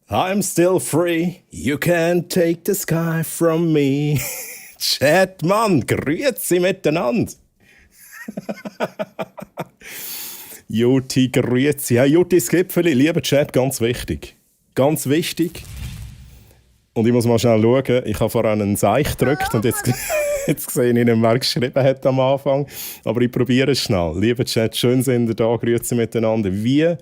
I'm still free, you can't take the sky from me. Chat, Mann, grüezi miteinander. Juti, grüezi. Hey, Jutis Gipfeli, lieber Chat, ganz wichtig. Ganz wichtig. Und ich muss mal schnell schauen, ich habe vorhin einen Seich gedrückt und jetzt sehe ich nicht, wer geschrieben hat am Anfang. Aber ich probiere es schnell. Lieber Chat, schön sind ihr da, grüezi miteinander. Wie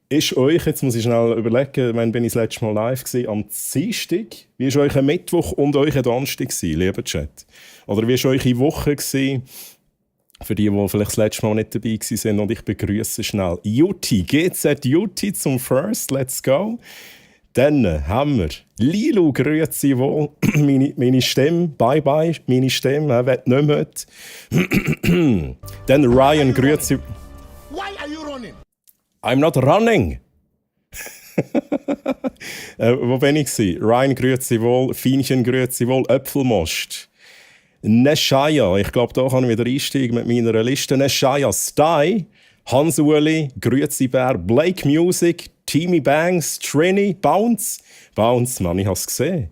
ist euch, jetzt muss ich schnell überlegen, wann bin ich das letzte Mal live gewesen? Am Dienstag. Wie war euch Mittwoch und euch Donnerstag gewesen, lieber Chat? Oder wie war eure Woche gewesen? Für die vielleicht das letzte Mal nicht dabei waren. Und ich begrüße schnell Juti, GZ Juti zum First, let's go. Dann haben wir Lilu, grüezi wohl, meine Stimme, bye bye, meine Stimme, er will nicht mehr heute. Dann Ryan, grüezi. Why are you running? I'm not running. Wo bin ich gewesen? Ryan, grüezi wohl, Fienchen, grüezi wohl, Äpfelmost. Neshaya, ich glaube, da kann ich wieder einsteigen mit meiner Liste. Neshaya, Sty, Hans-Uli, Grüezi Bär, Blake Music, Timmy Banks, Trini, Bounce. Bounce, Mann, ich habe es gesehen.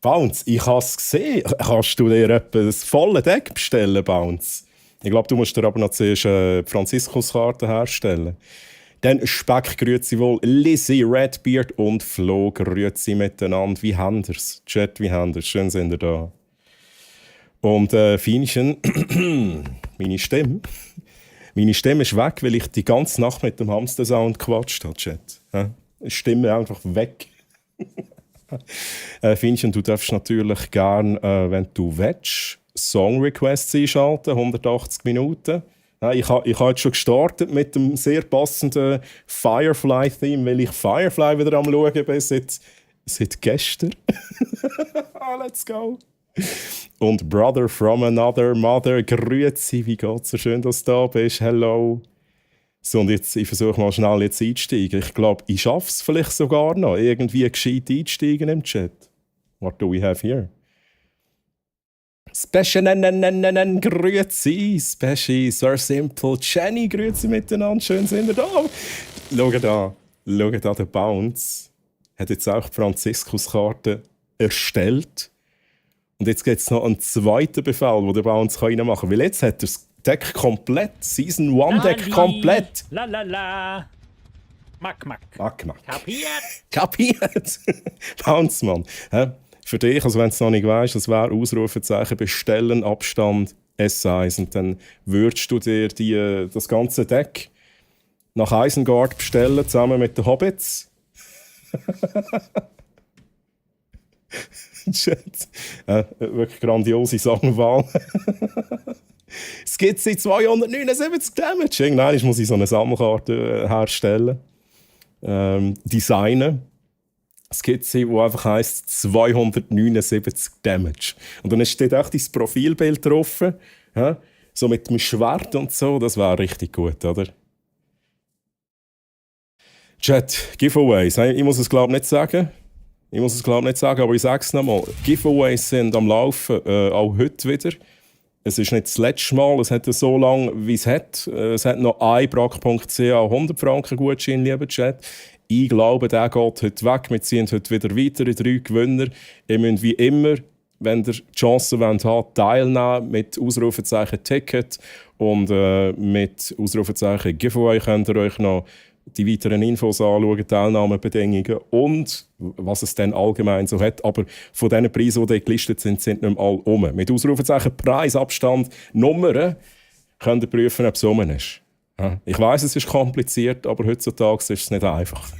Bounce, ich habe es gesehen. Kannst du dir das volle Deck bestellen, Bounce? Ich glaube, du musst dir aber noch zuerst die Franziskuskarte herstellen. Dann Speck, grüezi wohl, Lizzie, Redbeard und Flo, grüezi miteinander. Wie habt ihr's? Chat, wie habt ihr's? Schön sind ihr da. Und Fienchen, meine Stimme ist weg, weil ich die ganze Nacht mit dem Hamster-Sound gequatscht habe, Chat. Stimme einfach weg. Fienchen, du darfst natürlich gerne, wenn du willst, Song-Requests einschalten, 180 Minuten. Ich habe jetzt schon gestartet mit dem sehr passenden Firefly-Theme, weil ich Firefly wieder am Schauen bin seit gestern. Let's go! Und Brother from Another Mother, grüezi, wie geht's? So schön, dass du da bist. Hello. So, und jetzt, ich versuche mal schnell jetzt einzusteigen. Ich glaube, ich schaffe es vielleicht sogar noch, irgendwie gescheit einsteigen im Chat. What do we have here? Special grüezi, Special, Sir Simple, Jenny, grüezi miteinander, schön sind wir da. Schau da, der Bounce hat jetzt auch die Franziskuskarte erstellt. Und jetzt gibt es noch einen zweiten Befehl, den der Bounce reinmachen kann. Weil jetzt hat er das Deck komplett, Season 1 Deck komplett. La. Mack. Kapiert! Bounce, Mann. Für dich, also wenn du es noch nicht weißt, das wäre Ausrufezeichen bestellen, Abstand, S1. Und dann würdest du dir das ganze Deck nach Isengard bestellen, zusammen mit den Hobbits. Wirklich grandiose Songwahl. Es gibt seit 279 Damage. Irgendwann muss ich so eine Sammelkarte herstellen. Designen. Es gibt sie, die einfach heisst 279 Damage. Und dann steht auch dein Profilbild drauf. So mit dem Schwert und so. Das wäre richtig gut, oder? Chat, Giveaways. Ich muss es glaube nicht sagen. Aber ich sage es nochmal. Giveaways sind am Laufen, auch heute wieder. Es ist nicht das letzte Mal, es hat so lange, wie es hat. Es hat noch ein brack.ch 100 Franken Gutschein, lieber Chat. Ich glaube, der geht heute weg. Wir ziehen heute wieder weitere 3 Gewinner. Ihr müsst wie immer, wenn ihr die Chance habt, teilnehmen mit Ausrufezeichen Ticket und mit Ausrufezeichen Giveaway könnt ihr euch noch die weiteren Infos anschauen, Teilnahmebedingungen und was es dann allgemein so hat. Aber von diesen Preisen, die dort gelistet sind, sind nicht mehr alle um. Mit Ausrufezeichen Preis, Abstand, Nummern könnt ihr prüfen, ob es um ist. Ja. Ich weiss, es ist kompliziert, aber heutzutage ist es nicht einfach.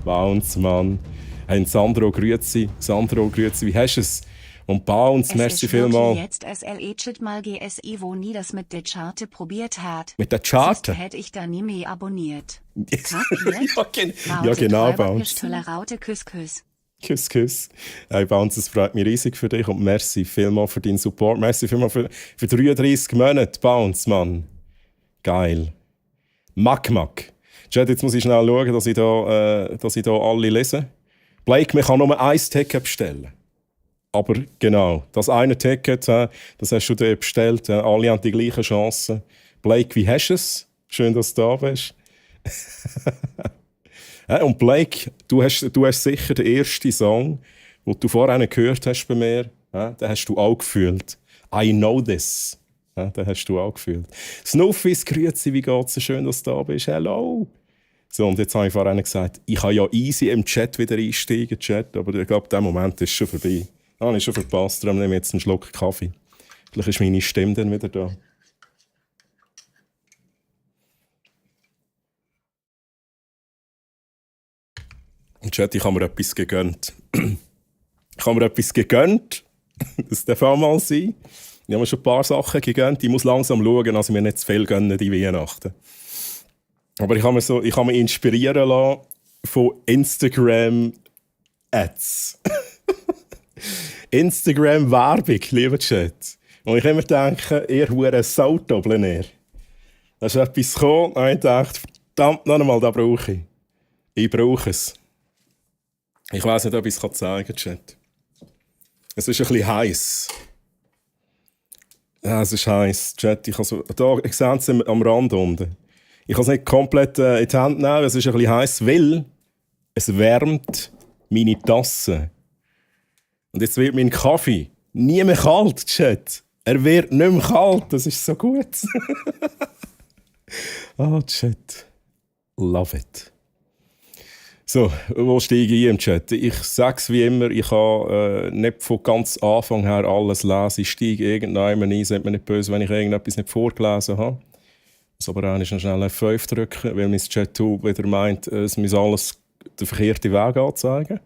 Bounce, Mann. Hey, Sandro, grüezi. Wie hast du es? Und Bounce, merci vielmals. Jetzt SLE mal GSI, wo nie das mit der Charte probiert hat. Mit der Charte? Hätte ich da nie mehr abonniert. Ja, genau, Bounce. Raute, Küss. Küss. Hey, Bounce, es freut mich riesig für dich und merci vielmals für deinen Support. Merci vielmals für 33 Monate, Bounce, Mann. Geil. Mack. Chat, jetzt muss ich schnell schauen, dass ich da alle lese. Blake, man kann nur ein Ticket bestellen. Aber genau, das eine Ticket, das hast du dir bestellt. Alle haben die gleichen Chancen. Blake, wie hast du es? Schön, dass du da bist. Und Blake, du hast sicher den ersten Song, den du vorher gehört hast bei mir, den hast du auch gefühlt. I know this. Den hast du auch gefühlt. Snuffis, grüezi, wie geht's? Schön, dass du da bist. Hello. So, und jetzt habe ich vorhin gesagt, ich kann ja easy im Chat wieder einsteigen, Chat, aber ich glaube, der Moment ist schon vorbei. Habe ich schon verpasst, darum nehme ich jetzt einen Schluck Kaffee. Vielleicht ist meine Stimme dann wieder da. Und Chat, ich habe mir etwas gegönnt. Das darf auch mal sein. Ich habe mir schon ein paar Sachen gegönnt. Ich muss langsam schauen, dass ich mir nicht zu viel gönne die Weihnachten. Aber ich habe mich inspirieren lassen von Instagram-Ads. Instagram-Werbung, lieber Chat. Und ich immer denke, ihr Huren Sautoblenier. Da ist etwas gekommen und ich dachte, verdammt noch einmal, das brauche ich. Ich brauche es. Ich weiss nicht, ob ich es zeigen kann, Chat. Es ist ein bisschen heiß. Ja, es ist heiß, Chat. Ich sehe es am Rand unten. Ich kann es nicht komplett in die Hand nehmen, es ist ein bisschen heiß, weil es wärmt meine Tasse. Und jetzt wird mein Kaffee nie mehr kalt, Chat. Er wird nicht mehr kalt, das ist so gut. Chat. Love it. So, wo steige ich im Chat? Ich sage es wie immer, ich kann nicht von ganz Anfang her alles lesen. Ich steige irgendwann ein, seid mir nicht böse, wenn ich irgendetwas nicht vorgelesen habe. Ich muss aber auch noch schnell F5 drücken, weil mein Chat-Tool wieder meint, es muss alles den verkehrten Weg anzeigen.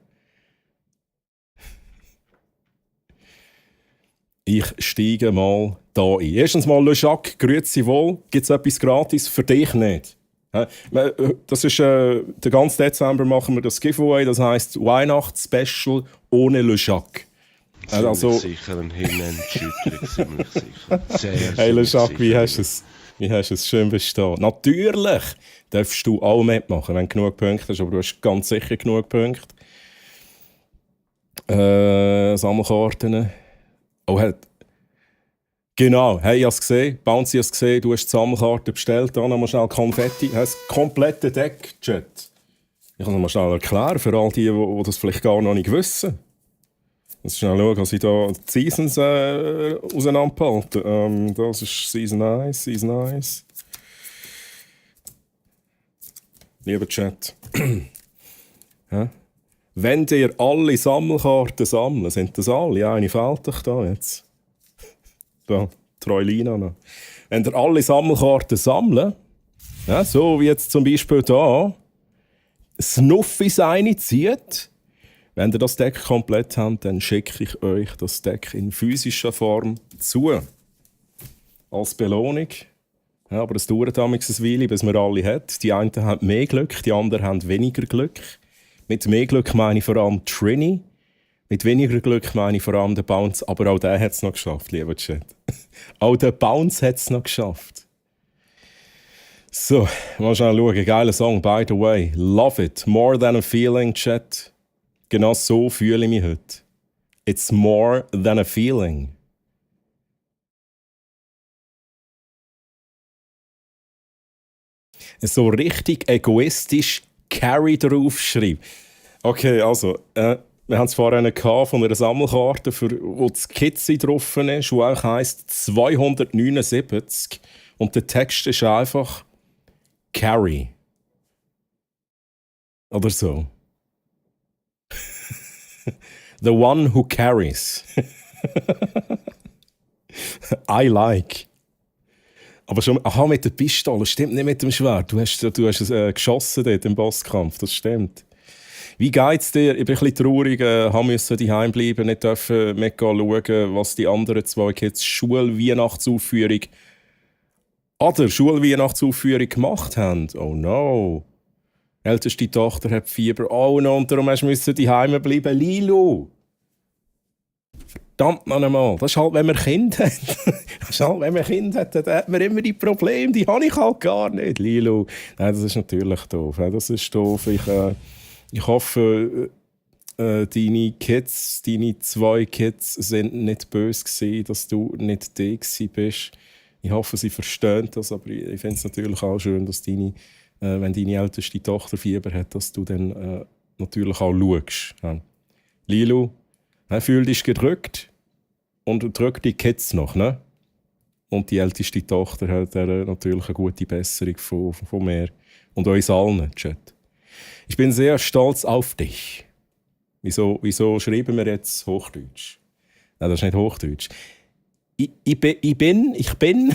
Ich steige mal da ein. Erstens mal, Le Jacques, grüezi wohl. Gibt es etwas gratis? Für dich nicht. Das ist, den ganzen Dezember machen wir das Giveaway, das heisst Weihnachtsspecial ohne Le Jacques. Ziemlich sicher ein Hirnentschütterung, ziemlich sicher. Sehr, hey Le ziemlich Jacques, wie hast du es schön bestanden? Natürlich darfst du auch mitmachen, wenn du genug Punkte hast, aber du hast ganz sicher genug Punkte. Sammelkarten. Oh, halt. Genau, hey, ich habe es gesehen. Bouncy hat es gesehen, du hast die Sammelkarte bestellt. Dann haben wir schnell Konfetti. Das komplette Deck, Chat. Ich kann es mal schnell erklären, für all die das vielleicht gar noch nicht wissen. Jetzt schnell schauen, dass ich da die Seasons auseinanderhalte. Das ist Season 1, Season 1. Lieber Chat. Wenn ihr alle Sammelkarten sammeln, sind das alle? Ja, eine fehlt euch da jetzt. Da, Treulina noch. Wenn ihr alle Sammelkarten sammeln, ja, so wie jetzt zum Beispiel da, Snuffis eine zieht, wenn ihr das Deck komplett habt, dann schicke ich euch das Deck in physischer Form zu. Als Belohnung. Ja, aber es dauert damals ein Weile, bis man alle hat. Die einen haben mehr Glück, die anderen haben weniger Glück. Mit mehr Glück meine ich vor allem Trini. Mit weniger Glück meine ich vor allem den Bounce. Aber auch der hat es noch geschafft, lieber Chat. Auch der Bounce hat es noch geschafft. So, mal schnell schauen. Geiler Song, by the way. Love it. More than a feeling, Chat. Genau so fühle ich mich heute. It's more than a feeling. So richtig egoistisch Carry draufschreiben. Okay, also, wir haben es vorhin von einer Sammelkarte, wo das Skizze drauf ist, die auch heisst 279. Und der Text ist einfach Carry. Oder so. The one who carries. I like. Aber schon, mit der Pistole, stimmt nicht mit dem Schwert. Du hast es geschossen dort im Bosskampf, das stimmt. Wie geht's dir? Ich bin ein bisschen traurig, musste daheim bleiben, nicht dürfen mitgehen schauen, was die anderen zwei Kids Schulweihnachtsaufführung gemacht haben. Oh no. Älteste Tochter hat Fieber. Oh no, und darum musst du daheim bleiben. Lilo! Verdammt noch einmal. Das ist halt, wenn man Kind hat. Dann hat man immer die Probleme. Die habe ich halt gar nicht. Lilo. Nein, das ist natürlich doof. Das ist doof. Ich hoffe, deine zwei Kids sind nicht böse gewesen, dass du nicht da bist. Ich hoffe, sie verstehen das, aber ich finde es natürlich auch schön, dass wenn deine älteste Tochter Fieber hat, dass du dann natürlich auch schaust. Ja. Lilo, fühl dich gedrückt und drück die Kids noch, ne? Und die älteste Tochter hat natürlich eine gute Besserung von mir und uns allen, Chat. Ich bin sehr stolz auf dich. Wieso schreiben wir jetzt Hochdeutsch? Nein, das ist nicht Hochdeutsch. Ich bin, nein,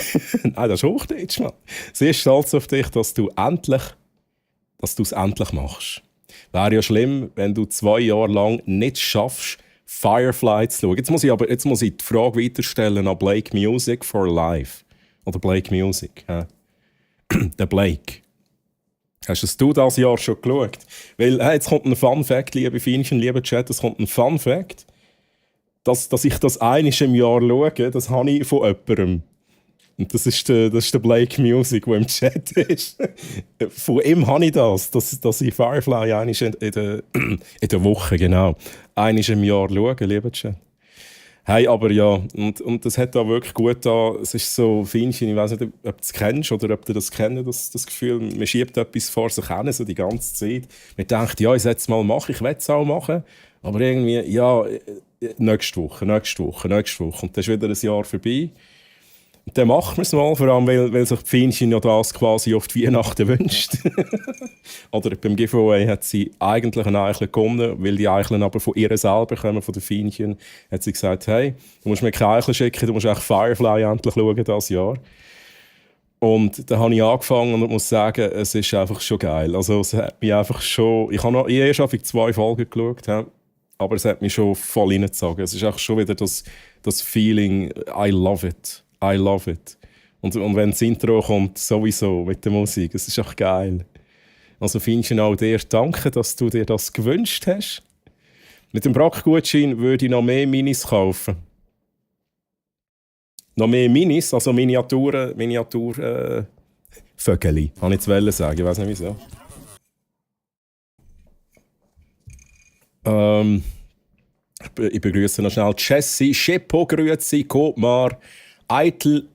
das ist Hochdeutsch, Mann. Sehr stolz auf dich, dass du es endlich machst. Wäre ja schlimm, wenn du 2 Jahre lang nicht schaffst, Firefly zu schauen. Jetzt muss ich die Frage weiterstellen an Blake Music for Life. Oder Blake Music. Der Blake. Hast du das Jahr schon geschaut? Weil, jetzt kommt ein Fun Fact, liebe Fienchen, liebe Chat, es kommt ein Fun Fact. Dass ich das einmal im Jahr schaue, das habe ich von jemandem. Und das ist der Blake Music, der im Chat ist. Von ihm habe ich dass ich Firefly einmal in der Woche, genau, einmal im Jahr schaue, lieber Chat. Hey, aber ja, und das hat da wirklich gut da. Es ist so Feinchen, ich weiß nicht, ob du es kennst oder ob du das kennst, das Gefühl, man schiebt etwas vor sich hin, so die ganze Zeit. Man denkt, ja, ich sollte es mal machen, ich will es auch machen, aber irgendwie, ja, nächste Woche. Und dann ist wieder ein Jahr vorbei. Und dann machen wir es mal, vor allem, weil sich die Feinchen ja das quasi auf die Weihnachten wünscht. Oder beim Giveaway hat sie eigentlich eine Eichel gewonnen, weil die Eicheln aber von ihr selber kommen, von den Feinchen. Hat sie gesagt, hey, du musst mir keine Eichel schicken, du musst echt Firefly endlich schauen dieses Jahr. Und dann habe ich angefangen und muss sagen, es ist einfach schon geil. Also es hat mich einfach schon... Ich habe erst auf 2 Folgen geschaut, aber es hat mich schon voll reingezogen. Es ist auch schon wieder das Feeling, I love it. I love it. Und wenn das Intro kommt, sowieso mit der Musik, es ist auch geil. Also Fienchen, auch dir danke, dass du dir das gewünscht hast. Mit dem Brock-Gutschein würde ich noch mehr Minis kaufen. Noch mehr Minis, also Miniatur Vögeli, kann ich jetzt sagen, ich weiß nicht wieso. Ich begrüße noch schnell Jessie, Scheppo, grüezi, Kotmar, Eitel,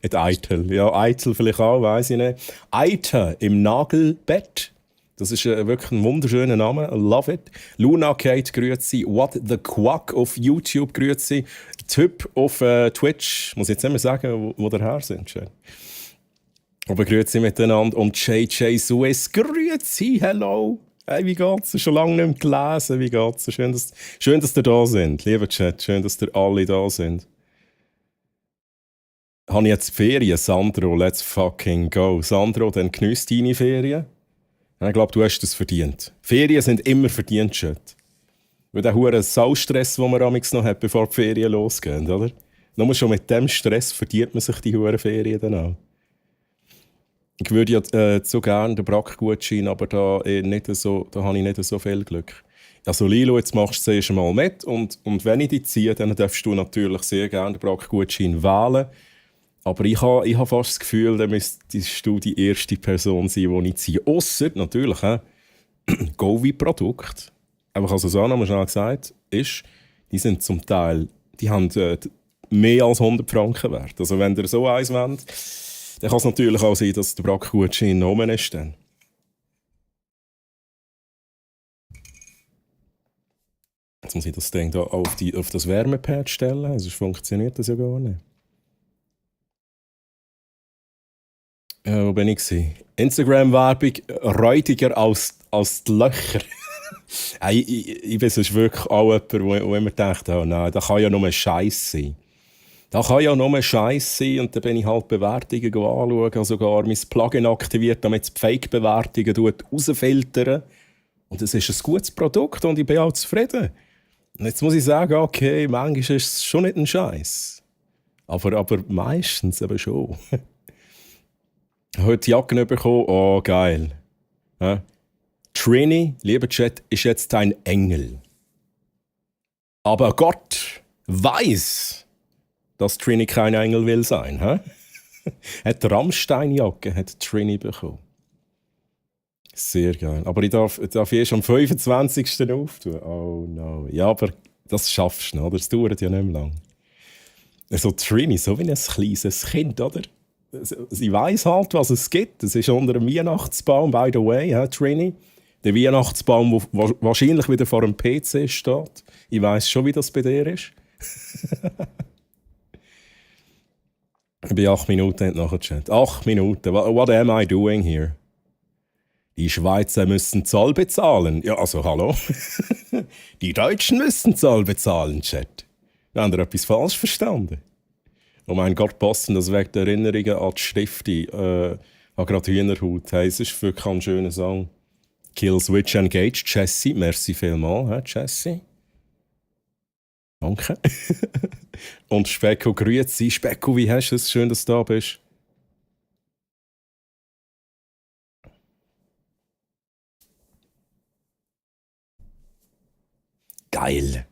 nicht Eitel, ja, Eitel vielleicht auch, weiß ich nicht. Eiter im Nagelbett. Das ist wirklich ein wunderschöner Name. I love it. Luna Kate, grüezi. What the Quack auf YouTube, grüezi. Typ auf Twitch, muss ich jetzt nicht mehr sagen, wo der her sind. Schön. Aber grüezi miteinander. Und JJ Suez, grüezi, hello. Hey, wie geht's? Schon lange nicht mehr gelesen. Wie geht's? Schön, dass ihr da sind. Lieber Chat, schön, dass ihr alle da sind. Habe ich jetzt Ferien? Sandro, let's fucking go. Sandro, dann geniesst deine Ferien. Ich glaube, du hast das verdient. Ferien sind immer verdient, Chat. Weil der hure Saustress, den man amigs noch hat, bevor die Ferien losgehen, oder? Nur schon mit dem Stress verdient man sich die hure Ferien dann auch. Ich würde ja so gerne den Brack-Gutschein, aber da habe ich nicht so viel Glück. Also Lilo, jetzt machst du zuerst mal mit und wenn ich dich ziehe, dann darfst du natürlich sehr gerne den Brack-Gutschein wählen. Aber ich habe fast das Gefühl, dann müsstest du die erste Person sein, die ich ziehe. Ausser natürlich, Govi-Produkt, einfach als Susanne mal schnell gesagt, ist, die sind zum Teil, die haben mehr als 100 Franken wert. Also wenn ihr so eins wollt, dann kann es natürlich auch sein, dass der Brack-Gutschein oben ist. Dann. Jetzt muss ich das Ding da auf das Wärmepad stellen, sonst funktioniert das ja gar nicht. Wo bin ich? Instagram-Werbung räudiger als die Löcher. Ich bin sonst wirklich auch jemand, wo immer denkt, oh nein, das kann ja nur Scheiß sein. Das kann ja nur Scheiß sein und dann bin ich halt Bewertungen anschauen, habe sogar mein Plugin aktiviert, damit es die Fake-Bewertungen rausfiltern. Und es ist ein gutes Produkt und ich bin auch zufrieden. Und jetzt muss ich sagen, okay, manchmal ist es schon nicht ein Scheiß. Aber meistens eben schon. Heute die Jacke bekommen, oh geil. Ja. Trini, lieber Chat, ist jetzt ein Engel. Aber Gott weiß, dass Trini kein Engel will sein. Hat Rammstein-Jacke hat Trini bekommen. Sehr geil. Aber ich darf erst am 25. auftun. Oh no. Ja, aber das schaffst du noch, oder? Das dauert ja nicht mehr lang. Also Trini, so wie ein kleines Kind, oder? Sie weiss halt, was es gibt. Es ist unter dem Weihnachtsbaum, by the way, Trini. Der Weihnachtsbaum, der wahrscheinlich wieder vor dem PC steht. Ich weiss schon, wie das bei dir ist. Ich bin 8 Minuten nachher Chat. 8 Minuten. What am I doing here? Die Schweizer müssen Zoll bezahlen. Ja, also hallo. Die Deutschen müssen Zoll bezahlen, Chat. Wir haben da etwas falsch verstanden. Oh mein Gott, passend, das wegen der Erinnerungen an die Stifte. An gerade Hühnerhaut. Hey, es ist wirklich ein schöner Song. Kill Switch Engage, Jessie. Merci vielmals, Jessie. Danke. Und Specko, grüezi. Specko, wie hast du es? Schön, dass du da bist. Geil.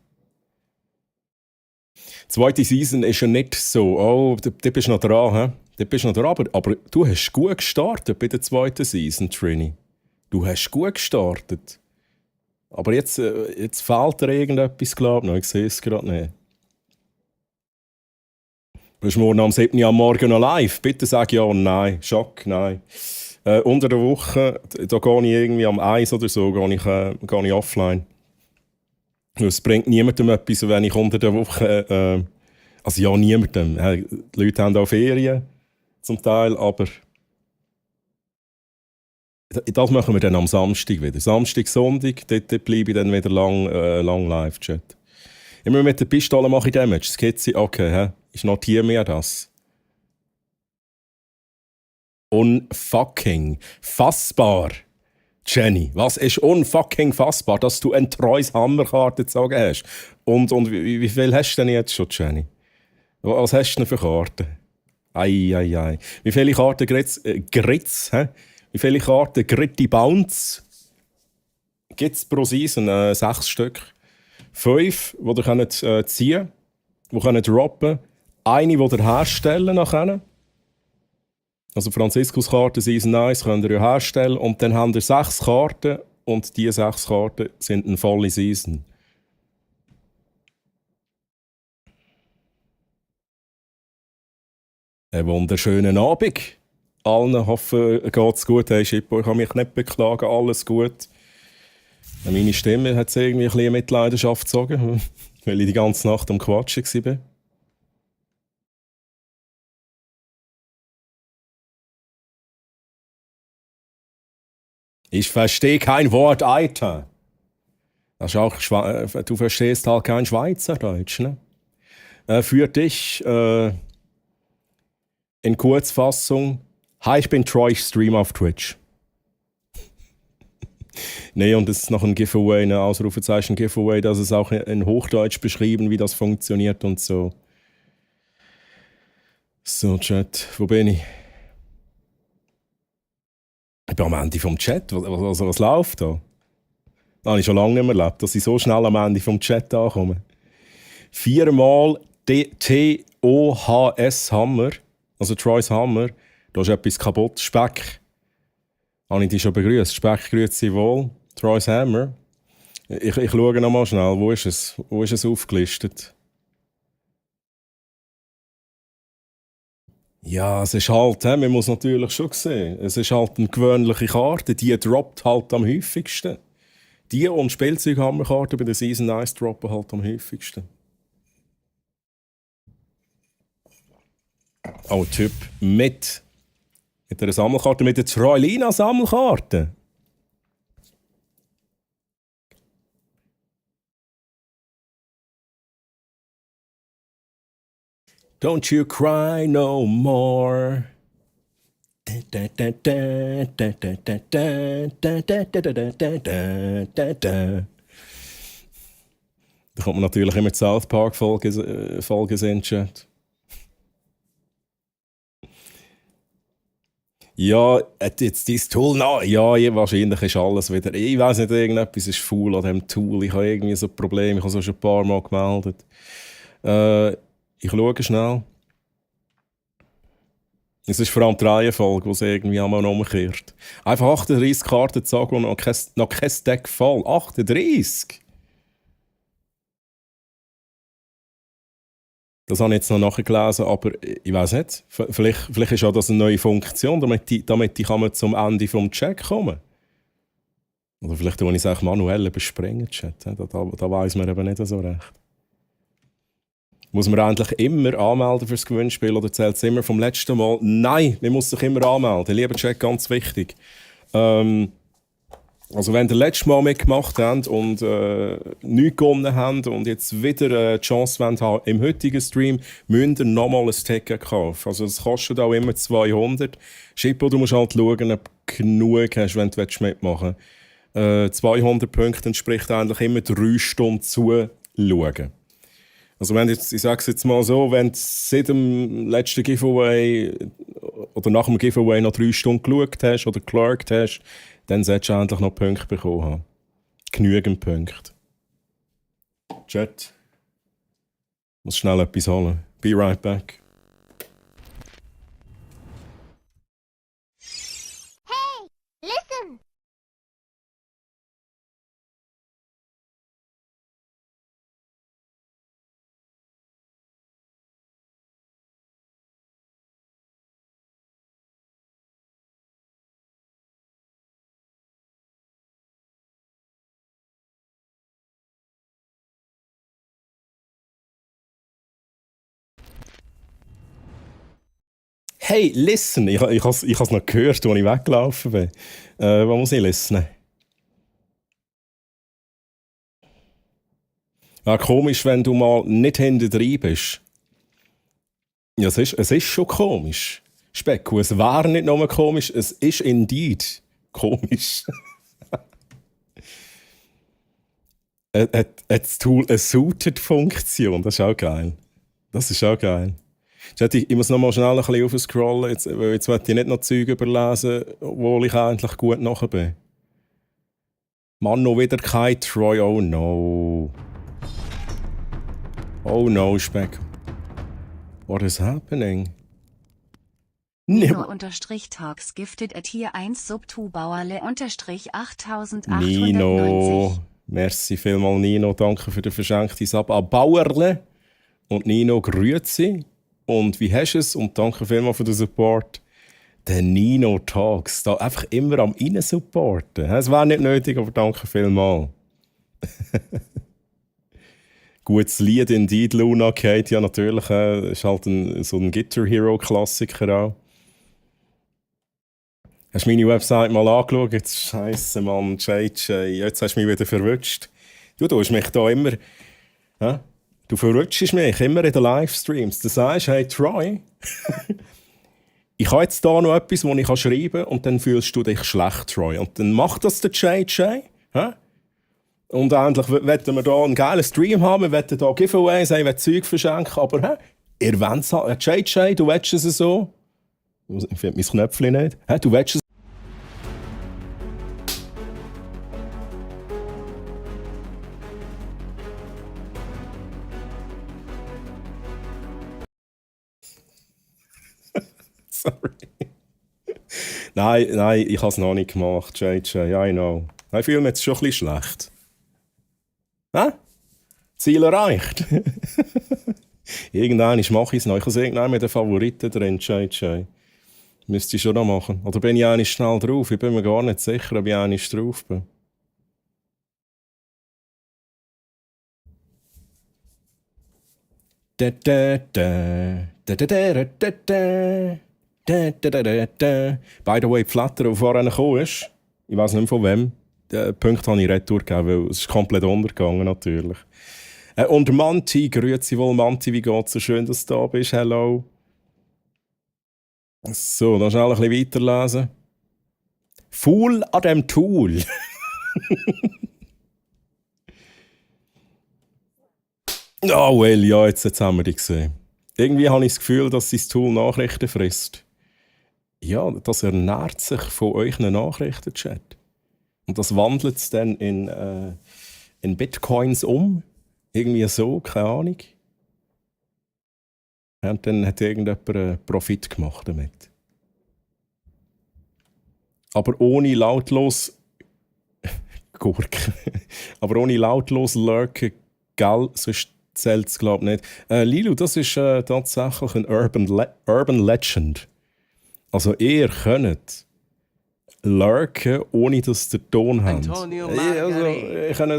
Die zweite Season ist ja nicht so, oh, du bist noch dran, Du bist noch dran, aber du hast gut gestartet bei der zweiten Season, Trini. Du hast gut gestartet. Aber jetzt fehlt dir irgendetwas, glaube ich. Ich sehe es gerade nicht. Bist du morgen am 7. Uhr am Morgen noch live? Bitte sag ja oder nein. Schock, nein. Unter der Woche, da gehe ich irgendwie am 1 oder so, gehe ich offline. Es bringt niemandem etwas, wenn ich unter der Woche... also ja, niemandem. Die Leute haben auch Ferien, zum Teil, aber... Das machen wir dann am Samstag wieder. Samstag, Sonntag, dort bleibe ich dann wieder lang Live-Chat. Immer mit der Pistole mache ich Damage. Skizze, okay, ich notiere mir das. Unfucking fassbar. Jenny, was ist unfucking fassbar, dass du eine Treus Hammerkarte gezogen hast? Und wie viel hast du denn jetzt schon, Jenny? Was hast du denn für Karten? Ei. Wie viele Karten Gritz, hä? Wie viele Karten Gritti Bounce gibt es pro Season? 6 Stück. 5, die ihr könnt, ziehen könnt, die könnt droppen. Eine, die ihr herstellen nachher. Also Franziskus-Karten Season 1 könnt ihr ja herstellen. Und dann habt ihr 6 Karten. Und diese 6 Karten sind eine volle Season. Einen wunderschönen Abend. Allen hoffe, geht's gut. Hey Schippo, ich kann mich nicht beklagen, alles gut. Meine Stimme hat es irgendwie ein bisschen in Mitleidenschaft gezogen, weil ich die ganze Nacht am Quatschen war. Ich verstehe kein Wort, Alter. Das ist auch du verstehst halt kein Schweizerdeutsch, ne? Für dich in Kurzfassung: Hi, ich bin Troy, ich stream auf Twitch. Nee, und das ist noch ein Giveaway, ein Ausrufezeichen-Giveaway, das ist auch in Hochdeutsch beschrieben, wie das funktioniert und so. So, Chat, wo bin ich? Ich bin am Ende vom Chat. Was läuft da? Das habe ich schon lange nicht mehr erlebt, dass ich so schnell am Ende vom Chat ankomme. 4-mal TOHS Hammer, also Troy's Hammer. Da ist etwas kaputt. Speck. Habe ich dich schon begrüßt? Speck, grüezi wohl. Troy's Hammer. Ich schaue noch mal schnell. Wo ist es? Wo ist es aufgelistet? Ja, es ist halt, man muss natürlich schon sehen. Es ist halt eine gewöhnliche Karte, die droppt halt am häufigsten. Die und Spielzeughammerkarten bei der Season 1 droppen halt am häufigsten. Oh, Typ mit einer Sammelkarte, mit der Troilina-Sammelkarte. Don't you cry no more. Da kommt man natürlich immer die South Park-Folge sehen, Chat. Ja, jetzt dieses Tool, ja, wahrscheinlich ist alles wieder. Ich weiß nicht, irgendetwas ist faul an diesem Tool. Ich habe irgendwie so ein Problem, ich habe es schon ein paar Mal gemeldet. Ich schaue schnell. Es ist vor allem die Reihenfolge, die es irgendwie einmal umkehrt. Einfach 38 Karten sagen und noch kein Deck voll. 38! Das habe ich jetzt noch nachgelesen, aber ich weiß nicht. Vielleicht ist auch das eine neue Funktion, damit ich zum Ende des Check kommen. Oder vielleicht tue ich es auch manuell überspringen, Chat. Da weiss man eben nicht so recht. Muss man eigentlich immer anmelden fürs Gewinnspiel oder zählt es immer vom letzten Mal? Nein, man muss sich immer anmelden. Lieber Chat, ganz wichtig. Also wenn ihr letztes Mal mitgemacht habt und nichts gewonnen habt und jetzt wieder eine Chance haben im heutigen Stream, müsst ihr nochmal ein Ticket kaufen. Also das kostet auch immer 200. Schippo, du musst halt schauen, ob du genug hast, wenn du mitmachen willst. 200 Punkte entspricht eigentlich immer 3 Stunden zuschauen. Also wenn jetzt, ich sage es jetzt mal so, wenn du seit dem letzten Giveaway oder nach dem Giveaway noch 3 Stunden geschaut hast oder geklarkt hast, dann solltest du endlich noch Punkte bekommen haben. Genügend Punkte. Chat. Muss schnell etwas holen. Be right back. Hey, listen! Hey, listen! Ich has noch gehört, als ich weggelaufen bin. Wo muss ich listen? Ja, komisch, wenn du mal nicht hinten drin bist. Ja, es ist schon komisch. Specku, es wäre nicht nur komisch, es ist indeed komisch. Hat das Tool eine Suited-Funktion? Das ist auch geil. Das ist auch geil. Ich muss noch mal schnell ein bisschen aufscrollen, weil jetzt möchte ich nicht noch Zeug überlesen, obwohl ich eigentlich gut nachher bin. Mann, noch wieder kein Troy. Oh no. Oh no, Speck. What is happening? Nino-Talks gifted at Tier 1 Subtu-Bauerle-8890. Nino. Merci vielmals, Nino. Danke für den verschenkten Sub an Bauerle. Und Nino, grüezi. Und wie hast du es? Und danke vielmals für den Support. Der Nino Talks. Da einfach immer am Innen-Supporten. Es wäre nicht nötig, aber danke vielmals. Gutes Lied Indeed, Luna Kate. Ja, natürlich. Ist halt so ein Guitar Hero-Klassiker auch. Hast du meine Website mal angeschaut? Jetzt Scheisse, Mann, JJ. Jetzt hast du mich wieder verwünscht. Du hast mich da immer. Du verwünschst mich immer in den Livestreams. Du sagst, hey Troy, ich habe jetzt hier noch etwas, das ich schreiben kann, und dann fühlst du dich schlecht, Troy. Und dann macht das der JJ. Und endlich wollen wir hier einen geilen Stream haben, wir wollen hier Giveaways, ich will Zeug verschenken, aber ihr wollt es haben. JJ, du willst es so. Ich finde mein Knöpfchen nicht. Du willst es. Sorry. Nein, ich habe es noch nicht gemacht, JJ, I know. Ich fühle mich jetzt schon ein bisschen schlecht. Ziel erreicht. Irgendwann mache ich es noch. Ich habe es irgendwann mit den Favoriten drin, JJ. Müsste ich schon noch machen. Oder bin ich eigentlich schnell drauf? Ich bin mir gar nicht sicher, ob ich eigentlich drauf bin. By the way, die Flatter, die vorhin gekommen ist, ich weiß nicht mehr von wem, den Punkt habe ich retour gegeben, weil es ist komplett untergegangen natürlich. Und Manti, grüezi wohl Manti, wie geht's? So schön, dass du da bist, hello. So, dann schnell ein bisschen weiterlesen. Fool an dem Tool. Oh, well, ja, jetzt haben wir die gesehen. Irgendwie habe ich das Gefühl, dass das Tool Nachrichten frisst. Ja, das ernährt sich von euren Nachrichtenchat. Und das wandelt es dann in Bitcoins um. Irgendwie so, keine Ahnung. Und dann hat irgendjemand Profit gemacht damit. Aber ohne lautlos Gurken. Aber ohne lautlos lurken, gell, sonst zählt es, glaube ich, nicht. Lilu, das ist tatsächlich ein Urban Legend. Also ihr könnt lurken, ohne dass ihr den Ton habt. Antonio Also, ich kann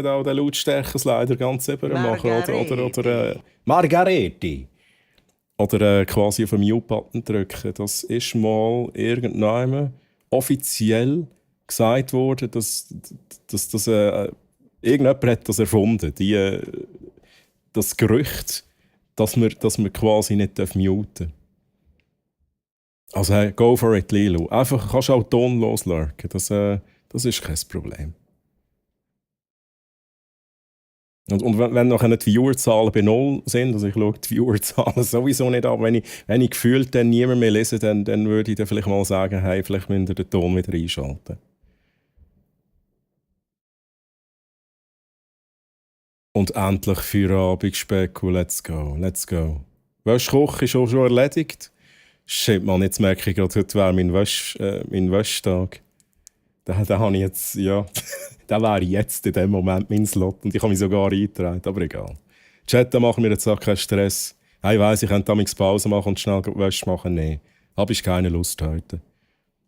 auch den Lautstärkenslider ganz über machen. Oder Margareti. Oder quasi auf den Mute-Button drücken. Das ist mal irgendwann offiziell gesagt worden, dass irgendjemand hat das erfunden. Das Gerücht, dass man quasi nicht muten darf. Also go for it, Lilu. Einfach kannst du auch tonlos lurken. Das ist kein Problem. Und wenn noch die Viewerzahlen bei 0 sind, also ich schaue die Viewerzahlen sowieso nicht ab, wenn ich gefühlt dann niemand mehr lese, dann würde ich dann vielleicht mal sagen, hey, vielleicht müsst ihr den Ton wieder einschalten. Und endlich Feierabend-Speck, let's go. Wäschkoch ist auch schon erledigt. Shit, man, jetzt merke ich gerade, heute wäre mein Wäschtag. Den habe ich jetzt, ja... Der wäre jetzt in dem Moment mein Slot und ich habe mich sogar eingetragen, aber egal. Chatten machen wir jetzt auch keinen Stress. Ich weiss, ich könnte damals Pause machen und schnell Wäsche machen. Nein, habe ich keine Lust heute.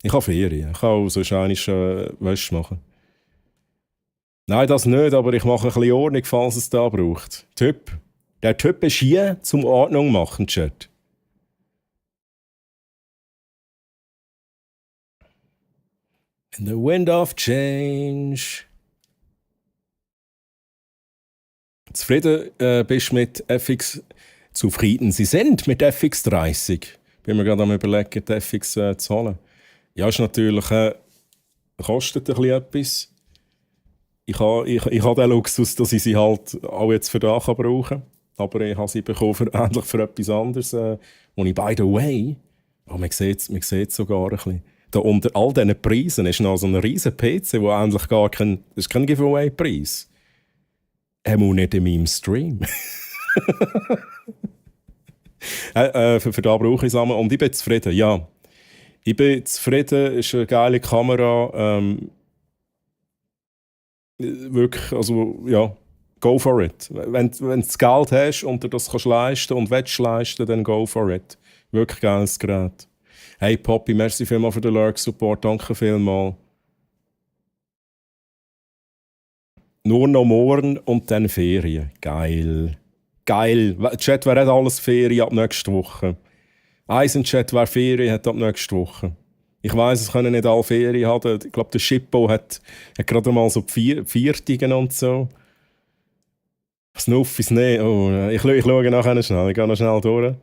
Ich habe Ferien, ich kann auch so wahrscheinlich Wäsche machen. Nein, das nicht, aber ich mache ein bisschen Ordnung, falls es da braucht. Der Typ ist hier zum Ordnung machen, Chat. In the wind of change. Zufrieden bist du mit FX? Zufrieden Sie sind mit FX30. Bin mir gerade am überlegen, die FX zu holen. Ja, ist natürlich kostet ein bisschen etwas. ich habe den Luxus, dass ich sie halt auch jetzt für da brauchen kann. Aber ich habe sie bekommen endlich für etwas anderes. Wo ich, by the way, man sieht es sogar ein bisschen. Da unter all diesen Preisen ist noch so ein riesen PC, wo eigentlich gar kein, das ist kein Giveaway-Preis. Er muss nicht in meinem Stream. Für da brauche ich es einmal. Und ich bin zufrieden, ja. Ich bin zufrieden, es ist eine geile Kamera. Wirklich, also ja, go for it. Wenn du das Geld hast und dir das kannst leisten und willst leisten, dann go for it. Wirklich geiles Gerät. Hey Poppy, merci vielmals für den Lurk-Support, danke vielmals. Nur noch morgen und dann Ferien. Geil. Geil. Chat, wer hat alles Ferien ab nächster Woche? Eisenchat, wer Ferien hat ab nächster Woche? Ich weiss, es können nicht alle Ferien haben. Ich glaube, der Schippo hat gerade mal so die Viertigen und so. Snuffis, nee. Oh, ich schaue nachher schnell. Ich gehe noch schnell durch.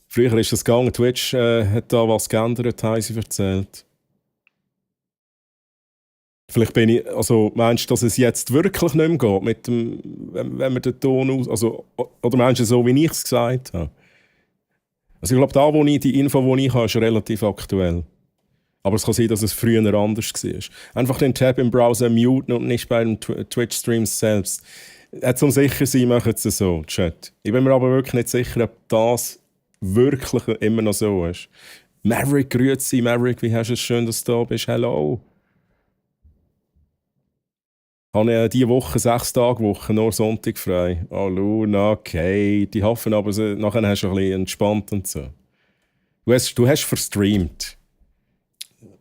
Früher ist das gegangen. Twitch hat da was geändert, haben sie erzählt. Vielleicht bin ich, also meinst du, dass es jetzt wirklich nicht mehr geht, mit dem, wenn man den Ton aus, also, oder meinst du so, wie ich es gesagt habe? Also ich glaube, die Info, die ich habe, ist relativ aktuell. Aber es kann sein, dass es früher anders war. Einfach den Tab im Browser muten und nicht bei den Twitch-Stream selbst. Zum sicher sein, machen sie es so, Chat. Ich bin mir aber wirklich nicht sicher, ob das wirklich immer noch so ist. Maverick, grüezi. Maverick, wie hast du es schön, dass du da bist? Hello. Habe ich diese Woche 6 Tage Woche, nur Sonntag frei. Oh, Luna, okay. Die hoffen aber, nachher hast du ein bisschen entspannt und so. Du hast verstreamt.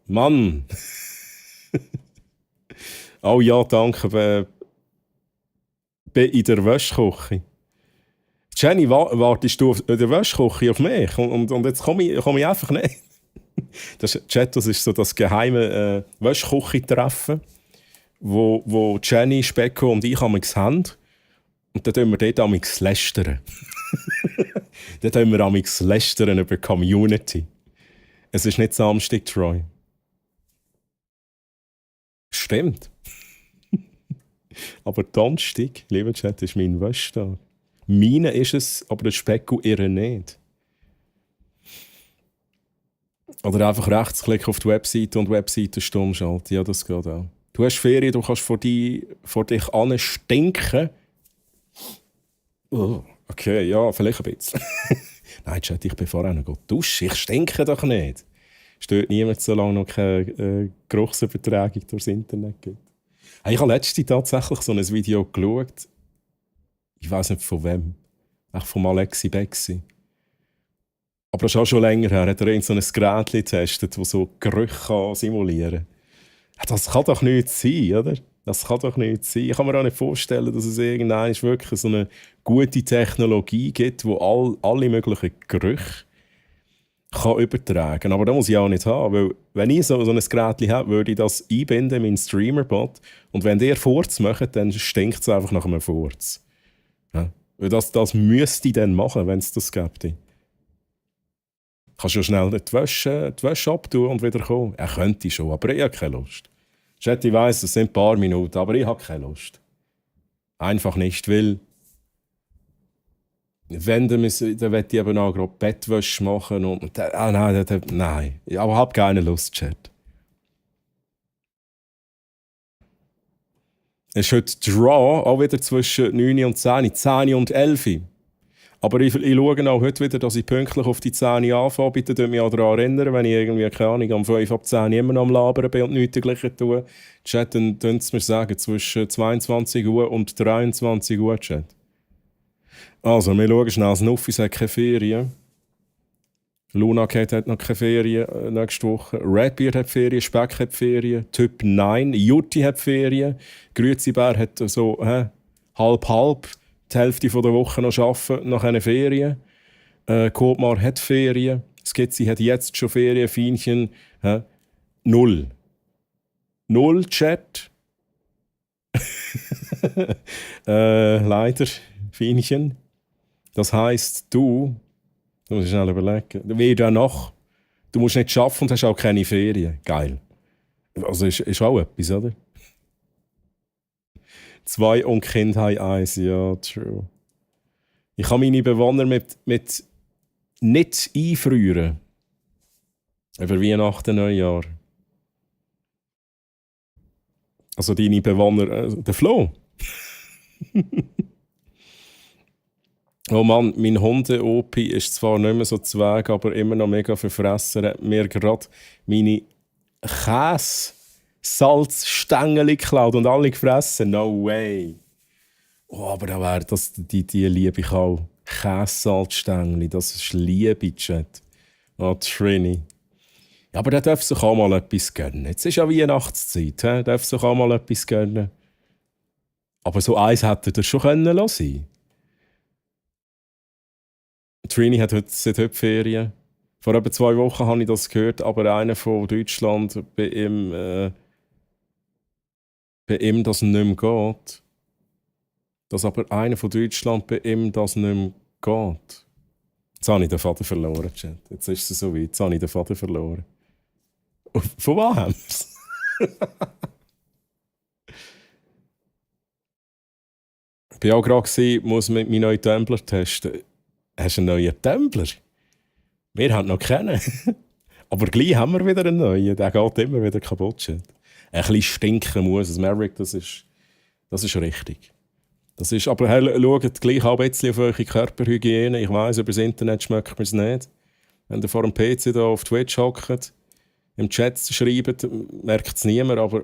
Mann! Oh ja, danke. Bin in der Wäschküche. Jenny, wartest du in der Wäschküche auf mich? Und jetzt komme ich einfach nicht. Das ist so das geheime Wäschküche-Treffen, wo Jenny, Specko und ich haben. Und dann tun wir dort amigs lästern. Dann tun wir amigs lästern über die Community. Es ist nicht Samstag, Troy. Stimmt. Aber Donnerstag, lieber Chat, ist mein Wäschtag. Meine ist es, aber der Specko ihre nicht. Oder einfach rechtsklicken auf die Webseite und Webseite stumm schalten. Ja, das geht auch. Du hast Ferien, du kannst vor dich stinken. Oh, okay, ja, vielleicht ein bisschen. Nein, Chat, ich bin vorher noch duschen. Ich stinke doch nicht. Stört niemand, solange noch keine Geruchsübertragung durchs Internet gibt. Hey, ich habe letztens tatsächlich so ein Video geschaut. Ich weiß nicht von wem. Echt von Alexi Bexi. Aber das ist auch schon länger her. Hat er so ein Gerät getestet, das so Gerüche simulieren kann. Das kann doch nicht sein, oder? Das kann doch nicht sein. Ich kann mir auch nicht vorstellen, dass es irgendwann wirklich so eine gute Technologie gibt, die alle möglichen Gerüche kann übertragen kann. Aber das muss ich auch nicht haben, weil wenn ich so ein Gerät habe, würde ich das einbinden in meinen Streamerbot und wenn der Furz macht, dann stinkt es einfach nach einem Furz. Ja? Weil das müsste ich dann machen, wenn es das gibt. Kannst du schnell die Wäsche abtun und wieder kommen? Er könnte schon, aber ich habe keine Lust. Ich weiss, es sind ein paar Minuten, aber ich habe keine Lust. Einfach nicht, weil wenn dann möchte ich eben auch gerade Bettwäsche machen und nein, ich habe keine Lust, Chat. Es ist heute Draw, auch wieder zwischen 9 und 10, 10 und 11. Aber ich schaue auch heute wieder, dass ich pünktlich auf die 10 anfange. Bitte tut mich auch daran erinnern, wenn ich irgendwie, keine Ahnung, am 5 ab 10 immer noch am Labern bin und nichts dergleichen tue. Chat, dann könnt ihr mir sagen, zwischen 22 Uhr und 23 Uhr, Chat. Also, wir schauen schnell. Snuffis hat keine Ferien. Luna Kate hat noch keine Ferien nächste Woche. Redbeard hat Ferien, Speck hat Ferien, Typ 9, Jutti hat Ferien, Grüezibär hat so halb. Die Hälfte der Woche noch arbeiten, nach einer Ferien. Kotmar hat Ferien. Skizzy hat jetzt schon Ferien. Fienchen. 0. 0 Chat. Leider, Fienchen. Das heisst, du musst schnell überlegen. Wie danach. Du musst nicht arbeiten und hast auch keine Ferien. Geil. Also ist auch etwas, oder? 2 und Kind haben 1. Ja, true. Ich kann meine Bewohner mit nicht einfrieren. Über Weihnachten, Neujahr. Also deine Bewohner, der Flo. Oh Mann, mein Hunde-Opi ist zwar nicht mehr so zweig, aber immer noch mega verfressen. Er hat mir gerade meine Käse-Salzstängel geklaut und alle gefressen. No way. Oh, aber da wäre das, die liebe ich auch. Käse-Salzstängel, das ist Liebe, Chat. Oh, Trini. Ja, aber der darf sich auch mal etwas gönnen. Jetzt ist ja Weihnachtszeit, he? Darf sich auch mal etwas gönnen. Aber so eins hätte er schon können lassen. Trini hat seit heute Ferien. Vor etwa 2 Wochen habe ich das gehört, aber einer von Deutschland bei ihm das nicht mehr geht. Dass aber einer von Deutschland bei ihm das nicht mehr geht. Jetzt habe ich den Vater verloren, Chat. Jetzt ist es so weit. Jetzt habe ich den Vater verloren. Von wem? Ich war auch gerade, muss mit meinen neuen Tumblr testen. Hast du einen neuen Tumblr? Wir haben noch keinen. Aber gleich haben wir wieder einen neuen. Der geht immer wieder kaputt. Shit. Ein bisschen stinken muss es. Merrick, das ist richtig. Das ist, aber schaut gleich auch ein bisschen auf eure Körperhygiene. Ich weiss, über das Internet schmeckt man es nicht. Wenn ihr vor dem PC da auf Twitch hockt, im Chat schreibt, merkt es niemand, aber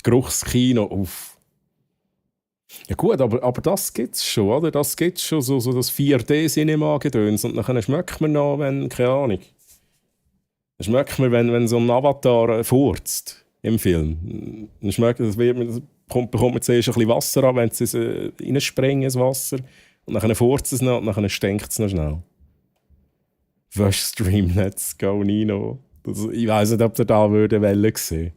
Geruchskino, uff. Ja gut, aber das gibt es schon, oder? Das gibt es schon, so das 4D-Cinema-Gedöns. Und dann schmeckt man noch, wenn, keine Ahnung. Dann schmeckt man, wenn so ein Avatar furzt im Film. Dann schmeckt, bekommt man zuerst ein bisschen Wasser an, wenn sie es reinspringen, das Wasser. Und dann furzt es noch und dann stinkt es noch schnell. Waschstream, let's go, Nino. Ich weiss nicht, ob ihr da Welle sehen.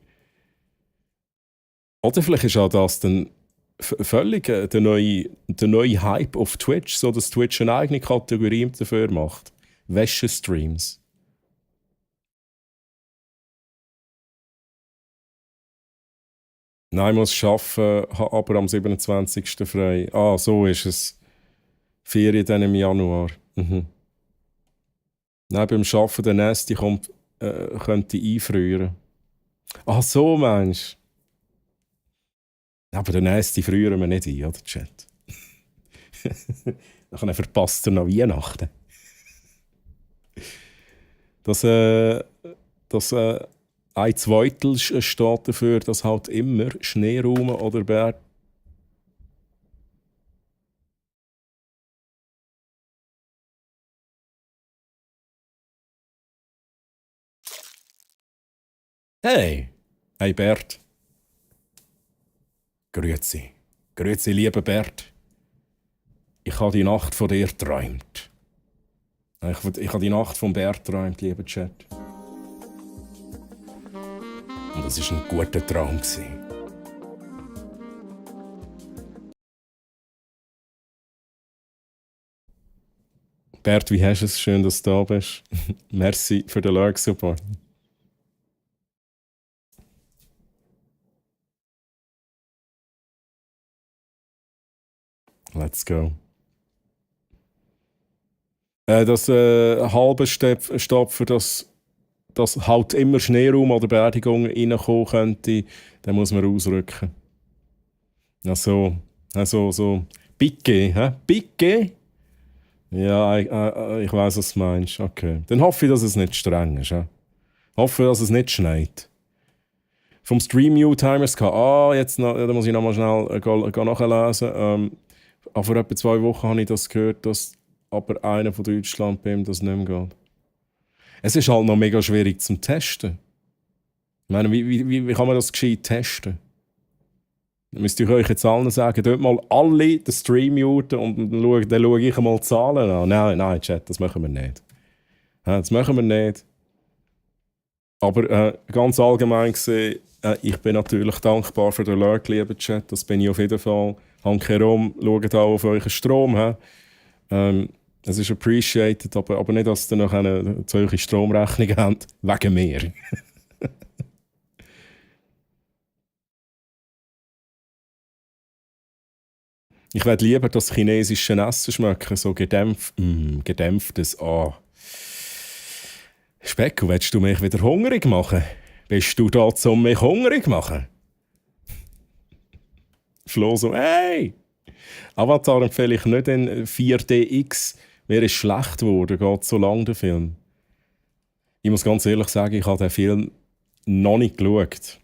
Oder vielleicht ist auch das dann völlig der neue Hype auf Twitch, so dass Twitch eine eigene Kategorie dafür macht. Wäschestreams. Nein, ich muss arbeiten, habe aber am 27. frei. Ah, so ist es. Ferien dann im Januar. Mhm. Nein, beim Arbeiten der Nächste könnte einfrieren. Ah, so meinst du? Aber der Nächste frieren wir nicht ein, oder, Chat? Dann verpasst er noch Weihnachten. Das ein Zweitel steht dafür, dass halt immer Schneeraum oder Berg. Hey Bert. Grüezi. Grüezi, lieber Bert. Ich habe die Nacht von dir geträumt. Ich habe die Nacht von Bert geträumt, lieber Chat. Und das war ein guter Traum. Bert, wie hast du es? Schön, dass du da bist. Merci für den Lurk-Support. Let's go. Das halbe Stopfen, dass halt immer Schneeraum oder Beerdigung reinkommen könnte, dann muss man ausrücken. Also so Piqué, hä? Piqué? Ja, ich weiss, was du meinst. Okay. Dann hoffe ich, dass es nicht streng ist. Hä? Hoffe, dass es nicht schneit. Vom Stream-U-Timers jetzt noch, da muss ich noch mal schnell nachlesen. Aber vor etwa 2 Wochen habe ich das gehört, dass aber einer von Deutschland bei ihm das nicht mehr geht. Es ist halt noch mega schwierig zum Testen. Ich meine, wie kann man das gescheit testen? Dann müsst ihr euch jetzt allen sagen, dort mal alle den Stream muten und dann schaue ich mal die Zahlen an. Nein, Chat, das machen wir nicht. Das machen wir nicht. Aber ganz allgemein gesehen, ich bin natürlich dankbar für den Alert, lieber Chat. Das bin ich auf jeden Fall. Hanke herum, schaut auch auf euren Strom. Es ist appreciated, aber nicht, dass ihr noch eine solche Stromrechnung habt, wegen mir. Ich würde lieber das chinesische Essen schmecken, so gedämpftes. Specko, willst du mich wieder hungrig machen? Bist du da, um mich hungrig zu machen? Flo so, hey! Avatar empfehle ich nicht in 4DX. Mir ist schlecht geworden, geht so lang der Film. Ich muss ganz ehrlich sagen, ich habe den Film noch nicht geschaut.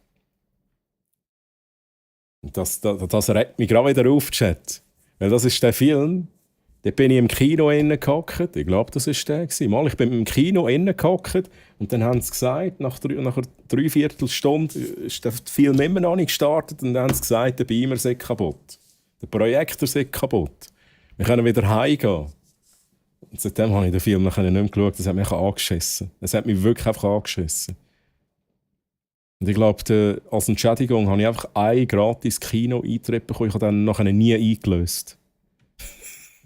Das regt mich gerade wieder auf, Chat. Weil das ist der Film, da bin ich im Kino innen gehockt. Ich glaube, das war der. Mal, ich bin im Kino innen gehockt und dann haben sie gesagt, nach einer Dreiviertelstunde ist der Film immer noch nicht gestartet und dann haben sie gesagt, der Beamer sei kaputt. Der Projektor sei kaputt. Wir können wieder heimgehen. Und seitdem habe ich den Film nicht mehr geschaut. Das hat mich angeschissen. Das hat mich wirklich einfach angeschissen. Und ich glaube, als Entschädigung habe ich einfach ein gratis Kino-Eintritt bekommen. Ich habe dann nachher nie eingelöst.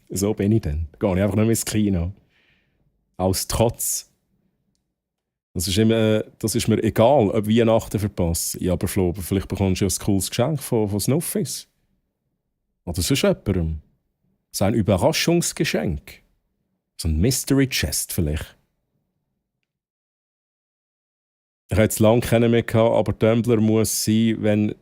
So bin ich dann. Da gehe ich einfach nicht mehr ins Kino. Aus Trotz. Das ist mir egal, ob Weihnachten verpasse. Ja, aber Flo, vielleicht bekommst du ja ein cooles Geschenk von Snuffis. Oder sonst jemandem. So ein Überraschungsgeschenk. So ein Mystery Chest vielleicht. Ich hatte es lange keinen mehr gehabt, aber Tumblr muss sein, wenn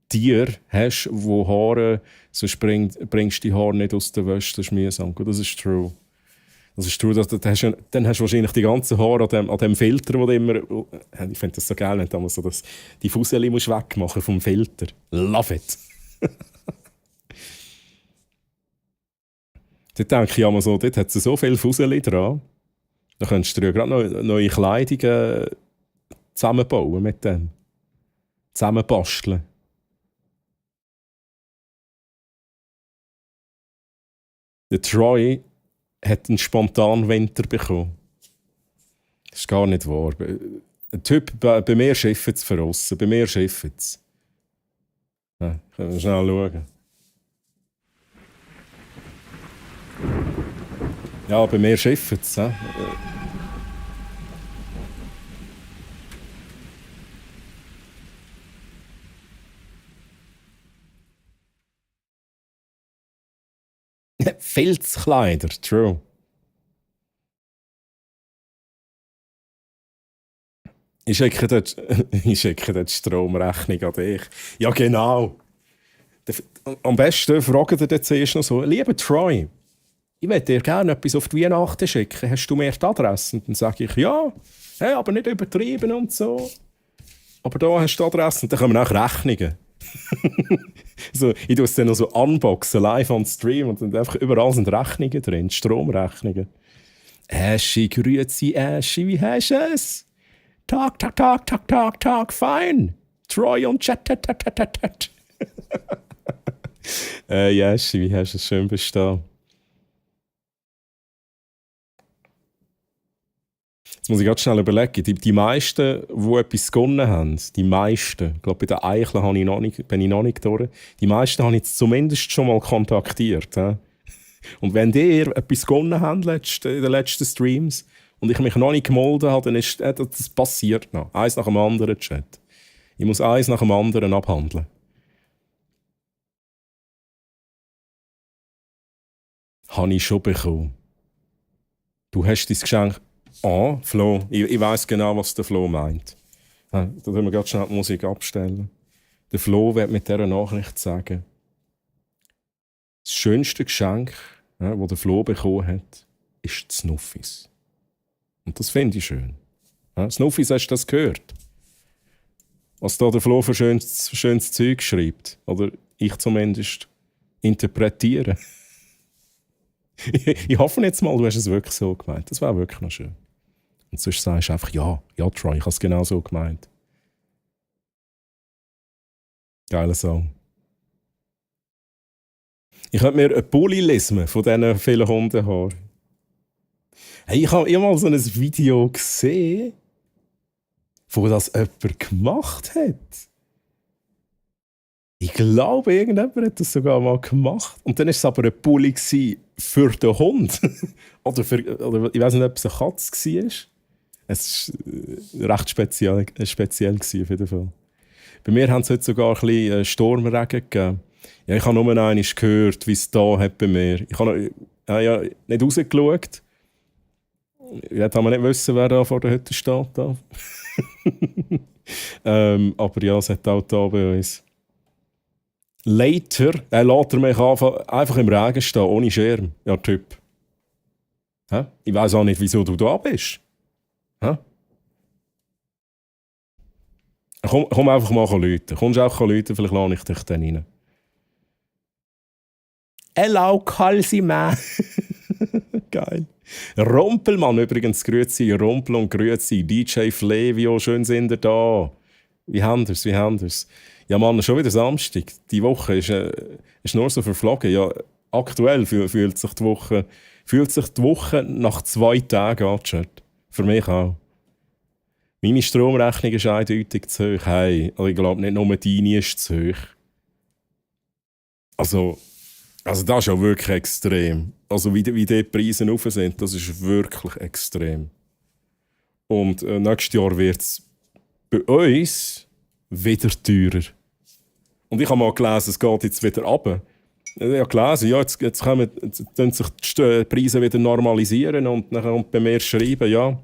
Tier hast, wo Haare, sonst bringst du die Haare nicht aus der Wäsche, das ist mühsam. Das ist true. Das ist true, dann hast du wahrscheinlich die ganzen Haare an dem Filter, wo du immer... Ich finde das so geil, wenn du so die Fuseli wegmachen vom Filter. Love it! Dort denke ich immer so, dort hat es so viele Fuseli dran. Da könntest du ja gerade neue Kleidungen zusammenbauen mit dem. Zusammenbasteln. Der Troy hat einen spontanen Winter bekommen. Das ist gar nicht wahr. Ein Typ, bei mir schifft es verrissen. Bei mir schifft es. Ja, können wir schnell schauen. Ja, bei mir schifft es. Filzkleider, true. Ich schicke dort die Stromrechnung an dich. Ja, genau. Am besten fragt ihr jetzt erst noch so, lieber Troy, ich möchte dir gerne etwas auf die Weihnachten schicken. Hast du mir die Adresse? Und dann sage ich, ja, hey, aber nicht übertrieben und so. Aber da hast du die Adresse und dann kommen auch Rechnungen. So, ich tue es dann noch so unboxen, live on Stream und dann einfach überall sind Rechnungen drin, Stromrechnungen. Äschi, grüezi, Äschi, wie hast du es? Tag, fein. Troy und Chat. Äschi, wie hast du es schön bestanden? Jetzt muss ich ganz schnell überlegen. Die meisten, die etwas gewonnen haben, die meisten, ich glaube, bei den Eicheln bin ich noch nicht durch, die meisten habe ich jetzt zumindest schon mal kontaktiert. Und wenn die etwas gewonnen haben in den letzten Streams und ich mich noch nicht gemeldet habe, dann ist das passiert noch. Eins nach dem anderen, Chat. Ich muss eins nach dem anderen abhandeln. Habe ich schon bekommen. Du hast dein Geschenk... Flo. Ich weiss genau, was der Flo meint. Da müssen wir ganz schnell die Musik abstellen. Der Flo wird mit dieser Nachricht sagen, das schönste Geschenk, das der Flo bekommen hat, ist die Snuffis. Und das finde ich schön. Snuffis, hast du das gehört? Was da der Flo für schönes Zeug schreibt. Oder ich zumindest interpretiere. Ich hoffe jetzt mal, du hast es wirklich so gemeint. Das wäre wirklich noch schön. Und sonst sagst du einfach, ja, Troy, ich habe es genau so gemeint. Geiler Song. Ich könnte mir einen Pulli lesen von diesen vielen Hundehaaren. Hey, ich habe mal so ein Video gesehen, wo das jemand gemacht hat. Ich glaube, irgendjemand hat das sogar mal gemacht. Und dann war es aber ein Pulli für den Hund. oder ich weiß nicht, ob es eine Katze war. Es war recht speziell auf jeden Fall. Bei mir haben es heute sogar ein bisschen Sturmregen gegeben. Ja, ich habe nur einmal gehört, wie es da hat bei mir. Ich habe ja nicht rausgeschaut. Ich hätte nicht wissen, wer da vor der Hütte steht. Da. Aber ja, es hat auch da bei uns. Later, lässt er mich einfach im Regen stehen, ohne Schirm. Ja, Typ. Hä? Ich weiss auch nicht, wieso du da bist. Hä? Komm einfach mal läuten. Kommst du auch läuten, vielleicht lade ich dich dann rein. Hello, Kalsiman. Geil. Rumpelmann übrigens, grüezi, Rumpel und grüezi. DJ Flevio, schön sind ihr da. Wie haben wir's? Ja, Mann, schon wieder Samstag. Die Woche ist nur so verflogen. Ja, aktuell fühlt sich die Woche nach 2 Tagen an, Chat. Für mich auch. Meine Stromrechnung ist eindeutig zu hoch. Hey, also ich glaube nicht nur deine ist zu hoch. Also das ist ja wirklich extrem. Also wie die Preise rauf sind, das ist wirklich extrem. Und nächstes Jahr wird es bei uns wieder teurer. Und ich habe mal gelesen, es geht jetzt wieder runter. Ich habe gelesen, ja, jetzt tun sich die Preise wieder normalisieren und dann kommt bei mir schreiben, ja,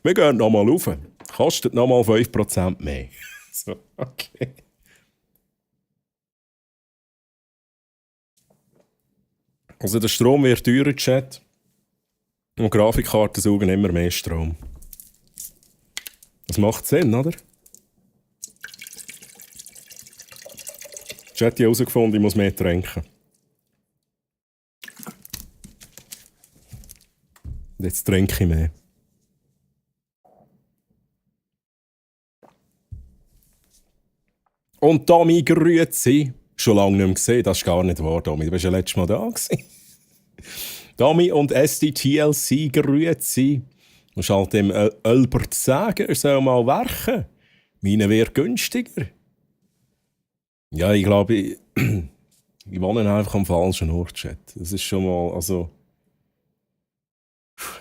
wir gehen nochmal rauf. Kostet nochmal 5% mehr. So, okay. Also der Strom wird teurer, Chat. Und Grafikkarten saugen immer mehr Strom. Das macht Sinn, oder? Chat hat herausgefunden, ich muss mehr trinken. Und jetzt trinke ich mehr. Und Tommy, grüezi. Schon lange nicht mehr gesehen, das ist gar nicht wahr, Tommy. Du warst ja letztes Mal da gewesen. Tommy und SDTLC, grüezi. Du musst halt dem Albert sagen, er soll mal werken. Meine wäre günstiger. Ja, ich glaube, ich wohne einfach am falschen Ort, Chat. Das ist schon mal, also...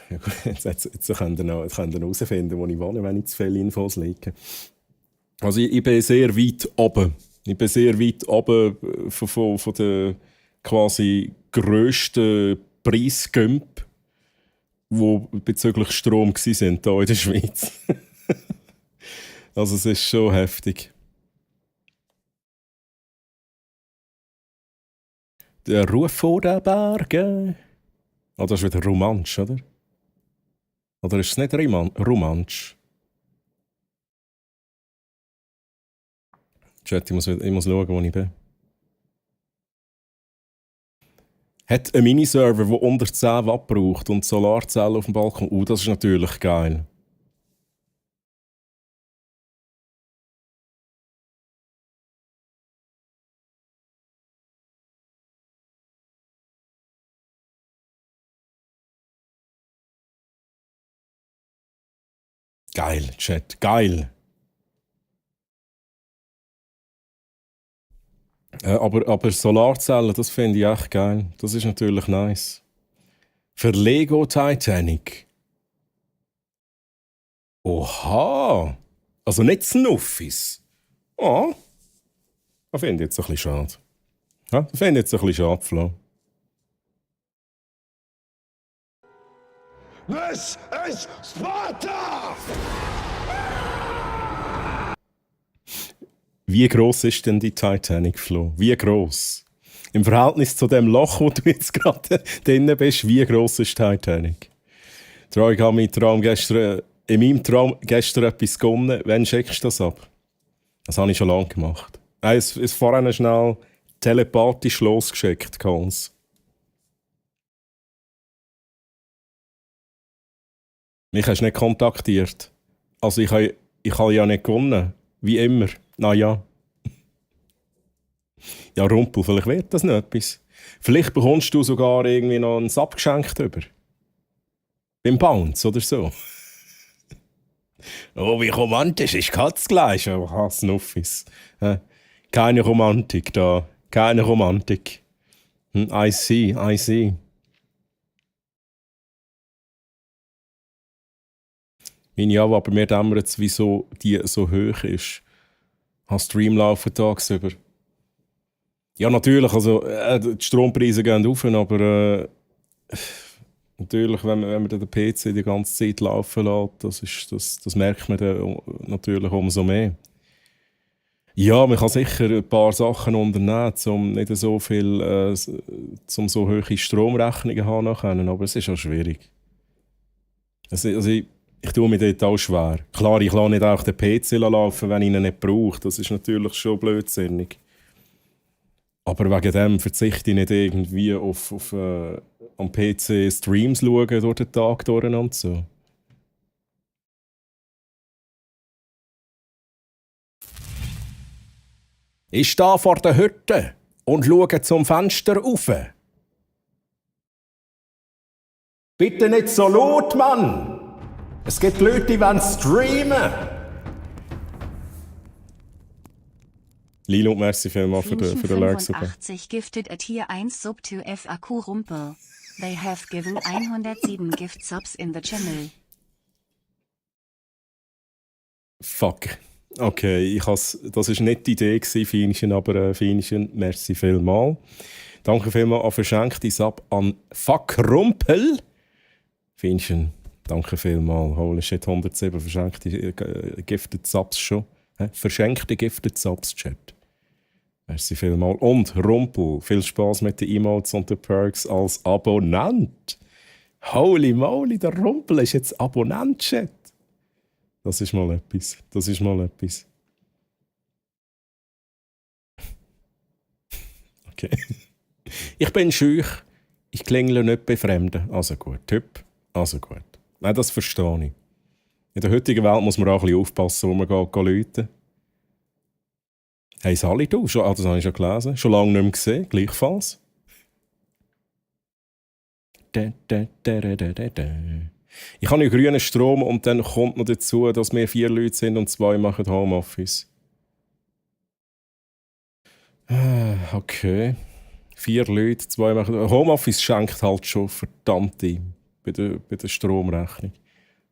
Ja, jetzt könnt ihr herausfinden, wo ich wohne, wenn ich zu viele Infos lege. Also ich bin sehr weit oben. Ich bin sehr weit oben von den quasi grössten Preisgümpen, die bezüglich Strom waren hier in der Schweiz. Also es ist schon heftig. Der Ruf vor den Bergen. Oh, das ist wieder Romansch, oder? Oder ist es nicht Romansch? Chat, ich muss schauen, wo ich bin. Hat einen Miniserver, der unter 10 Watt braucht und Solarzellen auf dem Balkon. Das ist natürlich geil. Geil, Chat, geil. Aber Solarzellen, das finde ich echt geil. Das ist natürlich nice. Für Lego Titanic. Oha! Also nicht Snuffis. Oh. Das finde ich jetzt ein bisschen schade. Ja, das finde ich jetzt ein bisschen schade, Flo. This is Sparta! Wie gross ist denn die Titanic, Flo? Wie gross? Im Verhältnis zu dem Loch, wo du jetzt gerade drin bist, wie gross ist die Titanic? Ich habe in meinem Traum gestern etwas gewonnen. Wann schickst du das ab? Das habe ich schon lange gemacht. Es vorhin schnell telepathisch losgeschickt, Kons. Mich hast du nicht kontaktiert. Also ich habe ja nicht gewonnen. Wie immer. Naja. Ja, Rumpel, vielleicht wird das noch etwas. Vielleicht bekommst du sogar irgendwie noch einen Sub geschenkt über. Beim Bounce oder so. Oh, wie romantisch ist Katz gleich. Oh, Snuffis. Keine Romantik da. Keine Romantik. I see. Meine Java, aber mir dämmert es, wieso die so hoch ist. Hast Stream laufen tagsüber. Ja, natürlich, also die Strompreise gehen rauf, aber natürlich, wenn man den PC die ganze Zeit laufen lässt, das merkt man dann natürlich umso mehr. Ja, man kann sicher ein paar Sachen unternehmen, um nicht so viel, um so hohe Stromrechnungen haben nachher, aber es ist auch schwierig. Also ich tue mir dort auch schwer. Klar, ich lasse nicht auch den PC laufen, wenn ich ihn nicht brauche. Das ist natürlich schon blödsinnig. Aber wegen dem verzichte ich nicht irgendwie auf am PC Streams schauen durch den Tag durch und so. Ich stehe vor der Hütte und schaue zum Fenster rauf. Bitte nicht so laut, Mann! Es gibt Leute, die wollen streamen! Lilo, merci vielmals für den Like. 85 gifted a Tier 1 Sub to FAQ Rumpel. They have given 107 Gift Subs in the channel. Fuck. Okay, das war nicht die Idee, Fienchen, aber Fienchen, merci vielmals. Danke vielmals an verschenkte Sub an Fuck Rumpel. Fienchen, danke vielmals. Holy shit, 107 verschenkte Gifted Subs schon. Verschenkte Gifted Subs, Chat. Merci vielmals. Und Rumpel, viel Spaß mit den Emotes und den Perks als Abonnent. Holy moly, der Rumpel ist jetzt Abonnent, Chat. Das ist mal etwas. Okay. Ich bin schüch. Ich klingle nicht bei Fremden. Also gut, Typ. Also gut. Nein, das verstehe ich. In der heutigen Welt muss man auch ein bisschen aufpassen, wo man läuten. Hey, Sally, du? Das habe ich schon gelesen. Schon lange nicht mehr gesehen. Gleichfalls. Ich habe einen grünen Strom und dann kommt noch dazu, dass wir 4 Leute sind und 2 machen Homeoffice. Okay. 4 Leute, 2 machen... Homeoffice schenkt halt schon verdammt ein bei der Stromrechnung.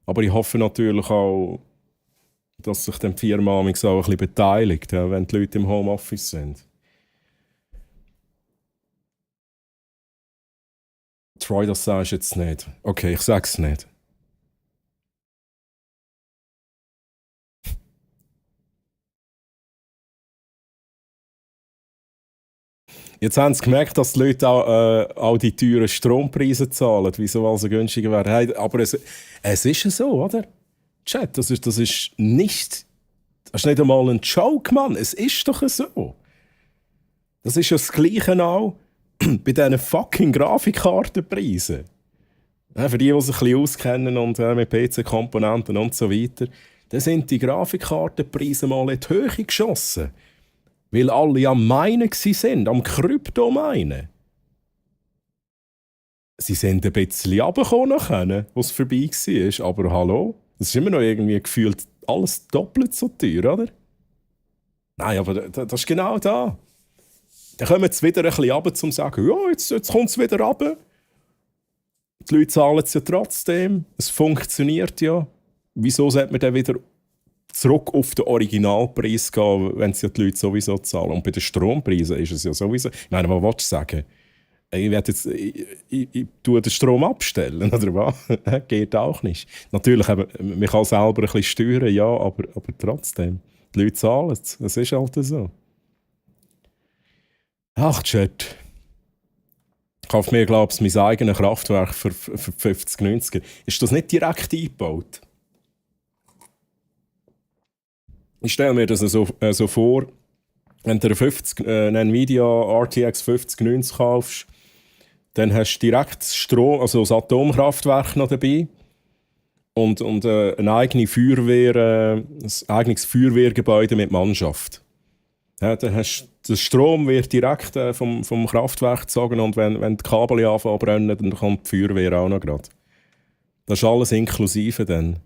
Aber ich hoffe natürlich auch, dass sich die Firma auch ein bisschen beteiligt, wenn die Leute im Homeoffice sind. Troy, das sagst du jetzt nicht. Okay, ich sag's nicht. Jetzt haben sie gemerkt, dass die Leute auch die teuren Strompreise zahlen. Wieso, weil sie günstiger werden? Hey, aber es ist ja so, oder? Chat, das ist nicht einmal ein Joke, Mann. Es ist doch so. Das ist ja das Gleiche auch bei diesen fucking Grafikkartenpreisen. Ja, für die sich ein bisschen auskennen und mit PC-Komponenten und so weiter, dann sind die Grafikkartenpreise mal in die Höhe geschossen. Weil alle am Meinen waren, am Krypto meinen. Sie sind ein bisschen runtergekommen, als es vorbei war. Aber hallo, es ist immer noch irgendwie gefühlt alles doppelt so teuer, oder? Nein, aber das ist genau da. Dann kommen sie wieder ein bisschen runter, um zu sagen, ja, jetzt kommt es wieder runter. Die Leute zahlen es ja trotzdem. Es funktioniert ja. Wieso sollte man dann wieder zurück auf den Originalpreis gehen, wenn es ja die Leute sowieso zahlen? Und bei den Strompreisen ist es ja sowieso... Ich meine, was willst du sagen? Ich tue den Strom abstellen, oder was? Geht auch nicht. Natürlich, man kann selber ein bisschen steuern, ja, aber trotzdem. Die Leute zahlen es. Es ist halt so. Ach, Chat. Ich kaufe mir, glaube ich, mein eigenes Kraftwerk für 50-90er. Ist das nicht direkt eingebaut? Ich stelle mir das so vor, wenn du eine Nvidia RTX 5090 kaufst, dann hast du direkt Strom, also das Atomkraftwerk noch dabei und eine eigene Feuerwehr, ein eigenes Feuerwehrgebäude mit Mannschaft. Ja, dann hast der Strom wird direkt vom Kraftwerk gezogen und wenn die Kabel anfangen zu brennen, dann kommt die Feuerwehr auch noch gerade. Das ist alles inklusive dann.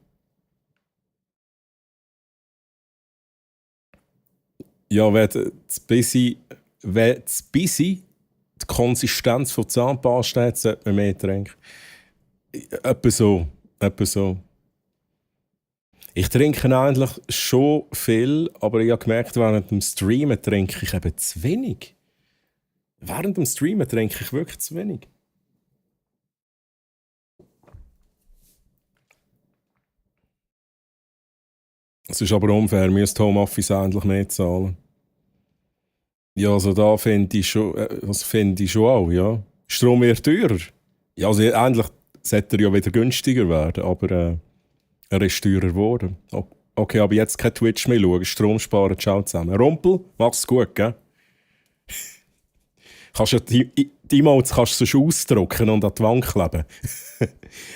Ja, wenn das Busy die Konsistenz von Zahnpasta hat, sollte man mehr trinken. Etwa so. Ich trinke eigentlich schon viel, aber ich habe gemerkt, während dem Streamen trinke ich eben zu wenig. Während dem Streamen trinke ich wirklich zu wenig. Es ist aber unfair, müsste Homeoffice endlich mehr zahlen. Ja, also da finde ich schon, das finde ich schon auch, ja. Strom wird teurer. Ja, also endlich sollte er ja wieder günstiger werden, aber er ist teurer geworden. Okay, aber jetzt kein Twitch mehr schauen, Strom sparen, ciao zusammen. Rumpel, mach's gut, gell? Kannst ja die Emotes kannst du sonst ausdrucken und an die Wand kleben.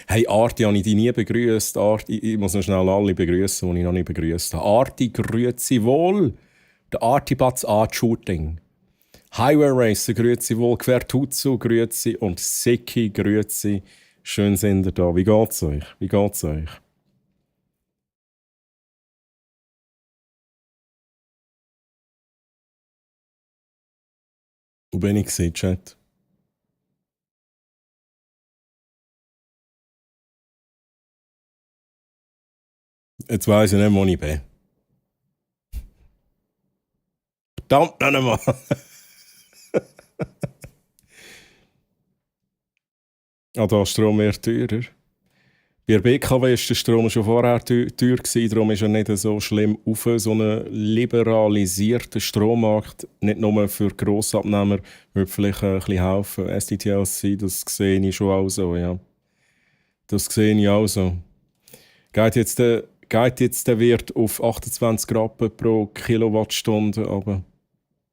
Hey, Arti habe ich dich nie begrüßt. Ich muss noch schnell alle begrüßen, die ich noch nicht begrüßt habe. Arti, grüezi wohl. Der Arti-Batz A-Shooting. Highway Racer, grüezi wohl. Quertutsu, grüezi. Und Siki, grüezi. Schön sind ihr da. Wie geht's euch? Wie geht's euch? Wo bin ich gewesen, Chat? Jetzt weiss ich nicht, wo ich bin. Verdammt noch einmal! Da Strom wird teurer. Bei der BKW war der Strom schon vorher teuer gewesen, darum ist er nicht so schlimm auf so einen liberalisierten Strommarkt. Nicht nur für Grossabnehmer, würde vielleicht ein bisschen helfen. SDTLC, das sehe ich schon auch so, ja. Das sehe ich auch so. Geht jetzt der Wert auf 28 Rappen pro Kilowattstunde, aber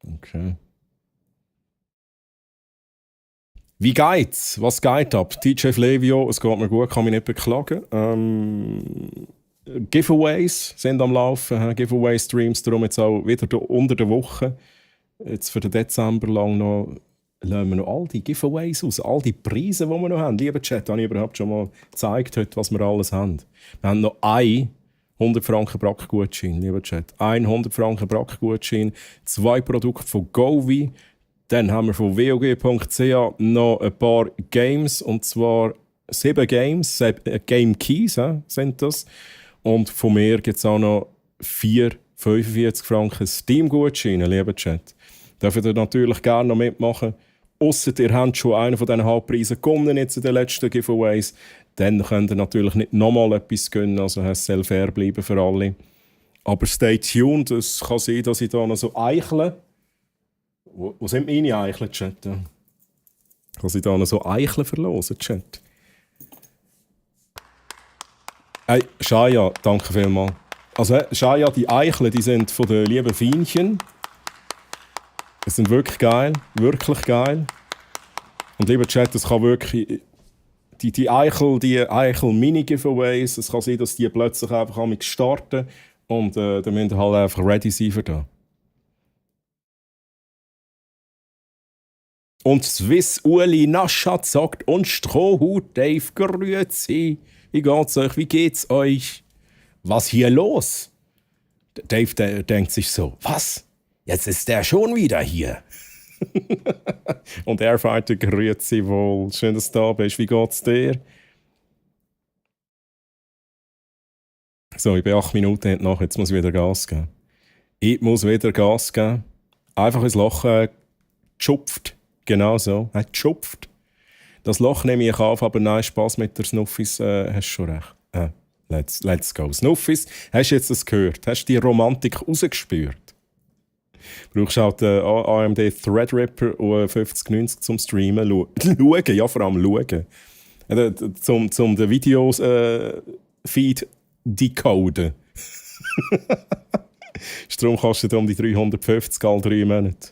okay. Wie geht's? Was geht ab? DJ Flevio, es geht mir gut, kann mich nicht beklagen. Giveaways sind am Laufen, Giveaway-Streams, darum jetzt auch wieder unter der Woche. Jetzt für den Dezember lang noch lassen wir noch all die Giveaways aus, all die Preise, die wir noch haben. Lieber Chat, habe ich überhaupt schon mal gezeigt, heute, was wir alles haben. Wir haben noch ein 100 Franken Brack-Gutschein, lieber Chat. Ein 100 Franken Brack-Gutschein, 2 Produkte von Govi. Dann haben wir von wog.ch noch ein paar Games, und zwar 7 Games, Game Keys sind das. Und von mir gibt es auch noch 4 45 Franken Steam-Gutscheine, lieber Chat. Dürft ihr natürlich gerne noch mitmachen. Ausser ihr habt schon einen von diesen Hauptpreisen gewonnen jetzt in den letzten Giveaways. Dann könnt ihr natürlich nicht nochmal etwas gönnen, also es soll fair bleiben für alle. Aber stay tuned, es kann sein, dass ich da noch so eichle. Wo sind meine Eicheln, Chat? Ja. Kann ich da noch so Eicheln verlosen, Chat? Hey, Shaya, danke vielmals. Also, Shaya, die Eicheln, die sind von den lieben Fienchen. Die sind wirklich geil, wirklich geil. Und lieber Chat, das kann wirklich... Die Eichel-Mini-Giveaways, es kann sein, dass die plötzlich einfach starten und dann müssen wir halt einfach ready sein für das. Und Swiss Uli Naschat sagt und Strohhut Dave, grüezi. Wie geht's euch? Wie geht's euch? Was hier los? Dave denkt sich so, was? Jetzt ist der schon wieder hier. Und Airfighter, grüezi wohl. Schön, dass du da bist. Wie geht's dir? So, ich bin 8 Minuten nach. Jetzt muss ich wieder Gas geben. Ich muss wieder Gas geben. Einfach ins Loch geschupft. Genau so. Geschupft. Das Loch nehme ich auf, aber nein, Spaß mit der Snuffis, hast schon recht. Let's go. Snuffis, hast du jetzt das gehört? Hast du die Romantik rausgespürt? Brauchst du auch den AMD Threadripper 5090 zum Streamen? Schauen, ja, vor allem schauen. Zum den Videos-Feed decoden. Strom kostet um die 350 alle 3 Monate.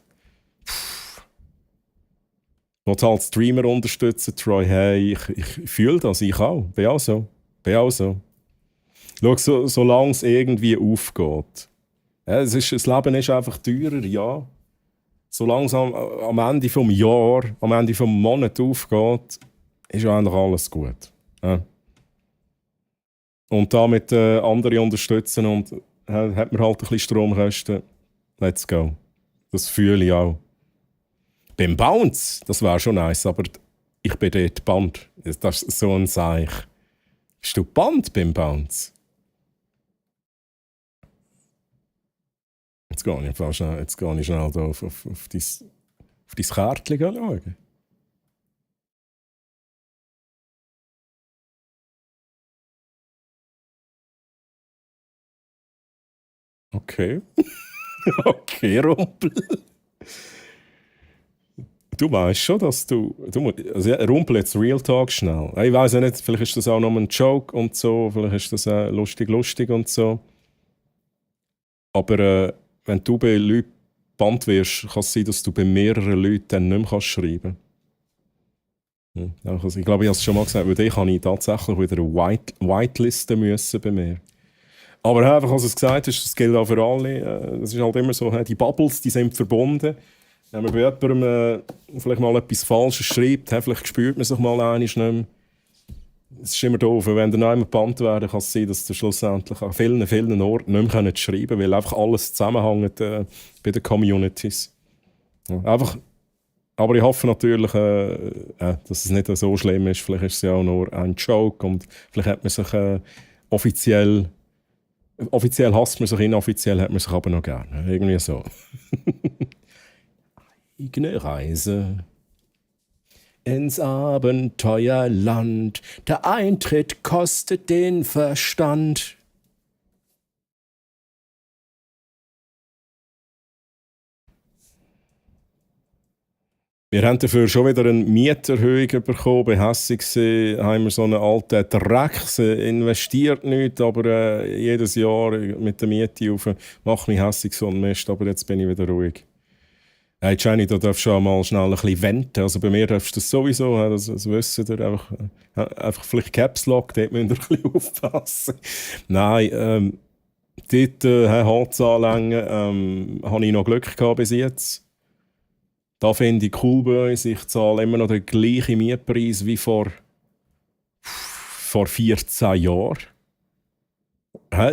Noch halt Streamer unterstützen, Troy, hey, ich fühle das, ich auch. Bin auch so. Schau, solange es irgendwie aufgeht. Ja, das Leben ist einfach teurer, ja. Solange es am Ende des Jahres, am Ende des Monats aufgeht, ist ja eigentlich alles gut. Ja. Und damit andere unterstützen und hat man halt ein bisschen Stromkosten. Let's go. Das fühle ich auch. Beim Bounce, das wäre schon nice, aber ich bin dort Band. Das ist so ein Seich. Bist du Band beim Bounce? Jetzt gehe ich schnell da auf auf dein Kärtchen schauen. Okay. Okay, Rumpel. Du weißt schon, dass also ja, Rumpel jetzt Real Talk schnell. Ich weiß ja nicht, vielleicht ist das auch noch ein Joke und so, vielleicht ist das auch lustig und so. Aber wenn du bei Leuten gebannt wirst, kann es sein, dass du bei mehreren Leuten dann nicht mehr schreiben kannst. Also ich glaube, ich habe es schon mal gesagt, weil dann kann ich tatsächlich wieder eine Whitelisten müssen bei mir. Aber einfach, als du es gesagt hast, das gilt auch für alle. Es ist halt immer so, die Bubbles, die sind verbunden. Wenn man bei jemandem vielleicht mal etwas Falsches schreibt, vielleicht spürt man sich mal einmal nicht mehr. Es ist immer doof, wenn dann einmal gebannt werden, kann es sein, dass du schlussendlich an vielen Orten nicht mehr schreiben können, weil einfach alles zusammenhängt bei den Communities. Ja, einfach, aber ich hoffe natürlich, dass es nicht so schlimm ist. Vielleicht ist es ja auch nur ein Joke und vielleicht hat man sich offiziell hasst man sich, inoffiziell hat man sich aber noch gerne. Irgendwie so. Eigene Reise ins Abenteuerland. Der Eintritt kostet den Verstand. Wir haben dafür schon wieder eine Mieterhöhung bekommen. Bei Hässig haben wir so einen alten Dreck. Sie investiert nichts, aber jedes Jahr mit der Miete auf macht mich hässig so ein Mist. Aber jetzt bin ich wieder ruhig. Hey Jenny, da darfst du schon mal schnell ein bisschen wenden. Also bei mir darfst du das sowieso, das wissen ihr. Einfach vielleicht Caps Lock, dort müsst ihr ein bisschen aufpassen. Nein, dort Holzanlängen habe ich noch Glück gehabt bis jetzt. Da finde ich cool bei uns. Ich zahle immer noch den gleichen Mietpreis wie vor 14 Jahren.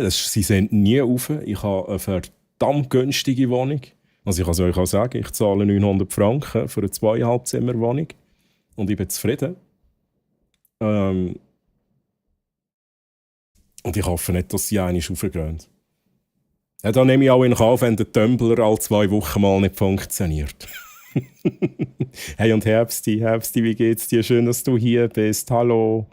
Sie sind nie rauf. Ich habe eine verdammt günstige Wohnung. Also ich kann es euch auch sagen, ich zahle 900 Franken für eine 2,5-Zimmer-Wohnung. Und ich bin zufrieden. Und ich hoffe nicht, dass sie einmal raufgehen. Ja, da nehme ich auch in Kauf, wenn der Tumbler alle 2 Wochen mal nicht funktioniert. Hey und Herbsti, wie geht's dir? Schön, dass du hier bist. Hallo.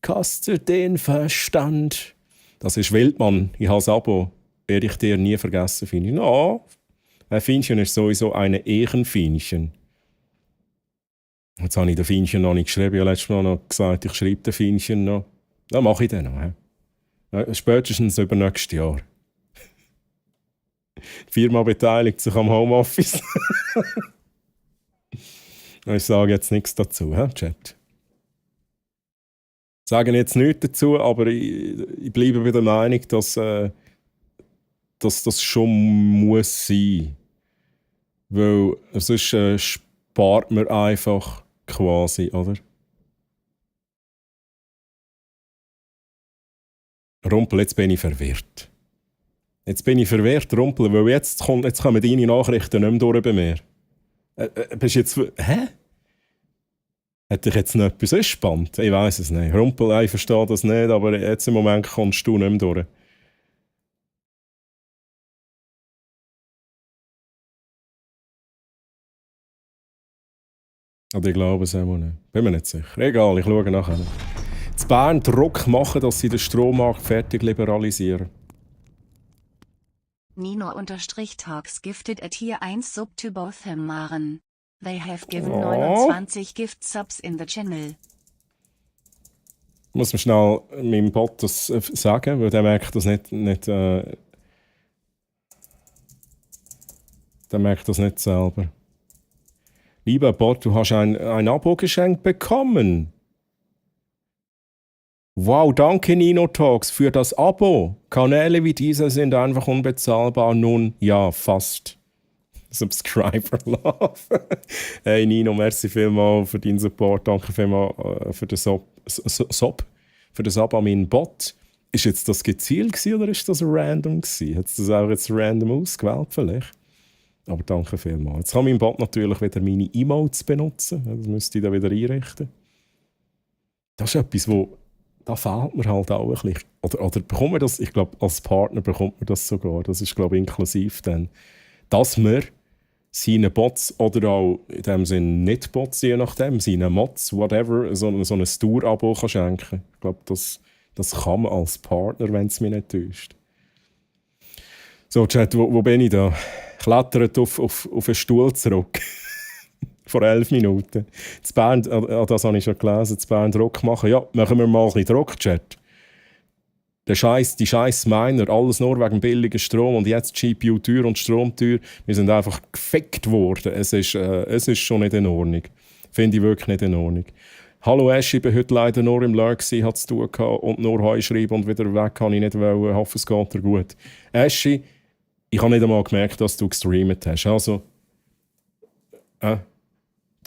Kostet den Verstand. Das ist Wildmann. Ich habe das Abo. Werde ich dir nie vergessen, Fienchen. No. Ein Fienchen ist sowieso eine Ehrenfienchen. Jetzt habe ich den Fienchen noch nicht geschrieben. Ich habe letztes Mal noch gesagt, ich schreibe den Fienchen noch. Das mache ich dann noch. Spätestens übernächstes Jahr. Die Firma beteiligt sich am Homeoffice. Ich sage jetzt nichts dazu, Chat. Ich sage jetzt nichts dazu, aber ich bleibe bei der Meinung, dass das schon muss sein. Weil sonst spart man einfach quasi, oder? Rumpel, jetzt bin ich verwirrt. Rumpel, weil jetzt kommen deine Nachrichten nicht mehr durch bei mir. Bist jetzt... Hä? Hat dich jetzt noch etwas gespannt? Ich weiss es nicht. Rumpel, ich verstehe das nicht, aber jetzt im Moment kommst du nicht mehr durch. Aber ich glaube es auch nicht. Bin mir nicht sicher. Egal, ich schaue nachher. In Bern Druck machen, dass sie den Strommarkt fertig liberalisieren. Nino_Talks gifted at Tier 1 sub to both him Maren. They have given 29 Gift Subs in the channel. Ich muss mir schnell meinem Bot das sagen, weil der merkt das nicht der merkt das nicht selber. Lieber Bot, du hast ein Abo geschenkt bekommen. Wow, danke Nino Talks für das Abo. Kanäle wie diese sind einfach unbezahlbar. Nun, ja, fast. Subscriber Love. Hey Nino, merci vielmals für deinen Support. Danke vielmals für den für das Abo an meinen Bot. Ist jetzt das gezielt gewesen, oder ist das random gewesen? Hat es das auch jetzt random ausgewählt vielleicht? Aber danke vielmals. Jetzt kann mein Bot natürlich wieder meine Emotes benutzen. Das müsste ich dann wieder einrichten. Das ist etwas, da fehlt mir halt auch ein bisschen. Oder bekommt man das, ich glaube, als Partner bekommt man das sogar. Das ist, glaube ich, inklusiv dann, dass man seinen Bots oder auch in dem Sinne nicht Bots, je nachdem, seinen Mods, whatever, so ein Tour-Abo schenken kann. Ich glaube, das kann man als Partner, wenn es mich nicht täuscht. So, Chat, wo bin ich da? Klettert auf einen Stuhl zurück. Vor 11 Minuten. Das Band, das habe ich schon gelesen, das Band Druck machen. Ja, machen wir mal ein bisschen Druck, Chat. Die scheiß Miner, alles nur wegen billigen Strom und jetzt GPU teuer und Strom teuer. Wir sind einfach gefickt worden. Es ist schon nicht in Ordnung. Finde ich wirklich nicht in Ordnung. Hallo Ash, ich war heute leider nur im Lurk, hat zu tun gehabt und nur Heu schreiben und wieder weg kann ich nicht wollen. Ich hoffe, es geht dir gut. Ash, ich habe nicht einmal gemerkt, dass du gestreamt hast. Also, da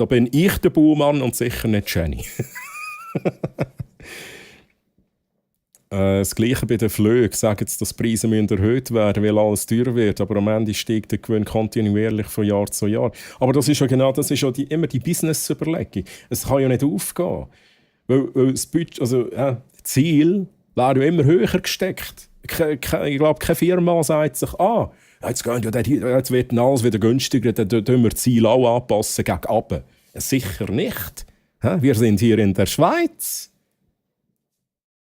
bin ich der Baumann und sicher nicht Jenny. Das Gleiche bei den Flügen. Sagen jetzt, dass die Preise erhöht werden, weil alles teurer wird. Aber am Ende steigt der Gewinn kontinuierlich von Jahr zu Jahr. Aber das ist ja genau, das ist ja immer die Business-Überlegung. Es kann ja nicht aufgehen. Weil das Budget, also, das Ziel wäre ja immer höher gesteckt. Ich glaube, keine Firma sagt sich, jetzt wird alles wieder günstiger, dann tun wir das Ziel auch anpassen gegen runter. Sicher nicht. Wir sind hier in der Schweiz.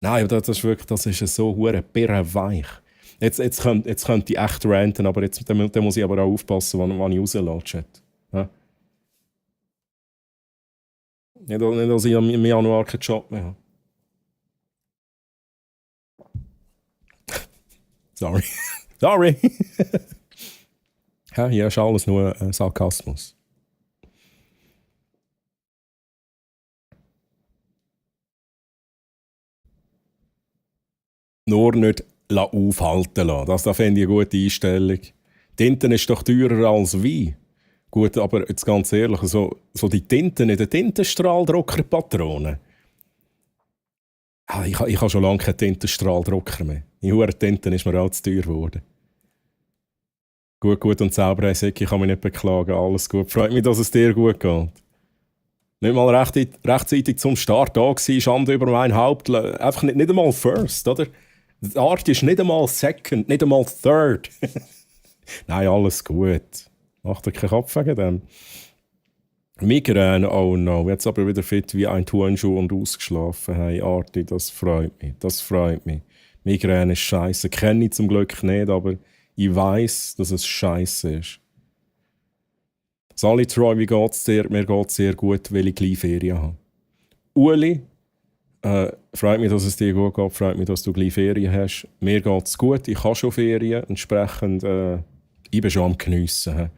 Nein, das ist so hure birrenweich. Jetzt könnte ich echt ranten, aber dann muss ich aber auch aufpassen, wann ich rauslasse, Chat. Ja? Nicht, dass ich im Januar keinen Job mehr habe. Sorry. Sorry. Ja, hier ist alles nur Sarkasmus. Nur nicht aufhalten lassen. Das finde ich eine gute Einstellung. Tinten ist doch teurer als Wein. Gut, aber jetzt ganz ehrlich, so die Tinten in den Tintenstrahldruckerpatronen. Ich habe schon lange keinen Tintenstrahldrucker mehr. Die hohen Tinten ist mir auch zu teuer geworden. Gut und sauber, ich kann mich nicht beklagen. Alles gut. Freut mich, dass es dir gut geht. Nicht mal rechtzeitig zum Start da gewesen, Schande über mein Haupt. Einfach nicht einmal First, oder? Die Art ist nicht einmal Second, nicht einmal Third. Nein, alles gut. Mach dir keinen Kopf wegen dem. Migräne, oh no. Jetzt aber wieder fit wie ein Turnschuh und ausgeschlafen. Hey, Arti, das freut mich. Das freut mich. Migräne ist scheiße. Kenne ich zum Glück nicht, aber ich weiss, dass es scheiße ist. Sally Troy, wie geht's dir? Mir geht's sehr gut, weil ich gleich Ferien habe. Uli, freut mich, dass es dir gut geht. Freut mich, dass du gleich Ferien hast. Mir geht's gut. Ich habe schon Ferien. Entsprechend, ich bin schon am Geniessen.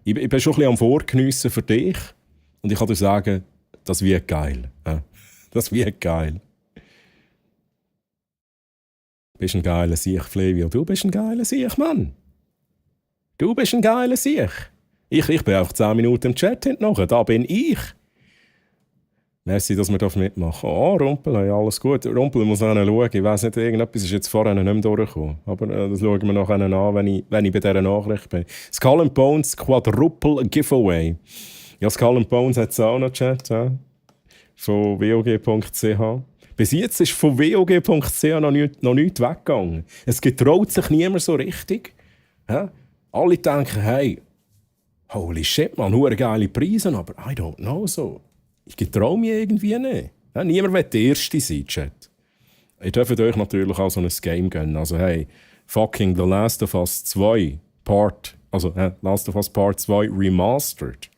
Ich bin schon ein bisschen am Vorgeniessen für dich. Und ich kann dir sagen, das wird geil. Das wird geil. Du bist ein geiler Sieg, Flevio. Du bist ein geiler Sieg, Mann. Du bist ein geiler Sieg. Ich bin einfach 10 Minuten im Chat hinten. Da bin ich. Merci, dass wir das mitmachen. Rumpel, ja, alles gut. Rumpel muss noch schauen. Ich weiss nicht, irgendetwas ist jetzt vorhin nicht mehr durchgekommen. Aber das schauen wir nachher an, wenn ich bei dieser Nachricht bin. Skull and Bones Quadruple Giveaway. Ja, Skull and Bones hat es auch noch Chat. Ja? Von wog.ch. Bis jetzt ist von wog.ch noch nichts weggegangen. Es getraut sich niemand so richtig. Ja? Alle denken, hey, holy shit, man, hure geile Preise, aber I don't know so. Ich getraue mich irgendwie nicht. Ja, niemand will der Erste sein, Chat. Ihr dürft euch natürlich auch so ein Game gönnen. Also hey, fucking The Last of Us 2 Last of Us Part 2 Remastered.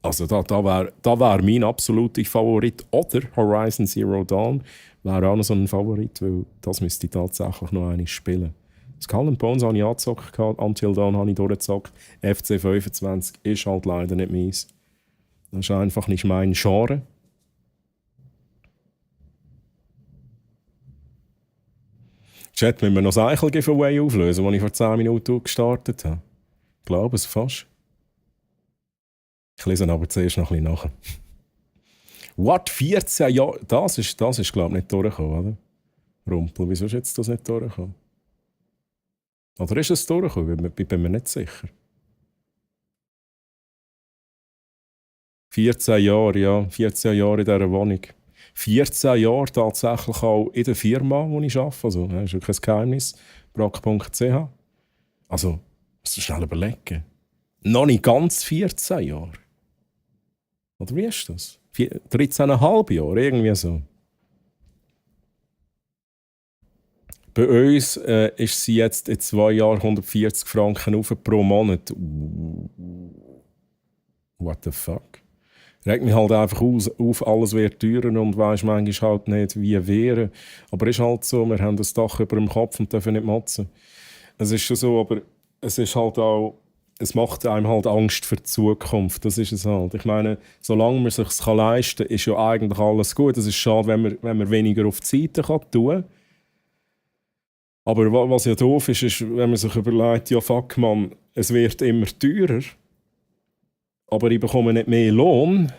Also da wär mein absoluter Favorit. Oder Horizon Zero Dawn wäre auch noch so ein Favorit, weil das müsste ich tatsächlich noch einmal spielen. Skull and Bones habe ich angezockt, Until Dawn habe ich durchgezockt. FC 25 ist halt leider nicht meins. Das ist einfach nicht mein Genre. Chat, müssen wir noch das Eichel-Giveaway auflösen, das ich vor 10 Minuten gestartet habe? Ich glaube es fast. Ich lese aber zuerst noch ein bisschen nach. What? 14 Jahre? Das ist glaube ich, nicht durchgekommen, oder? Rumpel, wieso ist jetzt das nicht durchgekommen? Oder ist es durchgekommen? Ich bin mir nicht sicher. 14 Jahre, ja. 14 Jahre in dieser Wohnung. 14 Jahre tatsächlich auch in der Firma, wo ich arbeite. Also, das ist wirklich kein Geheimnis. Brack.ch. Also, musst du schnell überlegen. Noch nicht ganz 14 Jahre. Oder wie ist das? 13,5 Jahre, irgendwie so. Bei uns ist sie jetzt in 2 Jahren 140 Franken auf pro Monat. What the fuck? Regt mich halt einfach auf, alles wird teurer und weisst manchmal halt nicht, wie wäre. Aber es ist halt so, wir haben das Dach über dem Kopf und dürfen nicht motzen. Es ist schon so, aber es ist halt auch, es macht einem halt Angst für die Zukunft. Das ist es halt. Ich meine, solange man es sich leisten kann, ist ja eigentlich alles gut. Es ist schade, wenn man weniger auf die Seite tun kann. Aber was ja doof ist, ist, wenn man sich überlegt, ja fuck man, es wird immer teurer, aber ich bekomme nicht mehr Lohn.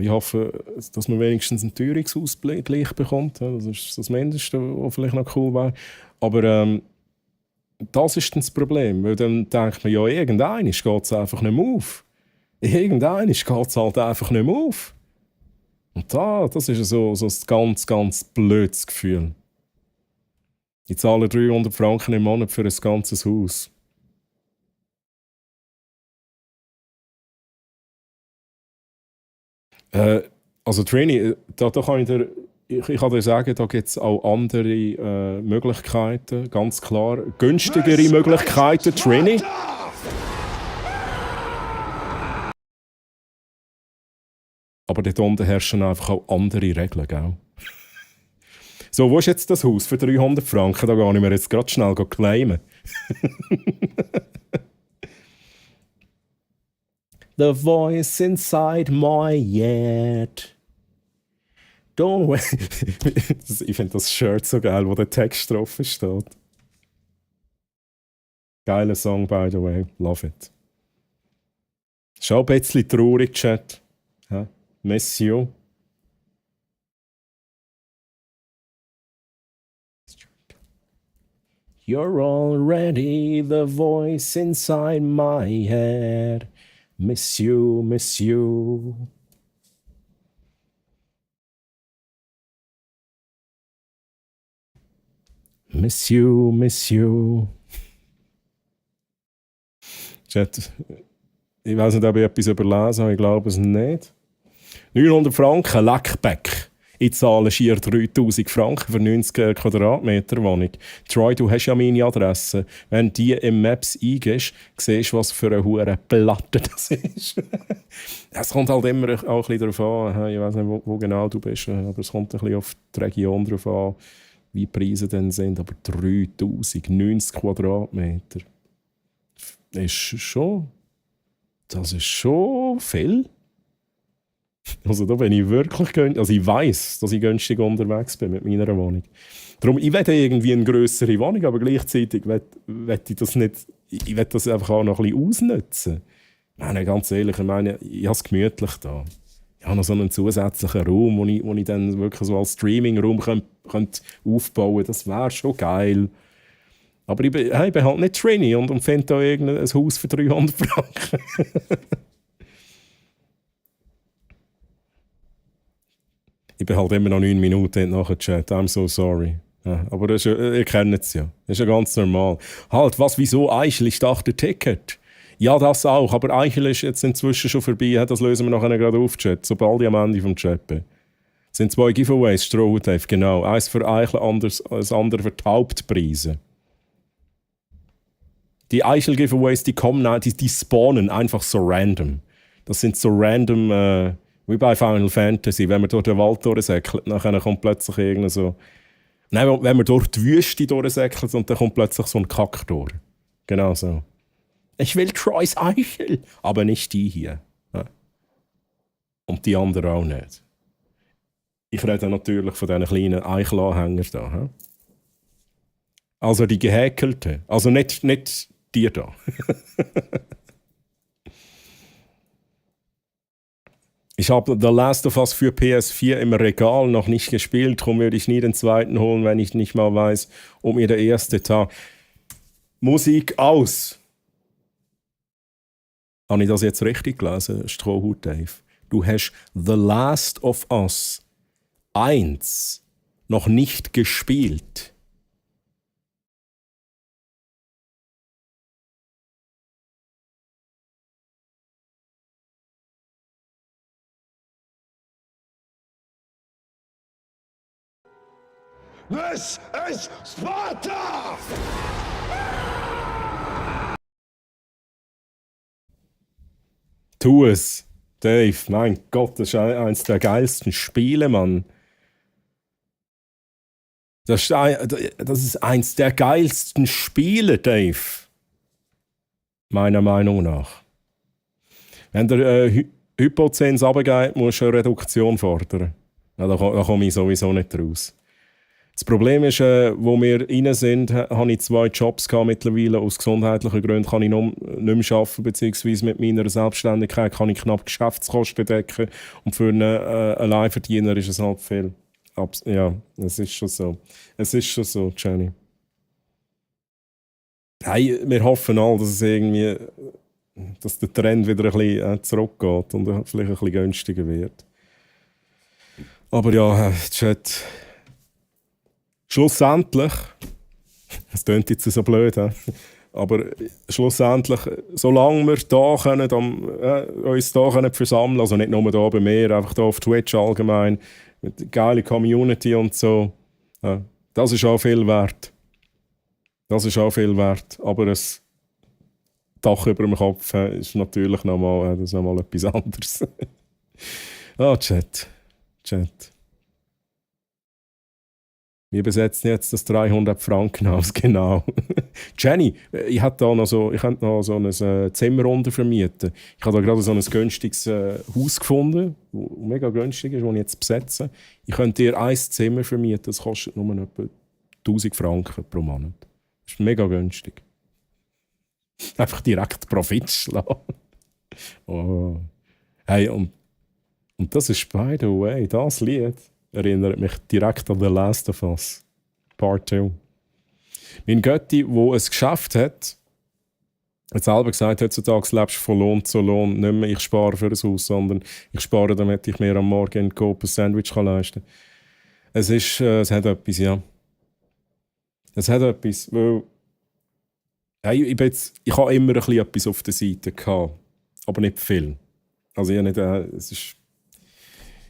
Ich hoffe, dass man wenigstens einen Teuerungsausgleich bekommt. Das ist das Mindeste, was vielleicht noch cool wäre. Aber das ist dann das Problem, weil dann denkt man, ja, irgendwann geht es einfach nicht mehr auf. Irgendwann geht es halt einfach nicht mehr auf. Und das ist so ein ganz, ganz blödes Gefühl. Ich zahle 300 Franken im Monat für ein ganzes Haus. Also Trini, da kann ich kann dir sagen, da gibt es auch andere Möglichkeiten, ganz klar. Günstigere Möglichkeiten, Trini. Aber dort unten herrschen einfach auch andere Regeln, gell? So, wo ist jetzt das Haus für 300 Franken? Da gehe ich mir jetzt gerade schnell claimen. The voice inside my head. Don't wait. Ich finde das Shirt so geil, wo der Text drauf steht. Geiler Song, by the way. Love it. Ist auch ein bisschen traurig, Chat. Ja? Monsieur. You're already the voice inside my head. Miss you, miss you. Miss you, miss you. Chat, ich weiß nicht, ob ich etwas überlesen habe, ich glaube es nicht. 900 Franken, Leckback. Ich zahle schier 3000 Franken für 90 Quadratmeter Wohnung. Troy, du hast ja meine Adresse. Wenn du die im Maps eingehst, siehst du, was für eine hure Platte das ist. Es kommt halt immer auch ein bisschen darauf an, ich weiß nicht, wo genau du bist, aber es kommt ein bisschen auf die Region darauf an, wie die Preise dann sind. Aber 3090 Quadratmeter, das ist schon viel. Also da bin ich wirklich also ich weiss, dass ich günstig unterwegs bin mit meiner Wohnung. Darum, ich will irgendwie eine grössere Wohnung, aber gleichzeitig will ich das nicht, ich will das einfach auch noch ein bisschen ausnutzen. Ich meine, ganz ehrlich, ich habe es gemütlich da. Ich habe noch so einen zusätzlichen Raum, wo ich dann wirklich so als Streaming-Raum könnte aufbauen könnte. Das wäre schon geil. Aber ich bin halt nicht Trini und finde da irgendein Haus für 300 Franken. Ich bin halt immer noch 9 Minuten nachher Chat. I'm so sorry. Ja, aber das ist, ihr kennt es ja. Das ist ja ganz normal. Halt, wieso Eichel? Ich dachte Ticket. Ja, das auch. Aber Eichel ist jetzt inzwischen schon vorbei. Das lösen wir nachher gerade auf, Chat. Sobald ich am Ende vom Chat bin. Es sind 2 Giveaways, Strohhut, genau. Eins für Eichel, das andere für die Hauptpreise. Die Eichel-Giveaways, die kommen, die spawnen einfach so random. Das sind so random... wie bei Final Fantasy, wenn man durch den Wald durchsäckelt, dann kommt plötzlich irgendein so... Nein, wenn man durch die Wüste durchsäckelt und dann kommt plötzlich so ein Kack durch. Genau so. Ich will Troys Eichel, aber nicht die hier. Ja. Und die anderen auch nicht. Ich rede natürlich von diesen kleinen Eichelanhängern da. Ja. Also die gehäkelten. Also nicht die da. Ich habe The Last of Us für PS4 im Regal noch nicht gespielt, darum würde ich nie den zweiten holen, wenn ich nicht mal weiß, ob mir der erste Tag... Musik aus! Habe ich das jetzt richtig gelesen, Strohhut Dave? Du hast The Last of Us 1 noch nicht gespielt. This is Sparta! Tu es, Dave. Mein Gott, das ist eines der geilsten Spiele, Mann. Das ist eins der geilsten Spiele, Dave. Meiner Meinung nach. Wenn der Hypozens runtergeht, musst du eine Reduktion fordern. Ja, da komme ich sowieso nicht raus. Das Problem ist, wo wir rein sind, habe ich 2 Jobs gehabt mittlerweile. Aus gesundheitlichen Gründen kann ich nicht mehr arbeiten, beziehungsweise mit meiner Selbstständigkeit kann ich knapp Geschäftskosten decken. Und für einen Alleinverdiener ist es halt viel. Ja, es ist schon so. Es ist schon so, Jenny. Hey, wir hoffen alle, dass dass der Trend wieder ein bisschen zurückgeht und vielleicht ein bisschen günstiger wird. Aber ja, Chat. Schlussendlich, es klingt jetzt so blöd, aber schlussendlich, solange wir da können, uns hier können versammeln, also nicht nur hier bei mir, einfach hier auf Twitch allgemein, mit einer geilen Community und so, das ist auch viel wert. Das ist auch viel wert, aber ein Dach über dem Kopf ist natürlich nochmal etwas anderes. Chat. Wir besetzen jetzt das 300 Franken aus, genau. Jenny, ich könnte noch so ein Zimmer untervermieten. Ich habe da gerade so ein günstiges Haus gefunden, das mega günstig ist, das ich jetzt besitze. Ich könnte dir ein Zimmer vermieten, das kostet nur etwa 1000 Franken pro Monat. Das ist mega günstig. Einfach direkt Profit schlagen. Oh. Hey, und das ist, by the way, das Lied erinnert mich direkt an The Last of Us. Part 2. Mein Götti, der es geschafft hat, hat selber gesagt, heutzutage lebst du von Lohn zu Lohn. Nicht mehr, ich spare für ein Haus, sondern ich spare, damit ich mir am Morgen ein Sandwich leisten kann. Es hat etwas, ja. Es hat etwas, weil hey, ich habe immer ein bisschen etwas auf der Seite gehabt, aber nicht viel. Also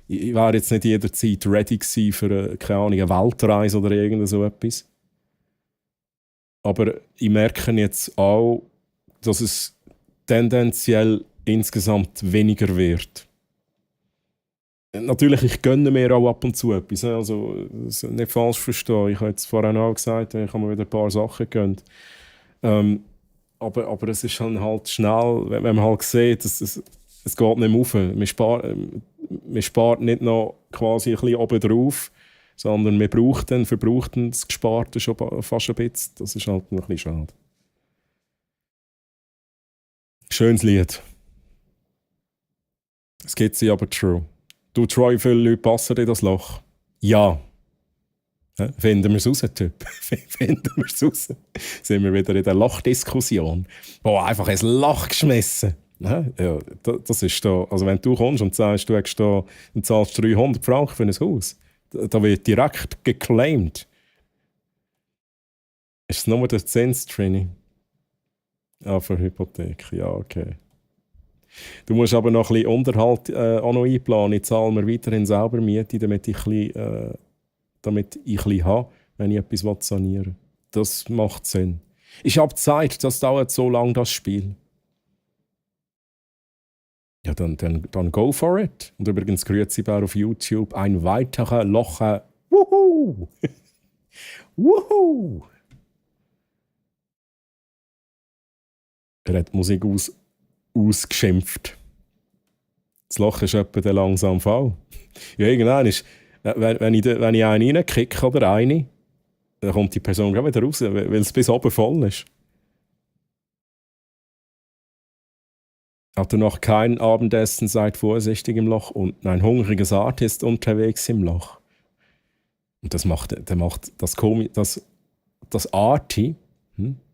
ich wäre jetzt nicht jederzeit ready gewesen für eine Weltreise oder irgend so etwas. Aber ich merke jetzt auch, dass es tendenziell insgesamt weniger wird. Natürlich, ich gönne mir auch ab und zu etwas. Also, nicht falsch verstehen. Ich habe jetzt vorhin auch gesagt, ich habe mir wieder ein paar Sachen gegönnt. Aber es ist halt schnell, wenn man halt sieht, dass es geht nicht mehr rauf. Man spart nicht noch quasi ein bisschen oben drauf, sondern man verbraucht das Gesparte schon fast ein bisschen. Das ist halt ein bisschen schade. Schönes Lied. Es gibt sie aber true. Du, Troy, viele Leute passen in das Loch. Ja. Finden wir es raus, Typ. Finden wir es raus. Sind wir wieder in der Lachdiskussion. Einfach ein Lach geschmissen. Ja, das ist da. Also wenn du kommst und sagst, du zahlst 300 Franken für ein Haus, da wird direkt geclaimed. Ist es nur der Zins, Trini? Für Hypothek, ja, okay. Du musst aber noch ein bisschen Unterhalt auch noch einplanen. Ich zahle mir weiterhin selber Miete, damit ich ein bisschen habe, wenn ich etwas sanieren will. Das macht Sinn. Ich habe Zeit, das dauert so lange, das Spiel. Ja, dann go for it. Und übrigens, grüezi Bär auf YouTube, ein weiterer Locher. Wuhu! Wuhu! Er hat die Musik ausgeschimpft. Das Loch ist etwa der langsam Fall. Ja, irgendwann ist, wenn ich einen reinkicke oder eine, dann kommt die Person gerade wieder raus, weil es bis oben voll ist. Habt ihr noch kein Abendessen, seid vorsichtig im Loch und ein hungriges Artist unterwegs im Loch. Und das Arti,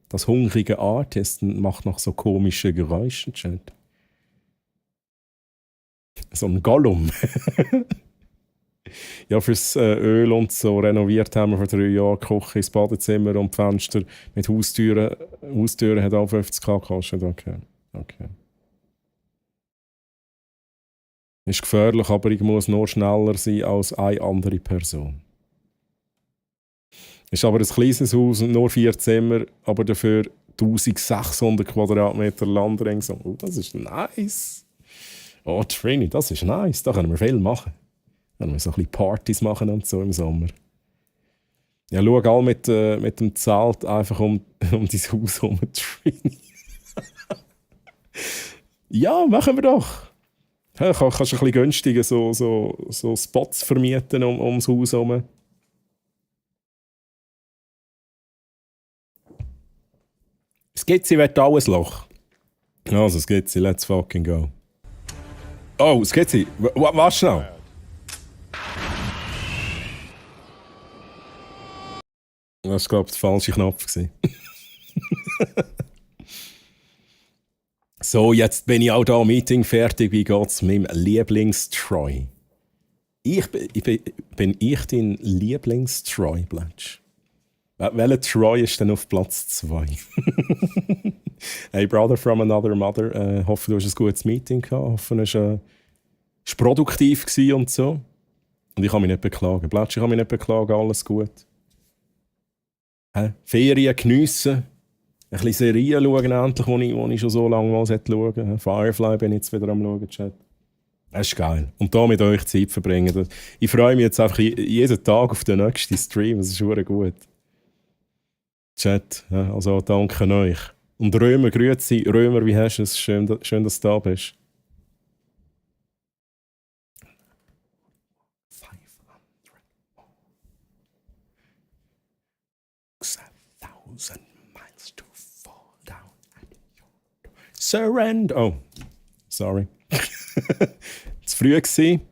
das hungrige Artist macht noch so komische Geräusche. So ein Gollum. Ja, fürs Öl und so renoviert haben wir vor 3 Jahren die Küche, das Badezimmer und die Fenster mit Haustüren. Haustüren hat auch 50.000 gekostet. Okay. Ist gefährlich, aber ich muss nur schneller sein als eine andere Person. Ist aber ein kleines Haus und nur 4 Zimmer, aber dafür 1600 Quadratmeter Land ringsum. Oh, das ist nice. Oh, Trini, das ist nice. Da können wir viel machen. Da können wir so ein bisschen Partys machen und so im Sommer. Ja, schau all mit dem Zelt einfach um dein Haus herum, Trini. Ja, machen wir doch. Ja, kannst du ein bisschen günstiger so Spots vermieten ums Haus herum. Skizzi wird alles Loch. Also, Skizzi, let's fucking go. Oh, Skizzi, warte schnell. Das war, glaube ich, der falsche Knopf. So, jetzt bin ich auch da, Meeting fertig. Wie geht's mit meinem Lieblings-Troy? Bin ich dein Lieblings-Troy, Blatsch? Welcher Troy ist denn auf Platz 2? Hey, Brother from another mother. Hoffe, du hast ein gutes Meeting gehabt. Hoffe, es war produktiv und so. Und ich kann mich nicht beklagen. Blatsch, ich kann mich nicht beklagen, alles gut. Ferien geniessen. Ein bisschen Serien schauen, endlich, die ich schon so lange mal schauen sollte. Firefly bin ich jetzt wieder am schauen, Chat. Das ist geil. Und da mit euch Zeit verbringen. Ich freue mich jetzt einfach jeden Tag auf den nächsten Stream. Das ist wirklich gut. Chat, also danke euch. Und Römer, grüezi. Römer, wie hast du es? Schön, dass du da bist. 500,000 miles to fall down at your door. Surrender. Oh, sorry. Zu früh gewesen.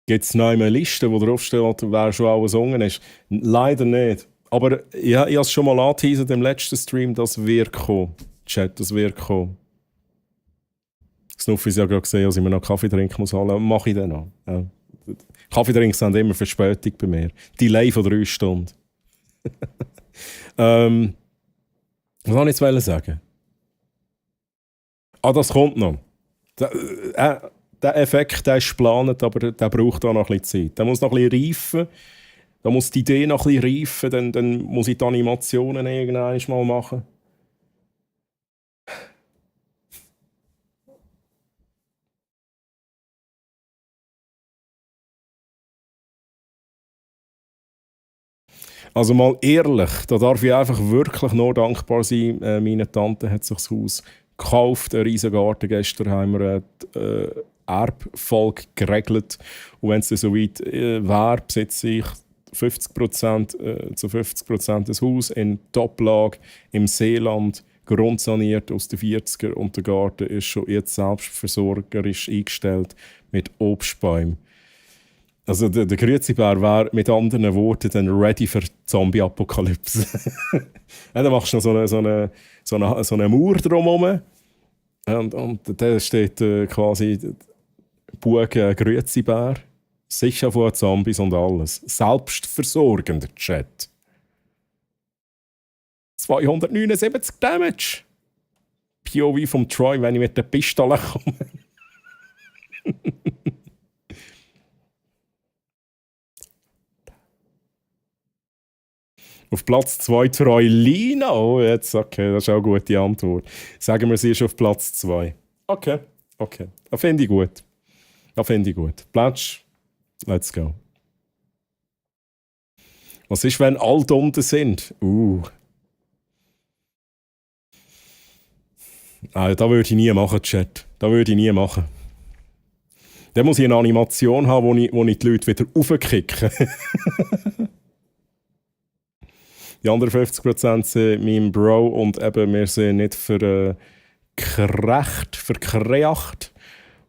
Gibt es noch eine Liste, wo drauf steht, wer schon alles gesungen ist? Leider nicht. Aber ich habe es schon mal angeteasert im letzten Stream, das wird kommen. Chat, das wird kommen. Snuffy ist ja gerade gesehen, dass ich mir noch Kaffee trinken muss. Mache ich dann noch. Ja. Kaffeetrinken sind immer Verspätung bei mir. Delay von 3 Stunden. Was wollte ich jetzt sagen? Das kommt noch. Der Effekt, der ist geplant, aber der braucht auch noch ein bisschen Zeit. Der muss noch ein bisschen reifen. Da muss die Idee noch ein bisschen reifen. Dann muss ich die Animationen irgendwann mal machen. Also mal ehrlich, da darf ich einfach wirklich nur dankbar sein. Meine Tante hat sich das Haus gekauft, einen riesen Garten. Gestern haben wir Erbfolge geregelt. Und wenn es so weit wäre, besitze ich 50% zu 50% das Haus in Top-Lage im Seeland, grundsaniert aus den 40er. Und der Garten ist schon jetzt selbstversorgerisch eingestellt mit Obstbäumen. Also der Grüezi-Bär wäre mit anderen Worten dann ready für die Zombie-Apokalypse. Ja, dann machst du noch so eine Mauer drumherum. Und da steht quasi Bugen Grüezi-Bär. Sicher von Zombies und alles. Selbstversorgender Chat. 279 Damage. POV vom Troy, wenn ich mit der Pistole komme. Auf Platz 2 Troy Lina. Oh, jetzt, okay, das ist auch eine gute Antwort. Sagen wir, sie ist auf Platz 2. Okay. Das finde ich gut. Platsch, let's go. Was ist, wenn alle unten sind? Das würde ich nie machen, Chat. Das würde ich nie machen. Dann muss ich eine Animation haben, wo ich die Leute wieder raufkicke. Die anderen 50% sind mein Bro und eben wir sind nicht verkreacht.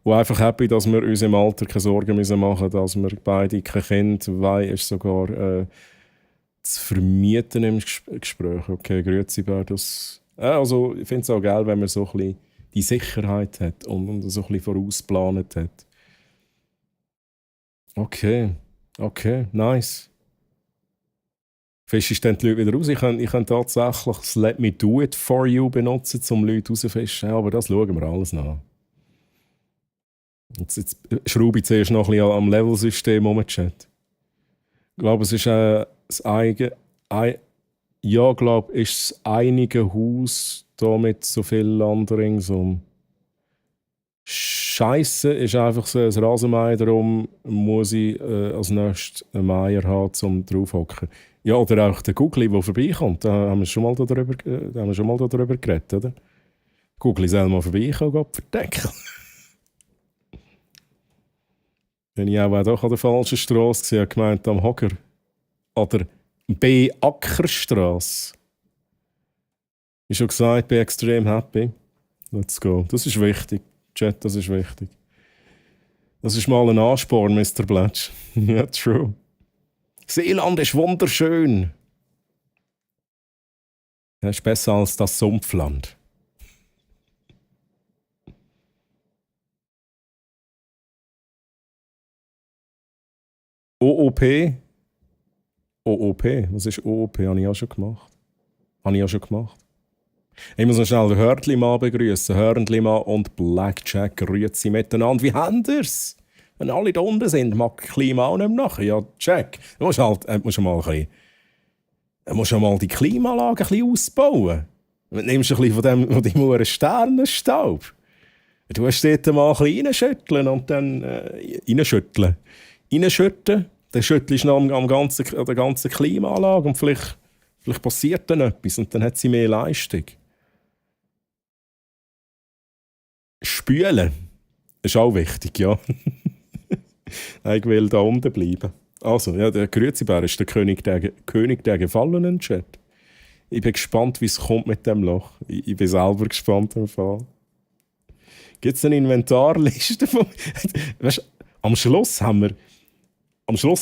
Und einfach happy, dass wir uns im Alter keine Sorgen machen müssen, dass wir beide kein Kind wollen, ist sogar zu vermieten im Gespräch. Okay, grüezi Bär, das... also ich finde es auch geil, wenn man so ein bisschen die Sicherheit hat und so ein bisschen vorausgeplant hat. Okay, nice. Fischst du dann die Leute wieder raus? Ich kann tatsächlich das Let Me Do It For You benutzen, um Leute rauszufischen. Ja, aber das schauen wir alles nach. Jetzt schraube ich zuerst noch ein bisschen am Level-System um, Chat. Ich glaube, es ist das eigene. Ja, glaube ist das einige Haus da mit so viel Land ringsum. Scheisse ist einfach so ein Rasenmäher, darum muss ich als nächstes einen Meier haben, um draufhocken. Ja, oder auch der Googli, der vorbeikommt. Da haben wir schon mal darüber geredet, oder? Googli soll mal vorbeikommen, Gott verdecken. Wenn ich auch doch an der falschen Straße gesehen habe, gemeint am Hocker. Oder B. Ackerstrasse. Wie schon gesagt, bin extrem happy. Let's go. Das ist wichtig. Chat, das ist wichtig. Das ist mal ein Ansporn, Mr. Blatsch. Ja, true. Seeland ist wunderschön. Das ist besser als das Sumpfland. OOP? OOP? Was ist OOP? Habe ich auch schon gemacht. Ich muss noch schnell den Hörtli-Mann begrüßen. Hörtli-Mann und Blackjack grüezi miteinander. Wie habt ihr's? Wenn alle da unten sind, mag das Klima auch nicht mehr nachher. Ja, Jack, du musst mal die Klimaanlage ein bisschen ausbauen. Du nimmst ein bisschen von deinem Uhren Sternenstaub. Du musst dort mal ein bisschen reinschütteln und dann reinschütteln. Dann schüttelst du noch an der ganzen Klimaanlage und vielleicht passiert dann etwas und dann hat sie mehr Leistung. Spülen ist auch wichtig, ja. Ich will da unten bleiben. Also, ja, der Grüezibär ist der König der Gefallenen, Chat. Ich bin gespannt, wie es kommt mit dem Loch. Ich bin selber gespannt im Fall. Gibt es eine Inventarliste? Weißt, am Schluss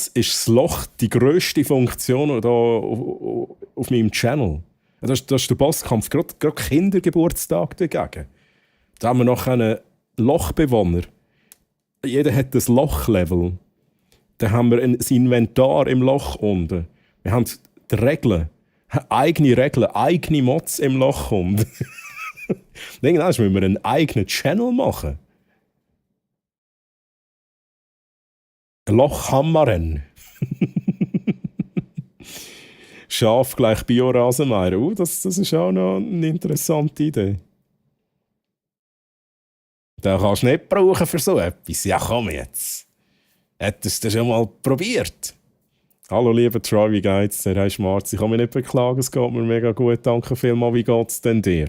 ist das Loch die grösste Funktion da auf meinem Channel. Das ist der Bosskampf, gerade Kindergeburtstag dagegen. Da haben wir noch einen Lochbewohner. Jeder hat das Lochlevel. Dann haben wir ein Inventar im Loch unten. Wir haben die Regeln. Eigene Mods im Loch unten. Irgendwann müssen wir einen eigenen Channel machen. Lochhammeren. Schaf gleich Biorasenmeier. Das ist auch noch eine interessante Idee. Den kannst du nicht brauchen für so etwas. Ja, komm jetzt. Hättest du schon mal probiert? Hallo, lieber Troy, wie geht's dir? Hey, Schmarz, ich kann mich nicht beklagen, es geht mir mega gut. Danke vielmals. Wie geht's denn dir?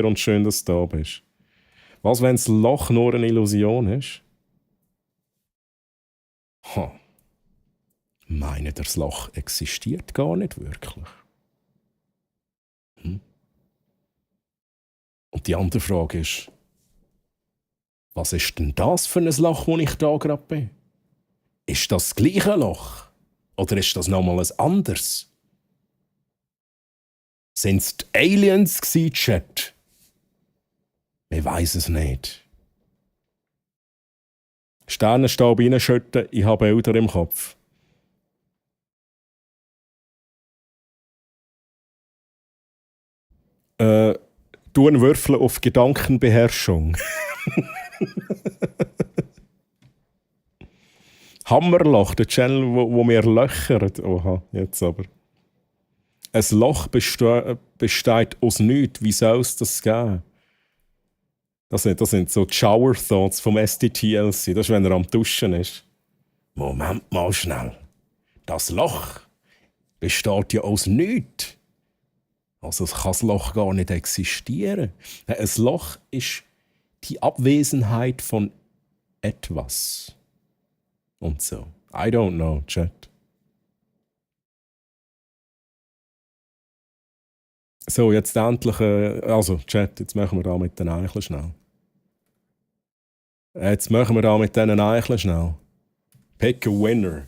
Und schön, dass du da bist. Was, wenn das Loch nur eine Illusion ist? Meine, das Loch existiert gar nicht wirklich. Und die andere Frage ist, was ist denn das für ein Loch, wo ich da gerade bin? Ist das gleiche Loch? Oder ist das nochmal ein anderes? Sind es die Aliens gewesen, Chat? Ich weiss es nicht. Sternenstaub reinschütten, ich habe Bilder im Kopf. Tun Würfel auf Gedankenbeherrschung. Hammerloch, der Channel, wo wir löchern. Oha, jetzt aber. Ein Loch besteht aus nichts. Wie soll es das geben? Das sind so die Shower Thoughts vom SDTLC. Das ist, wenn er am Duschen ist. Moment mal schnell. Das Loch besteht ja aus nichts. Also kann das Loch gar nicht existieren. Ein Loch ist die Abwesenheit von etwas. Und so. I don't know, Chat. So, jetzt endlich... also, Chat, jetzt machen wir da mit den Eicheln schnell. Pick a winner.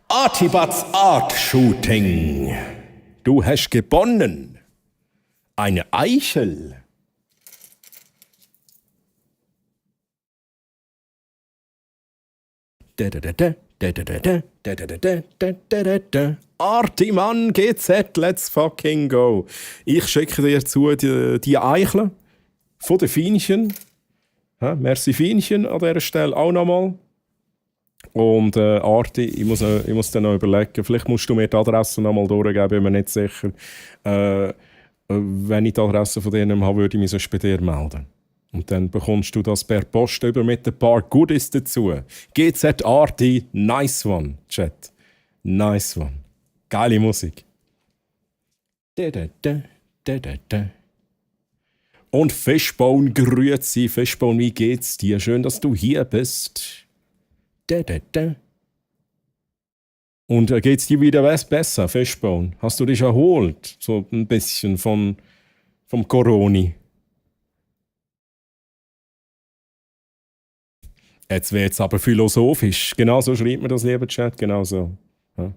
Artibats Art Shooting. Du hast gewonnen. Eine Eichel. Arti, Mann, GZ, let's fucking go. Ich schicke dir zu die Eicheln von den Fienchen. Merci Fienchen an dieser Stelle auch nochmal. Und Arti, ich muss dann noch überlegen, vielleicht musst du mir die Adresse nochmal durchgeben, bin mir nicht sicher. Wenn ich die Adresse von denen habe, würde ich mich sonst bei dir melden. Und dann bekommst du das per Post über mit ein paar Goodies dazu. GZ Arti, nice one, Chat. Nice one. Geile Musik. Und Fishbone, grüezi. Fishbone, wie geht's dir? Schön, dass du hier bist. Und geht's dir wieder besser, Fishbone? Hast du dich erholt? So ein bisschen vom Coroni. Jetzt wird es aber philosophisch. Genau so schreibt man das, lieber Chat. Genau so. Ja.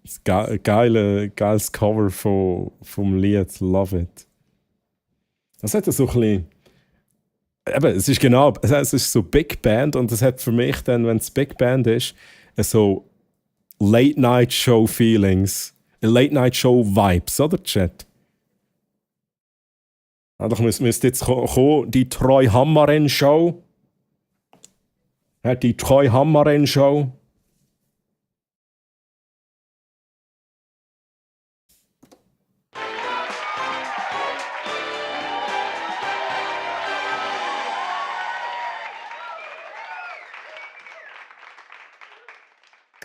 Das geiles Cover vom Lied. Love it. Das hat so ein bisschen... Eben, es ist genau... Es ist so Big Band und es hat für mich dann, wenn es Big Band ist, so Late-Night-Show-Feelings. Late-Night-Show-Vibes, oder, Chat? Doch müsste jetzt kommen, die Troy Hammaren-Show. Die Troy Hammaren-Show.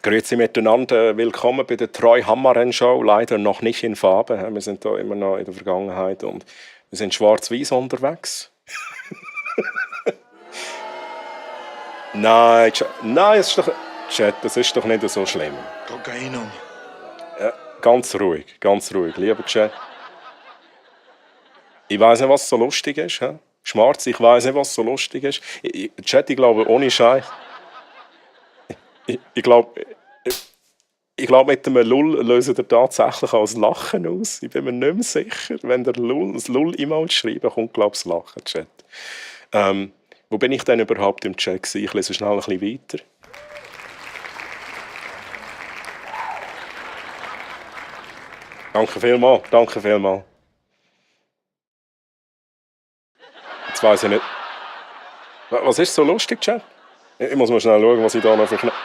Grüezi miteinander, willkommen bei der Troy Hammaren-Show. Leider noch nicht in Farbe. Wir sind da immer noch in der Vergangenheit und wir sind schwarz-weiß unterwegs. Nein, es ist doch, Chat, das ist doch nicht so schlimm. Kokainum. Ja, ganz ruhig, lieber Chat. Ich weiss nicht, was so lustig ist. He? Schmarz, ich weiss nicht, was so lustig ist. Chat, ich glaube, ohne Scheiß. Ich glaube, mit dem Lull lösen ihr tatsächlich auch das Lachen aus. Ich bin mir nicht mehr sicher. Wenn der das Lull-Emoji schreiben, kommt, glaube ich, das Lachen, Chat. Wo bin ich denn überhaupt im Chat gewesen? Ich lese schnell ein bisschen weiter. Danke vielmals. Jetzt weiss ich nicht. Was ist so lustig, Chat? Ich muss mal schnell schauen, was ich da noch für Knöpfe...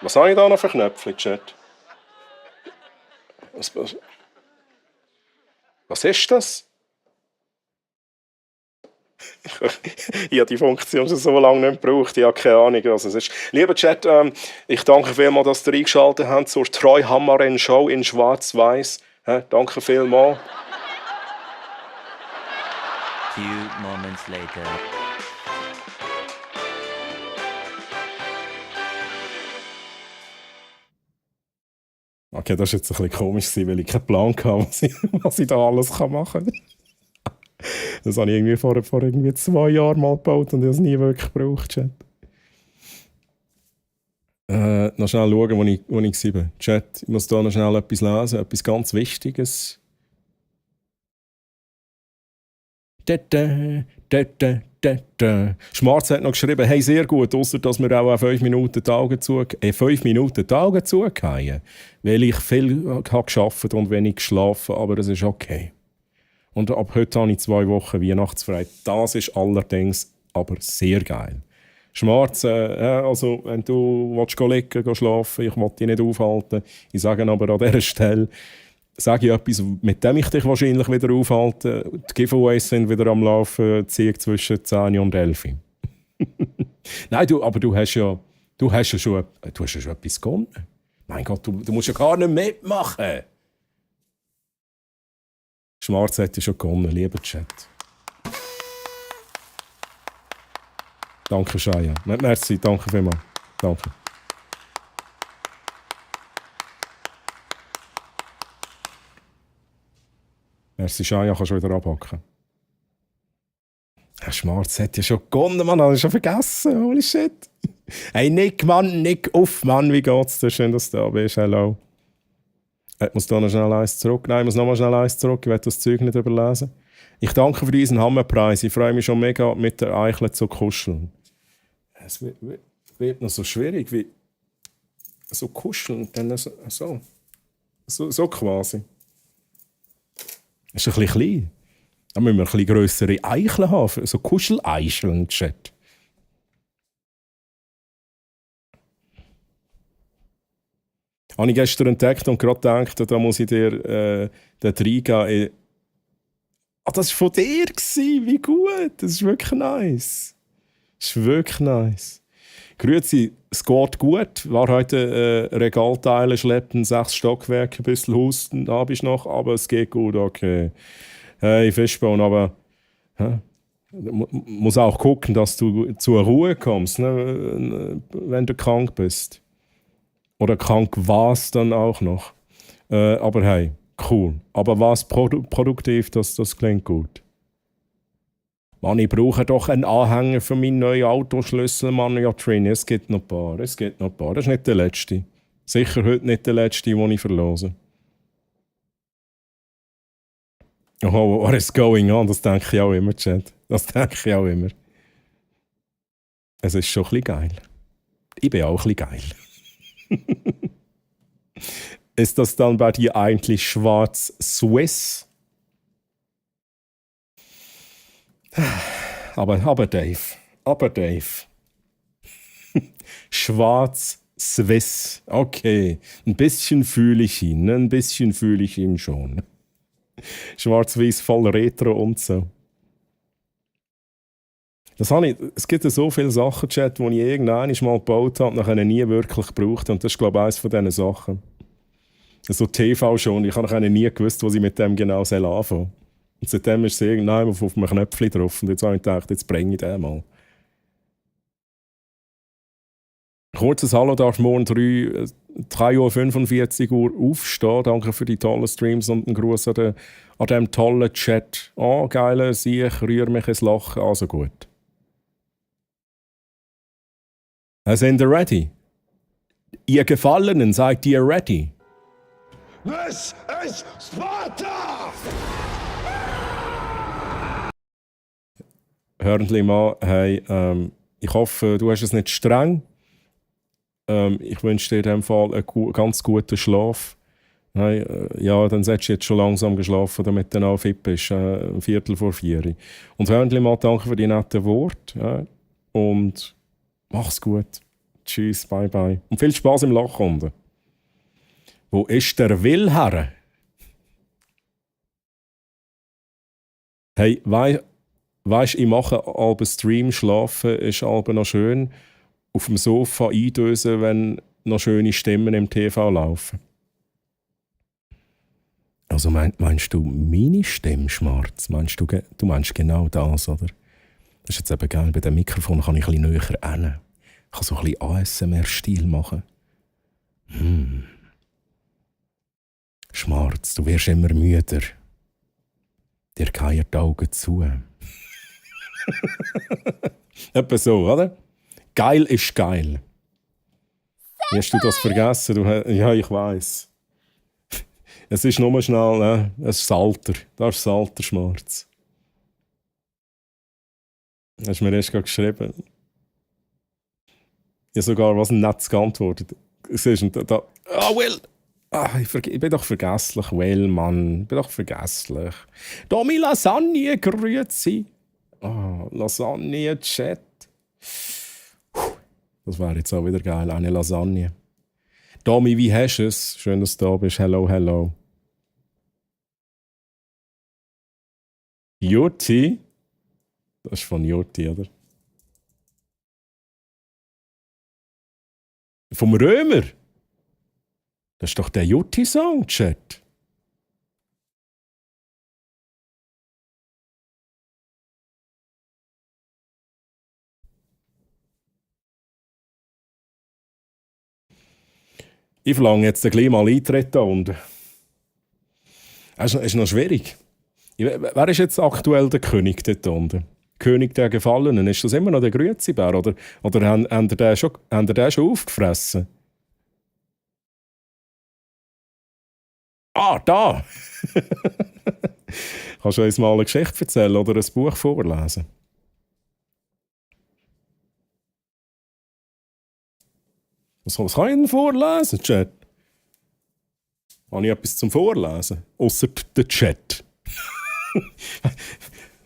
Was habe ich da noch für Knöpfe, Chat? Was ist das? Ich habe die Funktion schon so lange nicht gebraucht, ich habe keine Ahnung, was es ist. Lieber Chat, ich danke vielmals, dass ihr eingeschaltet habt zur Troy Hammaren-Show in Schwarz-Weiß. Danke vielmals. Few moments later. Okay, das war jetzt ein bisschen komisch, weil ich keinen Plan hatte, was ich da alles machen kann. Das habe ich irgendwie vor irgendwie 2 Jahren mal gebaut und ich habe es nie wirklich gebraucht, Chat. Noch schnell schauen, wo ich war. Chat, ich muss da noch schnell etwas lesen, etwas ganz Wichtiges. Schmarz hat noch geschrieben, hey, sehr gut, ausser dass wir auch 5 Minuten die Augen zugehen, weil ich viel habe gearbeitet und wenig geschlafen, aber es ist okay. Und ab heute habe ich 2 Wochen weihnachtsfrei. Das ist allerdings aber sehr geil. Schmarz, also wenn du liegen, schlafen, ich will dich nicht aufhalten. Ich sage aber an dieser Stelle, sage ich etwas, mit dem ich dich wahrscheinlich wieder aufhalte. Die Giveaways sind wieder am Laufen, Zieg zwischen 10 und 11. Nein, du hast ja schon etwas gewonnen. Mein Gott, du musst ja gar nicht mitmachen. Schmarz hat ja schon gewonnen, lieber Chat. Danke, Shaya. Merci, danke vielmals. Danke. Merci, Shaya, kannst du wieder abhacken. Herr Schmarz hat ja schon gewonnen, Mann, habe ich schon vergessen. Holy shit. Hey, Nick, Mann, Nick, uff, Mann, wie geht's dir? Schön, dass du da bist. Hello. Ich muss da noch schnell eins zurück. Nein, ich muss noch mal schnell eins zurück. Ich werde das Zeug nicht überlesen. Ich danke für diesen Hammerpreis. Ich freue mich schon mega, mit der Eichel zu kuscheln. Es wird noch so schwierig, wie so kuscheln und dann so quasi. Das ist ein bisschen klein. Da müssen wir ein bisschen grössere Eicheln haben, so Kuscheleicheln, Chat. Habe ich gestern entdeckt und gerade gedacht, da muss ich dir dort reingehen. Das war von dir, wie gut. Das ist wirklich nice. Das ist wirklich nice. Grüezi, es geht gut. War heute Regalteile schleppen, 6 Stockwerke, ein bisschen husten, da bist noch, aber es geht gut, okay. Hey, Fischbone, aber muss auch gucken, dass du zur Ruhe kommst, ne, wenn du krank bist. Oder krank warst dann auch noch. Aber hey, cool. Aber was produktiv, das klingt gut. Mann, ich brauche doch einen Anhänger für meinen neuen Autoschlüssel, Mann. Ja, Trini, es gibt noch ein paar. Das ist nicht der letzte. Sicher heute nicht der letzte, den ich verlose. Oh, what is going on? Das denke ich auch immer, Chat. Das denke ich auch immer. Es ist schon ein bisschen geil. Ich bin auch ein bisschen geil. Ist das dann bei dir eigentlich schwarz-Swiss? Aber Dave. Schwarz-Swiss. Okay. Ein bisschen fühle ich ihn schon. Schwarz-Weiß voll Retro und so. Es gibt ja so viele Sachen, Chat, die ich irgendwann mal gebaut habe und nachher nie wirklich gebraucht. Und das ist, glaube ich, eines von diesen Sachen. So TV schon. Ich habe nie gewusst, was ich mit dem genau anfangen soll. Und seitdem ist es irgendwann auf einem Knöpfchen drauf. Und jetzt habe ich gedacht, jetzt bringe ich den mal. Kurzes Hallo, darfst morgen 3:45 Uhr aufstehen. Danke für die tollen Streams und einen Gruß an diesem tollen Chat. Geile Sieg, rühre mich ins Lachen. Also gut. Sind ihr ready? Ihr Gefallenen, seid ihr ready? This is Sparta! Hörnli mal, hey, ich hoffe, du hast es nicht streng. Ich wünsche dir in diesem Fall einen ganz guten Schlaf. Hey, ja, dann solltest du jetzt schon langsam geschlafen, damit du auch fit bist. 3:45. Und Hörnli mal, danke für die netten Worte. Ja, und mach's gut. Tschüss, bye bye. Und viel Spaß im Lachrunden. Wo ist der Will her? Hey, weißt, ich mache halben Stream, schlafen ist halb noch schön. Auf dem Sofa eindösen, wenn noch schöne Stimmen im TV laufen. Also meinst du meine Stimme, Schmarz? Du meinst genau das, oder? Das ist jetzt eben geil. Bei dem Mikrofon kann ich ein bisschen näher hin. Ich kann so ein bisschen ASMR-Stil machen. Schmarz, du wirst immer müder. Dir gehen die Augen zu. Etwa so, oder? Geil ist geil. Wie hast du das vergessen? Ja, ich weiss. Es ist nur schnell, es ist das Alter. Das ist das Alter, Schmarz. Hast du mir erst gerade geschrieben? Ja, sogar was ein nettes geantwortet. Siehst du, da. Will! Ich bin doch vergesslich, Will, Mann. Ich bin doch vergesslich. Domi Lasagne, grüezi. Lasagne, Chat. Das wäre jetzt auch wieder geil, eine Lasagne. Domi, wie hast du es? Schön, dass du da bist. Hello, hello. Jutti? Das ist von Jutti, oder? Vom Römer? Das ist doch der Jutti-Song, Chat. Ich verlange jetzt gleich mal Eintritt da unten. Es ist noch schwierig. Wer ist jetzt aktuell der König dort unten? König der Gefallenen? Ist das immer noch der Grüezi-Bär? Oder haben ihr den schon aufgefressen? Da! Kannst du uns mal eine Geschichte erzählen oder ein Buch vorlesen? Was kann ich denn vorlesen, Chat? Habe ich etwas zum Vorlesen? Ausser der Chat.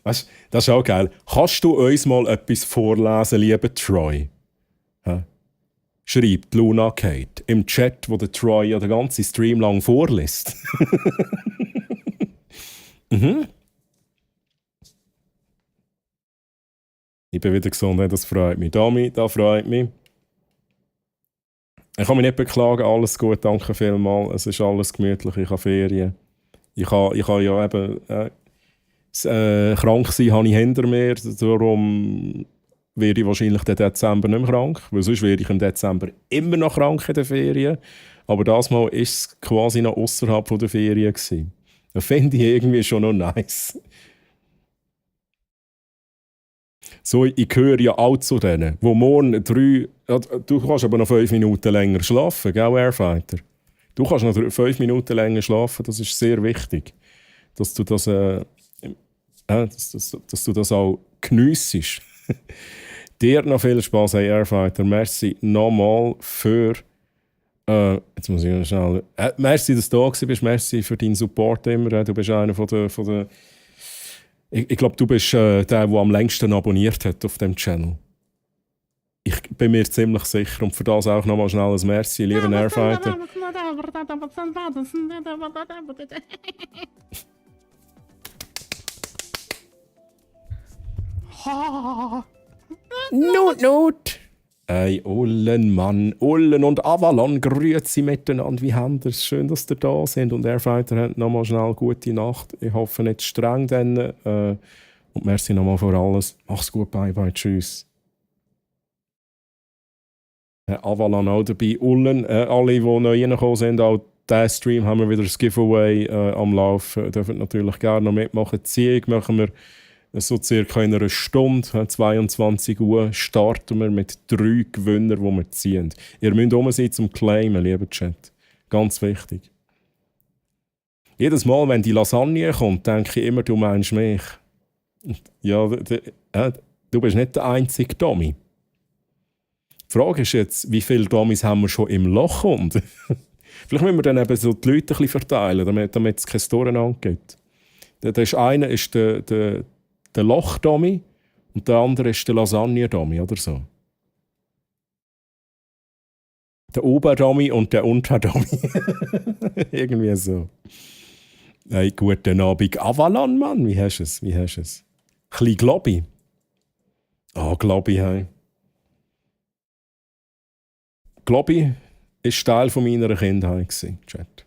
Weißt du, das ist auch geil. Kannst du uns mal etwas vorlesen, lieber Troy? Hä? Schreibt Luna Kate im Chat, wo der Troy ja den ganzen Stream lang vorliest. Mhm. Ich bin wieder gesund, das freut mich. Dami, das freut mich. Ich kann mich nicht beklagen, alles gut, danke vielmals. Es ist alles gemütlich, ich habe Ferien. Ich habe ja eben krank sein habe ich hinter mir, darum werde ich wahrscheinlich den Dezember nicht mehr krank, weil sonst werde ich im Dezember immer noch krank in den Ferien. Aber das Mal war es quasi noch außerhalb der Ferien gewesen. Das finde ich irgendwie schon noch nice. So, ich gehöre ja auch zu denen, wo morgen 3... Ja, du kannst aber noch 5 Minuten länger schlafen, gell, Airfighter? Du kannst noch 5 Minuten länger schlafen, das ist sehr wichtig. Dass du das, dass du das auch geniessest. Dir noch viel Spaß, hey Airfighter. Merci nochmal für... jetzt muss ich noch schnell... merci, dass du da bist. Merci für deinen Support immer. Du bist einer von der ich glaube, du bist der am längsten abonniert hat auf dem Channel. Ich bin mir ziemlich sicher. Und für das auch nochmal schnell ein Merci, lieber Airfighter. Not. Ey, Ullen, Mann. Ullen und Avalon, grüezi miteinander. Wie habt ihr es? Schön, dass ihr da sind. Und Airfighter hat nochmal schnell gute Nacht. Ich hoffe nicht streng dann. Und merci nochmal für alles. Mach's gut, bye bye, tschüss. Avalon auch dabei. Ullen, alle, die neu reingekommen sind, auch diesen Stream haben wir wieder das Giveaway am Laufen. Dürft natürlich gerne noch mitmachen. Die Ziehung machen wir so circa in einer Stunde, 22 Uhr, starten wir mit 3 Gewinnern, die wir ziehen. Ihr müsst rum sein zum Claimen, lieber Chat. Ganz wichtig. Jedes Mal, wenn die Lasagne kommt, denke ich immer, du meinst mich. Ja, du bist nicht der einzige Dummy. Die Frage ist jetzt, wie viele Dummies haben wir schon im Loch unten? Vielleicht müssen wir dann eben so die Leute ein bisschen verteilen, damit es keine Durcheinander gibt. Einer ist der Loch-Dummy und der andere ist der Lasagne-Dummy oder so. Der Ober-Dummy und der Unter-Dummy. Irgendwie so. Hey, guten Abend. Avalon, Mann, wie hast du es? Klein Globi. Globi, hey. Globi war Teil meiner Kindheit, Chat.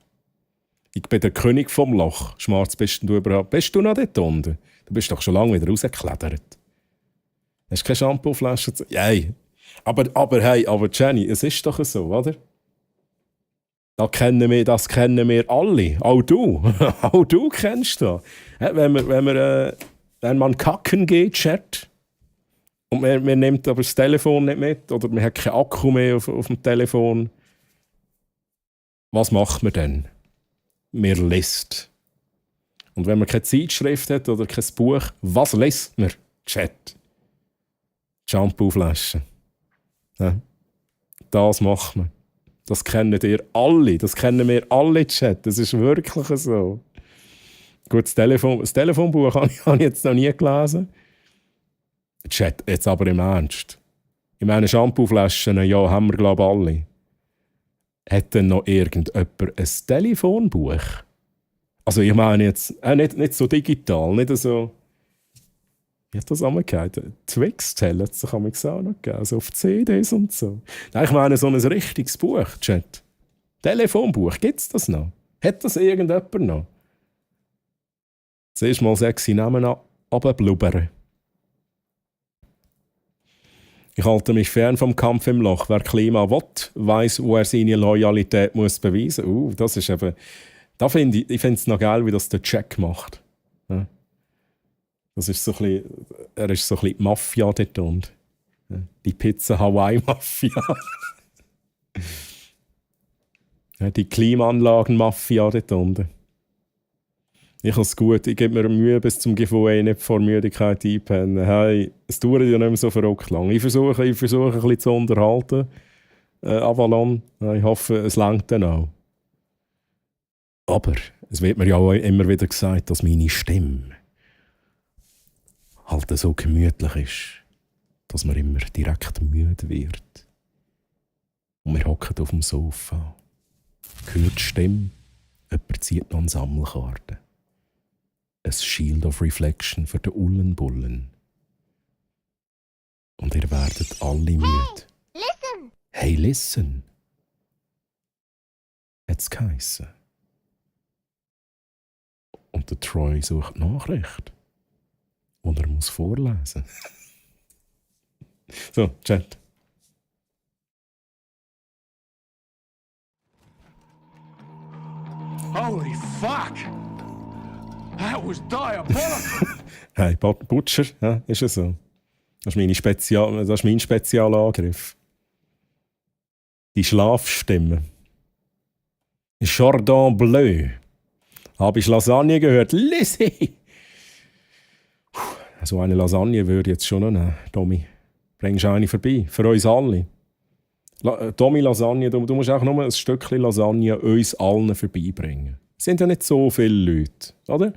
Ich bin der König vom Loch. Schmarz, bist du überhaupt? Bist du noch dort unten? Du bist doch schon lange wieder rausgeklettert. Hast du keine Shampooflasche? Hey. Aber Jenny, es ist doch so, oder? Das kennen wir alle. Auch du. Auch du kennst das. Wenn man kacken geht, Chat, und man nimmt aber das Telefon nicht mit, oder man hat keinen Akku mehr auf dem Telefon, was macht man dann? Man liest. Und wenn man keine Zeitschrift hat oder kein Buch, was liest man? Chat. Shampooflaschen. Ja. Das macht man. Das kennen ihr alle. Das kennen wir alle, Chat. Das ist wirklich so. Gut, das Telefonbuch habe ich jetzt noch nie gelesen. Chat, jetzt aber im Ernst. Ich meine, Shampooflaschen, ja, haben wir, glaube ich, alle. Hat denn noch irgendjemand ein Telefonbuch? Also ich meine jetzt, nicht so digital, nicht so... Wie hat das einmal geheißen? Twix-Teller hat es doch einmal auch noch gegeben, also auf CDs und so. Nein, ich meine so ein richtiges Buch, Chat. Telefonbuch, gibt es das noch? Hat das irgendjemand noch? Zuerst mal sexy Namen runterblubbern. Ich halte mich fern vom Kampf im Loch. Wer Klima will, weiss, wo er seine Loyalität muss beweisen muss. Das ist eben... Ich finde es noch geil, wie das der Jack macht. Ja. Das ist so ein bisschen, er ist so ein bisschen die Mafia dort unten. Ja. Die Pizza-Hawaii-Mafia. Ja, die Klimaanlagen-Mafia dort unten. Ich habe es gut, ich gebe mir Mühe bis zum Giveaway nicht vor Müdigkeit einpennen. Hey, es dauert ja nicht mehr so verrückt lang. Ich versuche ein bisschen zu unterhalten. Avalon. Ich hoffe, es reicht dann auch. Aber es wird mir ja auch immer wieder gesagt, dass meine Stimme halt so gemütlich ist, dass man immer direkt müde wird. Und wir hocken auf dem Sofa. Hört die Stimme, jemand zieht noch eine Sammelkarte. Ein Shield of Reflection für den Ullenbullen. Und ihr werdet alle müde. Listen! Hey, listen! Hat's geheissen. Und der Troy sucht Nachricht. Und er muss vorlesen. So, Chat. Holy fuck! That was diabolical! Hey, Butcher, ja, ist es so. Das ist mein Spezialangriff. Die Schlafstimme. Chardon Bleu. Habe ich Lasagne gehört? Lizzie! So eine Lasagne würde ich jetzt schon noch nehmen. Tommy, bringst du eine vorbei? Für uns alle. Tommy Lasagne, du musst auch nur ein Stückchen Lasagne uns allen vorbeibringen. Es sind ja nicht so viele Leute, oder?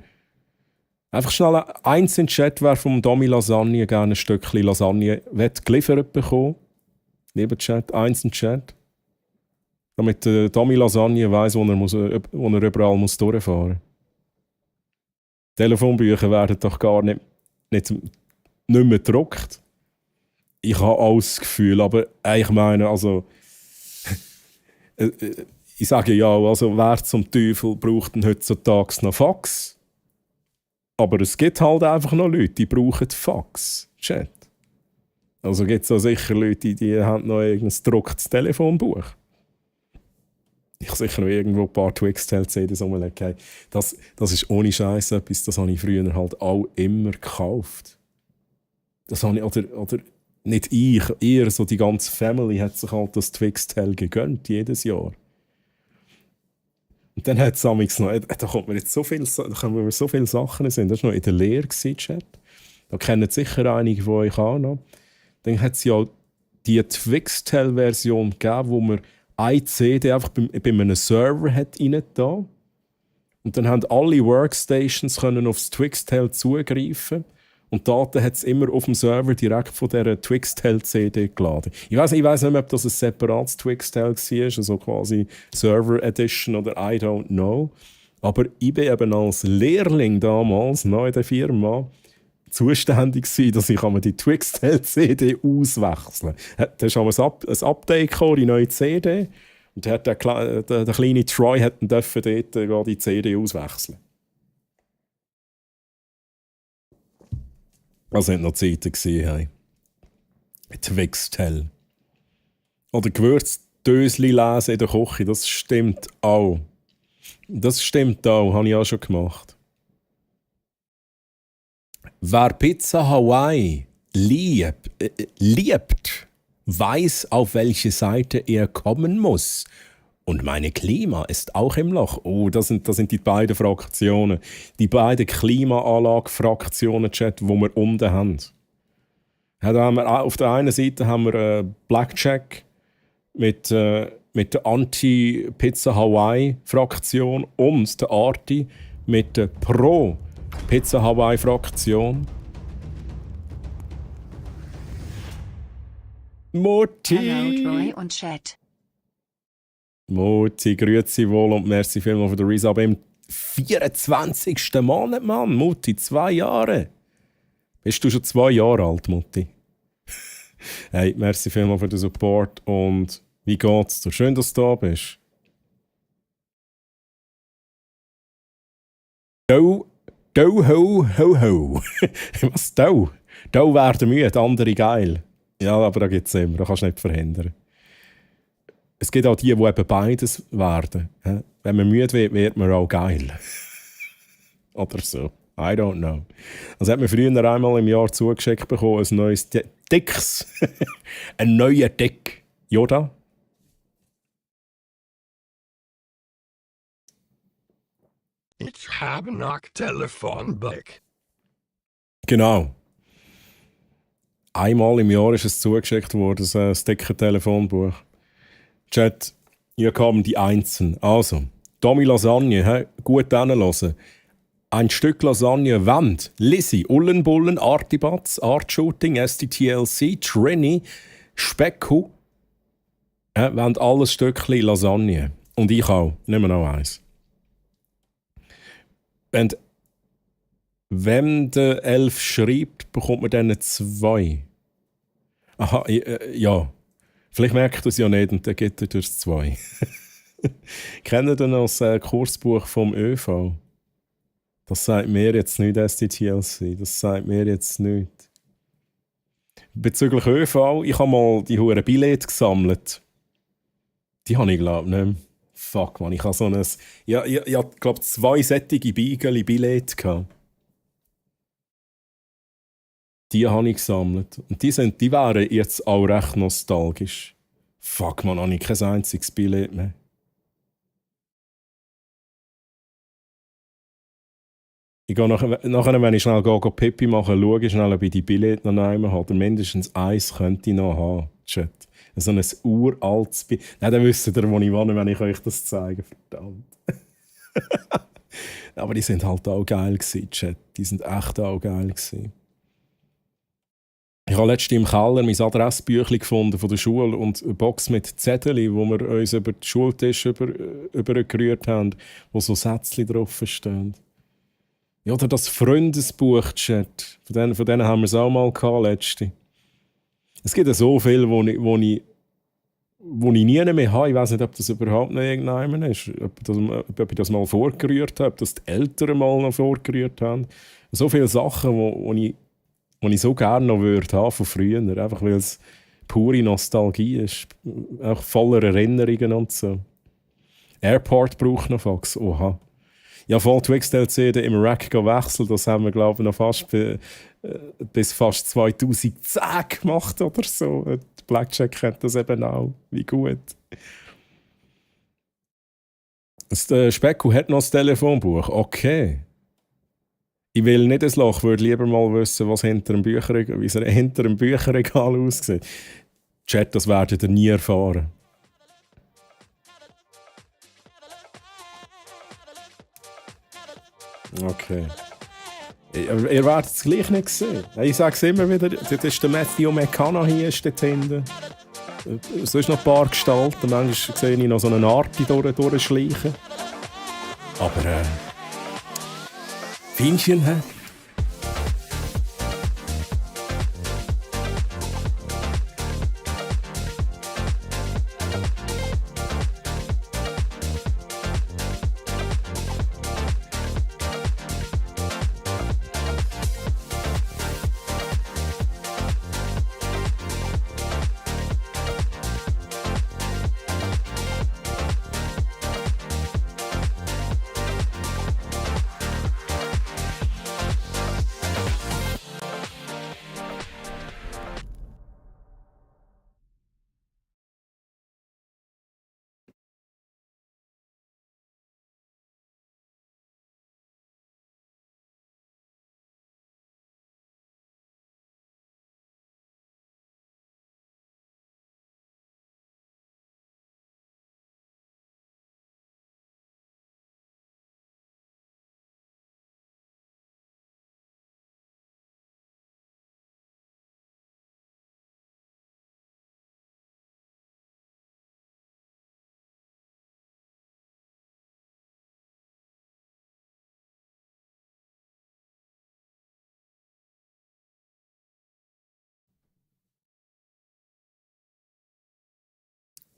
Einfach schnell eins in den Chat, wer vom Tommy Lasagne gerne ein Stückchen Lasagne geliefert bekommen. Lieber Chat, eins in den Chat. Damit Tommy Lasagne weiss, wo er überall muss durchfahren muss. Telefonbücher werden doch gar nicht mehr gedruckt. Ich habe auch das Gefühl, aber ich meine, also ich sage ja, also wer zum Teufel braucht denn heutzutage noch Fax? Aber es gibt halt einfach noch Leute, die brauchen Fax. Chat. Also gibt es auch sicher Leute, die haben noch irgendein gedrucktes Telefonbuch. Ich habe sicher noch irgendwo ein paar Twix-CDs rumgelegt. Hey, das ist ohne Scheiß etwas, das habe ich früher halt auch immer gekauft. Das habe ich, oder nicht ich, eher so die ganze Family hat sich halt das Twix-Tel gegönnt, jedes Jahr. Und dann hat es noch, da kommen wir jetzt so viele Sachen sind. Das war noch in der Lehre, Chat. Da kennen sicher einige von euch auch noch. Dann hat es ja die Twix-Tel-Version gegeben, wo man eine CD einfach bei einem Server hat rein da. Und dann haben alle Workstations können aufs Twix-Tel zugreifen. Und die Daten hat es immer auf dem Server direkt von dieser Twix-Tel-CD geladen. Ich weiss nicht mehr, ob das ein separates Twix-Tel war, also quasi Server Edition oder I don't know. Aber ich bin eben als Lehrling damals noch in der Firma zuständig gewesen, dass ich die Twix-Tel-CD auswechseln kann. Da ist ein Update gekommen, die neue CD. Und der kleine Troy durfte dort die CD auswechseln. Das waren noch Zeiten hey. Twix-Tel. Oder Gewürzdösli lesen in der Küche, das stimmt auch. Das stimmt auch, habe ich auch schon gemacht. Wer Pizza Hawaii liebt, weiß, auf welche Seite er kommen muss. Und meine Klima ist auch im Loch. Oh, das sind die beiden Fraktionen. Die beiden Klimaanlage-Fraktionen, Chat, die wir unten haben. Ja, da haben wir auf der einen Seite haben wir Blackjack mit der Anti-Pizza Hawaii-Fraktion und der Arti mit der Pro-Pizza Hawaii-Fraktion. Mutti! Hello Troy und Chat. Mutti, grüezi wohl und merci vielmals für den Resub im 24. Monat, Mann. Mutti, 2 Jahre. Bist du schon 2 Jahre alt, Mutti? Hey, merci vielmals für den Support und wie geht's dir? Schön, dass du da bist. Ho, ho. Was, do? Do werden müde, andere geil. Ja, aber da gibt es immer, da kannst du nicht verhindern. Es gibt auch die eben beides werden. Wenn man müde wird, wird man auch geil. Oder so. I don't know. Also hat man früher einmal im Jahr zugeschickt bekommen, ein neues Dicks. Ein neuer Dick. Yoda? Ich habe noch Telefonbuch. Genau. Einmal im Jahr ist es zugeschickt worden, ein Sticker-Telefonbuch. Chat, hier kommen die Einsen. Also, Tommy Lasagne, gut hinhören. Ein Stück Lasagne, Wand, Lizzie, Ullenbullen, Artibatz, Art-Shooting, STTLC, Trini, Specku. Wollen alles Stückchen Lasagne. Und ich auch. Nehmen wir noch eins. Wenn der 11 schreibt, bekommt man dann 2. Aha, ja. Vielleicht merkt er es ja nicht und dann geht er durch 2. Kennt ihr denn das Kursbuch vom ÖV? Das sagt mir jetzt nicht STTLC. Das sagt mir jetzt nicht. Bezüglich ÖV, ich habe mal die hohen Billette gesammelt. Die habe ich glaube nicht mehr. Fuck, man, ich habe so ein... Ja, ich glaube 2 sättige Billette gehabt. Die habe ich gesammelt. Und die wären jetzt auch recht nostalgisch. Fuck, man, habe ich kein einziges Billett mehr. Ich gehe nachher, wenn ich schnell Pipi mache, schaue ich schnell, ob ich die Billette noch einmal habe. Mindestens eins könnte ich noch haben. Chat. So ein uraltes Billett. Nein, dann wisst ihr, wo ich wohne, wenn ich euch das zeige. Verdammt. Aber die sind halt auch geil gewesen, Chat. Die sind echt auch geil gewesen. Ich habe letztens im Keller mein Adressbüchlein gefunden von der Schule und eine Box mit Zetteln, wo wir uns über den Schultisch übergerührt haben, wo so Sätzchen drauf stehen. Ja, oder das Freundesbuch, Chat. Von denen haben wir es auch mal gehabt, letzte. Es gibt ja so viel, wo ich nie mehr habe. Ich weiß nicht, ob das überhaupt noch irgendjemand ist. Ob ich das mal vorgerührt habe, ob das die Eltern mal noch vorgerührt haben. So viele Sachen, wo ich so gerne noch würde haben von früher. Einfach weil es pure Nostalgie ist. Auch voller Erinnerungen und so. Airport braucht noch Fax. Oha. Ja, voll die XLC im Rack wechseln, das haben wir, glaube ich, noch fast bis fast 2010 gemacht oder so. Die Blackjack kennt das eben auch. Wie gut. Der Specku hat noch das Telefonbuch. Okay. Ich will nicht ein Loch, würde lieber mal wissen, wie es hinter dem Bücherregal aussieht. Chat, das werdet ihr nie erfahren. Okay. Ihr werdet es gleich nicht sehen. Ich sage es immer wieder, das ist der Matthew McConaughey ist dort hinten. So ist noch ein paar Gestalten. Manchmal sehe ich noch so eine Art durchschleichen. Aber Fienchen, hä?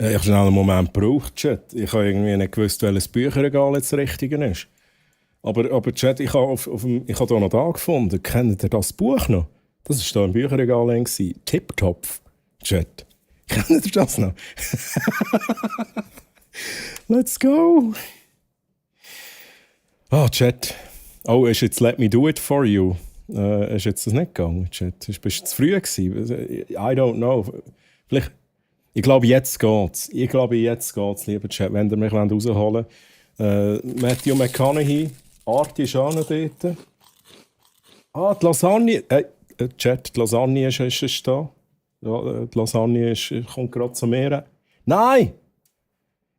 Ich habe schnell einen Moment gebraucht, Chat. Ich habe irgendwie nicht gewusst, welches Bücherregal jetzt das Richtige ist. Aber Chat, ich habe hier noch da gefunden. Kennt ihr das Buch noch? Das war hier im Bücherregal. Tiptopf, Chat. Kennt ihr das noch? Let's go! Chat. Oh, ist jetzt Let Me Do It For You. Ist jetzt das nicht gegangen, Chat? Bist du zu früh gewesen? I don't know. Vielleicht... Ich glaube, jetzt geht's. Lieber Chat, wenn ihr mich rausholen wollt. Matthew McConaughey, Arti ist auch noch dort. Die Lasagne. Chat, die Lasagne ist da. Ja, die Lasagne kommt gerade zu mir. Nein!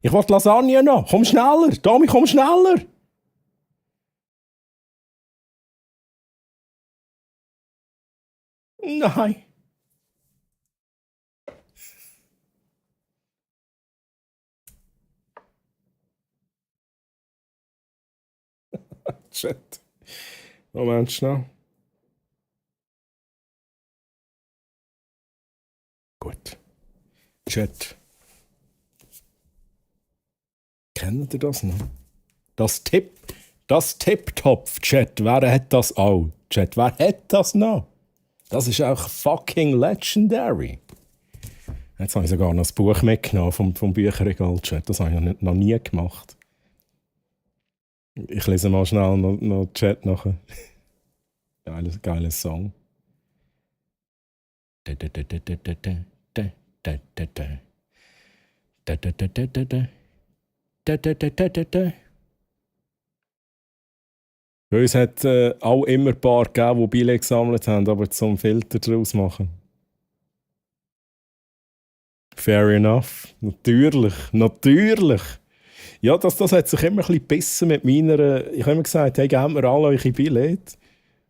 Ich will die Lasagne noch. Komm schneller. Tommy, komm schneller. Nein. Chat. Moment schnell. Gut. Chat. Kennt ihr das noch? Das Tip-Top-Chat. Wer hat das auch? Chat, wer hat das noch? Das ist auch fucking legendary. Jetzt habe ich sogar noch das Buch mitgenommen vom Bücherregal, Chat. Das habe ich noch nie gemacht. Ich lese mal schnell noch Chat nachher. Geiler Song. Weil es hat auch immer ein paar gegeben, die Billett gesammelt haben, aber zum Filter daraus machen. Fair enough. Natürlich. Ja, das hat sich immer ein bisschen gebissen mit meiner... Ich habe immer gesagt, hey, gebt mir alle eure Billett.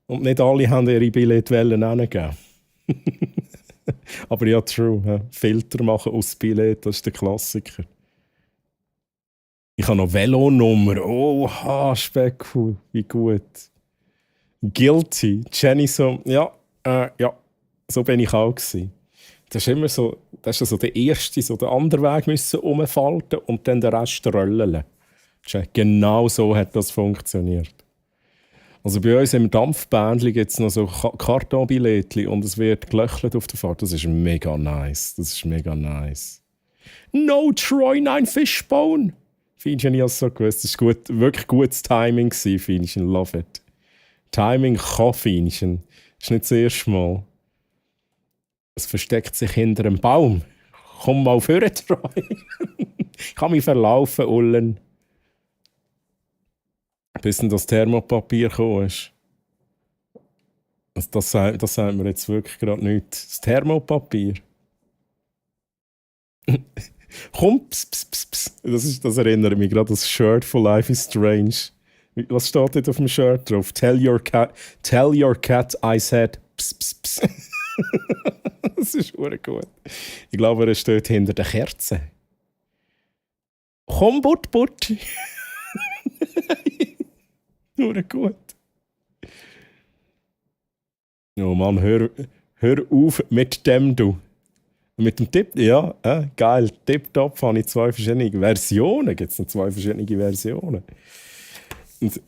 Und nicht alle haben ihre Billettwellen hingegeben. Aber ja, true. Ja. Filter machen aus Billett, das ist der Klassiker. Ich habe noch Velonummer. Oha, Speckfuhl. Wie gut. Guilty. Jenny so, ja, so bin ich auch gewesen. Das ist immer so, das ist so der erste, so der andere Weg müssen umfalten und dann den Rest röllen. Genau so hat das funktioniert. Also bei uns im Dampfbändchen gibt es noch so Kartonbillettchen und es wird gelöchelt auf der Fahrt. Das ist mega nice. No Troy, nein Fishbone. Findest du nicht so gewusst? Das war wirklich gutes Timing, findest du. Love it. Timing kann finden. Das ist nicht das erste Mal. Es versteckt sich hinter einem Baum. Komm mal vor, Troy. Ich kann mich verlaufen, Ullen. Bis dann das Thermopapier gekommen ist. Das sagt mir jetzt wirklich gerade nichts. Das Thermopapier. Komm, das erinnert mich gerade an das Shirt von Life is Strange. Was steht dort auf dem Shirt drauf? Tell your cat I said pss. Das ist verdammt gut. Ich glaube, er steht hinter der Kerze. Komm, Butt. Nur gut. Oh Mann, hör auf mit dem, du. Mit dem Tipp, ja, geil. Tip-Top habe ich 2 verschiedene Versionen. Gibt es noch 2 verschiedene Versionen. Und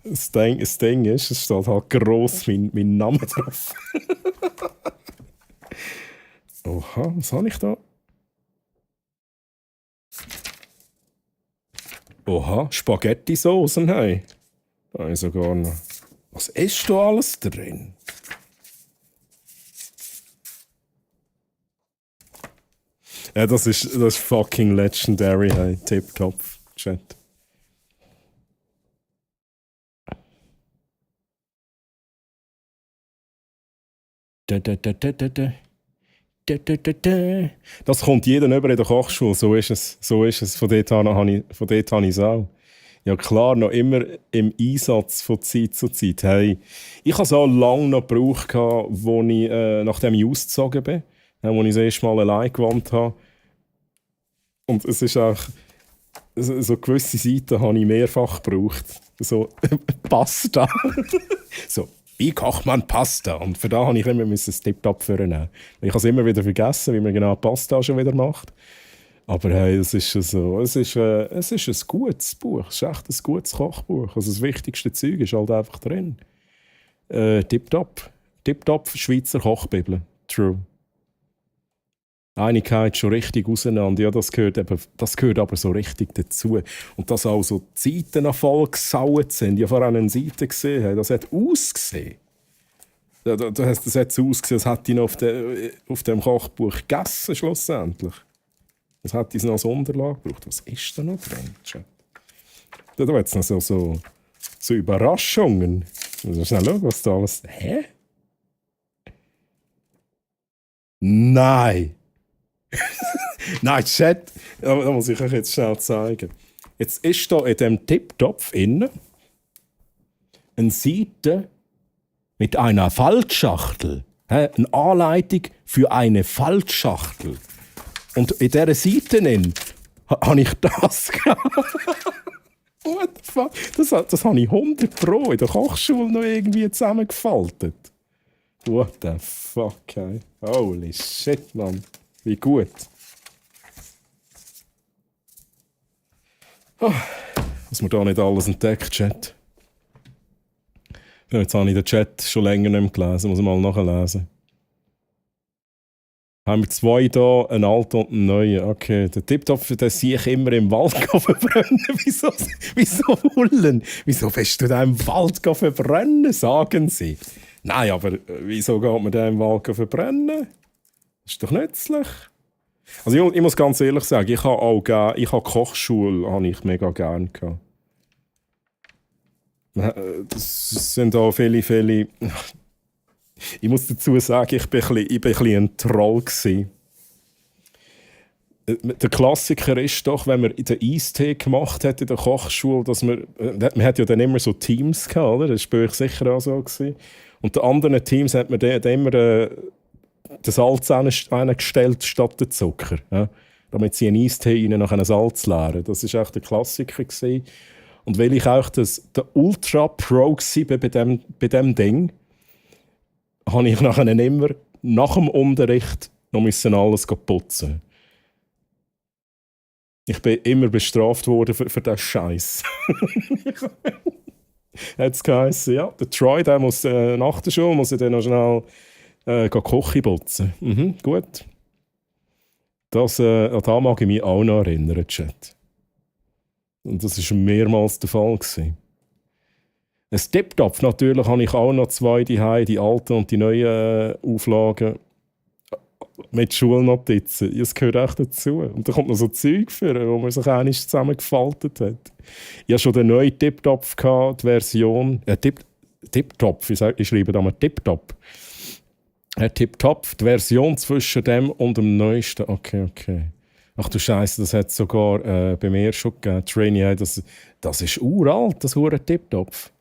das Ding ist, es steht halt gross mein Name drauf. Oha, was habe ich da? Oha, Spaghetti-Soßen, hey. Da habe ich sogar noch. Was ist da alles drin? Ja, das ist fucking legendary, hey. Tip-Top, Chat. Das kommt jeder über in der Kochschule, so ist es. Von dort an habe ich es auch. Ja klar, noch immer im Einsatz von Zeit zu Zeit. Hey, ich habe es auch lange noch gebraucht, nachdem ich ausgezogen bin, als ich das erste Mal allein gewohnt habe. Und es ist auch, so gewisse Seiten habe ich mehrfach gebraucht. So Pasta. So, wie kocht man Pasta? Und für da habe ich immer das Tip-Top nehmen. Ich habe es immer wieder vergessen, wie man genau Pasta schon wieder macht. Aber hey, es ist so, es ist ein gutes Buch. Es ist echt ein gutes Kochbuch. Also das wichtigste Zeug ist halt einfach drin. Tip-Top. Tip-Top Schweizer Kochbibel. True. Einigkeit schon richtig auseinander. Ja, das gehört aber so richtig dazu. Und dass auch so die Seiten an voll gesaut sind. Ich habe vor allem eine Seite gesehen. Das hat ausgesehen. Das hat so ausgesehen, als hätte ich noch auf dem Kochbuch gegessen, schlussendlich. Das hat ich noch als Unterlage gebraucht. Was ist da noch drin? Da hat es noch so Überraschungen. Schnell schauen, was da alles... Hä? Nein! Nein, Chat, da muss ich euch jetzt schnell zeigen. Jetzt ist da in diesem Tipptopf innen eine Seite mit einer Faltschachtel. Eine Anleitung für eine Faltschachtel. Und in dieser Seite habe ich das gehabt. What the fuck? Das habe ich 100 Pro in der Kochschule noch irgendwie zusammengefaltet. What the fuck, ey. Holy shit, Mann. Wie gut. Was wir da nicht alles entdeckt, Chat. Ja, jetzt habe ich den Chat schon länger nicht mehr gelesen. Muss ich mal nachlesen. Haben wir 2 da, einen alten und einen neuen. Okay, der Tipptopf, den sehe ich immer im Wald verbrennen. Wieso Hullen? Wieso willst du den im Wald verbrennen, sagen sie. Nein, aber wieso geht man den im Wald verbrennen? Das ist doch nützlich. Also ich muss ganz ehrlich sagen, ich habe Kochschule habe ich mega gerne gehabt. Das sind auch viele... Ich muss dazu sagen, ich bin ein bisschen ein Troll gewesen. Der Klassiker ist doch, wenn man den Eistee gemacht hat in der Kochschule, dass man hat ja dann immer so Teams gehabt, oder? Das war bei euch sicher auch so gewesen. Und den anderen Teams hat man dann immer den Salz eingestellt statt den Zucker, ja? Damit sie einen Eistee rein nach einem Salz leeren. Das war echt der Klassiker gewesen. Und weil ich auch der Ultra-Pro war bei dem Ding, habe ich nachher immer nach dem Unterricht noch alles putzen. Ich bin immer bestraft worden für diesen Scheiß. Hat es geheißen, ja, der Troy, der muss nach der Schule muss dann noch schnell die Küche putzen. Mhm, gut. Da mag ich mich auch noch erinnern, Chat. Und das war mehrmals der Fall gewesen. Ein Tipptopf natürlich habe ich auch noch 2 daheim, die alten und die neuen Auflagen mit Schulnotizen. Das gehört echt dazu. Und da kommt noch so Zeug für, wo man sich einmal zusammengefaltet hat. Ich hatte schon den neuen Tipptopf gehabt, die Version Tipptopf, ich schreibe da mal Tipptop. Tipptopf, die Version zwischen dem und dem neuesten. Okay. Ach du Scheiße, das hat es sogar bei mir schon gegeben. Trainee, das ist uralt, das hure Tipptopf.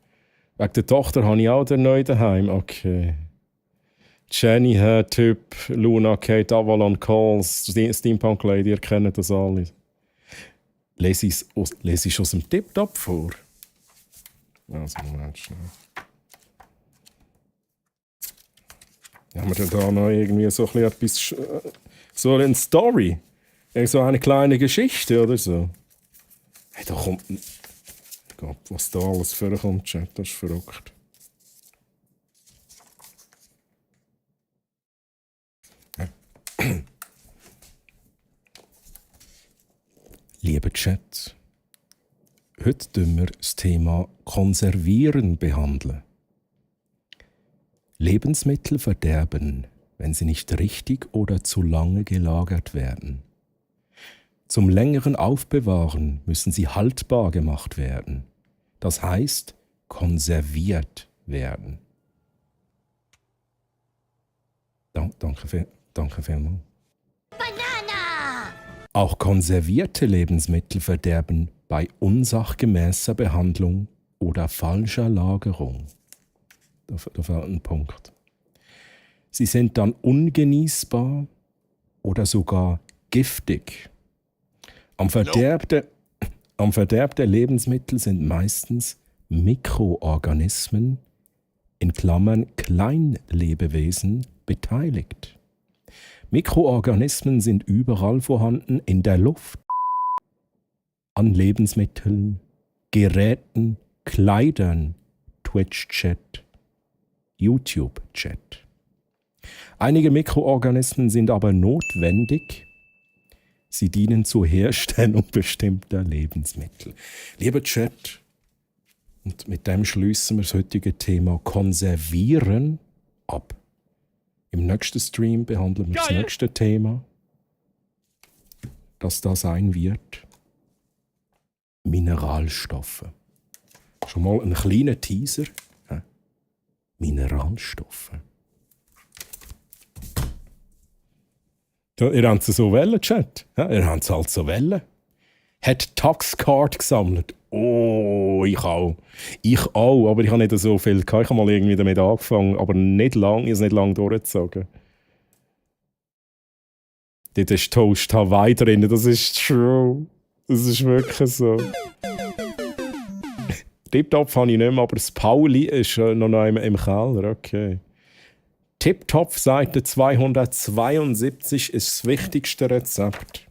Wegen der Tochter habe ich auch den neuen daheim. Okay. Jenny, Typ, Luna, Kate, Avalon, Calls, Steampunk Lady, ihr kennt das alle. Lese ich aus dem Tipptop vor? Also, Moment schnell. Haben wir denn da noch irgendwie so etwas, so eine Story? So eine kleine Geschichte oder so? Hey, da kommt... Gott, was da alles vorkommt, Chat, das ist verrückt. Lieber Chat, heute behandeln wir das Thema Konservieren behandeln. Lebensmittel verderben, wenn sie nicht richtig oder zu lange gelagert werden. Zum längeren Aufbewahren müssen sie haltbar gemacht werden. Das heißt, konserviert werden. Danke vielmals. Banana! Auch konservierte Lebensmittel verderben bei unsachgemäßer Behandlung oder falscher Lagerung. Da fehlt ein Punkt. Sie sind dann ungenießbar oder sogar giftig. Am Verderb der Lebensmittel sind meistens Mikroorganismen, in Klammern Kleinlebewesen, beteiligt. Mikroorganismen sind überall vorhanden in der Luft, an Lebensmitteln, Geräten, Kleidern, Twitch-Chat, YouTube-Chat. Einige Mikroorganismen sind aber notwendig. Sie dienen zur Herstellung bestimmter Lebensmittel. Lieber Chat, und mit dem schließen wir das heutige Thema Konservieren ab. Im nächsten Stream behandeln wir das nächste Thema, das da sein wird: Mineralstoffe. Schon mal ein kleiner Teaser. Mineralstoffe. Ihr habt es so wollen, Chat. Ja, ihr habt es halt so wollen. Hat Taxcard gesammelt. Oh, ich auch. Ich auch, aber ich habe nicht so viel gehabt. Ich habe mal irgendwie damit angefangen, aber nicht lang. Ich habe es nicht lange durchgezogen. Dort ist Toast Hawaii drin, das ist true. Das ist wirklich so. Tiptopf habe ich nicht mehr, aber das Pauli ist noch im Keller. Okay. Tiptopf Seite 272 ist das wichtigste Rezept.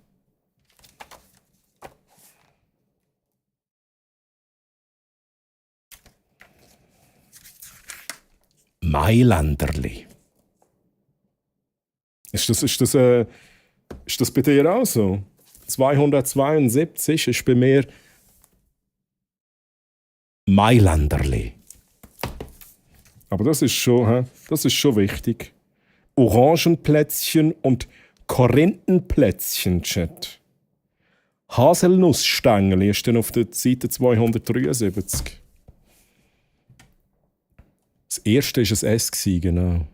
Mailänderli. Ist das bei dir auch so? 272 ist bei mir Mailänderli. Aber das ist schon wichtig. Orangenplätzchen und Korinthenplätzchen, Chat. Haselnussstängel ist dann auf der Seite 273. Das erste war ein S, genau.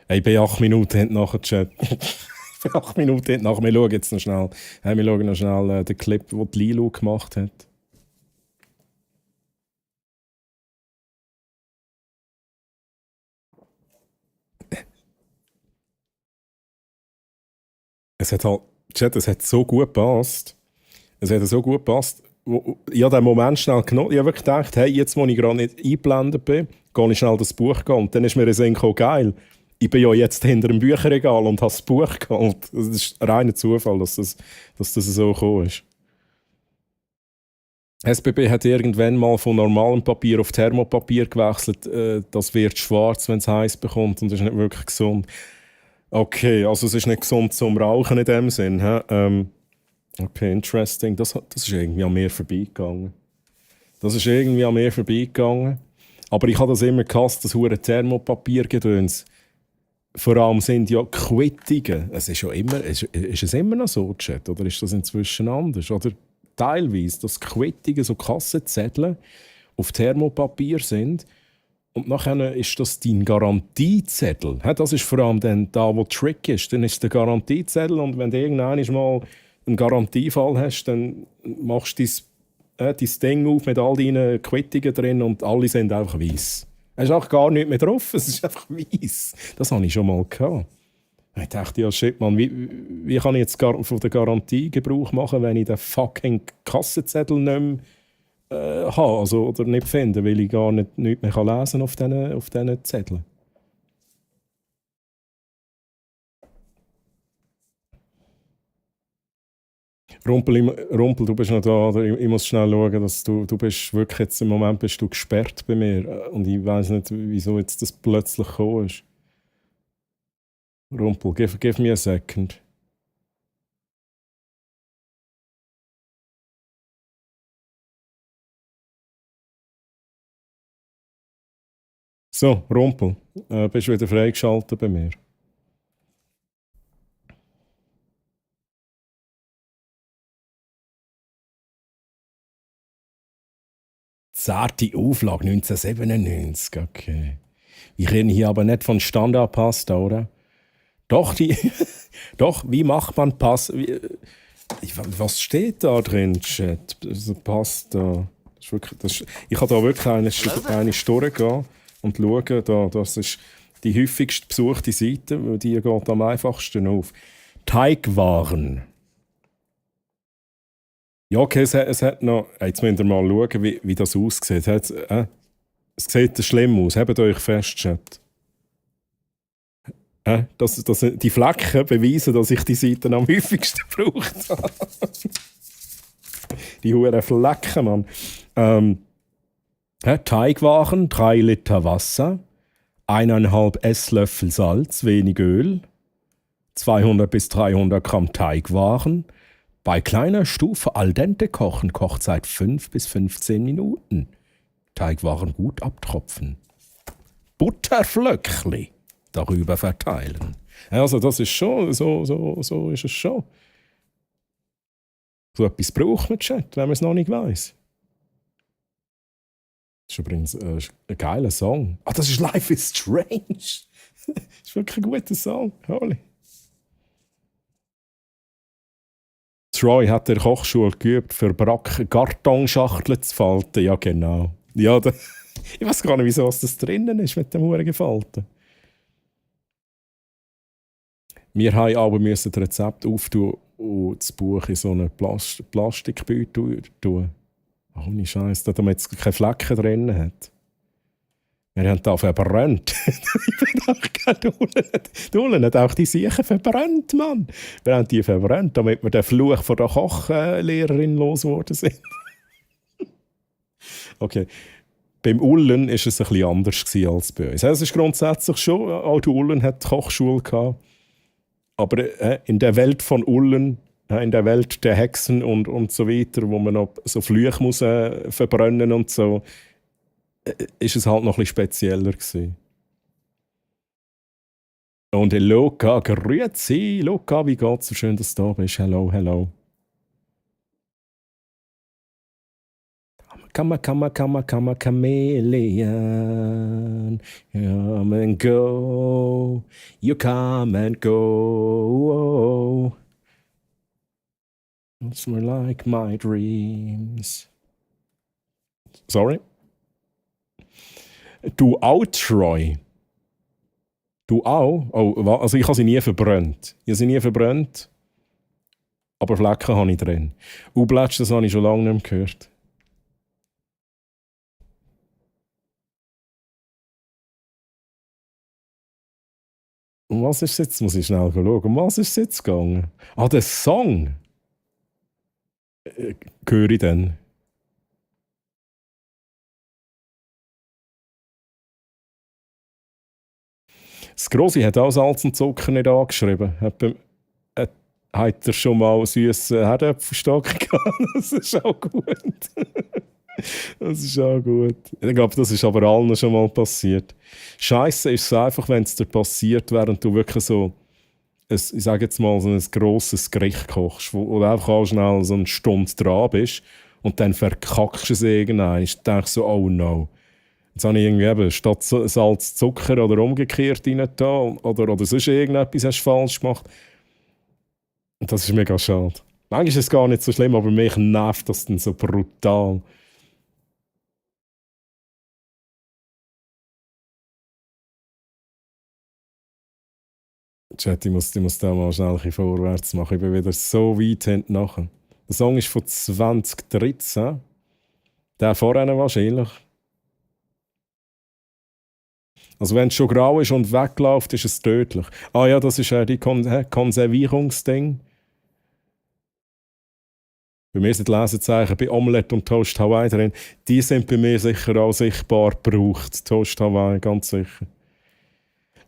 Hey, bei 8 Minuten haben nachher Chat. Bei 8 Minuten haben nachher. Wir schauen jetzt noch schnell. Wir schauen noch schnell den Clip, den die Lilu gemacht hat. Es hat halt, Chat, es hat so gut gepasst. Ich habe den Moment schnell genommen. Ich habe wirklich gedacht, hey, jetzt, wo ich gerade nicht eingeblendet bin, gehe ich schnell das Buch gehen. Und dann ist mir ein Sinn gekommen, geil. Ich bin ja jetzt hinter dem Bücherregal und habe das Buch geholt. Das ist ein reiner Zufall, dass das so gekommen ist. SBB hat irgendwann mal von normalem Papier auf Thermopapier gewechselt. Das wird schwarz, wenn es heiß bekommt, und das ist nicht wirklich gesund. Okay, also es ist nicht gesund zum Rauchen in dem Sinn. Okay, interesting. Das ist irgendwie an mir vorbeigegangen. Aber ich habe das immer gehasst, das hure Thermopapier-Gedöns. Vor allem sind ja Quittungen. Ist es immer noch so, Chat? Oder ist das inzwischen anders? Oder teilweise, dass Quittungen, so Kassenzettel auf Thermopapier sind. Und nachher ist das dein Garantiezettel. Das ist vor allem dann da, wo Trick ist. Dann ist es der Garantiezettel, und wenn du irgendwann mal einen Garantiefall hast, dann machst du dein Ding auf mit all deinen Quittungen drin und alle sind einfach weiss. Es ist auch gar nichts mehr drauf, es ist einfach weiss. Das hatte ich schon mal gehabt. Ich dachte, ja shit, man, wie kann ich jetzt von der Garantie Gebrauch machen, wenn ich den fucking Kassenzettel nicht mehr habe, also, oder nicht finde, weil ich gar nichts mehr lesen kann auf diesen Zetteln. Rumpel, du bist noch da, oder? Ich muss schnell schauen, dass du bist wirklich jetzt im Moment bist du gesperrt bei mir, und ich weiß nicht, wieso jetzt das plötzlich gekommen ist. Rumpel, give me a second. So, Rumpel, bist du wieder freigeschaltet bei mir? Zarte Auflage 1997, okay. Wir reden hier aber nicht von Standardpasta, oder? Doch, wie macht man Pasta? Was steht da drin, Chat? Also Pasta. Ich habe da wirklich eine Stunde gehen und schauen. Das ist die häufigst besuchte Seite, weil die geht am einfachsten auf. Teigwaren. Ja, okay, es hat noch. Jetzt müsst ihr mal schauen, wie das aussieht. Es sieht schlimm aus. Habt euch fest, Chat. Die Flecken beweisen, dass ich die Seiten am häufigsten gebraucht habe. Die huren Flecken, Mann. Teigwaren, 3 Liter Wasser, 1,5 Esslöffel Salz, wenig Öl, 200 bis 300 Gramm Teigwaren. Bei kleiner Stufe al dente kochen, Kochzeit 5 bis 15 Minuten. Teigwaren gut abtropfen. Butterflöckli darüber verteilen. Also das ist schon, so ist es schon. So etwas braucht man, Chat, wenn man es noch nicht weiss. Das ist übrigens ein geiler Song. Das ist Life is Strange. Das ist wirklich ein guter Song. Holy. Troy hat in der Kochschule geübt, für Brack Kartonschachteln zu falten. Ja, genau. Ja, ich weiß gar nicht, wieso das drinnen ist mit dem Huren gefalten. Wir haben aber müssen das Rezept auftun und das Buch in so einen Plastikbeutel tun. Oh, nicht Scheiße, damit es keine Flecken drin hat. Wir haben da verbrannt. Ich bin doch die Ulen hat auch die Siechen verbrannt, Mann. Wir haben die verbrannt, damit wir den Fluch von der Kochlehrerin losgeworden sind. Okay. Beim Ullen war es ein bisschen anders als bei uns. Es ist grundsätzlich schon, auch die Ullen hat Kochschule gehabt. Aber in der Welt von Ullen, in der Welt der Hexen und so weiter, wo man noch so Flüche muss, verbrennen und so, ist es halt noch ein bisschen spezieller gewesen. Und Luca, grüezi, Luca, wie geht's? So schön, dass du da bist. Hello, hello. Come, chameleon. Come and go. You come and go. It's more like my dreams. Sorry? Du auch, Troy? Du auch? Oh, also ich habe sie nie verbrannt. Ich habe sie nie verbrannt. Aber Flecken habe ich drin. Ubletsch, das habe ich schon lange nicht mehr gehört. Um was ist es jetzt? Muss ich schnell schauen. Um was ist es jetzt gegangen? Ah, der Song. Höre ich dann? Das Grossi hat auch Salz und Zucker nicht angeschrieben. Hat er schon mal süßen Herdöpfelstock gehabt? Das ist auch gut. Das ist auch gut. Ich glaube, das ist aber allen schon mal passiert. Scheisse ist es einfach, wenn es dir passiert, während du wirklich so, ich sage jetzt mal, so ein grosses Gericht kochst, wo du einfach auch schnell so eine Stunde dran bist und dann verkackst du es irgendwann. Ich denke so, oh no. Jetzt habe ich irgendwie eben statt Salz Zucker oder umgekehrt rein da oder sonst irgendetwas hast du falsch gemacht. Und das ist mega schade. Manchmal ist es gar nicht so schlimm, aber mich nervt das dann so brutal. Chat, ich muss da mal schnell ein bisschen vorwärts machen. Ich bin wieder so weit hinten nachher. Der Song ist von 2013. Der vorher wahrscheinlich. Also wenn es schon grau ist und wegläuft, ist es tödlich. Ah ja, das ist die Konservierungsding. Bei mir sind die Lesezeichen bei Omelette und Toast Hawaii drin. Die sind bei mir sicher auch sichtbar gebraucht. Toast Hawaii, ganz sicher.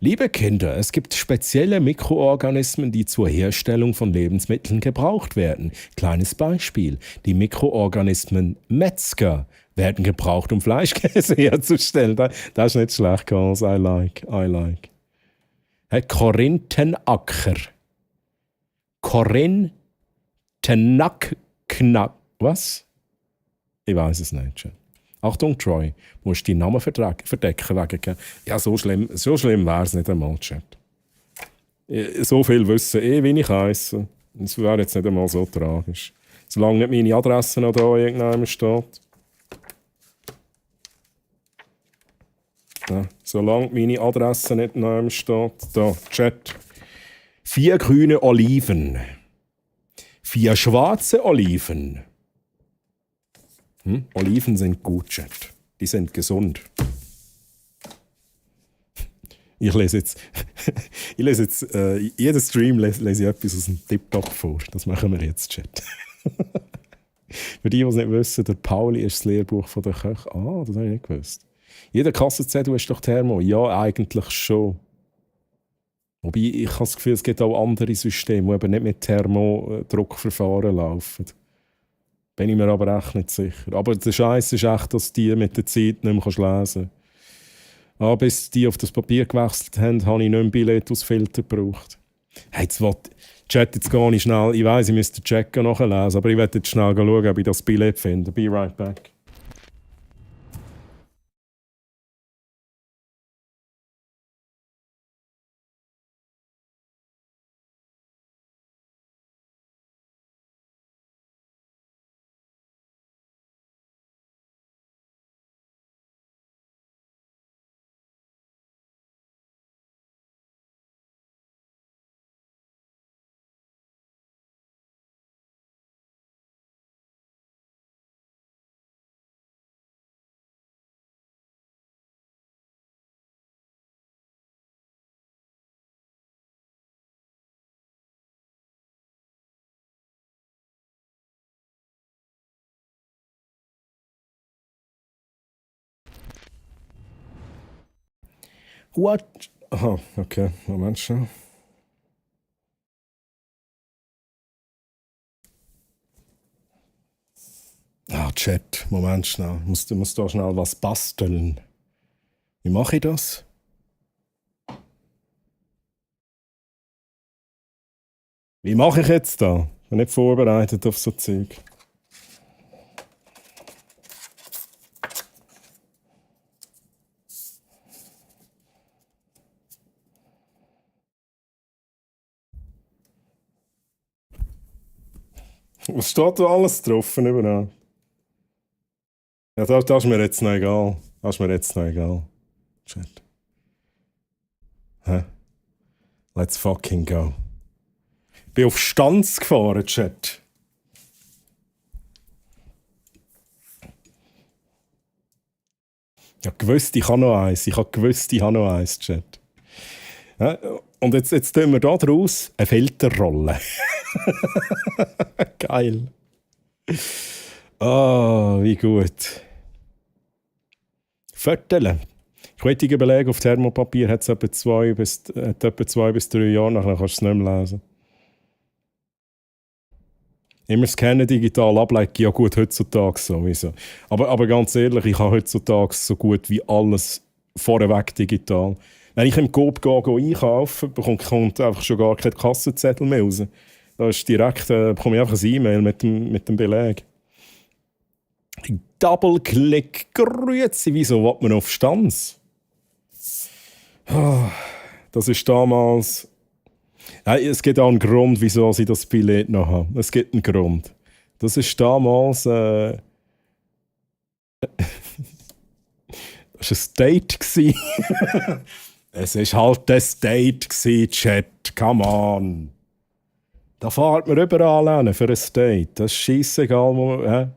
Liebe Kinder, es gibt spezielle Mikroorganismen, die zur Herstellung von Lebensmitteln gebraucht werden. Kleines Beispiel. Die Mikroorganismen Metzger werden gebraucht, um Fleischkäse herzustellen. Das ist nicht schlecht, Carlos. I like. Hey, Korinthenacker. Korinthenackknack. Was? Ich weiß es nicht. Achtung, Troy, musst deinen Namen verdecken wegen. Ja, so schlimm wäre es nicht einmal, Chat. So viel wissen wie ich heisse. Das wäre jetzt nicht einmal so tragisch. Solange nicht meine Adresse noch da irgendjemand steht. Ja, solange meine Adresse nicht noch steht. Da, Chat. 4 grüne Oliven. 4 schwarze Oliven. Oliven sind gut, Chat. Die sind gesund. Ich lese jetzt jeden Stream lese ich etwas aus dem TikTok vor. Das machen wir jetzt, Chat. Für die, die es nicht wissen, der Pauli ist das Lehrbuch von der Köche. Ah, das habe ich nicht gewusst. Jeder Kassenzettel ist doch Thermo. Ja, eigentlich schon. Wobei, ich habe das Gefühl, es gibt auch andere Systeme, die eben nicht mit Thermodruckverfahren laufen. Bin ich mir aber echt nicht sicher. Aber der Scheiß ist echt, dass die mit der Zeit nicht mehr lesen kannst. Bis die auf das Papier gewechselt haben, habe ich nicht mehr Billett aus Filter gebraucht. Hey, Chat jetzt gar nicht schnell. Ich weiss, ich müsste den Check nachlesen, aber ich werde jetzt schnell schauen, ob ich das Billett finde. Be right back. What? Aha, okay. Moment schon. Chat. Moment schnell. Ich muss da schnell was basteln. Wie mache ich das? Wie mache ich jetzt da? Ich bin nicht vorbereitet auf so Zeug. Was steht da alles drauf? Überall? Ja, das ist mir jetzt noch egal. Das ist mir jetzt noch egal. Chat. Hä? Let's fucking go. Ich bin auf Stanz gefahren, Chat. Ich habe gewusst, ich habe noch eins. Ich habe gewusst, ich habe noch eins, Chat. Ja, und jetzt tun wir da draus eine Filterrolle. Geil. Wie gut. Viertel. Ich wollte überlegen, auf Thermopapier hat es etwa 2 bis 3 Jahre, nachher kannst du es nicht mehr lesen. Immer scannen, digital ablegen, ja gut, heutzutage sowieso. Aber ganz ehrlich, ich habe heutzutage so gut wie alles vorweg digital. Wenn ich im Coop gehe einkaufen, kommt einfach schon gar kein Kassenzettel mehr raus. Da ist direkt, bekomme ich einfach ein E-Mail mit dem Beleg. Double-Click, grüezi, wieso will man auf Stanz? Das ist damals... Es gibt auch einen Grund, wieso sie das Billett noch haben. Es gibt einen Grund. Das ist damals... das war ein Date. Es war halt ein Date, Chat. Come on. Da fährt man überall hin für ein Date. Das ist scheissegal, wo man...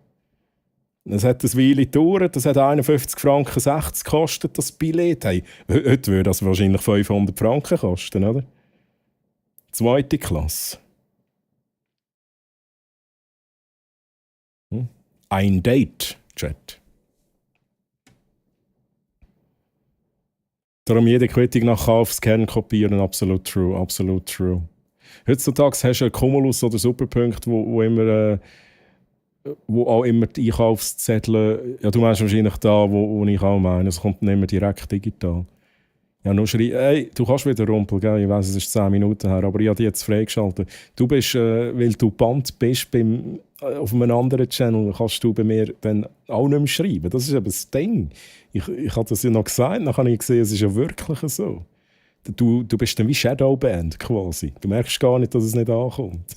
Es hat eine Weile gedauert, das hat 51 Franken 60 gekostet, das Billett. Hey, heute würde das wahrscheinlich 500 Franken kosten, oder? Zweite Klasse. Ein Date, Chat. Darum jede Quittung nach Kaufscan kopieren, absolut true, absolut true. Heutzutage hast du einen Cumulus oder Superpunkt, wo auch immer die Einkaufszettel, ja, du meinst wahrscheinlich da, wo ich auch meine, es kommt nicht mehr direkt digital. Ja, nur schreien, hey, du kannst wieder rumpeln, gell? Ich weiss, es ist 10 Minuten her, aber ich habe dich jetzt freigeschaltet. Du bist, weil du Band bist auf einem anderen Channel, kannst du bei mir dann auch nicht mehr schreiben. Das ist eben das Ding. Ich habe das ja noch gesagt, dann habe ich gesehen, es ist ja wirklich so. Du bist dann wie Shadowband quasi. Du merkst gar nicht, dass es nicht ankommt.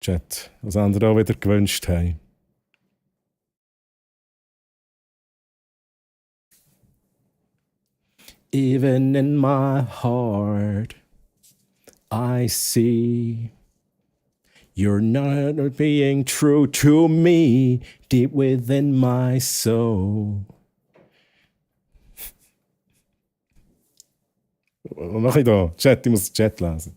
Chat, was andere auch wieder gewünscht haben. Even in my heart, I see you're not being true to me, deep within my soul. Was mache ich da? Chat, ich muss den Chat lesen.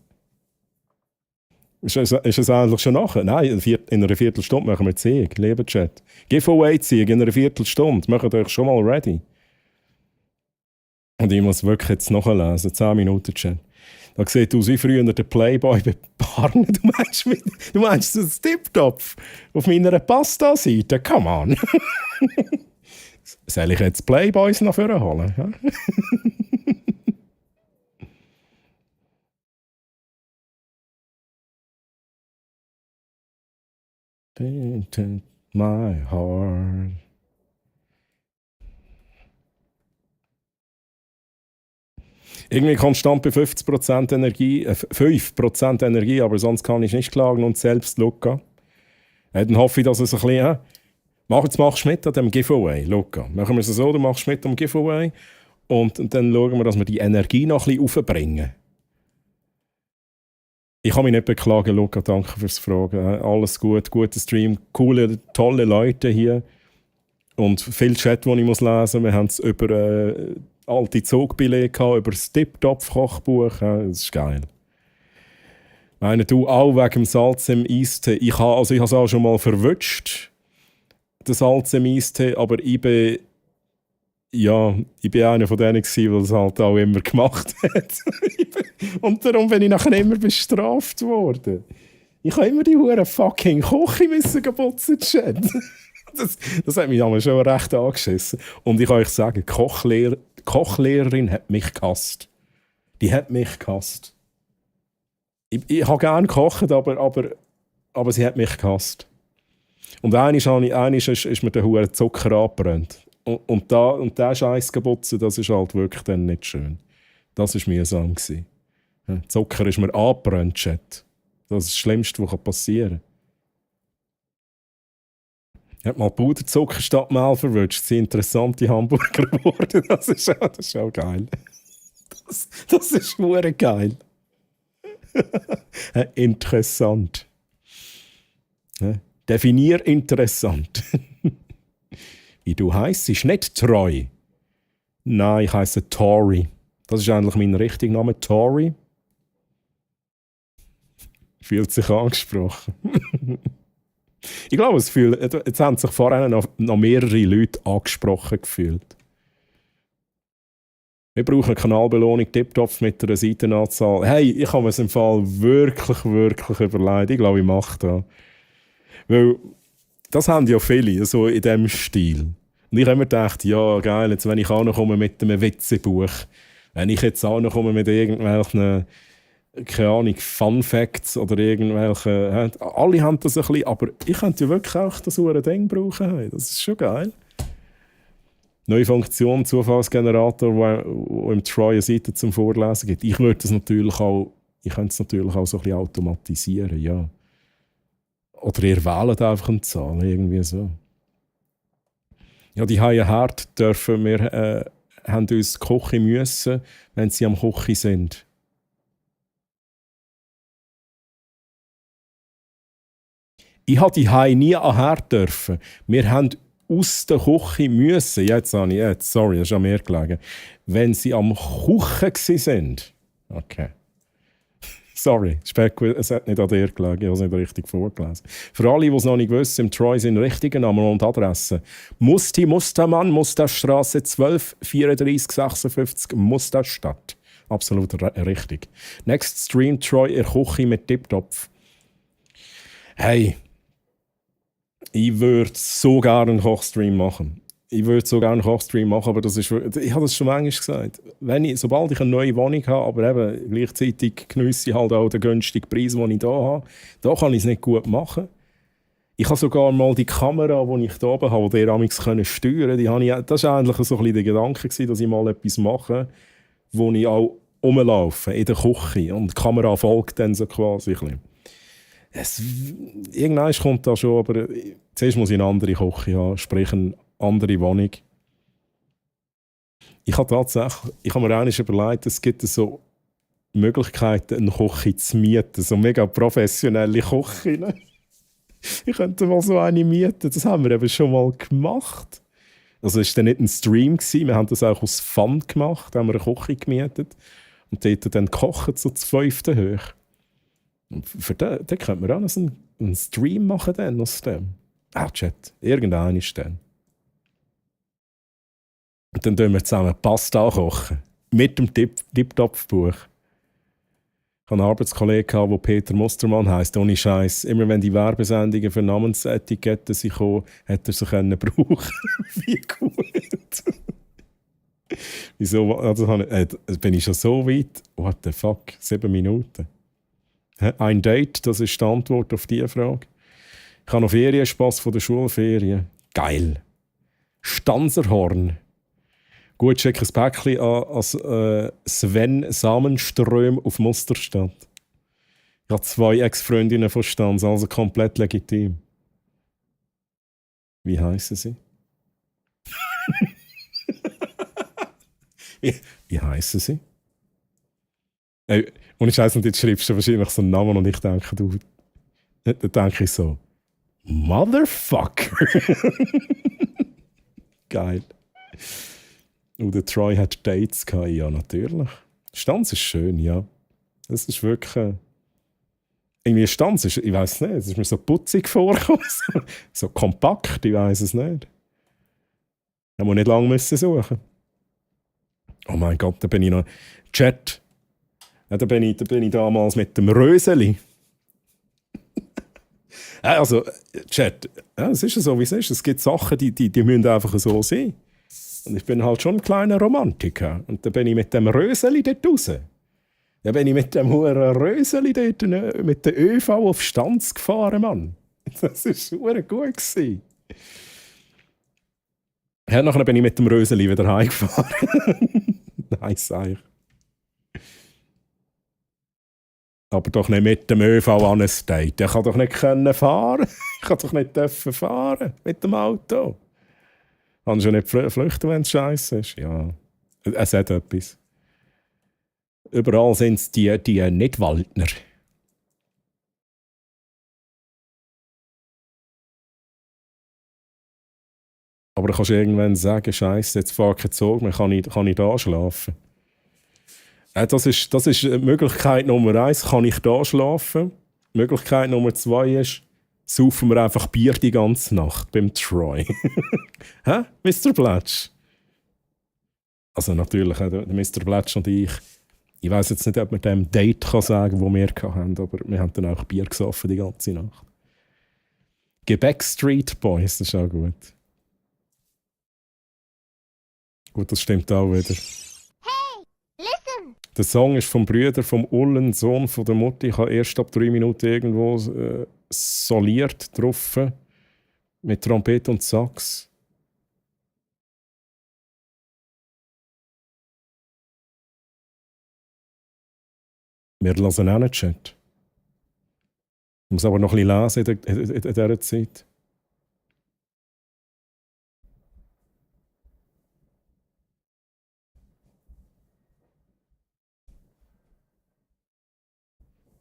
Ist es eigentlich schon nachher? Nein, in einer Viertelstunde machen wir Zieg, lieber Chat. Giveaway-Zieg in einer Viertelstunde. Macht euch schon mal ready. Und ich muss wirklich jetzt nachlesen. 10 Minuten, Chat. Da sieht aus wie früher der Playboy bei Barnen. Du meinst das Tiptopf auf meiner Pasta-Seite? Come on. Soll ich jetzt Playboys noch vorholen? Ja? Painted my heart. Irgendwie konstant bei 50% Energie, 5% Energie, aber sonst kann ich nicht klagen und selbst Luca. Dann hoffe ich, dass es ein bisschen... Jetzt machst du mit an dem Giveaway, Luca. Machen wir es so, du machst mit am Giveaway und dann schauen wir, dass wir die Energie noch ein bisschen aufbringen. Ich kann mich nicht beklagen, Luca, danke fürs Fragen. Alles gut, guter Stream, coole, tolle Leute hier. Und viel Chat, den ich lesen muss. Wir haben es über alte Zugbillette gehabt, über das Tip-Top-Kochbuch. Das ist geil. Du auch wegen dem Salz im Eistee. Ich habe es auch schon mal verwünscht, das Salz im Eistee, aber ich bin einer von denen gewesen, der das halt auch immer gemacht hat. Und darum bin ich nachher immer bestraft worden. Ich habe immer die hure fucking Küche müssen putzen, Chat. Das hat mich damals schon recht angeschissen. Und ich kann euch sagen, die Kochlehrerin hat mich gehasst. Die hat mich gehasst. Ich habe gerne gekocht, aber sie hat mich gehasst. Und einmal ist mir der hure Zucker angebrannt. Und der Scheiß putzen, das ist halt wirklich dann nicht schön. Das war mühsam. Zucker ist mir angebrannt, Chat. Das ist das Schlimmste, was passieren kann. Ich habe mal Puderzucker statt Mehl verwünscht. Das sind interessante Hamburger geworden. Das ist auch geil. Das ist hure geil. Interessant. Definier interessant. Wie du heisst, ist nicht Treu. Nein, ich heisse Tori. Das ist eigentlich mein richtiger Name, Tori. Fühlt sich angesprochen. Ich glaube, jetzt haben sich vorher noch mehrere Leute angesprochen gefühlt. Wir brauchen eine Kanalbelohnung Tiptopf mit einer Seitenanzahl. Hey, ich habe mir das im Fall wirklich überlegt. Ich glaube, ich mache das. Weil das haben ja viele, so in diesem Stil. Und ich habe mir gedacht, ja geil, jetzt wenn ich auch noch komme mit einem Witzebuch, wenn ich jetzt auch noch komme mit irgendwelchen, keine Ahnung, Fun Facts oder irgendwelche, alle haben das ein bisschen, aber ich könnte ja wirklich auch das Ding brauchen. Das ist schon geil. Neue Funktion, Zufallsgenerator, wo im Troy eine Seite zum Vorlesen gibt. Ich könnte es natürlich auch so ein bisschen automatisieren, ja. Oder ihr wählt einfach eine Zahl, irgendwie so. Ja, die haben hart dürfen wir haben uns kochen müssen, wenn sie am Kochen sind. Ich habe die Hai nie an Herd dürfen. Wir haben aus der Küche müssen. Sorry, das ist an mir gelegen. Wenn sie am Kochen sind. Okay. Sorry, es hat nicht an dir gelegen, ich habe es nicht richtig vorgelesen. Für alle, die es noch nicht wissen, im Troy sind richtige Namen und Adressen. Mustermann, Musterstraße 12 34 56 Musterstadt. Absolut richtig. Next Stream Troy in Küche mit Tiptopf. Hey, ich würde so gerne einen Kochstream machen. Aber das ist, ich habe das schon manchmal gesagt. Sobald ich eine neue Wohnung habe, aber eben gleichzeitig geniesse ich halt auch den günstigen Preis, den ich hier habe, da kann ich es nicht gut machen. Ich habe sogar mal die Kamera, die ich hier oben habe, die ihr amigs steuern können, das war eigentlich so ein bisschen der Gedanke, dass ich mal etwas mache, wo ich auch rumlaufe in der Küche und die Kamera folgt dann so quasi ein bisschen. Irgendwann kommt das schon, aber zuerst muss ich eine andere Küche haben, sprich eine andere Wohnung. Ich habe mir eigentlich überlegt, es gibt so Möglichkeiten, eine Küche zu mieten, so mega professionelle Küchen. Ich könnte mal so eine mieten, das haben wir eben schon mal gemacht. Also es war dann nicht ein Stream, wir haben das auch aus Fun gemacht, da haben wir eine Küche gemietet und dort dann gekocht, so zu 5. hoch. Und für den könnte man auch noch einen Stream machen dann aus dem. Chat, irgendeiner ist dann. Und dann kochen wir zusammen Pasta kochen. Mit dem Tiptopf-Buch. Ich hatte einen Arbeitskollegen, der Peter Mustermann heisst. Ohne Scheiß. Immer wenn die Werbesendungen für Namensetiketten kamen, hätte er sie brauchen. Wie gut. Wieso? Also, bin ich schon so weit? What the fuck? 7 Minuten. Ein Date, das ist die Antwort auf diese Frage. Ich habe noch Ferienspass von der Schulferien. Geil. Stanserhorn. Gut, check ein Päckchen an als Sven Samenström auf Musterstadt. Ich habe 2 Ex-Freundinnen von Stanz, also komplett legitim. Wie heissen sie? Wie heissen sie? Und ich weiss nicht, jetzt schreibst du wahrscheinlich so einen Namen und ich denke, dann denke ich so, Motherfucker! Geil. Und der Troy hat Dates gehabt, ja, natürlich. Stanz ist schön, ja. Das ist wirklich. irgendwie stand es, ich weiß nicht, es ist mir so putzig vorgekommen, so kompakt, ich weiß es nicht. Da muss nicht lange müssen suchen. Oh mein Gott, da bin ich noch... Chat. Ja, da bin ich damals mit dem Röseli. Also, Chat, ja, es ist ja so, wie es ist. Es gibt Sachen, die müssen einfach so sein. Und ich bin halt schon ein kleiner Romantiker. Und da bin ich mit dem Röseli dort raus. Da bin ich mit dem huren Röseli dort mit der ÖV auf Stanz gefahren, Mann. Das war huren gut gewesen. Ja, nachher bin ich mit dem Röseli wieder heimgefahren. Nice eigentlich. Aber doch nicht mit dem ÖV an ein Date. Ich kann doch nicht fahren. Ich kann doch nicht fahren mit dem Auto. Kannst du nicht flüchten, wenn es scheiße ist? Ja, es hat etwas. Überall sind es die Nicht-Waldner. Aber du kannst irgendwann sagen, Scheiße, jetzt fahre kein Zug mehr, kann ich da schlafen? Das ist Möglichkeit Nummer 1, kann ich da schlafen? Möglichkeit Nummer 2 ist, saufen wir einfach Bier die ganze Nacht beim Troy. Hä, Mr. Blatsch? Also natürlich, der Mr. Blatsch und ich weiß jetzt nicht, ob man dem Date kann sagen kann, das wir hatten, aber wir haben dann auch Bier gesoffen die ganze Nacht. Backstreet Boys, das ist auch gut. Gut, das stimmt auch wieder. Hey, listen. Der Song ist vom Bruder, vom Ullen, Sohn von der Mutti. Ich habe erst ab 3 Minuten irgendwo soliert getroffen. Mit Trompete und Sax. Wir hören auch nicht Chat. Ich muss aber noch ein bisschen lesen in dieser Zeit.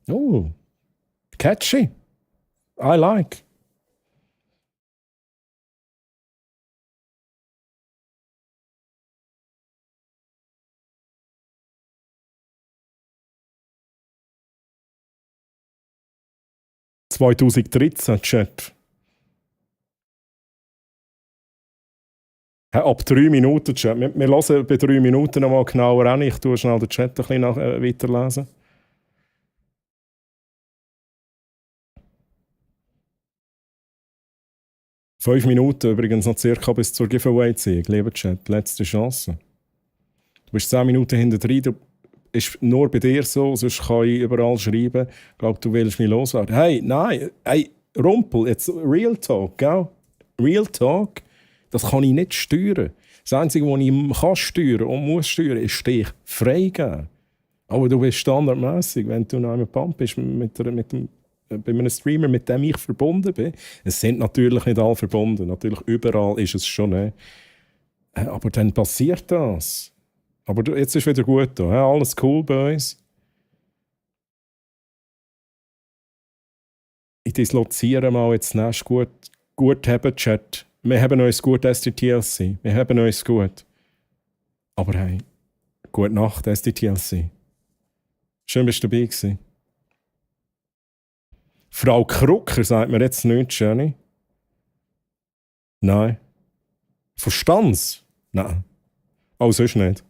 Oh, catchy. I like. ...2013, Chat. Ab 3 Minuten, Chat. Wir hören bei 3 Minuten noch mal genauer an. Ich tue schnell den Chat ein bisschen weiterlesen. ...5 Minuten übrigens noch circa bis zur Giveaway-Ziehung. Lieber Chat, letzte Chance. Du bist 10 Minuten hinter drin. Ist nur bei dir so, sonst kann ich überall schreiben. Ich glaube, du willst mich loswerden. Hey, nein, hey, Rumpel, jetzt Real Talk, gell? Real Talk, das kann ich nicht steuern. Das Einzige, was ich kann steuern und muss steuern, ist dich freigeben. Aber du bist standardmäßig, wenn du noch einmal Pump bist bei einem Streamer, mit dem ich verbunden bin. Es sind natürlich nicht alle verbunden. Natürlich überall ist es schon. Aber dann passiert das. Aber jetzt ist wieder gut da. Ja, alles cool bei uns. Ich disloziere mal jetzt nächstes gut haben, Chat. Wir haben uns gut, SDTLC. Wir haben uns gut. Aber hey, gute Nacht, SDTLC. Schön, bist du dabei gewesen. Frau Krucker sagt mir jetzt nichts, Jenny. Nein. Verstands? Nein. Oh, sonst nicht.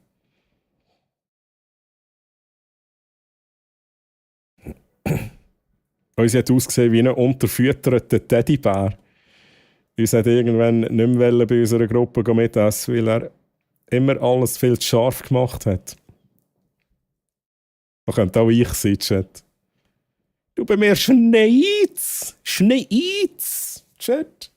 Uns hat ausgesehen wie ein unterfütterter Teddybär. Uns hat irgendwann nicht mehr bei unserer Gruppe mitessen, weil er immer alles viel zu scharf gemacht hat. Das könnte auch ich sein, Chat. Du bei mir Schneitz! Schneitz! Chat.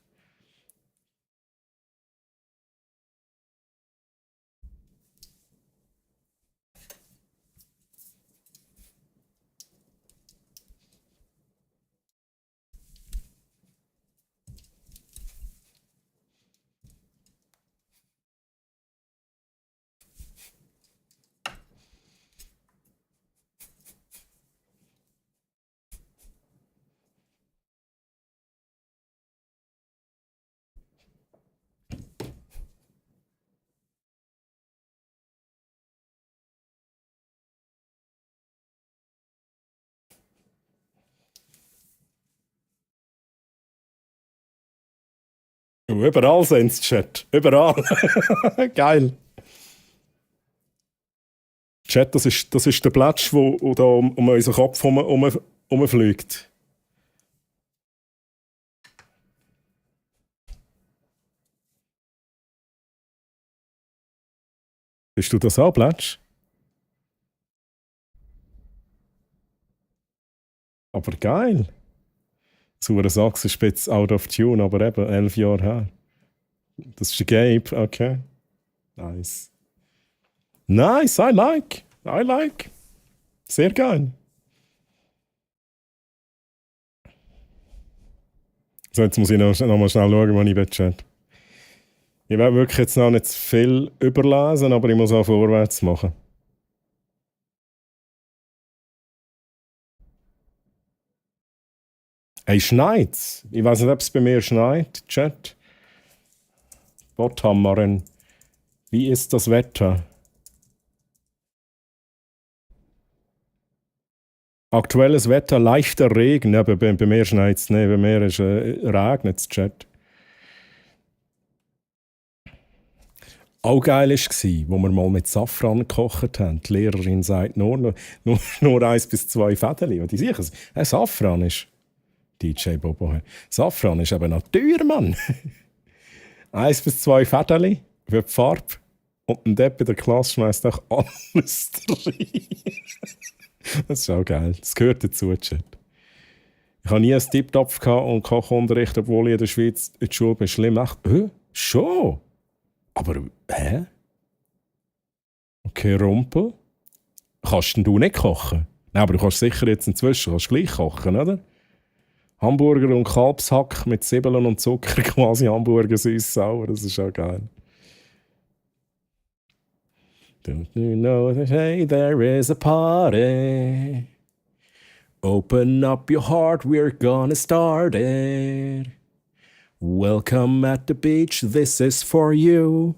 Überall sind sie, Chat. Überall. Geil. Chat, das ist der Plätsch, der da um unseren Kopf herumfliegt. Bist du das auch, Plätsch? Aber geil. Sauer Sachs ist jetzt out of tune, aber eben 11 Jahre her. Das ist der Gabe, okay. Nice. Nice, I like. Sehr geil. So, jetzt muss ich noch mal schnell schauen, wann ich will, Chat. Ich werde wirklich jetzt noch nicht zu viel überlesen, aber ich muss auch vorwärts machen. Hey, schneit's? Ich weiß nicht, ob es bei mir schneit, Chat. Botthammeren. Wie ist das Wetter? Aktuelles Wetter, leichter Regen. Ja, bei mir schneit es nicht, bei mir regnet es, Chat. Auch geil war, wo wir mal mit Safran gekocht haben. Die Lehrerin sagt nur 1 bis 2 Fädeli. Und die sicher, Safran ist... DJ Bobo. Safran ist eben Natur, Mann. 1 bis 2 Fädeli für die Farbe. Und ein Depp in der Klasse schmeißt auch alles rein. Das ist auch geil. Das gehört dazu, Chat. Ich habe nie einen Tipptopf und Kochunterricht, obwohl ich in der Schweiz in der Schule bin. Schlimm. Echt? Schon? Aber, hä? Okay, Rumpel. Kannst denn du nicht kochen? Nein, aber du kannst sicher jetzt inzwischen gleich kochen, oder? Hamburger und Kalbshack mit Zwiebeln und Zucker, quasi Hamburger süß-sauer, das ist auch geil. Don't you know that hey, there is a party? Open up your heart, we're gonna start it. Welcome at the beach, this is for you,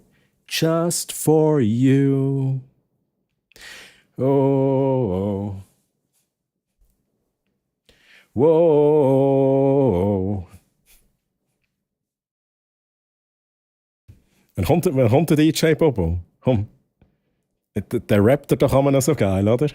just for you. Oh. Wow. Wann kommt der DJ Bobo? Komm. Der rappt doch immer noch so geil, oder?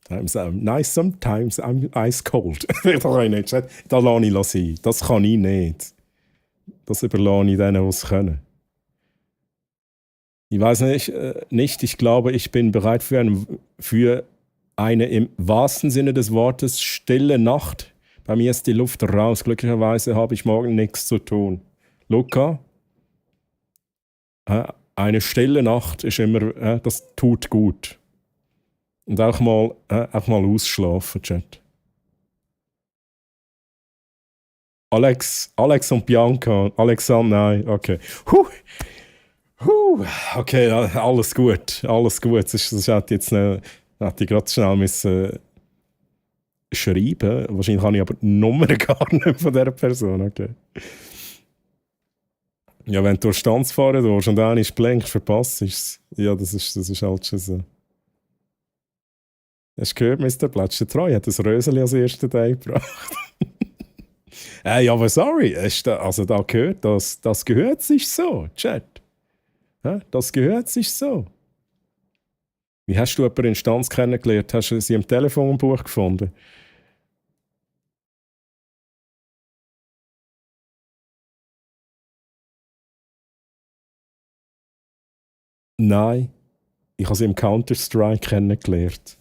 Sometimes I'm nice, sometimes I'm ice cold. Das kann ich nicht. Das lasse ich sein. Das kann ich nicht. Das überlasse ich denen, die es können. Ich weiß nicht, ich glaube, ich bin bereit für eine im wahrsten Sinne des Wortes stille Nacht. Bei mir ist die Luft raus. Glücklicherweise habe ich morgen nichts zu tun. Luca, eine stille Nacht ist immer, das tut gut. Und auch mal ausschlafen, Chat. Alex und Bianca. Alexander, nein, okay. Okay, alles gut. Das hätte ich gerade schnell müssen schreiben. Wahrscheinlich habe ich aber die Nummer gar nicht von dieser Person. Okay. Ja, wenn du durch Stanz fahren willst und einmal blänkst, verpasst es. Ja, das ist halt schon so. Hast du gehört, Mr. Plätsch? Treu hat das Röseli als ersten Tag gebracht. Ja, aber sorry. Also da gehört, das gehört sich so, Chat. Das gehört sich so. Wie hast du jemanden in Stanz kennengelernt? Hast du sie im Telefonbuch gefunden? Nein, ich habe sie im Counter-Strike kennengelernt.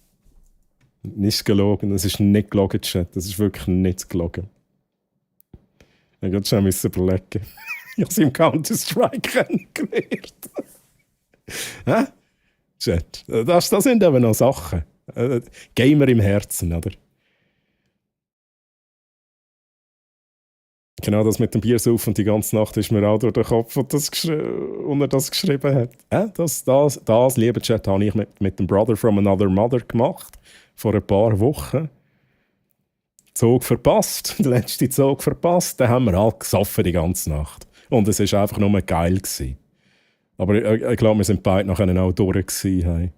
Nicht gelogen, es ist nicht gelogen, Chat. Das ist wirklich nicht gelogen. Ich musste schon überlegen. Ich habe sie im Counter-Strike kennengelernt. Hä? Chat, das sind eben noch Sachen. Gamer im Herzen, oder? Genau das mit dem Biersaufen die ganze Nacht ist mir auch durch den Kopf, als er das geschrieben hat. Das, liebe Chat, habe ich mit dem Brother from Another Mother gemacht. Vor ein paar Wochen. Zug verpasst. Der letzte Zug verpasst. Den haben wir halt gesoffen die ganze Nacht. Und es war einfach nur geil gewesen. Aber ich glaube, wir sind beide nachher auch durch gewesen. Hey.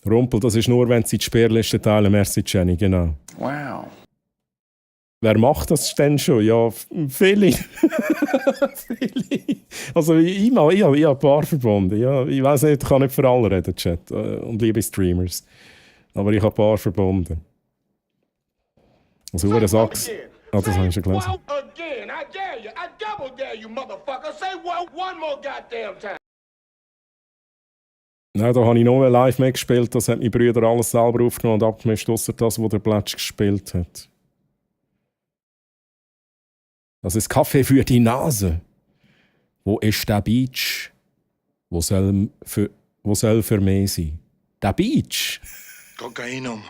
Rumpel, das ist nur, wenn sie die Speerliste teilen. Merci, Jenny, genau. Wow. Wer macht das denn schon? Ja, viele. Viele. Also ich habe ein paar verbunden. Ja, ich weiß nicht, ich kann nicht für alle reden, Chat. Und liebe Streamers. Aber ich habe ein paar verbunden. Also über Sachs. Ah, das habe ich schon gelesen. Again, I dare you. I double dare you, motherfucker. Say one more goddamn time. Nein, da habe ich noch live mitgespielt. Das hat mein Bruder alles selber aufgenommen und abgemischt, ausser das, wo der Plätsch gespielt hat. Das ist Kaffee für die Nase. Wo ist der Beach? Wo soll für mich sein? Der Beach? Kokainum.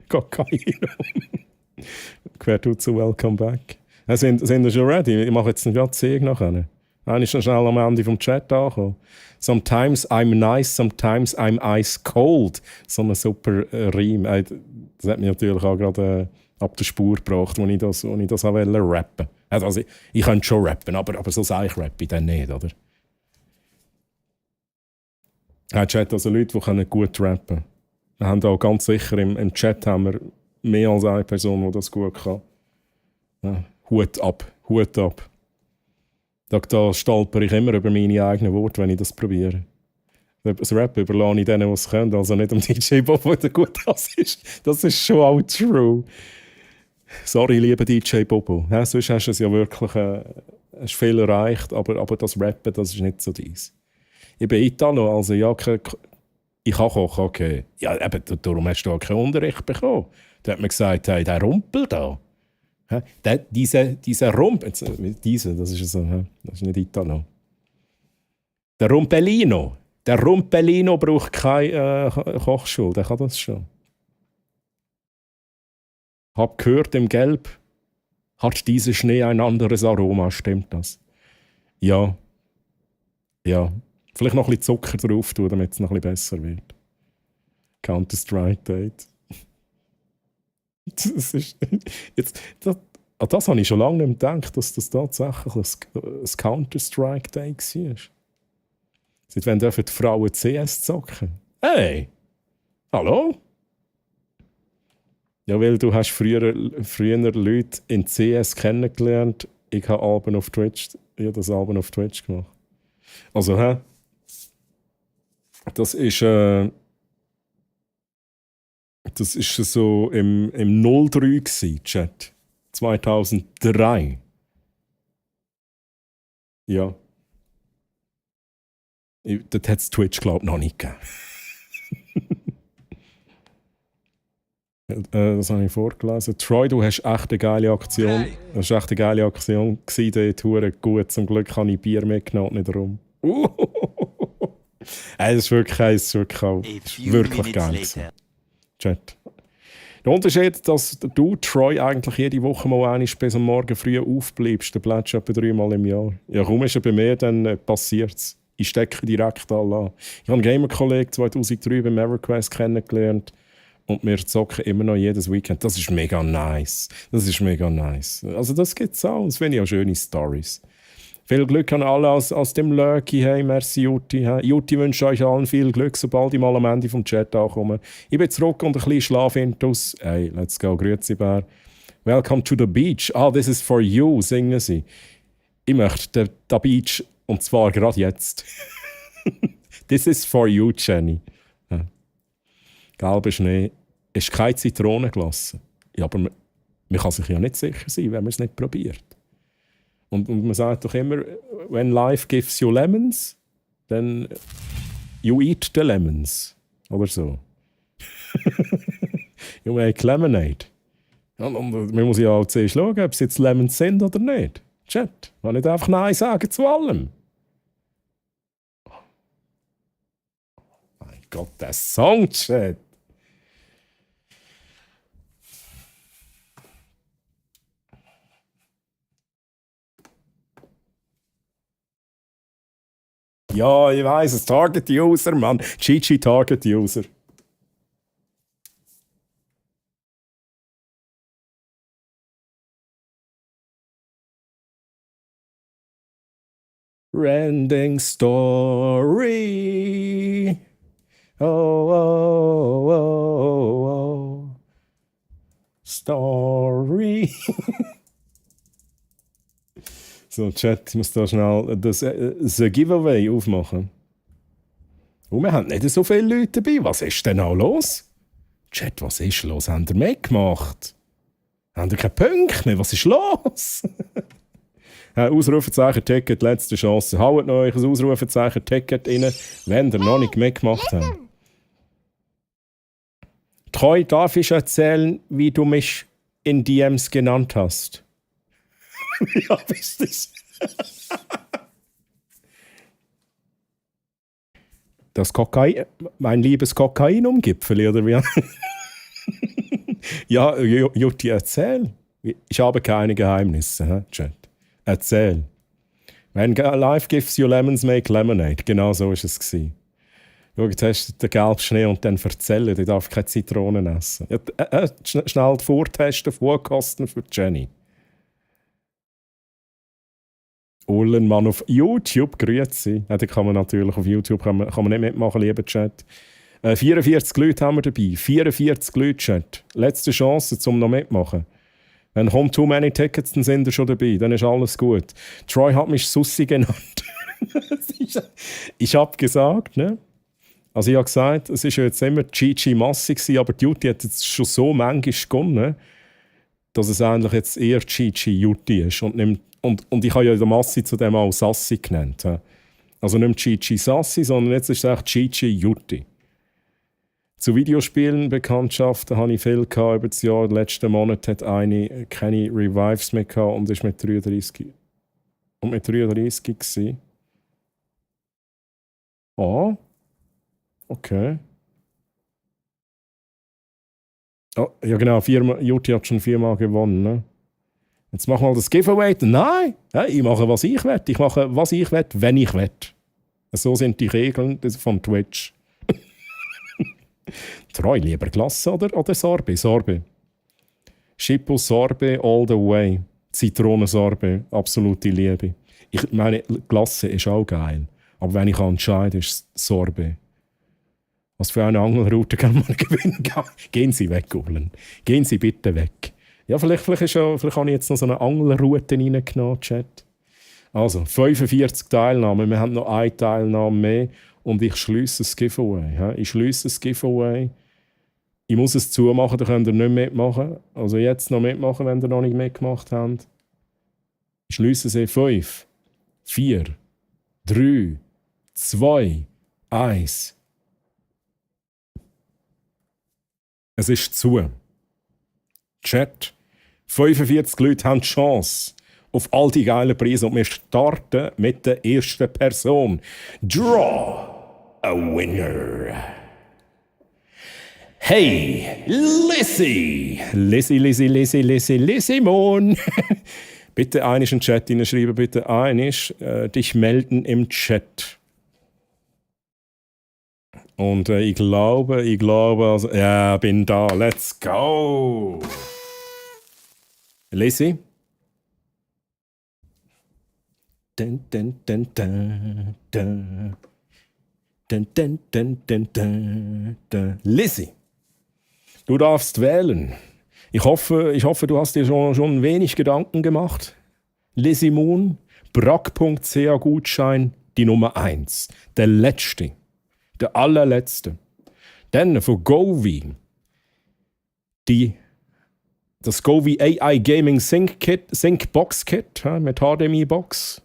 Kokain. Quer tut zu Welcome Back. Sind ihr schon ready? Ich mache jetzt nicht gerade Sieg nachher. Einer ist noch schnell am Ende vom Chat angekommen. Sometimes I'm nice, sometimes I'm ice cold. So ein super Reim. Das hat mich natürlich auch gerade ab der Spur gebracht, als ich das wollte rappen. Also ich könnte schon rappen, aber so sage ich rappe ich dann nicht, oder? Ja, Chat, also Leute, die gut rappen können. Wir haben auch ganz sicher im Chat haben wir mehr als eine Person, die das gut kann. Ja, Hut ab, Hut ab. Da stolper ich immer über meine eigenen Worte, wenn ich das probiere. Das Rap überlasse ich denen, die es können, also nicht um DJ Bobo, der gut das ist. Das ist schon auch true. Sorry, lieber DJ Bobo. Ja, sonst hast du es ja wirklich hast viel erreicht, aber das Rappen, das ist nicht so dies. Ich bin Italo, also ja, ich kann kochen, okay. Ja, eben, darum hast du auch keinen Unterricht bekommen. Da hat man gesagt, hey, der Rumpel da. Dieser Rumpel, das ist so, das ist nicht Italo. Der Rumpelino braucht keine Kochschule, der kann das schon. Hab gehört, im Gelb hat dieser Schnee ein anderes Aroma, stimmt das? Ja. Ja. Vielleicht noch ein bisschen Zucker drauf tun, damit es noch ein bisschen besser wird. Counter-Strike Date. Das ist. Das habe ich schon lange nicht mehr gedacht, dass das tatsächlich ein Counter-Strike Date war. Seit wann dürfen die Frauen CS zocken? Hey! Hallo? Ja, weil du hast früher Leute in CS kennengelernt. Ich habe Abend auf Twitch. Ich habe das Abend auf Twitch gemacht. Also, das ist so im 03 gewesen, Chat. 2003. Ja. Das hat es Twitch, glaube ich, noch nicht gegeben. Das habe ich vorgelesen. Troy, du hast echt eine geile Aktion. Das war echt eine geile Aktion gewesen, dort. Gut, zum Glück habe ich Bier mitgenommen, nicht rum. Das ist wirklich geil. Chat. Der Unterschied, dass du, Troy, eigentlich jede Woche mal einmal bis am Morgen früh aufbleibst, der plätschst etwa 3-mal im Jahr. Ja, kaum ist er bei mir, dann passiert es. Ich stecke direkt alle an. Ich habe einen Gamer-Kollegen 2003 beim EverQuest kennengelernt und wir zocken immer noch jedes Weekend. Das ist mega nice. Also das gibt es auch. Das finde ich auch schöne Stories. Viel Glück an alle aus dem Lurky. Hey, merci Juti. Hey. Juti wünscht euch allen viel Glück, sobald ich mal am Ende vom Chat ankomme. Ich bin zurück und ein bisschen Schlafintus. Hey, let's go, grüezi Bär. Welcome to the beach. Ah, this is for you, singen sie. Ich möchte den Beach, und zwar gerade jetzt. This is for you, Jenny. Ja. Gelber Schnee ist keine Zitrone gelassen. Ja, aber man kann sich ja nicht sicher sein, wenn man es nicht probiert. Und man sagt doch immer, when life gives you lemons, then you eat the lemons. Oder so. You make lemonade. Und man muss ja auch zuerst schauen, ob es jetzt Lemons sind oder nicht. Chat, man nicht einfach Nein sagen zu allem. Oh mein Gott, der Song, Chat. Ja, ich weiss es. Target User, Mann. GG Target User. Ending Story. Oh, oh, oh, oh. Story. So, Chat, ich muss da schnell das Giveaway aufmachen. Und wir haben nicht so viele Leute dabei. Was ist denn auch los? Chat, was ist los? Habt ihr mitgemacht? Habt ihr keine Punkte mehr? Was ist los? Ausrufezeichen Ticket, letzte Chance. Haut noch euch ein Ausrufezeichen Ticket rein, wenn ihr noch nicht mitgemacht habt. Treu, darf ich erzählen, wie du mich in DMs genannt hast? Ja, wisst ihr's? Das Kokain, mein liebes Kokainumgipfel, oder wie? Ja, Jutti, erzähl. Ich habe keine Geheimnisse, Chat. Erzähl. When life gives you lemons, make lemonade. Genau so war es. Schau, jetzt hast du den gelben Schnee und dann erzählen, ich darf keine Zitronen essen. Schnell vortesten, vorkosten für Jenny. Ullenmann auf YouTube, grüezi. Ja, da kann man natürlich auf YouTube kann man nicht mitmachen, lieber Chat. 44 Leute haben wir dabei. 44 Leute, Chat. Letzte Chance, um noch mitmachen. Wenn kommt too many Tickets, dann sind wir schon dabei. Dann ist alles gut. Troy hat mich Sussi genannt. Ich habe gesagt, ne? Also ich habe gesagt, es war ja jetzt immer Gigi Massi gewesen, aber die Jutti hat jetzt schon so manchmal gewonnen, dass es eigentlich jetzt eher Gigi Jutti ist. Und ich habe ja den Massi zu dem auch Sassi genannt. Also nicht mehr Gigi Sassi, sondern jetzt ist es echt Gigi Jutti. Zu Videospielen Bekanntschaften habe ich viel gehabt über das Jahr. Letzten Monat hat eine keine Revives mehr gehabt und ist mit 33 gewesen. Ah, okay. Oh, ja genau, Jutti hat schon 4-mal gewonnen. Ne? Jetzt mach mal das Giveaway. Nein, ich mache, was ich will. Ich mache, was ich will, wenn ich will. So sind die Regeln von Twitch. Treu, lieber Glasse oder Sorbe? Sorbe. Schippo Sorbe all the way. Zitronensorbe, absolute Liebe. Ich meine, Glasse ist auch geil. Aber wenn ich entscheide, ist es Sorbe. Was für eine Angelroute kann man gewinnen? Gehen Sie weg, Gullen. Gehen Sie bitte weg. Ja, vielleicht habe ich jetzt noch so eine Angelroute reingenommen, Chat. Also, 45 Teilnahmen. Wir haben noch eine Teilnahme mehr. Und ich schliesse das Giveaway. Ich schließe das Giveaway. Ich muss es zumachen, dann könnt ihr nicht mitmachen. Also jetzt noch mitmachen, wenn ihr noch nicht mitgemacht habt. Ich schließe sie 5, 4, 3, 2, 1. Es ist zu. Chat. 45 Leute haben die Chance auf all die geilen Preise. Und wir starten mit der ersten Person. Draw a winner. Hey, Lissy! Lissy, Mon! Bitte einisch in den Chat hineinschreiben, bitte einisch dich melden im Chat. Und ich glaube, also, ja, bin da, let's go! Lissy? Dun, dun, dun, dun, dun. Dun, dun, dun, dun, dun, dun. Lissy, du darfst wählen. Ich hoffe, du hast dir schon wenig Gedanken gemacht. Lissy Moon, brack.ch Gutschein, die Nummer 1. Der letzte. Der allerletzte. Dann von Govee. Das Govee AI Gaming Sync Box Kit mit HDMI Box.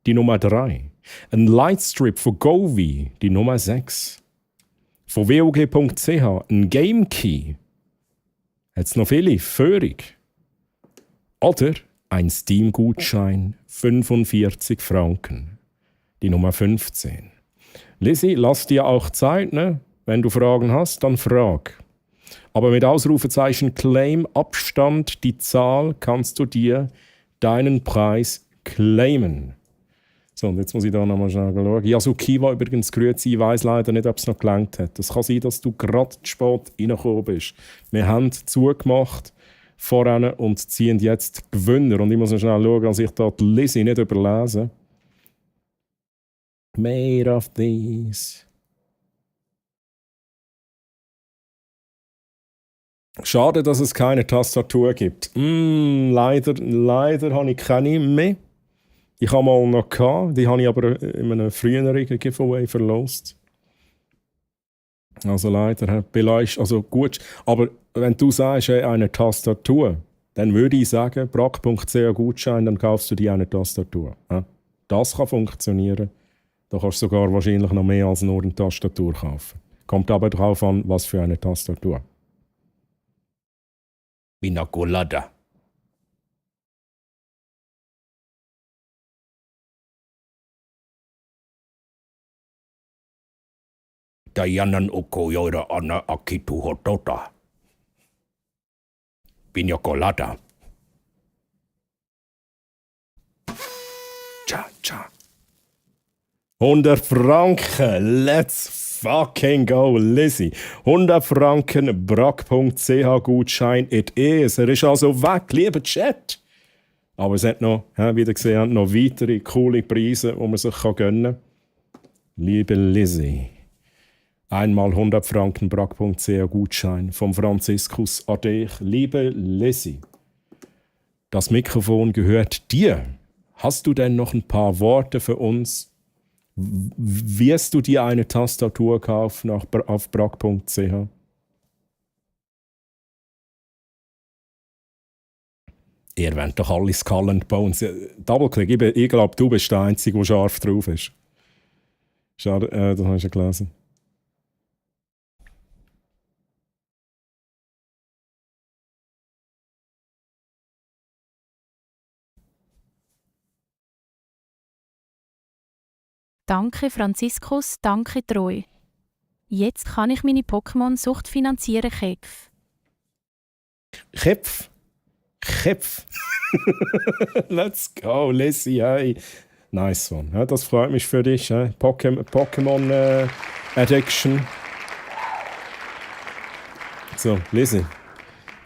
Die Nummer 3. Ein Lightstrip von Govee, die Nummer 6. Von WOG.ch, ein Game Key. Jetzt noch viele, Föhrig. Oder ein Steam-Gutschein, 45 Franken. Die Nummer 15. Lissy, lass dir auch Zeit, ne? Wenn du Fragen hast, dann frag. Aber mit Ausrufezeichen Claim, Abstand, die Zahl, kannst du dir deinen Preis claimen. So, und jetzt muss ich da nochmal schnell schauen. Yasukiwa übrigens grüezi, ich weiss leider nicht, ob es noch gelangt hat. Es kann sein, dass du gerade zu spät reingekommen bist. Wir haben zugemacht voran und ziehen jetzt Gewinner. Und ich muss noch schnell schauen, dass ich da die Lissy nicht überlese. Made of these Schade, dass es keine Tastatur gibt. Leider habe ich keine mehr. Ich habe mal noch gehabt, die habe ich aber in einem früheren Giveaway verlost. Also leider, also gut. Aber wenn du sagst, eine Tastatur, dann würde ich sagen, brack.ch Gutschein, dann kaufst du dir eine Tastatur. Das kann funktionieren. Da kannst du sogar wahrscheinlich noch mehr als nur eine Tastatur kaufen. Kommt aber darauf an, was für eine Tastatur. Pina Colada. Dayanan Okoyora Ana Akitu Hotota. Pina Colada. Cha. 100 Franken, let's fucking go, Lizzie. 100 Franken, brack.ch Gutschein, it is. Er ist also weg, lieber Chat. Aber es hat noch, wie ihr gesehen habt, noch weitere coole Preise, die man sich gönnen kann. Liebe Lizzie. Einmal 100 Franken, brack.ch Gutschein vom Franziskus an dich. Liebe Lizzie, das Mikrofon gehört dir. Hast du denn noch ein paar Worte für uns? Wirst du dir eine Tastatur kaufen auf brack.ch? Ihr wollt doch alle Skull and Bones. Doubleclick, ich glaube, du bist der Einzige, der scharf drauf ist. Schade, das hast du gelesen. Danke Franziskus, danke Treu. Jetzt kann ich meine Pokémon-Sucht finanzieren, Kepf. Kepf. Let's go, Lizzie, hey. Nice one. Ja, das freut mich für dich. Pokémon Addiction. So, Lizzie.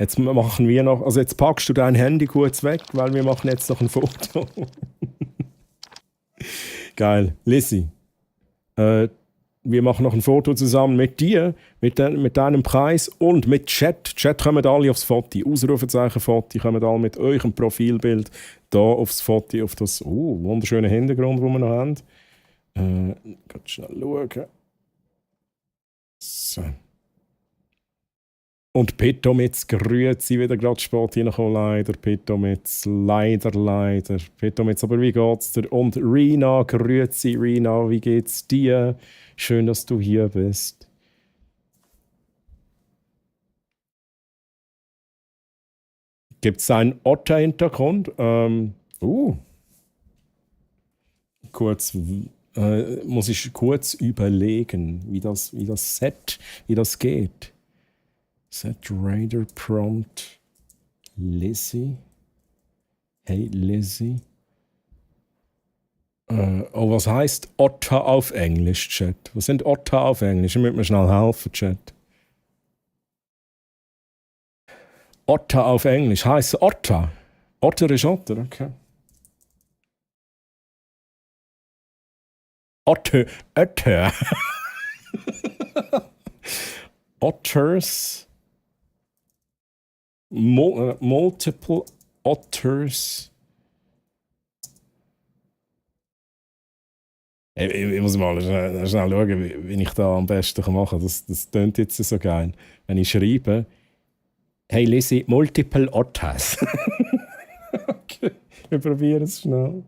Jetzt machen wir noch, also jetzt packst du dein Handy kurz weg, weil wir machen jetzt noch ein Foto. Geil. Lizzie, wir machen noch ein Foto zusammen mit dir, mit deinem Preis und mit Chat. Chat kommen alle aufs Foto. Ausrufezeichen Foto, kommen alle mit eurem Profilbild da aufs Foto, auf das wunderschöne Hintergrund, den wir noch haben. Ganz schnell schauen. So. Und Petomitz, grüezi, wieder gerade spät reingekommen, leider. Petomitz, leider. Petomitz, aber wie geht's dir? Und Rina, grüezi, Rina, wie geht's dir? Schön, dass du hier bist. Gibt es einen Otter-Hintergrund? Muss ich kurz überlegen, wie das geht. Set Raider Prompt Lizzie. Hey Lizzie. Was heißt Otter auf Englisch, Chat? Was sind Otter auf Englisch? Ich möchte mir schnell helfen, Chat. Otter auf Englisch heißt Otter. Otter ist Otter, okay. Otter. Otters. Multiple Otters. Ich muss mal schnell schauen, wie ich da am besten machen kann. Das klingt jetzt so geil. Wenn ich schreibe, hey Lizzie, multiple Otters. Okay, wir probieren es schnell.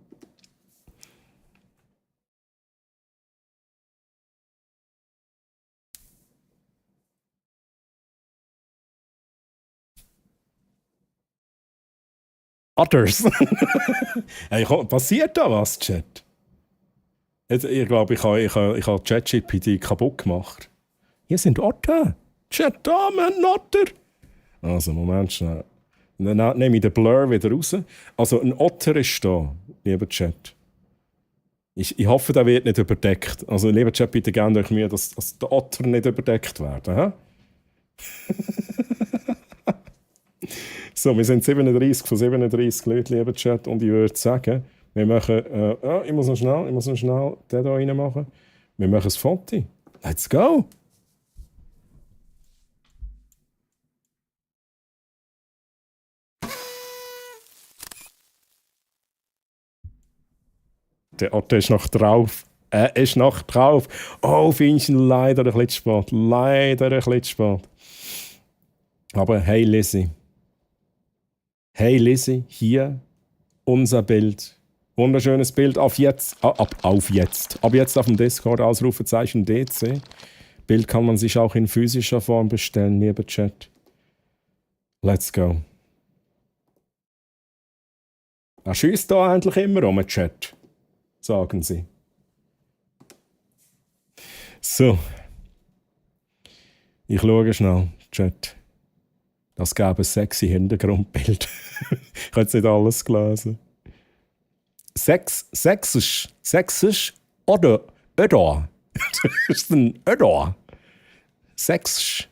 Otters. Hey, passiert da was, Chat? Jetzt, ich glaube, ich habe ChatGPT kaputt gemacht. Hier sind Otter. Chat, da, wir haben Otter. Also, Moment schnell. Dann nehme ich den Blur wieder raus. Also, ein Otter ist da, lieber Chat. Ich hoffe, der wird nicht überdeckt. Also, lieber Chat, bitte gebt euch Mühe, dass der Otter nicht überdeckt wird. So, wir sind 37 von 37 Leuten, lieber Chat, und ich würde sagen, wir machen, ich muss noch schnell den hier rein machen. Wir machen ein Foto. Let's go! Der ist noch drauf. Er ist noch drauf. Oh, findest du leider ein bisschen spät. Leider ein bisschen spät. Aber hey Lizzie. Hey Lizzie, hier unser Bild. Wunderschönes Bild. Auf jetzt. Auf jetzt. Ab jetzt auf dem Discord Ausrufezeichen DC. Bild kann man sich auch in physischer Form bestellen, lieber Chat. Let's go. Er schießt da eigentlich immer um den Chat, sagen sie. So. Ich schaue schnell, Chat. Das gäbe ein sexy Hintergrundbild. Ich habe jetzt nicht alles gelesen. Sächsisch oder Öda? Das ist ein Öda. Sächsisch.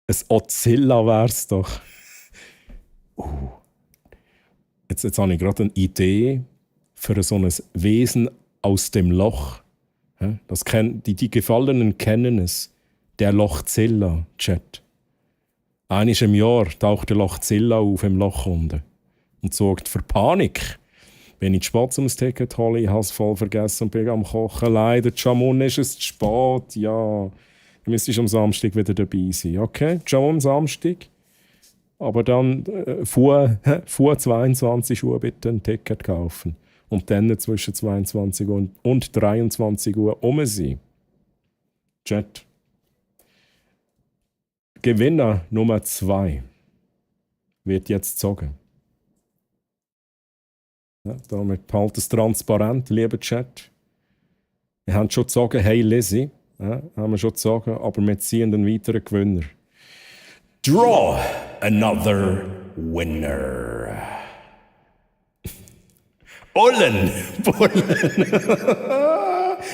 Ein Ozilla wär's doch. Jetzt habe ich gerade eine Idee für so ein Wesen aus dem Loch. Das die Gefallenen kennen es. Der Lochzilla, Chat. Einmal im Jahr taucht der Lochzilla auf im Loch unten und sorgt für Panik. Wenn ich Spatz ums Ticket hole, ich habe es voll vergessen und bin am Kochen. Leider, Jamon, ist es zu spät. Ja, du müsstest am Samstag wieder dabei sein. Okay, Jamon, Samstag. Aber dann vor 22 Uhr bitte ein Ticket kaufen. Und dann zwischen 22 Uhr und 23 Uhr sein. Chat. Gewinner Nummer 2 wird jetzt gezogen. Ja, damit behalten es transparent, lieber Chat. Wir haben schon gezogen, hey Lizzie. Ja, haben wir schon gezogen, aber wir ziehen einen weiteren Gewinner. Draw another winner. Ollen!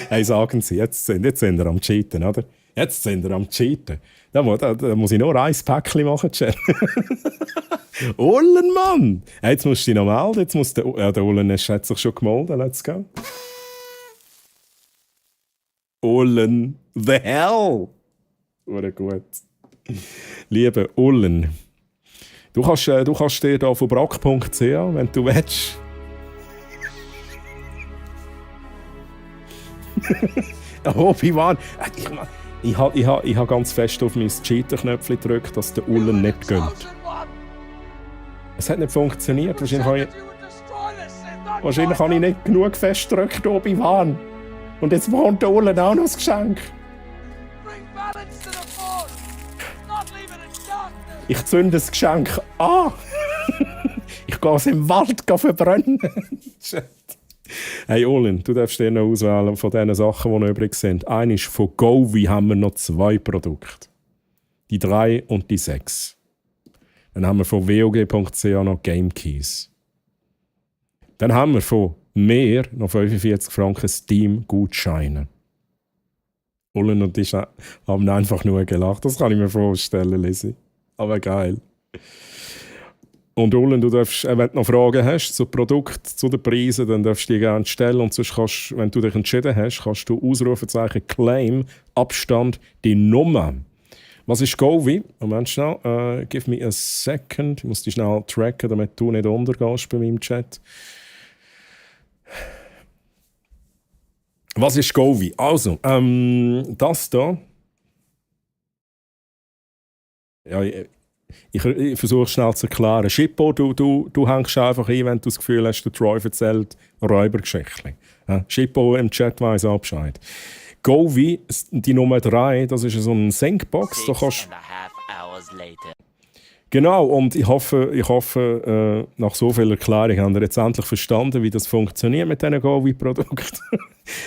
Hey, sagen Sie, jetzt sind wir am Cheaten, oder? Jetzt sind wir am Cheaten. Da muss ich nur ein Päckchen machen, Chat. Ollen, Mann! Hey, jetzt musst du dich noch melden. Jetzt muss der Ollen hat sich schon gemeldet. Let's go. Ollen, the hell! Wurde gut. Liebe Ollen, du kannst dir da von brack.ch, wenn du willst. Obi-Wan, ich habe ganz fest auf mein Cheater-Knöpfchen gedrückt, dass der Ullen nicht gönnt. Es hat nicht funktioniert. Wahrscheinlich habe ich nicht genug fest gedrückt, Obi-Wan. Und jetzt bekommt der Ullen auch noch das Geschenk. Ich zünde das Geschenk an. Ich gehe es im Wald verbrennen. Hey Olin, du darfst dir noch auswählen von diesen Sachen, die noch übrig sind. Eines von Govi haben wir noch 2 Produkte. Die 3 und die 6. Dann haben wir von WOG.ch noch Game Keys. Dann haben wir von mehr noch 45 Franken Steam-Gutscheine. Olin und ich haben einfach nur gelacht. Das kann ich mir vorstellen, Lizzie. Aber geil. Und Olin, du darfst, wenn du noch Fragen hast zu Produkt, zu den Preisen, dann darfst du die gerne stellen. Und sonst kannst, wenn du dich entschieden hast, kannst du Ausrufezeichen Claim, Abstand, die Nummer. Was ist Govi? Moment schnell. Give me a second. Ich muss dich schnell tracken, damit du nicht untergehst bei meinem Chat. Was ist Govi? Also, das hier. Ja, ich versuche es schnell zu erklären. Schippo, du hängst einfach ein, wenn du das Gefühl hast, der Troy erzählt Räubergeschichten. Schippo im Chat weiss auch Bescheid. Govi, die Nummer 3, das ist so eine Syncbox. Da kannst genau, und ich hoffe nach so viel Erklärung habt ihr jetzt endlich verstanden, wie das funktioniert mit diesen Govi-Produkten.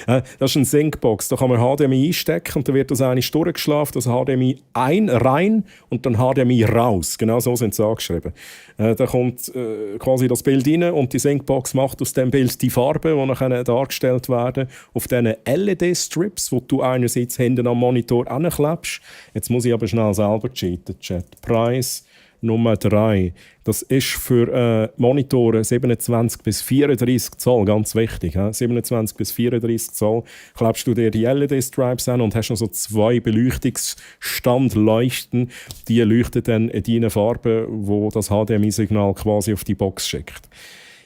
Das ist eine Syncbox, da kann man HDMI einstecken und dann wird das eigentlich durchgeschlafen, das HDMI rein und dann HDMI raus. Genau so sind sie angeschrieben. Da kommt quasi das Bild rein und die Syncbox macht aus dem Bild die Farben, die nachher dargestellt werden auf diesen LED-Strips, die du einerseits hinten am Monitor anklebst. Jetzt muss ich aber schnell selber cheaten, Chat. Preis Nummer 3. Das ist für Monitore 27 bis 34 Zoll, ganz wichtig. 27 bis 34 Zoll klebst du dir die LED-Stripes an und hast noch so 2 Beleuchtungsstandleuchten. Die leuchten dann in deinen Farben, wo das HDMI-Signal quasi auf die Box schickt.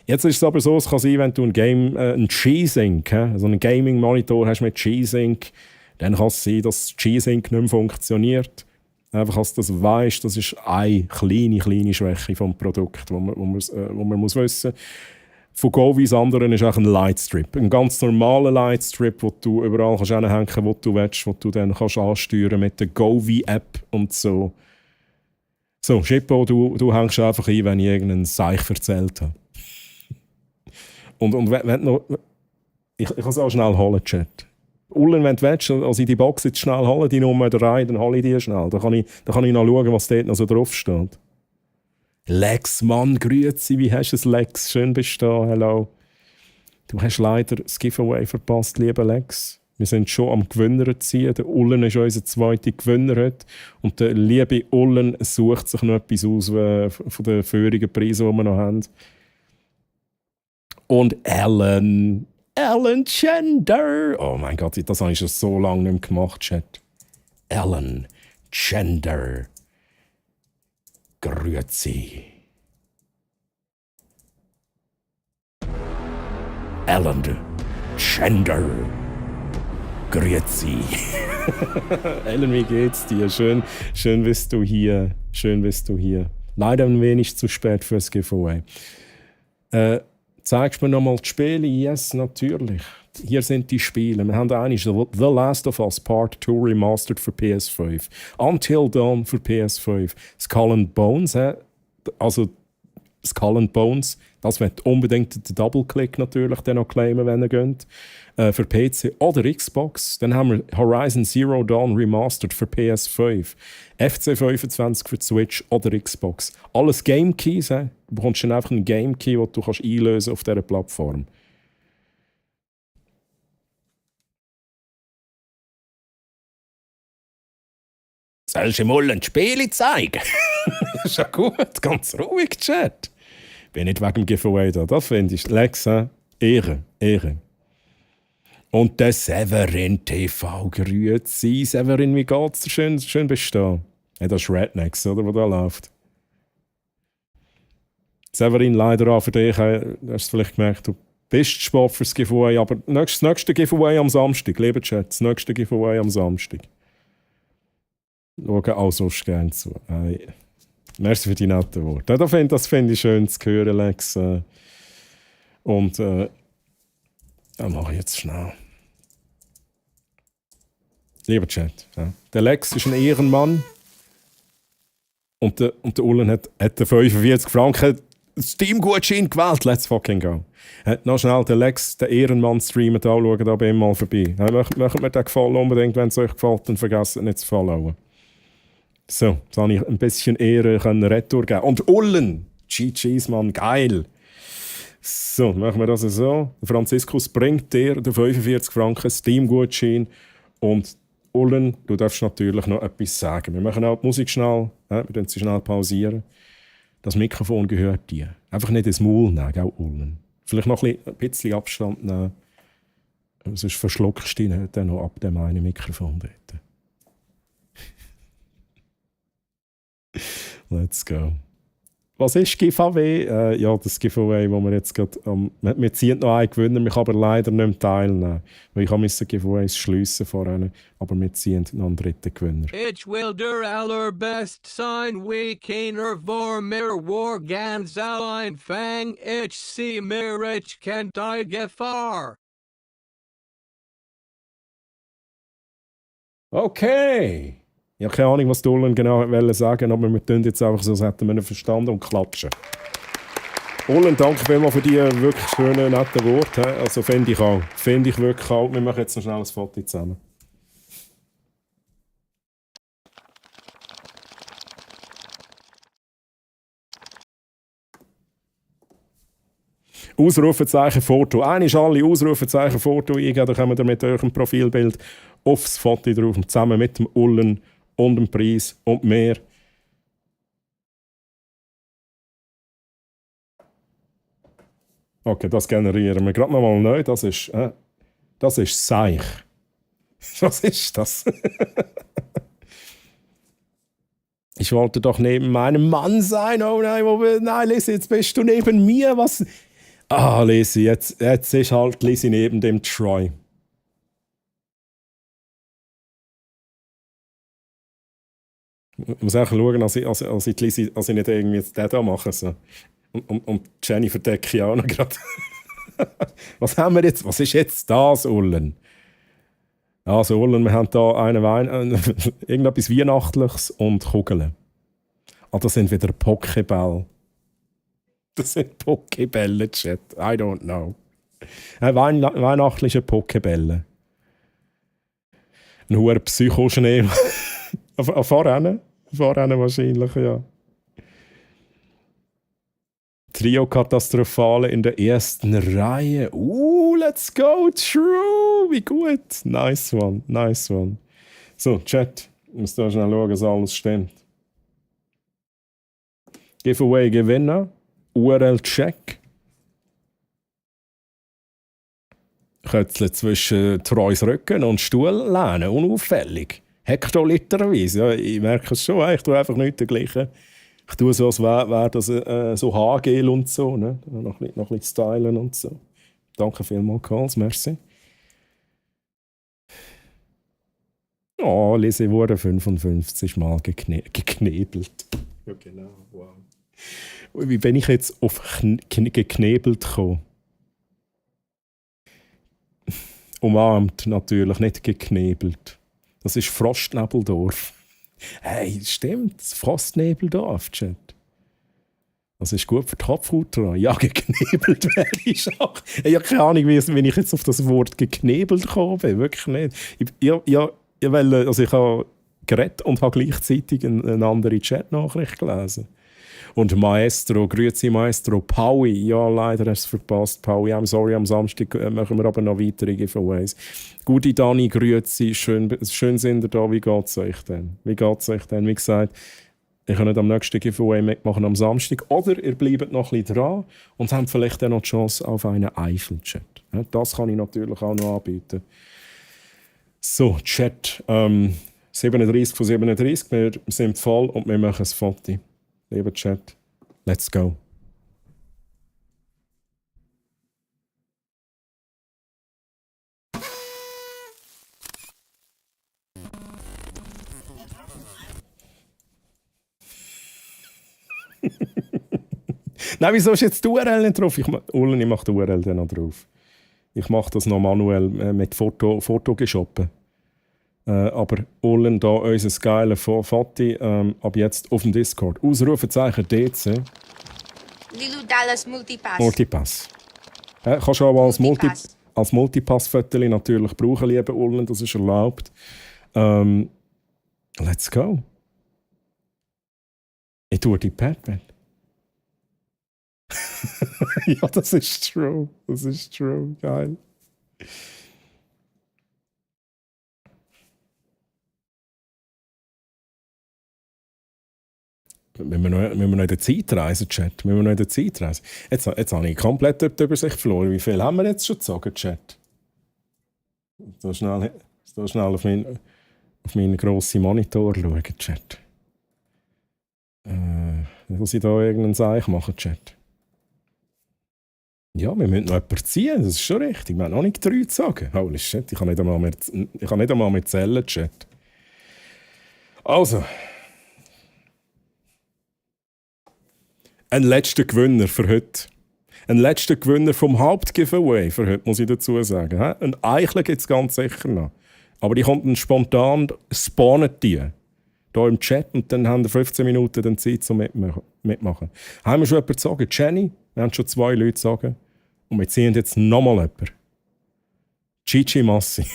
Jetzt ist es aber so, es kann sein, wenn du einen G-Sync, also einen Gaming-Monitor hast mit G-Sync, dann kann es sein, dass G-Sync nicht mehr funktioniert. Einfach, dass du das weißt, das ist eine kleine Schwäche vom Produkt, wo man muss wissen. Von Go wie das andere ist auch ein Lightstrip. Ein ganz normaler Lightstrip, den du überall kannst hinhängen kannst, wo du willst, wo du dann kannst ansteuern mit der Go-Wie-App und so. So, Schippo, du hängst einfach ein, wenn ich irgendeinen Seich erzählt habe. Und wenn noch... Ich kann es auch schnell holen, Chat. Ullen, wenn du willst, also in die Box jetzt schnell holen, die Nummer 3, dann hole ich die schnell. Dann kann ich noch schauen, was dort noch so drauf steht. Lex, Mann, grüezi, wie hast du es, Lex? Schön bist du da, hello. Du hast leider das Giveaway verpasst, lieber Lex. Wir sind schon am Gewinner ziehen. Der Ullen ist unser zweiter Gewinner heute. Und der liebe Ullen sucht sich noch etwas aus von den vorigen Preisen, die wir noch haben. Und Ellen Gender. Oh mein Gott, das habe ich schon so lange nicht mehr gemacht, Chat. Ellen Gender. Grüezi. Ellen Gender. Grüezi. Ellen, wie geht's dir? Schön bist du hier. Schön bist du hier. Leider ein wenig zu spät fürs Giveaway. Zeigst du mir nochmal die Spiele? Yes, natürlich. Hier sind die Spiele. Wir haben eigentlich The Last of Us Part 2 Remastered für PS5. Until Dawn für PS5. Skull and Bones, also Skull and Bones, das wird unbedingt den Double-Click natürlich dann noch claimen, wenn ihr geht. Für PC oder Xbox. Dann haben wir Horizon Zero Dawn Remastered für PS5. FC25 für die Switch oder Xbox. Alles Game Keys. Du bekommst dann einfach einen Game Key, den du einlösen auf dieser Plattform. Sollst du mal ein Spiel zeigen? Ist ja gut, ganz ruhig, Chat. Bin nicht wegen dem Giveaway da. Das finde ich, Lex, Ehre. Und der Severin TV, grüezi. Severin, wie geht's dir? Schön bist du da. Hey, das ist Rednecks, oder, wo da läuft. Severin, leider auch für dich, hast du vielleicht gemerkt, du bist spät fürs Giveaway, aber das nächste Giveaway am Samstag, lieber Chat, das nächste Giveaway am Samstag. Schauen auch sonst gerne zu. Hey. Merci für die netten Worte. Das finde ich schön zu hören, Lex. Und dann mache ich jetzt schnell. Lieber Chat, der Lex ist ein Ehrenmann. Und der Ullen hat den 45 Franken Steam-Gutschein gewählt. Let's fucking go. Noch schnell den Lex, den Ehrenmann, streamen. Da schauen da bei ihm mal vorbei. Macht mir den Gefallen unbedingt, wenn es euch gefällt, dann vergesst nicht zu followen. So, jetzt habe ich ein bisschen Ehre retour geben. Und Ullen! GG's, Mann, geil! So, machen wir das so. Franziskus bringt dir den 45 Franken Steam-Gutschein. Und Ullen, du darfst natürlich noch etwas sagen. Wir machen auch die Musik schnell. Wir pausieren sie schnell. Das Mikrofon gehört dir. Einfach nicht ins Maul nehmen, gell, Ullen. Vielleicht noch ein bisschen Abstand nehmen. Sonst verschluckst du dich dann noch ab dem einen Mikrofon dort. Let's go. Was ist Giveaway? Ja, das Giveaway, wo wir jetzt gerade... wir ziehen noch einen Gewinner, wir können aber leider nicht mehr teilnehmen. Weil ich musste Giveaways schliessen vorhin. Aber wir ziehen noch einen dritten Gewinner. Ich will der allerbest sein, wie keiner vor mir war ganz allein fang. Ich sehe mir, ich kennt die Gefahr. Okay. Ich habe keine Ahnung, was Dolan genau sagen wollte, aber wir tun jetzt einfach so, als hätten wir ihn verstanden und klatschen. Dolan, danke vielmals für die wirklich schönen, netten Worte. Also finde ich auch. Finde ich wirklich auch. Wir machen jetzt noch schnell ein Foto zusammen. Ausrufezeichen Foto. Einmal alle Ausrufezeichen Foto eingeben, dann kommen wir mit eurem Profilbild aufs Foto drauf, zusammen mit dem Ullen und dem Preis und mehr. Okay, das generieren wir gerade nochmal neu. Das ist Seich. Was ist das? Ich wollte doch neben meinem Mann sein. Oh nein, nein, Lisa, jetzt bist du neben mir. Was? Ah, Lisi, jetzt ist halt Lisi neben dem Troy. Ich muss auch schauen, als ich die Lisi, als ich nicht irgendwie jetzt den da mache. So. Und Jenny verdecke ich auch noch gerade. Was haben wir jetzt? Was ist jetzt das, Ullen? Also, Ullen, wir haben hier einen Wein, irgendetwas Weihnachtliches und Kugeln. Ah, das sind wieder Pokéball. Das sind Pokébälle, Chat. I don't know. Weihnachtliche Pokébälle. Ein hoher Psychoschnee. Vorrennen wahrscheinlich, ja. Trio Katastrophale in der ersten Reihe. Let's go, true! Wie gut. Nice one, nice one. So, Chat. Ich muss da schnell schauen, dass alles stimmt. Giveaway Gewinner. URL-Check. Kötzle zwischen Treus Rücken und Stuhl lehnen. Unauffällig. Hektoliterweise. Ja, ich merke es schon. Ich tue einfach nicht dergleichen. Ich tue so, als wäre das so Haargel und so. Ne? Noch ein bisschen stylen und so. Danke vielmals, Karls. Merci. Oh, Lise wurde 55 Mal geknebelt. Ja, genau. Wow. Wie bin ich jetzt auf geknebelt gekommen? Umarmt natürlich, nicht geknebelt. Das ist Frostnebeldorf. Hey, stimmt, das Frostnebeldorf, Chat. Das ist gut für die Kopfhaut dran. Ja, geknebelt wäre ich auch. Ich habe keine Ahnung, wie ich jetzt auf das Wort geknebelt gekommen bin. Wirklich nicht. Ich habe geredet und habe gleichzeitig eine andere Chat-Nachricht gelesen. Und Maestro, grüezi Maestro, Paui, ja leider hast du es verpasst, Paui, I'm sorry, am Samstag machen wir aber noch weitere Giveaways. Gute Dani, grüezi, schön sind ihr da, wie geht's euch denn? Wie gesagt, ihr könnt am nächsten Giveaway mitmachen am Samstag oder ihr bleibt noch ein bisschen dran und habt vielleicht dann noch die Chance auf einen Eifel-Chat. Ja, das kann ich natürlich auch noch anbieten. So, Chat, 37 von 37, wir sind voll und wir machen ein Foto. Lieber Chat, let's go. Nein, wieso ist jetzt die URL nicht drauf? Ich mache die URL dann noch drauf. Ich mache das noch manuell mit Foto geschoppen. Aber Ullen, da unser geiles Foto ab jetzt auf dem Discord. Ausrufezeichen DC. Lilu Dallas Multipass. Multipass. Kannst du aber als Multipass-Foto natürlich brauchen, liebe Ullen, das ist erlaubt. Let's go. Ich tue die Padman. Ja, das ist true. Das ist true. Geil. Müssen wir noch in der Zeit reisen, Chat? Jetzt habe ich komplett die Übersicht verloren. Wie viel haben wir jetzt schon gezogen, Chat? So schnell auf meinen grossen Monitor schauen, Chat. Muss ich da irgendeinen Seich machen, Chat? Ja, wir müssen noch jemanden ziehen, das ist schon richtig. Wir haben noch nicht 3 sagen. Holy shit, ich kann nicht einmal mehr zählen, Chat. Also. Ein letzter Gewinner für heute. Ein letzter Gewinner vom Hauptgiveaway für heute, muss ich dazu sagen. Ein Eichler gibt es ganz sicher noch. Aber die kommt dann spontan, spawnen die hier im Chat und dann haben wir 15 Minuten dann Zeit zum Mitmachen. Haben wir schon jemanden gesagt? Jenny? Wir haben schon 2 Leute gesagt. Und wir ziehen jetzt nochmal jemanden. Chichi Massi.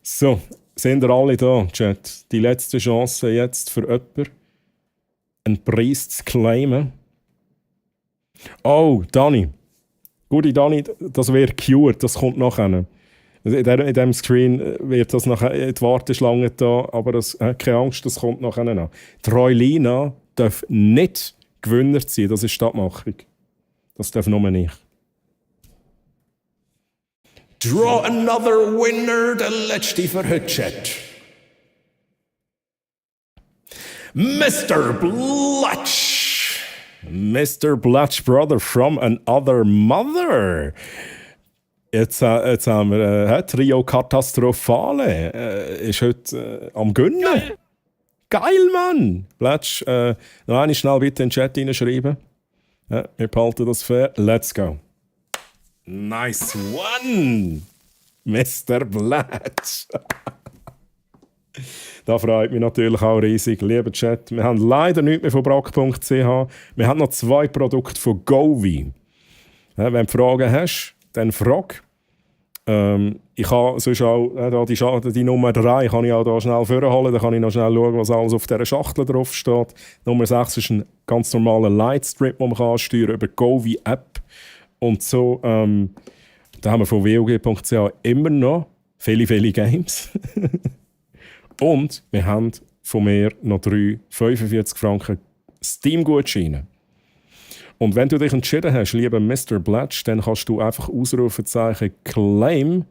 So. Sind ihr alle da, Chat? Die letzte Chance jetzt für jemanden, einen Preis zu claimen. Oh, Dani. Gute Dani, das wird cured, das kommt nachher. In diesem Screen wird das nachher die Warteschlange da, aber keine Angst, das kommt nachher noch. Die Roylina darf nicht Gewinner sein, das ist Stadtmachung. Das darf nur nicht. Draw another winner, der letzte für heute, Chat. Mr. Blatch. Mr. Blatch, brother from another mother. Jetzt haben wir Trio Katastrophale. Ist heute am Gönnen. Geil, Mann! Blatch, noch einmal schnell bitte in den Chat reinschreiben. Ja, wir behalten das fair. Let's go. Nice one! Mr. Blatch. Das freut mich natürlich auch riesig. Lieber Chat, wir haben leider nichts mehr von brack.ch. Wir haben noch 2 Produkte von Govi. Ja, wenn du Fragen hast, dann frag. Ich habe sonst auch die Nummer 3 kann ich auch da schnell vorholen. Da kann ich noch schnell schauen, was alles auf dieser Schachtel drauf steht. Nummer 6 ist ein ganz normaler Lightstrip, den man ansteuern kann über die Govi-App. Und so, da haben wir von WOG.ch immer noch viele Games. Und wir haben von mir noch 3 45 Franken Steam-Gutscheine. Und wenn du dich entschieden hast, lieber Mr. Blatch, dann kannst du einfach Ausrufezeichen Claim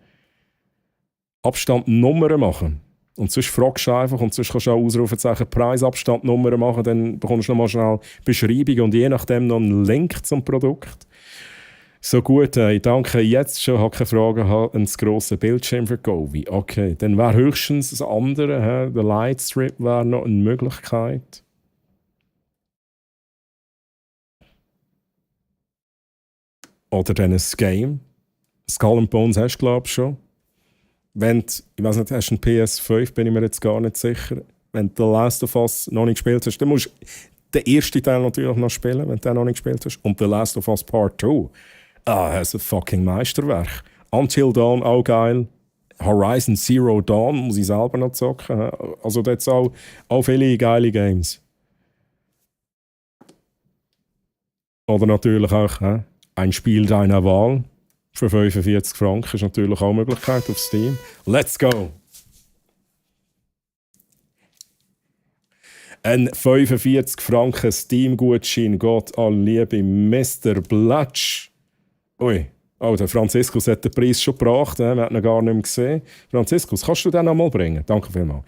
Abstand Nummern machen. Und sonst fragst du einfach und sonst kannst du auch Ausrufezeichen Preisabstand Nummern machen, dann bekommst du noch mal schnell Beschreibung und je nachdem noch einen Link zum Produkt. So gut, danke. Jetzt schon, habe keine Frage, habe ein grosses Bildschirm für Govi. Okay, dann wäre höchstens das andere, der Lightstrip wäre noch eine Möglichkeit. Oder dann ein Game. Skull and Bones hast du, glaube ich, schon. Wenn du, ich weiß nicht, hast du einen PS5, bin ich mir jetzt gar nicht sicher. Wenn du The Last of Us noch nicht gespielt hast, dann musst du den ersten Teil natürlich noch spielen, wenn du den noch nicht gespielt hast. Und The Last of Us Part 2. Das ist ein fucking Meisterwerk. Until Dawn, auch geil. Horizon Zero Dawn muss ich selber noch zocken. Also da hat auch viele geile Games. Oder natürlich auch ein Spiel deiner Wahl für 45 Franken ist natürlich auch eine Möglichkeit auf Steam. Let's go! Ein 45 Franken Steam-Gutschein geht an liebe Mr. Blatch. Ui, der Franziskus hat den Preis schon gebracht, wir haben ihn gar nicht mehr gesehen. Franziskus, kannst du den noch mal bringen? Danke vielmals.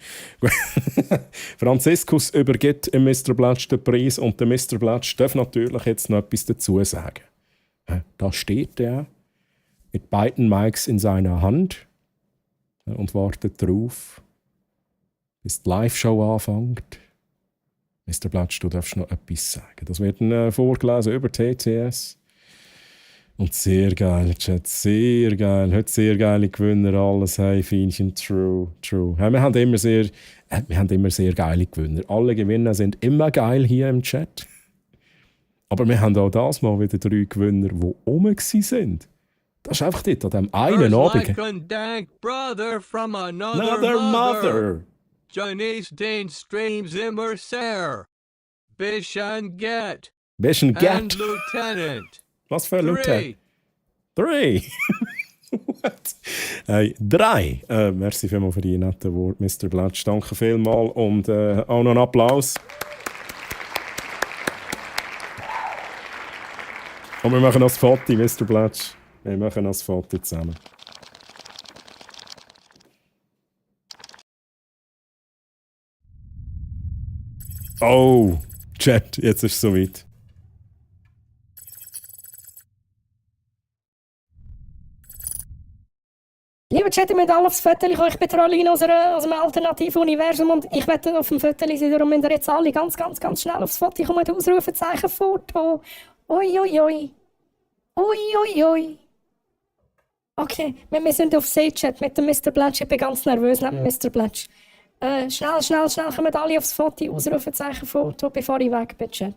Franziskus übergibt Mr. Blatch den Preis und der Mr. Blatch darf natürlich jetzt noch etwas dazu sagen. Da steht er mit beiden Mics in seiner Hand und wartet darauf, bis die Live-Show anfängt. Mr. Blatch, du darfst noch etwas sagen. Das wird vorgelesen über TTS. Und sehr geil, Chat, sehr geil. Heute sehr geile Gewinner, alles. Hey, Fienchen, true. Hey, wir haben immer sehr geile Gewinner. Alle Gewinner sind immer geil hier im Chat. Aber wir haben auch das mal wieder 3 Gewinner, die oben waren. Das ist einfach dort, an dem einen Abend. Brother from another mother. Chinese den streams immer sehr. Bishan Get. And Lieutenant. Was für ein Lieutenant? 3. What? Hey, 3. Merci vielmals für die netten Worte, Mr. Blatch. Danke vielmals und auch noch einen Applaus. Und wir machen das Foto, Mr. Blatch. Wir machen das Foto zusammen. Oh, Chat, jetzt ist es soweit. Lieber Chat, ihr müsst alle aufs Foto kommen. Ich bin Trolline aus dem alternativen Universum und ich werde auf dem Foto sein. Darum müsst ihr jetzt alle ganz schnell aufs Foto kommen. Ausrufezeichen Foto. Ui. Okay, wir sind auf C-Chat mit dem Mr. Blatch. Ich bin ganz nervös neben Mr. Blatch. Schnell kommen alle aufs Foto. Ausrufezeichen Foto, bevor ich weg bin, Chat.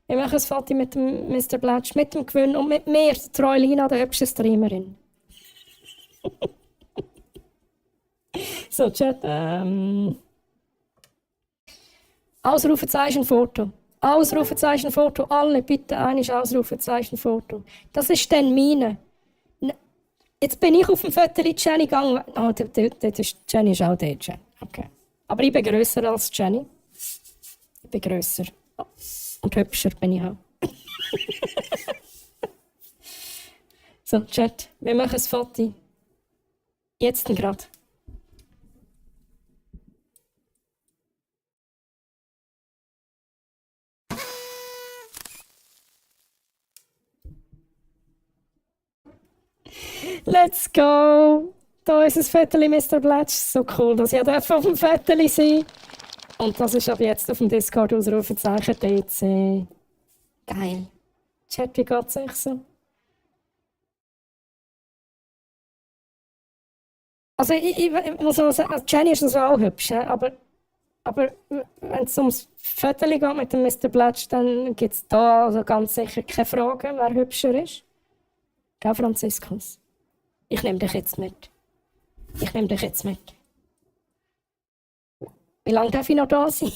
Wir machen ein Foto mit dem Mr. Blatch, mit dem Gewinn und mit mir, Troilina, der hübschen Streamerin. So, Chat. Ausrufezeichen Foto. Alle bitte ein Ausrufezeichen-Foto. Das ist dann meine. Jetzt bin ich auf dem Foto Jenny gegangen. Jenny ist auch der, Jenny. Okay. Aber ich bin grösser als Jenny. Ich bin grösser. Und hübscher bin ich auch. So, Chat, wir machen ein Foto. Jetzt gerade. Let's go! Da ist ein Viertel, Mr. Blatch. So cool, dass ich auf dem Viertel sein. Und das ist ab jetzt auf dem Discord Ausrufezeichen DC. Geil. Chat, wie geht's euch so? Also ich muss auch sagen, also Jenny ist also auch hübsch, aber wenn es ums Viertel geht mit dem Mr. Blatch, dann gibt es da also ganz sicher keine Frage, wer hübscher ist. Gell, Franziskus? Ich nehme dich jetzt mit. Wie lange darf ich noch da sein?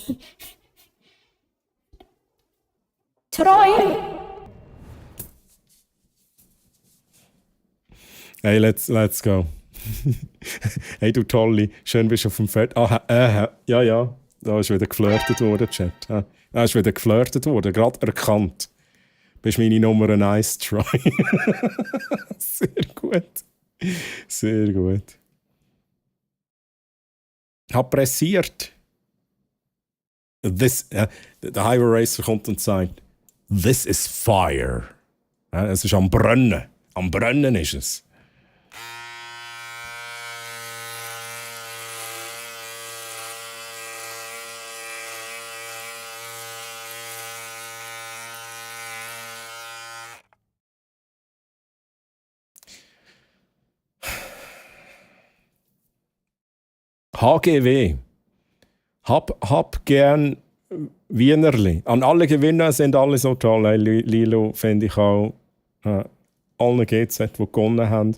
Treu! Hey, let's go. Hey, du Tolli, schön bist du auf dem Feld. Ja. Da ist wieder geflirtet worden, Chat. Da ist wieder geflirtet worden, gerade erkannt. Bist meine Nummer 1, Troy. Sehr gut. Hab pressiert. Der Highway Racer kommt und sagt, this is fire. Es ist am Brennen. Am Brennen ist es. HGW. Hab gern Wienerli. An alle Gewinner sind alle so toll. Hey, Lilo finde ich auch. Allen GZ, die gewonnen haben.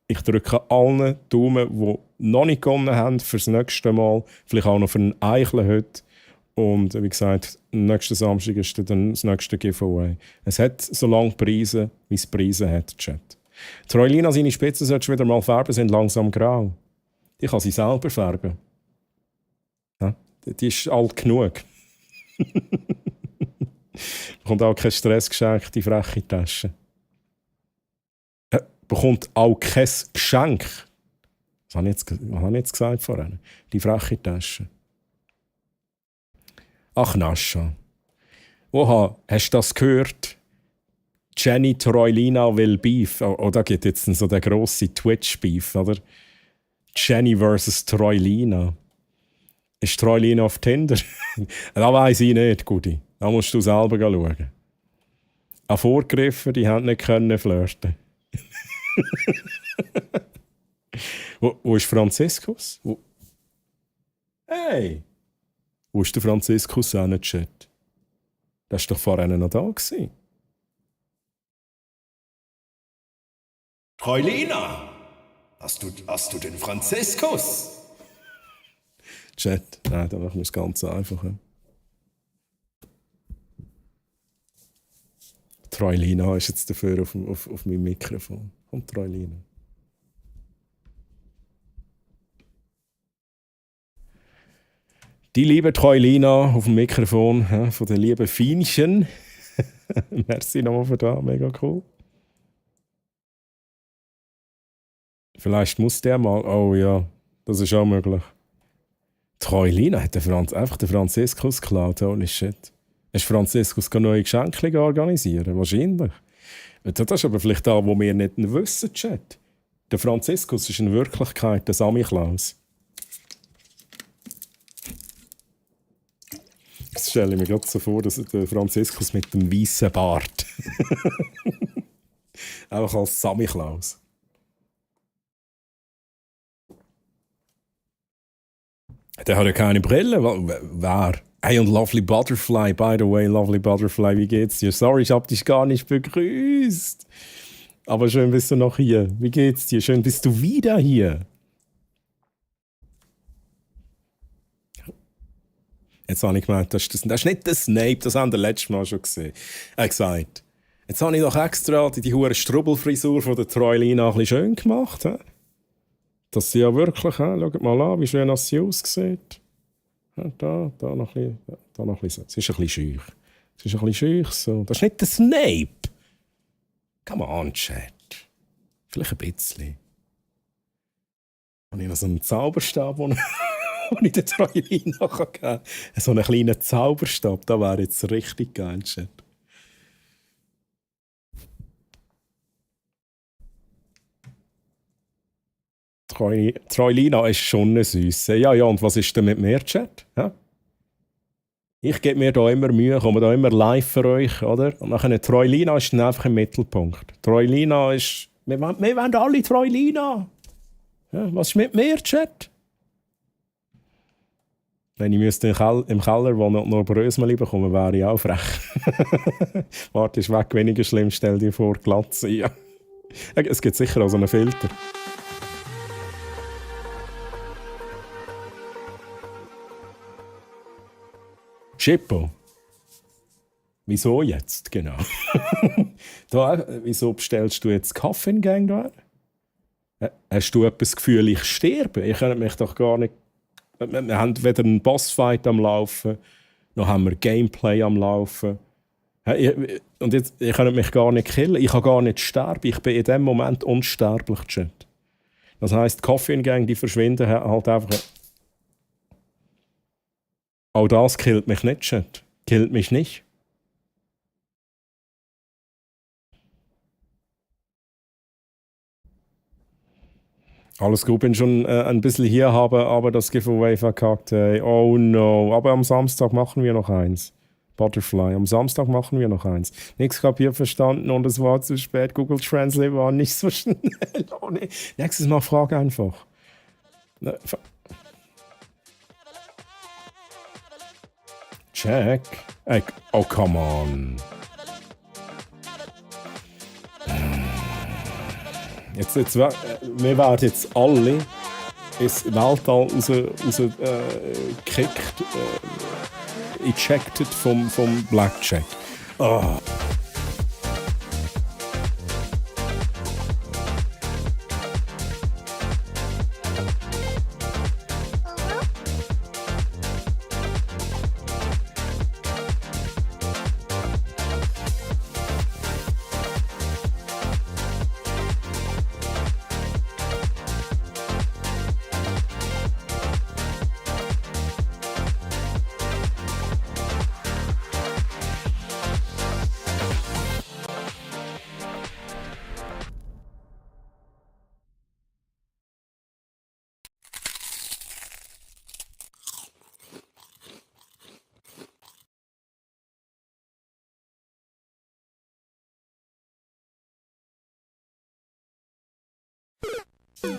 Ich drücke allen Daumen, die noch nicht gewonnen haben, fürs nächste Mal. Vielleicht auch noch für einen Eichel heute. Und wie gesagt, nächsten Samstag ist dann das nächste Giveaway. Es hat so lange Preise, wie es Preise hat, Chat. Troilina, seine Spitzen solltest du wieder mal färben, sind langsam grau. Ich kann sie selber färben. Ja, die ist alt genug. Bekommt auch kein Stressgeschenk, die freche Tasche. Bekommt auch kein Geschenk. Was habe ich jetzt gesagt vorhin? Die freche Tasche. Ach, Nascha. Oha, hast du das gehört? Jenny Troilina will Beef. Oh, da gibt jetzt so der grosse Twitch-Beef, oder? Jenny versus Troilina. Ist Troilina auf Tinder? Das weiss ich nicht, Gudi. Da musst du selber schauen. An Vorgriffen, die haben nicht können flirten. Wo ist Franziskus? Hey! Wo ist der Franziskus auch nicht, Chat? Der war doch vorhin noch da. Troilina! Hast du den Franziskus? Chat, nein, da machen wir es ganz einfach. Troilina ist jetzt dafür auf meinem Mikrofon. Und Troilina. Die liebe Troilina auf dem Mikrofon von der lieben Fienchen. Merci nochmal für das, mega cool. Vielleicht muss der mal. Oh ja, das ist auch möglich. Troilina hat einfach den Franziskus geklaut. Holy shit. Hast Franziskus neue Geschenke organisieren? Wahrscheinlich. Das ist aber vielleicht das, was wir nicht wissen, Chat. Der Franziskus ist in Wirklichkeit der Samichlaus. Das stelle ich mir gerade so vor, dass der Franziskus mit dem weißen Bart. Einfach als Samichlaus. Der hat ja keine Brille. Wer? Hey, und Lovely Butterfly, by the way, Lovely Butterfly, wie geht's dir? Sorry, ich hab dich gar nicht begrüßt. Aber schön bist du noch hier. Wie geht's dir? Schön bist du wieder hier. Jetzt habe ich gemeint, das ist nicht der Snape, das haben wir letztes Mal schon gesehen. Er hat gesagt, jetzt habe ich doch extra die hure Strubbelfrisur von der Troilina ein bisschen schön gemacht. He? Das sie ja wirklich, schaut mal an, wie schön sie aussieht. Ja, da noch ein bisschen. Es ist ein bisschen schüch. So. Das ist nicht der Snape. Come on, Chat. Vielleicht ein bisschen. Habe ich noch so einen Zauberstab, den ich der Troilina geben kann? So einen kleinen Zauberstab, das wäre jetzt richtig geil, Chat. Troilina ist schon eine Süße. Ja, ja, und was ist denn mit mir, Chat? Ja? Ich gebe mir da immer Mühe, komme da immer live für euch, oder? Und nachher Troilina ist dann einfach im Mittelpunkt. Troilina ist... Wir wollen alle Troilina. Ja, was ist mit mir, Chat? Wenn ich müsste im Keller wohnen und noch Brösmeli bekommen, wäre ich auch frech. Warte, ist weg, weniger schlimm, stell dir vor, Glatze. Ja. Es gibt sicher auch so einen Filter. Schippo. Wieso jetzt, genau? Wieso bestellst du jetzt Kaffee in Gang da? Hast du etwas Gefühl, ich sterbe? Ich kann mich doch gar nicht... Wir haben weder einen Bossfight am Laufen, noch haben wir Gameplay am Laufen. Und jetzt, ich kann mich gar nicht killen, ich kann gar nicht sterben. Ich bin in dem Moment unsterblich, Chat. Das heisst, Coffee Gang, die verschwinden halt einfach... Auch das killt mich nicht, Chat. Killt mich nicht. Alles gut, bin schon ein bisschen hier, habe aber das Giveaway verkackt. Oh no, aber am Samstag machen wir noch eins. Butterfly, am Samstag machen wir noch eins. Nichts kapiert, verstanden und es war zu spät. Google Translate war nicht so schnell. Oh, nee. Nächstes Mal frage einfach. Check. Oh, come on. Wir werden jetzt alle ins Weltall rausgekickt, ejected vom Blackjack. Oh.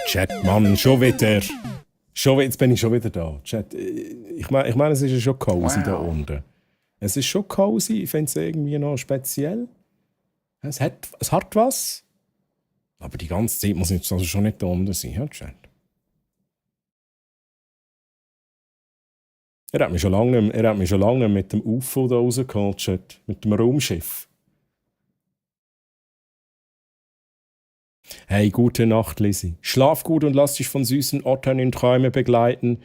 Chat, Mann, schon wieder. Jetzt bin ich schon wieder da. Chat, ich meine, es ist ja schon cozy da unten. Es ist schon cozy, ich finde es irgendwie noch speziell. Es hat was. Aber die ganze Zeit muss jetzt also schon nicht da unten sein, ja, Chat? Er hat mich schon lange mit dem UFO da rausgeholt, Chat. Mit dem Raumschiff. Hey, gute Nacht, Lizzie. Schlaf gut und lass dich von süßen Ottern in Träume begleiten.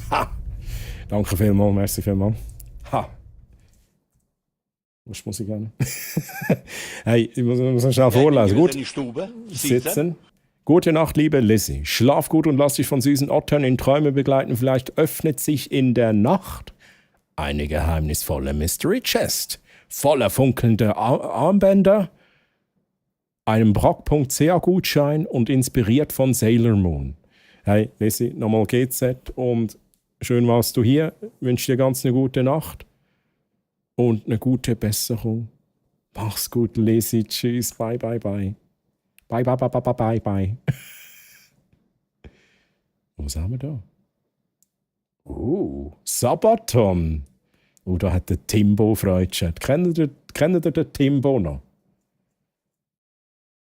Ha! Danke vielmals, merci vielmals. Ha! Was muss ich gerne? Hey, ich muss noch schnell vorlesen. Gut. Sitzen. Gute Nacht, liebe Lizzie. Schlaf gut und lass dich von süßen Ottern in Träume begleiten. Vielleicht öffnet sich in der Nacht eine geheimnisvolle Mystery Chest voller funkelnder Armbänder, einem Brock.ca-Gutschein und inspiriert von Sailor Moon. Hey, Lizzie, nochmal GZ und schön warst du hier. Ich wünsche dir ganz eine gute Nacht und eine gute Besserung. Mach's gut, Lizzie. Tschüss. Bye, bye, bye. Bye, bye, bye, bye, bye, bye. Was haben wir da? Sabaton. Da hat der Timbo Freude. Kennt ihr den Timbo noch?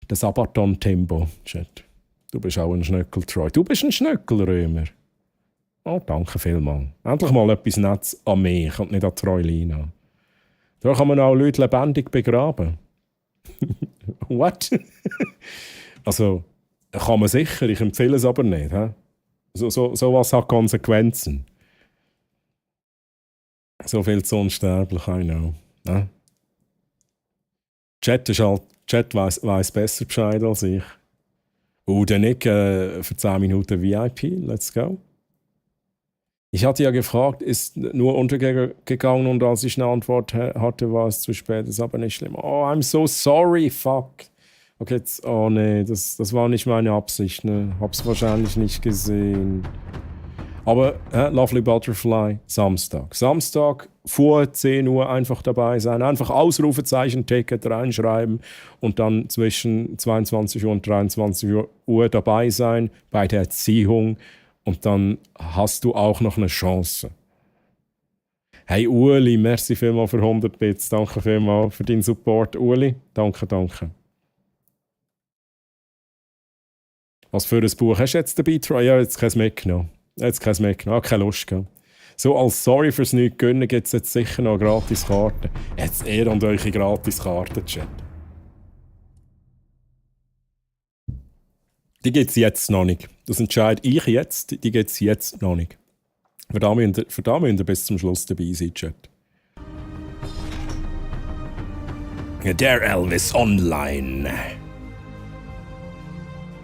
Der Sabaton Timbo, Chat. Du bist auch ein Schnöckel-Troy. Du bist ein Schnöckelrömer. Oh, danke vielmals. Endlich mal etwas Nettes an mich und nicht an Troilina. Da kann man auch Leute lebendig begraben. What? Also, kann man sicher, ich empfehle es aber nicht. He? So was hat Konsequenzen. So viel zu unsterblich, I know. Ne? Chat weiss besser Bescheid als ich. Der Nick für 10 Minuten VIP, let's go. Ich hatte ja gefragt, ist nur untergegangen und als ich eine Antwort hatte, war es zu spät. Ist aber nicht schlimm. Oh, I'm so sorry, fuck. Okay, jetzt, oh nee, das war nicht meine Absicht, ne? Hab's wahrscheinlich nicht gesehen. Aber Lovely Butterfly, Samstag. Samstag vor 10 Uhr einfach dabei sein. Einfach Ausrufezeichen, Ticket reinschreiben und dann zwischen 22 Uhr und 23 Uhr dabei sein bei der Ziehung. Und dann hast du auch noch eine Chance. Hey Uli, merci vielmals für 100 Bits. Danke vielmals für deinen Support, Uli. Danke, danke. Was für ein Buch hast du jetzt dabei, Troy? Ja, jetzt keins mitgenommen. Keine Lust gehabt. So als Sorry fürs nicht gönnen gibt es jetzt sicher noch gratis Karten. Jetzt und eure gratis Karten, Chat. Die gibt es jetzt noch nicht. Das entscheide ich jetzt, die gibt es jetzt noch nicht. Für da müsst ihr bis zum Schluss dabei sein, Chat. Der Elvis Online.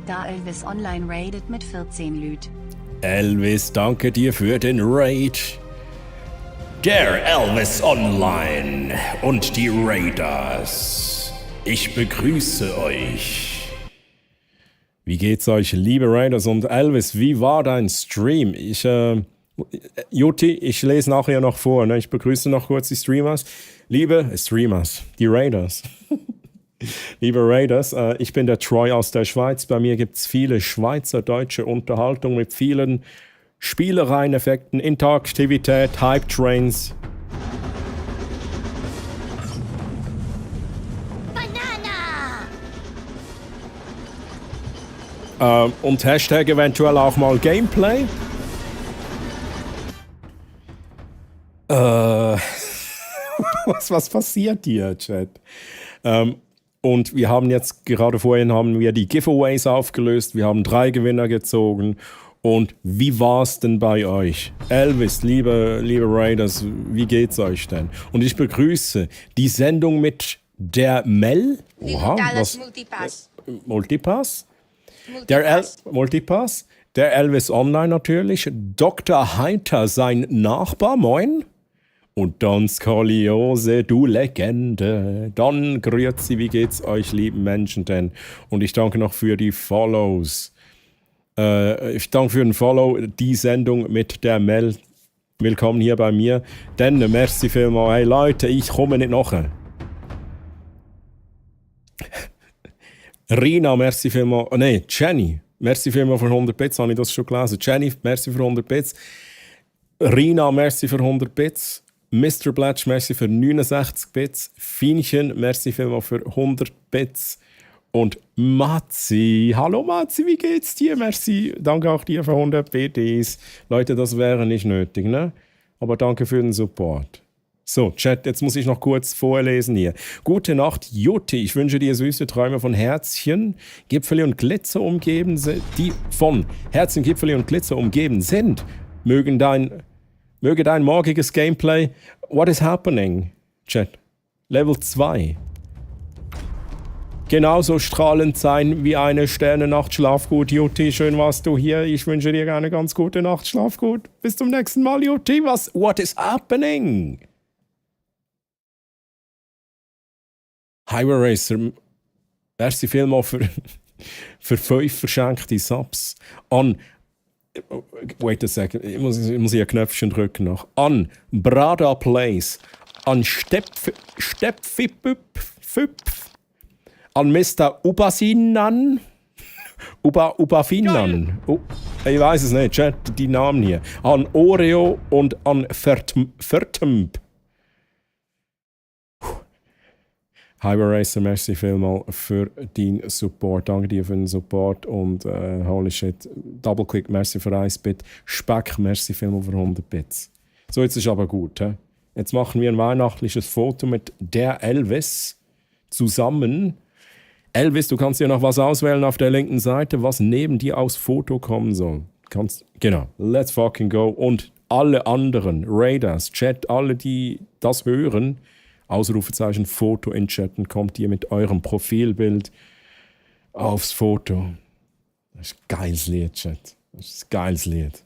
Da Elvis online raidet mit 14 Lüt. Elvis, danke dir für den Raid. Der Elvis Online und die Raiders. Ich begrüße euch. Wie geht's euch, liebe Raiders und Elvis? Wie war dein Stream? Jutti, ich lese nachher noch vor. Ne? Ich begrüße noch kurz die Streamers. Liebe Streamers, die Raiders. Liebe Raiders, ich bin der Troy aus der Schweiz. Bei mir gibt es viele schweizerdeutsche Unterhaltung mit vielen Spielereien, Effekten, Interaktivität, Hype-Trains. Und Hashtag eventuell auch mal Gameplay. Was passiert hier, Chat? Und wir haben jetzt, gerade vorhin haben wir die Giveaways aufgelöst, wir haben 3 Gewinner gezogen. Und wie war's denn bei euch? Elvis, liebe Raiders, wie geht's euch denn? Und ich begrüße die Sendung mit der Mel. Oha, was? Multipass. Multipass? Multipass. Der Elvis Online natürlich. Dr. Heiter, sein Nachbar, moin. Und Don Skoliose, du Legende. Don Grüezi, wie geht's euch, lieben Menschen denn? Und ich danke noch für die Follows. Ich danke für den Follow, die Sendung mit der Mel. Willkommen hier bei mir. Dann, merci vielmals. Hey Leute, ich komme nicht nachher. Rina, merci vielmals. Oh, nein, Jenny, merci vielmals für 100 Bits. Habe ich das schon gelesen? Jenny, merci für 100 Bits. Rina, merci für 100 Bits. Mr. Blatch, merci für 69 Bits. Fienchen, merci vielmals für 100 Bits. Und Matzi, hallo Matzi, wie geht's dir? Merci, danke auch dir für 100 BDs. Leute, das wäre nicht nötig, ne? Aber danke für den Support. So, Chat, jetzt muss ich noch kurz vorlesen hier. Gute Nacht, Jutti. Ich wünsche dir süße Träume von Herzchen, Gipfeli und Glitzer umgeben sind, die von Herzchen, Gipfeli und Glitzer umgeben sind. Möge dein morgiges Gameplay. What is happening? Chat. Level 2. Genauso strahlend sein wie eine Sterne-Nacht. Schlaf gut, Jutti. Schön warst du hier. Ich wünsche dir eine ganz gute Nacht. Schlaf gut. Bis zum nächsten Mal, Jutti. What is happening? Highway Racer, merci vielmals für 5 verschenkte Subs. Wait a second, ich muss hier ein Knöpfchen drücken noch. An Brada Place, an Stepfipüp, an Mr. Ubasinan, Ubafinan, ich weiß es nicht, Chat, die Namen hier. An Oreo und an Fertemp. Highway Racer, merci vielmals für deinen Support. Danke dir für den Support und holy shit, Double Click, merci für 1 Bit. Speck, merci vielmals für 100 Bits. So, jetzt ist aber gut. He? Jetzt machen wir ein weihnachtliches Foto mit der Elvis zusammen. Elvis, du kannst dir noch was auswählen auf der linken Seite, was neben dir aufs Foto kommen soll. Genau, let's fucking go. Und alle anderen, Raiders, Chat, alle, die das hören, Ausrufezeichen Foto in Chatten, kommt ihr mit eurem Profilbild aufs Foto. Das ist ein geiles Lied, Chat. Das ist ein geiles Lied.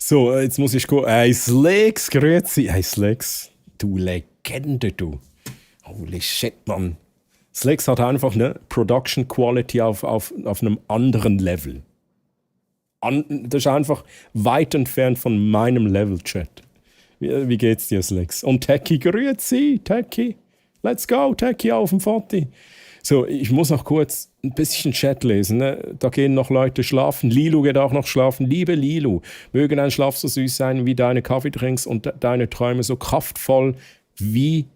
So, jetzt muss ich gucken. Hey, Slicks, grüezi. Hey, Slicks, du Legende, du. Holy shit, Mann. Slicks hat einfach eine Production Quality auf einem anderen Level. Das ist einfach weit entfernt von meinem Level, Chat. Wie geht's dir, Slicks? Und Techie, grüezi, Techie. Let's go, Techie auf dem Foti. So, ich muss noch kurz ein bisschen Chat lesen. Ne? Da gehen noch Leute schlafen. Lilu geht auch noch schlafen. Liebe Lilu, möge dein Schlaf so süß sein wie deine Kaffeetrinks und deine Träume so kraftvoll wie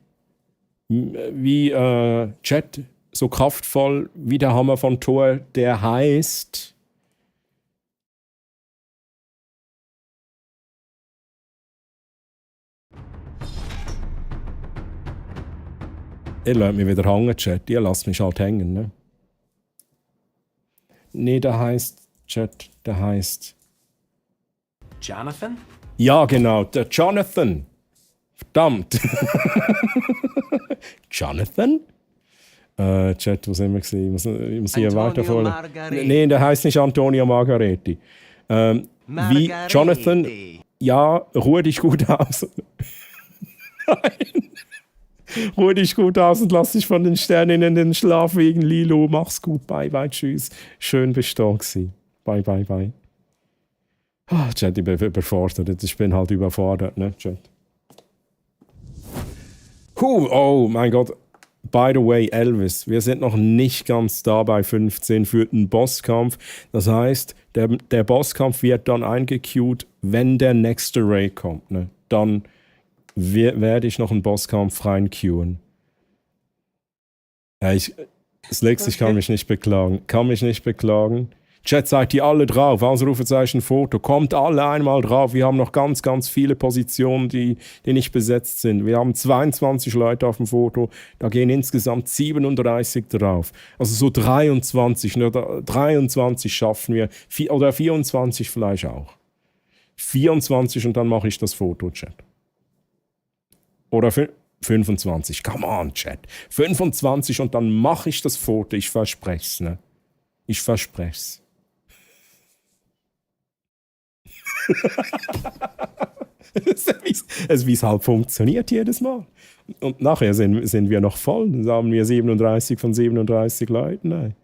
Chat, so kraftvoll wie der Hammer von Thor, der heißt... Ihr lasst mich wieder hängen, Chat. Ihr lasst mich halt hängen, ne? Nee, der heißt, Chat, der heißt... Jonathan? Ja, genau, der Jonathan. Verdammt. Jonathan? Chat, wo sind wir gewesen? Ich muss hier weiter vorne. Nee, der heißt nicht Antonio Margaretti. Wie Jonathan? Ja, ruhe dich gut aus. Nein. Ruhe dich gut aus und lass dich von den Sternen in den Schlaf wegen Lilo. Mach's gut. Bye, bye, tschüss. Schön bist du da gewesen. Bye, bye, bye. Chat, ich bin überfordert. Ich bin halt überfordert, ne, Chat. Oh mein Gott. By the way, Elvis, wir sind noch nicht ganz da bei 15 für den Bosskampf. Das heißt, der Bosskampf wird dann eingequeued, wenn der nächste Raid kommt, ne? Dann werde ich noch einen Bosskampf reinqueuen. Ja, Slicks, ich kann mich nicht beklagen. Chat, seid ihr alle drauf? Ausrufezeichen Foto. Kommt alle einmal drauf. Wir haben noch ganz, ganz viele Positionen, die nicht besetzt sind. Wir haben 22 Leute auf dem Foto. Da gehen insgesamt 37 drauf. Also so 23. Ne? 23 schaffen wir. Oder 24 vielleicht auch. 24 und dann mache ich das Foto, Chat. Oder 25. Come on, Chat. 25 und dann mache ich das Foto. Ich verspreche es, ne? Ich verspreche es. Wie es halt funktioniert jedes Mal. Und nachher sind wir noch voll. Dann haben wir 37 von 37 Leuten. Nein.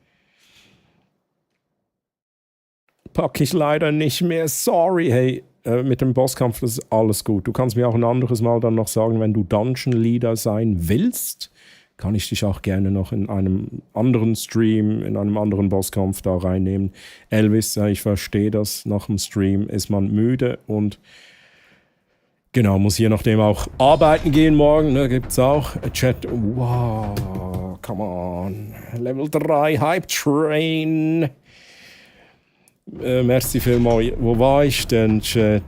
Packe ich leider nicht mehr. Sorry, hey. Mit dem Bosskampf, das ist alles gut. Du kannst mir auch ein anderes Mal dann noch sagen, wenn du Dungeon Leader sein willst, kann ich dich auch gerne noch in einem anderen Stream, in einem anderen Bosskampf da reinnehmen. Elvis, ich verstehe das, nach dem Stream ist man müde und genau, muss je nachdem auch arbeiten gehen morgen, ne, gibt's auch. Chat, wow, come on. Level 3, Hype Train. Merci vielmals. Wo war ich denn, Chat?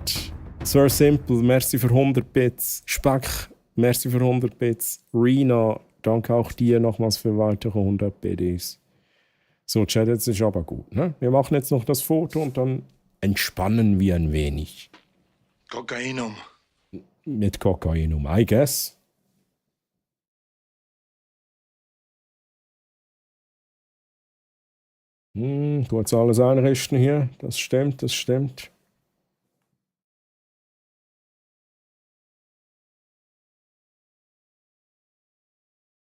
Sir Simple, merci für 100 Bits. Speck, merci für 100 Bits. Rina, danke auch dir nochmals für weitere 100 Bits. So, Chat, jetzt ist aber gut, ne? Wir machen jetzt noch das Foto und dann entspannen wir ein wenig. Kokainum. Mit Kokainum, I guess. Kurz alles einrichten hier. Das stimmt, das stimmt.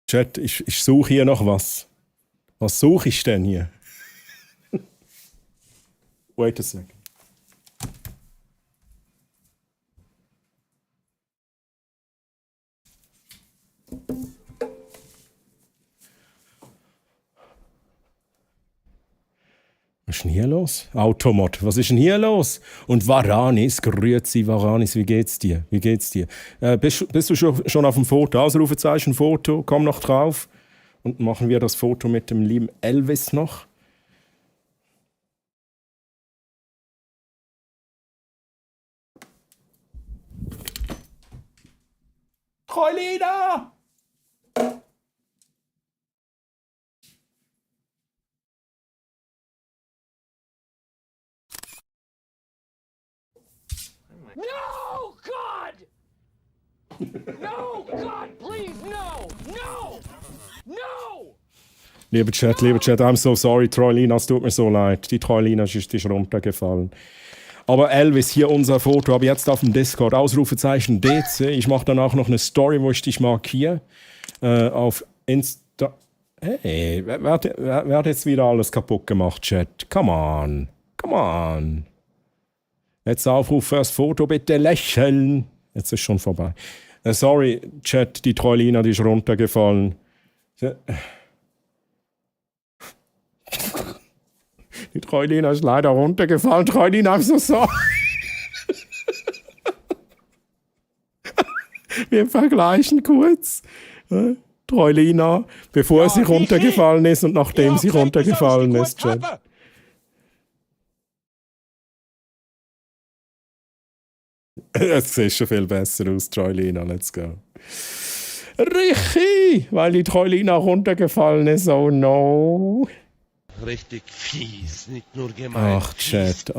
Chat, ich suche hier noch was. Was suche ich denn hier? Wait a second. Was ist denn hier los? Automod, was ist denn hier los? Und Varanis, grüezi Varanis, wie geht's dir? Wie geht's dir? Bist du schon auf dem Foto? Ausrufezeichen Foto, komm noch drauf. Und machen wir das Foto mit dem lieben Elvis noch. Trollina! No, God! No, God, please, no! No! No! Lieber Chat, I'm so sorry, Trollina, es tut mir so leid. Die Trollina ist runtergefallen. Aber Elvis, hier unser Foto, aber jetzt auf dem Discord, Ausrufezeichen DC. Ich mache dann auch noch eine Story, wo ich dich markiere. Auf Insta. Hey, wer hat jetzt wieder alles kaputt gemacht, Chat? Come on. Jetzt Aufruf fürs Foto, bitte lächeln. Jetzt ist schon vorbei. Sorry, Chat, die Trollina, die ist runtergefallen. Die Trollina ist leider runtergefallen. Trollina, I'm so sorry. Wir vergleichen kurz. Trollina, bevor sie runtergefallen ist und nachdem sie runtergefallen ist, Chat. Es sieht schon viel besser aus, Trollina. Let's go. Richi, weil die Trollina runtergefallen ist. Oh no. Richtig fies, nicht nur gemein. Ach, Chat.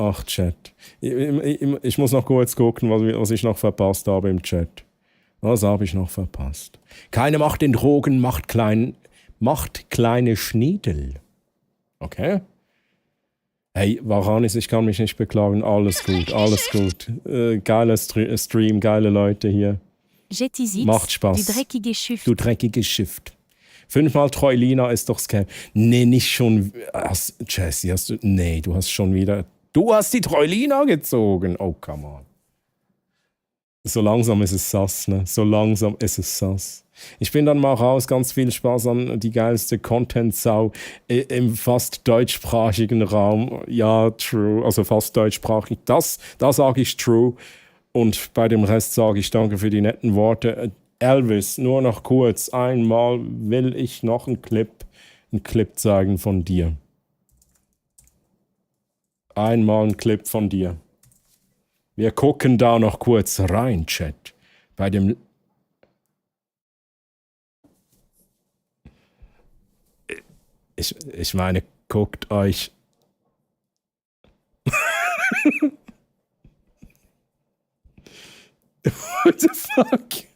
Ich muss noch kurz gucken, was ich noch verpasst habe im Chat. Was habe ich noch verpasst? Keine Macht in Drogen, macht kleine Schniedel. Okay. Hey, Varanis, ich kann mich nicht beklagen. Alles gut. Geiler Stream, geile Leute hier. Jetisitz, Macht Spaß. du dreckige Schiff. Du dreckiges Schiff. 5-mal Troilina ist doch Scam. Nee, nicht schon. Jesse, du hast schon wieder. Du hast die Troilina gezogen. Oh, come on. So langsam ist es sass, ne? Ich bin dann mal raus, ganz viel Spaß an die geilste Content-Sau im fast deutschsprachigen Raum. Ja, true, also fast deutschsprachig. Da sage ich true. Und bei dem Rest sage ich danke für die netten Worte. Elvis, nur noch kurz, einmal will ich noch einen Clip zeigen von dir. Einmal einen Clip von dir. Wir gucken da noch kurz rein, Chat. Bei dem... Ich meine, guckt euch... What the fuck?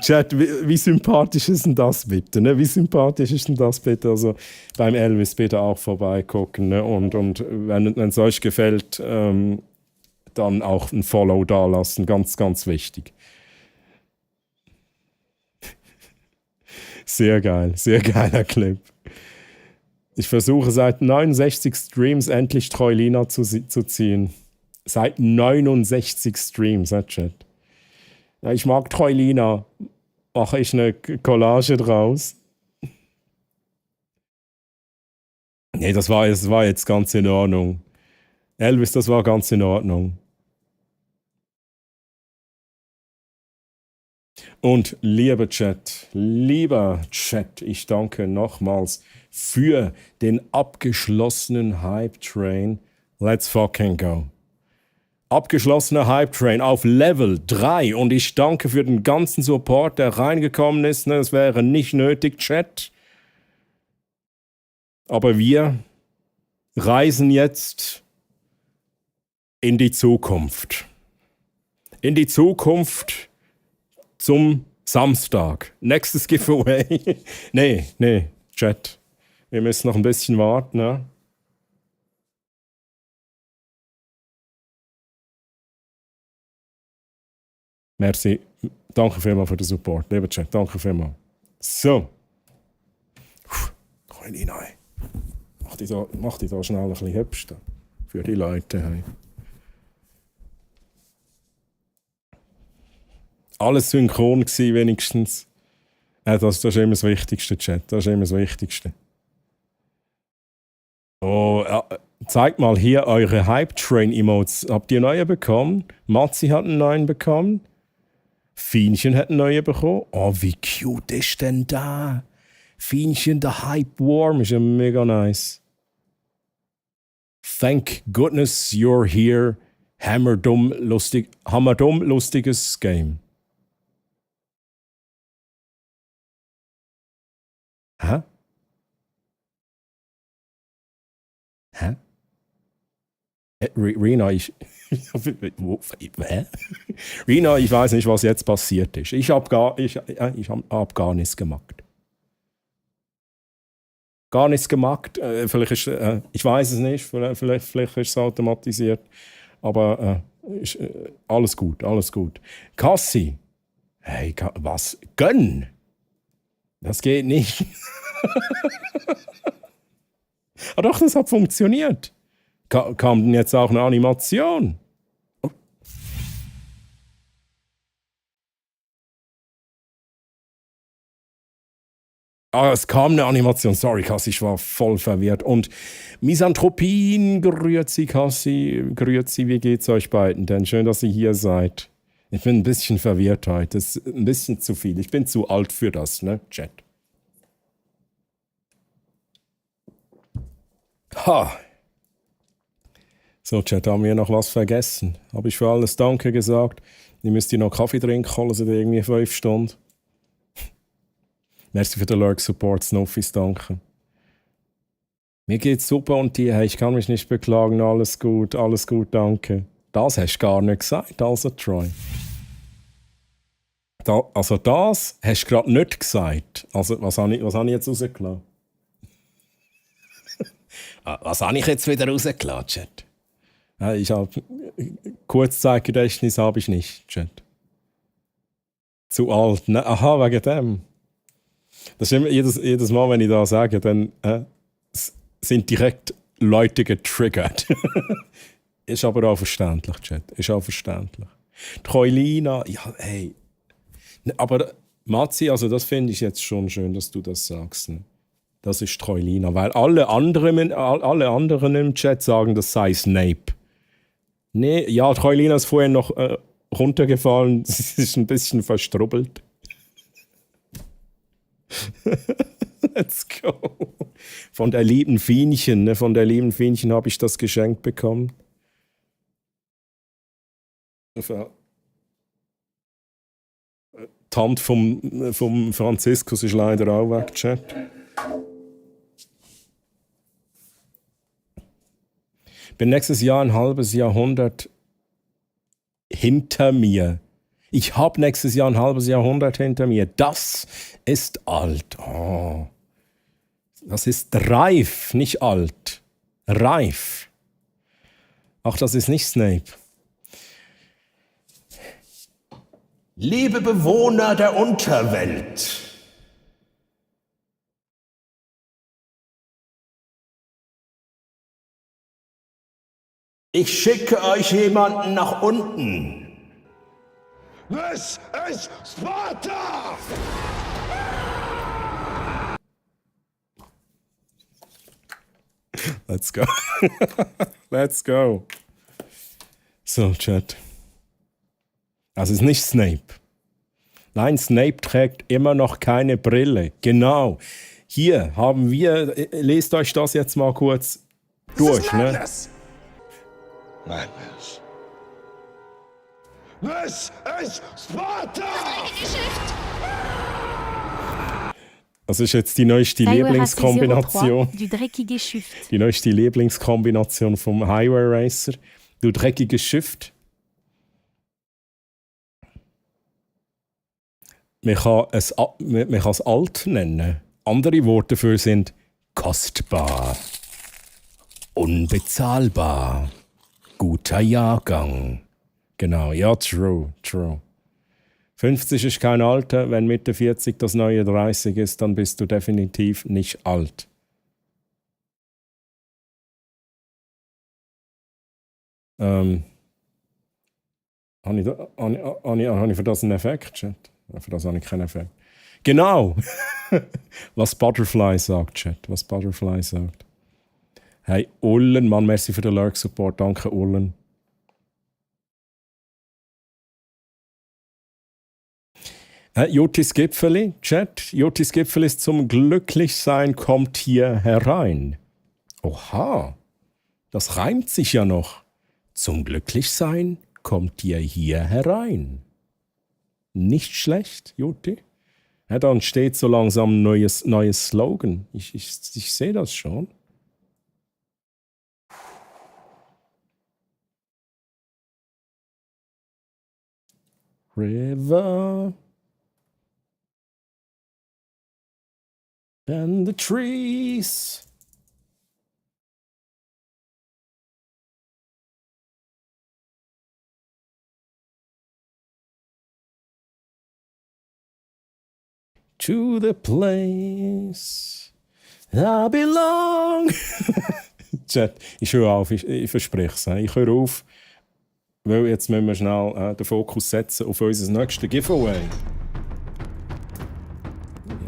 Chat, wie sympathisch ist denn das bitte? Ne? Wie sympathisch ist denn das bitte? Also beim Elvis bitte auch vorbeigucken. Ne? Und wenn es euch gefällt, dann auch ein Follow dalassen. Ganz, ganz wichtig. Sehr geil. Sehr geiler Clip. Ich versuche seit 69 Streams endlich Troilina zu ziehen. Seit 69 Streams, Chat. Ja, ich mag Troilina. Mache ich eine Collage draus? Nee, das war jetzt ganz in Ordnung. Elvis, das war ganz in Ordnung. Und lieber Chat, ich danke nochmals für den abgeschlossenen Hype-Train. Let's fucking go. Abgeschlossener Hype-Train auf Level 3 und ich danke für den ganzen Support, der reingekommen ist. Es wäre nicht nötig, Chat. Aber wir reisen jetzt in die Zukunft. In die Zukunft zum Samstag. Nächstes Giveaway. Nee, Chat. Wir müssen noch ein bisschen warten, ne? Merci. Danke vielmals für den Support. Lieber Chat, danke vielmals. So. Troilina, mach dich da schnell ein bisschen hübsch für die Leute. Hey. Alles synchron gewesen, wenigstens. Das ist immer das Wichtigste, Chat. Das ist immer das Wichtigste. Oh, zeigt mal hier eure Hype-Train-Emotes. Habt ihr neue bekommen? Matzi hat einen neuen bekommen. Fienchen hat einen neuen bekommen. Oh, wie cute ist denn da? Fienchen, der Hype-Worm ist ja mega nice. Thank goodness you're here. Hammerdumm, lustiges Game. Hä? Rina, Rina, ich weiß nicht, was jetzt passiert ist. Ich hab gar nichts gemacht. gar nichts gemacht. Vielleicht ist, ich weiß es nicht, vielleicht ist es automatisiert. Aber ist, alles gut, alles gut. Kassi, hey, was? Gönn! Das geht nicht. Ah doch, das hat funktioniert. Kam denn jetzt auch eine Animation? Ah, es kam eine Animation. Sorry, Kassi, ich war voll verwirrt. Und Misanthropien, grüezi, Kassi, grüezi, wie geht's euch beiden denn? Schön, dass ihr hier seid. Ich bin ein bisschen verwirrt heute. Das ist ein bisschen zu viel. Ich bin zu alt für das, ne, Chat? Ha! So, Chat, haben wir noch was vergessen? Habe ich für alles Danke gesagt? Ihr müsst hier noch Kaffee trinken, also irgendwie 5 Stunden. Merci für den Lurk-Support, Snuffis, danke. Mir geht's super und dir? Hey, ich kann mich nicht beklagen, alles gut, danke. Das hast du gar nicht gesagt, also Troy. Also das hast du gerade nicht gesagt. Also was habe ich jetzt rausgelassen? Was habe ich jetzt wieder rausgelassen, Chat? Ich habe Kurzzeitgedächtnis habe ich nicht, Chat. Zu alt, ne? Aha, wegen dem. Das ist immer jedes Mal, wenn ich da sage, dann sind direkt Leute getriggert. Ist aber auch verständlich, Chat. Ist auch verständlich. Troilina, ja, hey. Aber Matzi, also das finde ich jetzt schon schön, dass du das sagst. Ne? Das ist Troilina, weil alle anderen im Chat sagen, das sei Snape. Nee, ja, Troilina ist vorhin noch runtergefallen. Sie ist ein bisschen verstrubbelt. Let's go. Von der lieben Fienchen, ne? Von der lieben Fienchen habe ich das geschenkt bekommen. Tante vom Franziskus ist leider auch weg, Chat. Bin nächstes Jahr ein halbes Jahrhundert hinter mir. Ich habe nächstes Jahr ein halbes Jahrhundert hinter mir. Das ist alt. Oh. Das ist reif, nicht alt. Reif. Ach, das ist nicht Snape. Liebe Bewohner der Unterwelt. Ich schicke euch jemanden nach unten. This is Sparta! Let's go. Let's go. So, Chat. Das ist nicht Snape. Nein, Snape trägt immer noch keine Brille. Genau. Hier haben wir, lest euch das jetzt mal kurz durch, ne? Madness. This is Sparta! Das ist jetzt die neueste Lieblingskombination. Du dreckige Schüft. Die neueste Lieblingskombination vom Highway Racer. Du dreckiges Schiff. Man kann es alt nennen. Andere Worte dafür sind kostbar, unbezahlbar, guter Jahrgang. Genau, ja, true. 50 ist kein Alter, wenn Mitte 40 das neue 30 ist, dann bist du definitiv nicht alt. Habe ich für das einen Effekt, Chat? Für das habe ich keinen Effekt. Genau! Was Butterfly sagt, Chat. Was Butterfly sagt. Hey, Ullen, Mann, merci für den Lurk-Support. Danke, Ullen. Jotis Gipfeli, Chat. Jotis Gipfeli ist zum Glücklichsein, kommt hier herein. Oha, das reimt sich ja noch. Zum Glücklichsein kommt ihr hier herein. Nicht schlecht, Joti. Ja, dann steht so langsam ein neues Slogan. Ich sehe das schon. River. And the trees. To the place I belong. Chat, ich höre auf, ich verspreche es. Ich höre auf, weil jetzt müssen wir schnell den Fokus setzen auf unser nächstes Giveaway.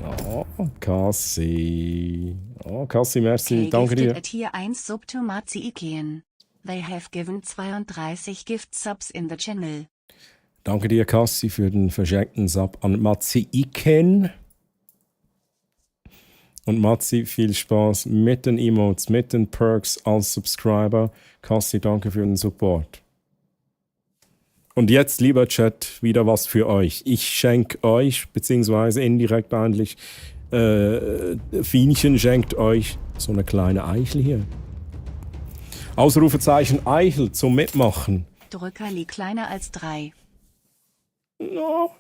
Ja, Cassie. Oh, Cassie, merci, danke dir. Gifted at Tier 1 Sub to Matzi Ikeen. They have given 32 Gift Subs in the channel. Danke dir, Cassie, für den verschenkten Sub an Matzi Iken. Und Matzi, viel Spaß mit den Emotes, mit den Perks als Subscriber. Cassie, danke für den Support. Und jetzt, lieber Chat, wieder was für euch. Ich schenke euch, beziehungsweise indirekt eigentlich, Fienchen schenkt euch so eine kleine Eichel hier. Ausrufezeichen Eichel zum Mitmachen. Drückerli kleiner als 3. No,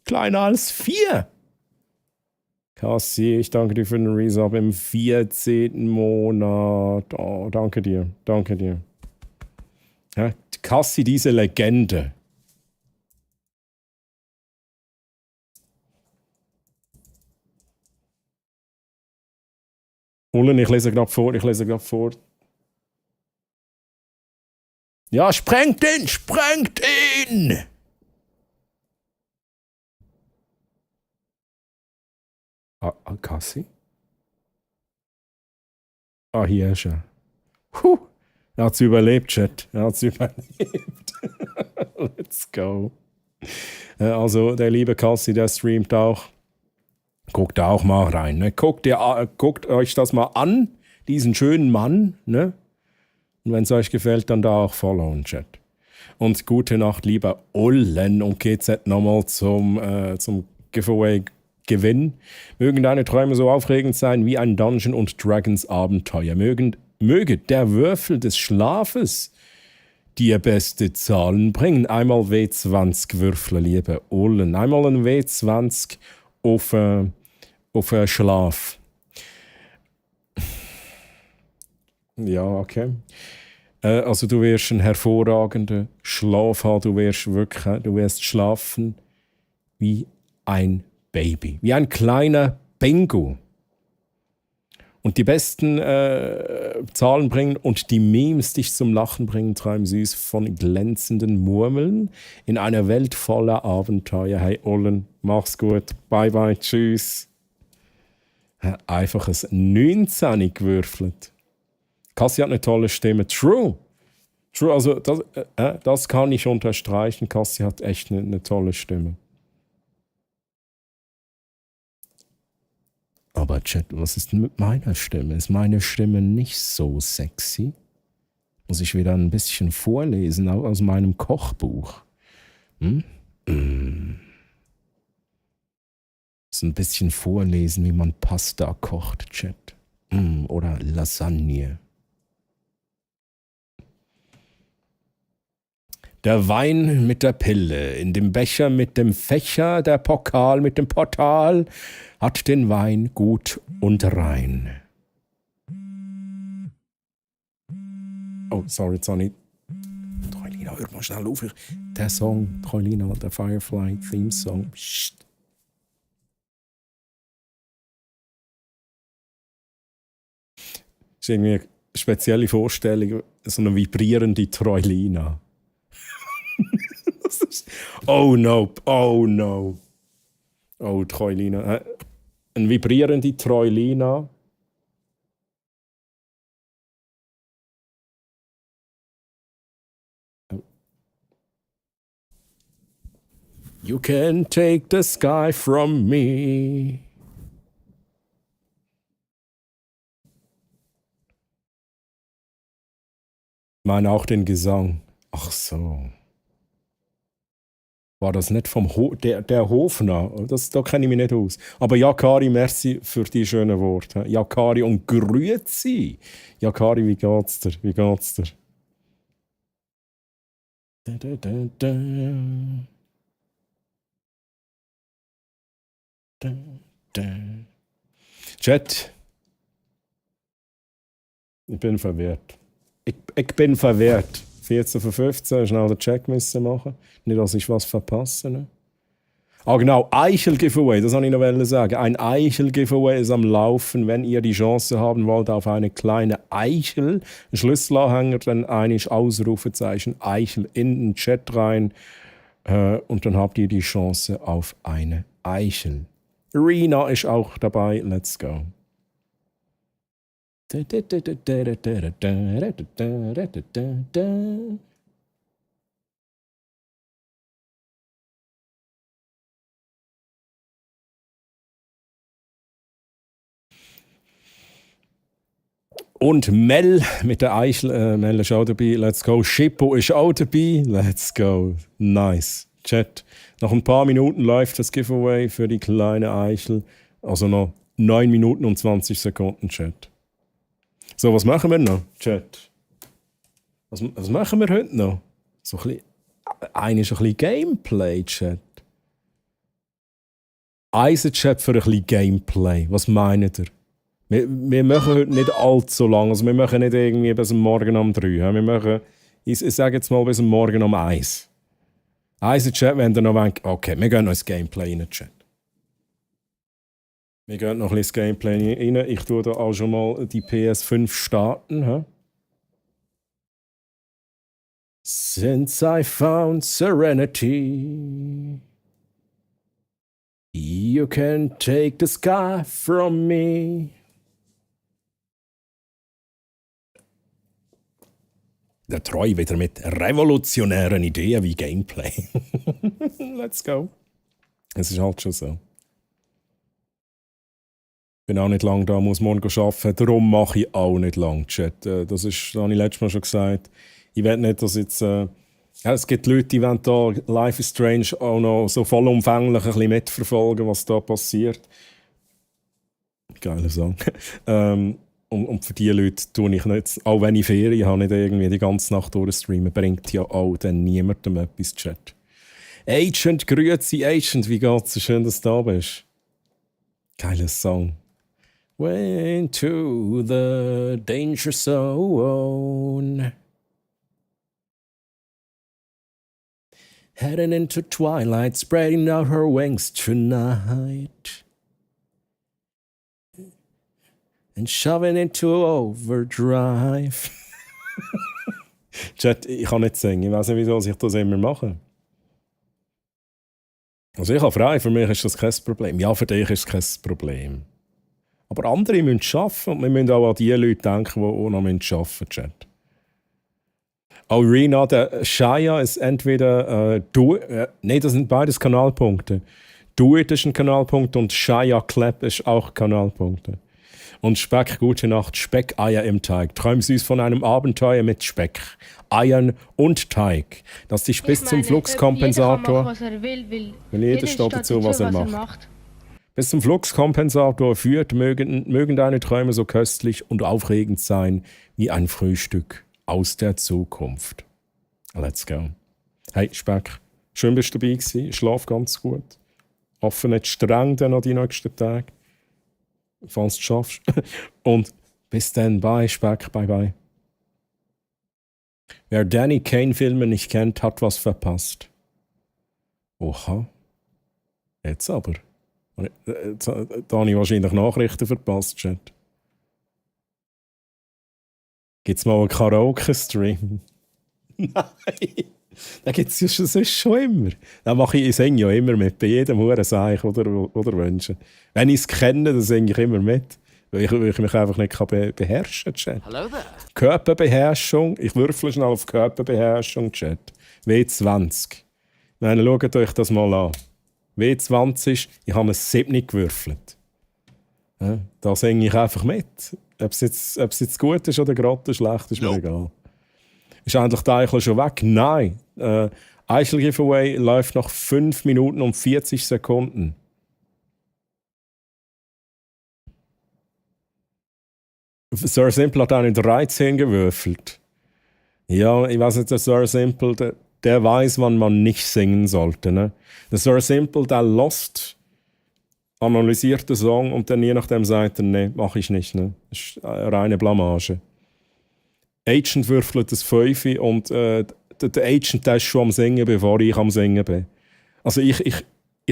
kleiner als 4. Cassie, ich danke dir für den Resub im 14. Monat. Oh, danke dir, danke dir. Ja, Cassie, diese Legende. Ullen, ich lese gerade vor. Ja, sprengt ihn! Cassie? Hier ist er. Er hat es überlebt, Chat. Er hat es überlebt. Let's go. Also, der liebe Cassie, der streamt auch. Guckt da auch mal rein. Ne? Guckt euch das mal an, diesen schönen Mann. Ne? Und wenn es euch gefällt, dann da auch followen, Chat. Und gute Nacht, lieber Ullen und GZ nochmal zum Giveaway-Gewinn. Mögen deine Träume so aufregend sein wie ein Dungeon und Dragons Abenteuer. Möge der Würfel des Schlafes dir beste Zahlen bringen. Einmal W20 Würfel, liebe Ullen. Einmal ein W20 auf Schlaf. Ja, okay. Also du wirst einen hervorragenden Schlaf haben. Du wirst schlafen wie ein Baby. Wie ein kleiner Bingo. Und die besten Zahlen bringen und die Memes dich zum Lachen bringen, träum süß von glänzenden Murmeln in einer Welt voller Abenteuer. Hey Ollen, mach's gut. Bye bye, tschüss. Einfach ein 19 gewürfelt. Cassie hat eine tolle Stimme. True, also das kann ich unterstreichen. Cassie hat echt eine tolle Stimme. Aber Chat, was ist denn mit meiner Stimme? Ist meine Stimme nicht so sexy? Muss ich wieder ein bisschen vorlesen aus meinem Kochbuch? So ein bisschen vorlesen, wie man Pasta kocht, Chat. Oder Lasagne. Der Wein mit der Pille, in dem Becher mit dem Fächer, der Pokal mit dem Portal, hat den Wein gut und rein. Oh, sorry, Sonny. Troilina, hör mal schnell auf. Der Song, Troilina, der Firefly Theme Song. Psst. Das ist irgendwie eine spezielle Vorstellung, so eine vibrierende Troilina. Oh no. Oh, Troilina. Eine vibrierende Troilina. You can take the sky from me. Ich meine auch den Gesang. Ach so. War das nicht vom der Hofner? Da kenne ich mich nicht aus. Aber Jakari, merci für die schönen Worte. Jakari und grüezi. Jakari, wie geht's dir? Wie geht's dir? Chat. Ich bin verwirrt. Ich bin verwirrt. 14 von 15, schnell den Check müssen machen. Nicht, dass ich was verpasse. Ne? Ah genau, Eichel-Giveaway, das wollte ich noch sagen. Ein Eichel-Giveaway ist am Laufen. Wenn ihr die Chance haben wollt auf eine kleine Eichel, Schlüsselanhänger, dann eigentlich Ausrufezeichen Eichel in den Chat rein. Und dann habt ihr die Chance auf eine Eichel. Rina ist auch dabei. Let's go. Und Mel mit der Eichel, Mel ist auch dabei, let's go. Schippo ist auch dabei, let's go. Nice. Chat. Nach ein paar Minuten läuft das Giveaway für die kleine Eichel. Also noch 9 Minuten und 20 Sekunden, Chat. So, was machen wir noch, Chat? Was machen wir heute noch? So ein bisschen Gameplay, Chat. Eisenchat für ein bisschen Gameplay. Was meint ihr? Wir machen heute nicht allzu lang. Also wir machen nicht irgendwie bis morgen um 3. Ja? Wir machen, ich sage jetzt mal, bis morgen um 1. Eisenchat, wenn ihr noch denkt, okay, wir gehen noch ins Gameplay rein, Chat. Wir gehen noch ein bisschen ins Gameplay rein. Ich tue da auch schon mal die PS5 starten. Ja? Since I found serenity, you can take the sky from me. Der Treu wieder mit revolutionären Ideen wie Gameplay. Let's go. Es ist halt schon so. Ich bin auch nicht lange da, muss morgen arbeiten. Darum mache ich auch nicht lang Chat. Das habe ich letztes Mal schon gesagt. Ich will nicht, dass jetzt... es gibt Leute, die wollen da Life is Strange auch noch so vollumfänglich ein bisschen mitverfolgen, was da passiert. Geiler Song. Und für diese Leute tue ich nicht, auch wenn ich Ferien habe, nicht irgendwie die ganze Nacht durchstreamen, bringt ja auch dann niemandem etwas Chat. Agent, grüezi Agent, wie geht's? Schön, dass du da bist. Geiler Song. Way into the danger zone. Heading into twilight, spreading out her wings tonight. And shoving into overdrive. Chat, ich kann nicht singen. Ich weiß nicht, wieso ich das immer mache. Also ich habe frei, für mich ist das kein Problem. Ja, für dich ist es kein Problem. Aber andere müssen arbeiten und wir müssen auch an die Leute denken, die auch noch arbeiten müssen, Chat. Auch Rina, der Shia ist entweder nein, das sind beides Kanalpunkte. Do It ist ein Kanalpunkt und Shia Clap ist auch Kanalpunkte. Und Speck, gute Nacht, Speck, Eier im Teig. Träum süß von einem Abenteuer mit Speck, Eiern und Teig. Das dich bis zum Fluxkompensator... Jeder steht dazu, was er macht. Bis zum Fluxkompensator führt, mögen deine Träume so köstlich und aufregend sein wie ein Frühstück aus der Zukunft. Let's go. Hey Speck, schön bist du dabei gewesen. Schlaf ganz gut. Hoffe nicht streng dann noch die nächsten Tage. Falls du es schaffst. Und bis dann, bye Speck, bye bye. Wer Danny Kane-Filme nicht kennt, hat was verpasst. Oha. Jetzt aber. Da habe ich wahrscheinlich Nachrichten verpasst, Chat. Gibt es mal einen Karaoke-Stream? Nein. Den gibt es ja sonst schon immer. Ich singe ja immer mit, bei jedem Hurenseich oder Wünschen. Wenn ich es kenne, dann singe ich immer mit. Weil ich mich einfach nicht beherrschen kann, Chat. Hello there. Körperbeherrschung. Ich würfle schnell auf Körperbeherrschung, Chat. W20. Nein, schaut euch das mal an. W20, ich habe ein 7 gewürfelt. Ja, da singe ich einfach mit. Ob es jetzt gut ist oder gerade schlecht, ist mir egal. Ist eigentlich der Eichel schon weg? Nein. Eichel-Giveaway läuft noch 5 Minuten und 40 Sekunden. Sir Simple hat eine 13 gewürfelt. Ja, ich weiß nicht, der Sir Simple, der weiß, wann man nicht singen sollte. Ne? Der Sir Simple, der lost analysiert den Song und dann je nachdem sagt er, nee, mache ich nicht. Ne? Das ist eine reine Blamage. Agent würfelt das 5 und der Agent der ist schon am Singen, bevor ich am Singen bin. Also ich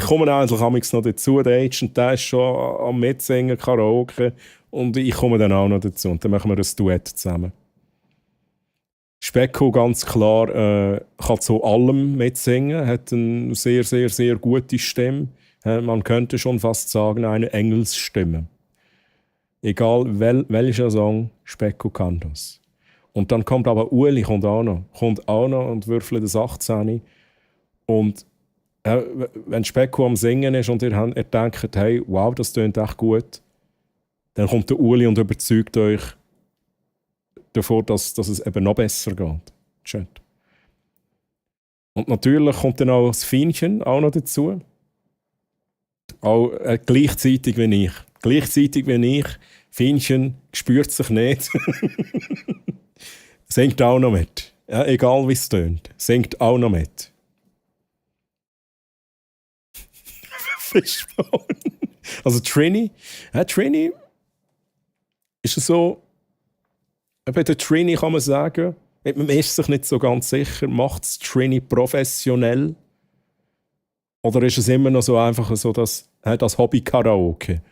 komme eigentlich noch dazu, der Agent der ist schon am Mitsingen, Karaoke und ich komme dann auch noch dazu und dann machen wir ein Duett zusammen. Specko ganz klar kann zu allem mitsingen, hat eine sehr, sehr, sehr gute Stimme. Man könnte schon fast sagen, eine Engelsstimme. Egal welcher Song, Specko kann das. Und dann kommt aber Ueli, kommt auch noch und würfelt das 18. Und wenn Specko am Singen ist und ihr denkt, hey, wow, das klingt echt gut, dann kommt der Ueli und überzeugt euch davor, dass es eben noch besser geht. Chat. Und natürlich kommt dann auch das Fienchen auch noch dazu. Auch gleichzeitig wie ich. Gleichzeitig wie ich. Fienchen spürt sich nicht. Singt auch noch mit. Ja, egal wie es tönt. Singt auch noch mit. Fishbone. Also Trini. Ja, Trini ist es so. Bei der Trini kann man sagen, man ist sich nicht so ganz sicher, macht es Trini professionell? Oder ist es immer noch so einfach so, das Hobby-Karaoke?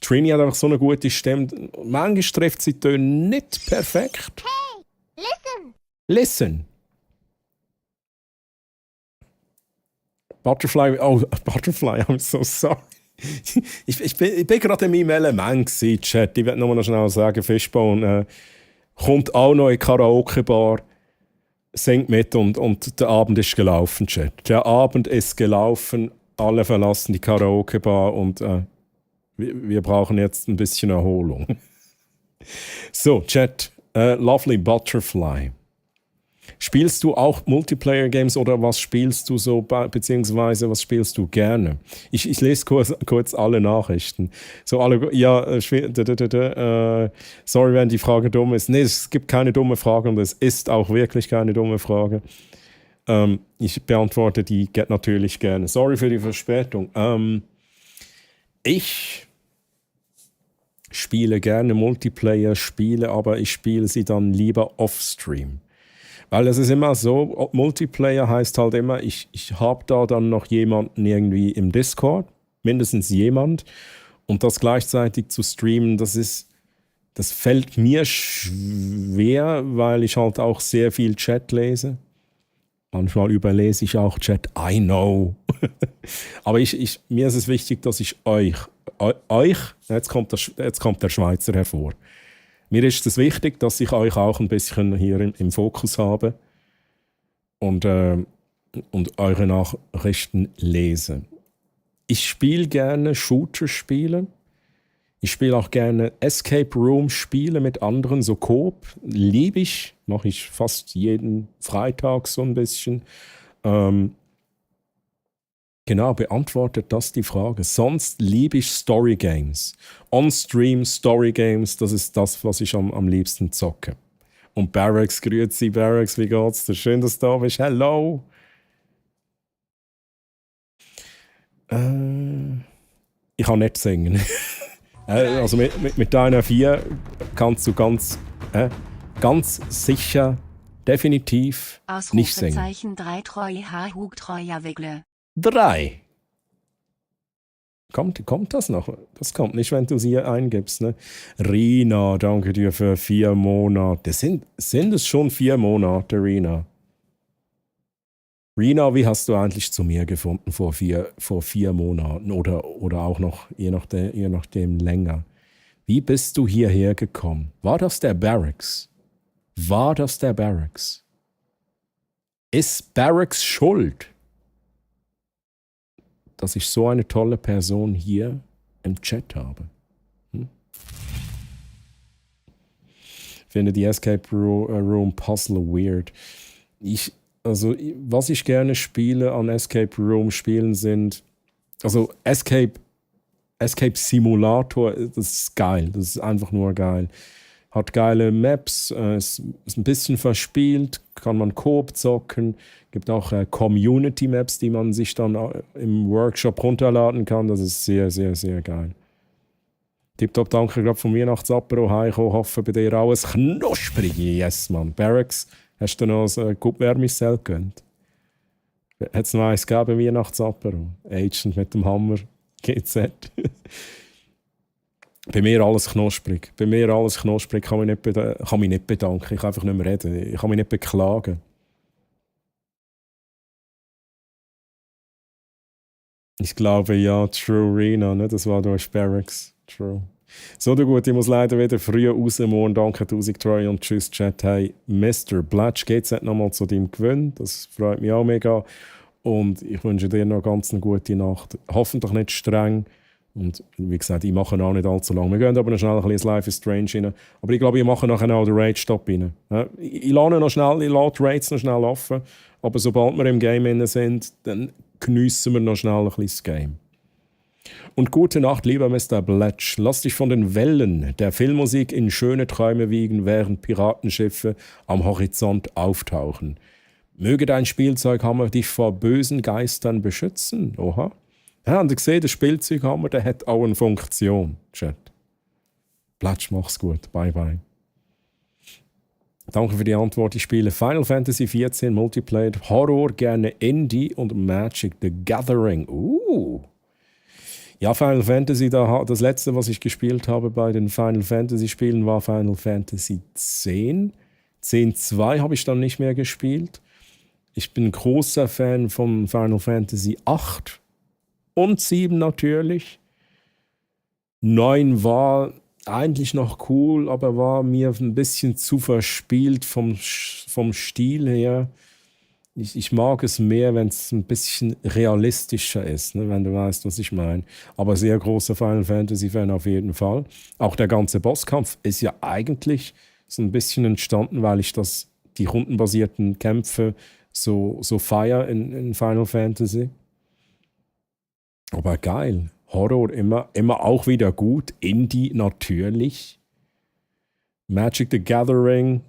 Trini hat einfach so eine gute Stimme. Manchmal trifft sie die Töne nicht perfekt. Hey, listen! Listen. Butterfly, I'm so sorry. Ich bin gerade in meinem Element gewesen, Chat. Ich werde nur noch schnell sagen, Fishbone kommt auch noch in die Karaoke-Bar, singt mit und der Abend ist gelaufen, Chat. Der Abend ist gelaufen, alle verlassen die Karaoke-Bar und wir brauchen jetzt ein bisschen Erholung. So, Chat, Lovely Butterfly. Spielst du auch Multiplayer-Games oder was spielst du so, beziehungsweise was spielst du gerne? Ich lese kurz alle Nachrichten. So alle, ja, sorry, wenn die Frage dumm ist. Nee, es gibt keine dumme Frage und es ist auch wirklich keine dumme Frage. Ich beantworte die natürlich gerne. Sorry für die Verspätung. Ich spiele gerne Multiplayer-Spiele, aber ich spiele sie dann lieber off-stream. Weil es ist immer so, Multiplayer heißt halt immer, ich habe da dann noch jemanden irgendwie im Discord, mindestens jemand. Und das gleichzeitig zu streamen, das fällt mir schwer, weil ich halt auch sehr viel Chat lese. Manchmal überlese ich auch Chat, I know. Aber mir ist es wichtig, dass ich euch, jetzt kommt der Schweizer hervor. Mir ist es wichtig, dass ich euch auch ein bisschen hier im Fokus habe und eure Nachrichten lese. Ich spiele gerne Shooter-Spiele. Ich spiele auch gerne Escape Room-Spiele mit anderen, so Coop. Liebe ich, mache ich fast jeden Freitag so ein bisschen. Genau, beantwortet das die Frage. Sonst liebe ich Story Games. On-Stream Story Games, das ist das, was ich am liebsten zocke. Und Barracks, grüezi Barracks, wie geht's dir? Schön, dass du da bist. Hello! Ich kann nicht singen. Also mit deiner 4 kannst du ganz sicher, definitiv nicht singen. Ausrufezeichen 3 Treue Hug Treuer Wigle. 3. Kommt das noch? Das kommt nicht, wenn du sie eingibst. Ne? Rina, danke dir für 4 Monate. Sind es schon 4 Monate, Rina? Rina, wie hast du eigentlich zu mir gefunden vor 4 Monaten oder auch noch, je nachdem länger? Wie bist du hierher gekommen? War das der Barracks? Ist Barracks schuld, dass ich so eine tolle Person hier im Chat habe? Ich finde die Escape Room Puzzle weird. Was ich gerne spiele an Escape Room Spielen sind, also Escape Simulator, das ist geil, das ist einfach nur geil. hat geile Maps, ist ein bisschen verspielt, kann man Coop zocken. Gibt auch Community-Maps, die man sich dann im Workshop runterladen kann. Das ist sehr, sehr, sehr geil. Tipptopp, danke gerade vom Weihnachtsapero heimgekommen. Hoffe bei dir auch ein knusprige Yes, Mann. Barracks, hast du noch ein gut Wärmissel gegönnt? Hat es noch eins gegeben, Weihnachtsapero? Agent mit dem Hammer, GZ. Bei mir alles knusprig. Kann mich nicht bedanken. Ich kann einfach nicht mehr reden. Ich kann mich nicht beklagen. Ich glaube, ja, True Rena, ne? Das war durch Barracks. True. So, du gut, ich muss leider wieder früh raus. Morgen danke 1000 Troy und tschüss, Chat. Hey, Mr. Blatch, geht's jetzt nochmal zu deinem Gewinn? Das freut mich auch mega. Und ich wünsche dir noch ganz eine gute Nacht. Hoffentlich nicht streng. Und wie gesagt, ich mache auch nicht allzu lange. Wir gehen aber noch schnell ein bisschen Life is Strange rein. Aber ich glaube, ich mache nachher auch den Rage-Stop rein. Ich lasse die Raids noch schnell offen. Aber sobald wir im Game drin sind, dann geniessen wir noch schnell ein bisschen das Game. Und gute Nacht, lieber Mr. Blatch. Lass dich von den Wellen der Filmmusik in schöne Träume wiegen, während Piratenschiffe am Horizont auftauchen. Möge dein Spielzeughammer dich vor bösen Geistern beschützen. Oha. Ja, und ihr seht, der Spielzeughammer, der hat auch eine Funktion. Chat. Blatch, mach's gut. Bye, bye. Danke für die Antwort. Ich spiele Final Fantasy XIV Multiplayer, Horror, gerne Indie und Magic the Gathering. Ja, Final Fantasy, das letzte, was ich gespielt habe bei den Final Fantasy Spielen, war Final Fantasy X. 10.2 habe ich dann nicht mehr gespielt. Ich bin ein großer Fan von Final Fantasy 8 und 7 natürlich. 9 war eigentlich noch cool, aber war mir ein bisschen zu verspielt vom Stil her. Ich mag es mehr, wenn es ein bisschen realistischer ist, ne, wenn du weißt, was ich meine. Aber sehr großer Final Fantasy-Fan auf jeden Fall. Auch der ganze Bosskampf ist ja eigentlich so ein bisschen entstanden, weil ich die rundenbasierten Kämpfe so feier in Final Fantasy. Aber geil. Horror immer auch wieder gut. Indie natürlich. Magic the Gathering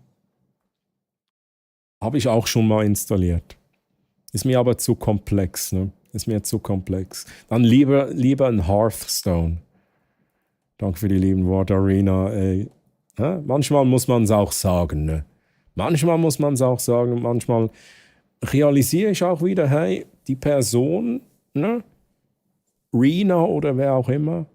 habe ich auch schon mal installiert. Ist mir aber zu komplex. Ne? Ist mir zu komplex. Dann lieber ein Hearthstone. Danke für die lieben Worte, Arena. Manchmal muss man es auch sagen. Ne? Manchmal realisiere ich auch wieder, hey, die Person, ne? Rena oder wer auch immer,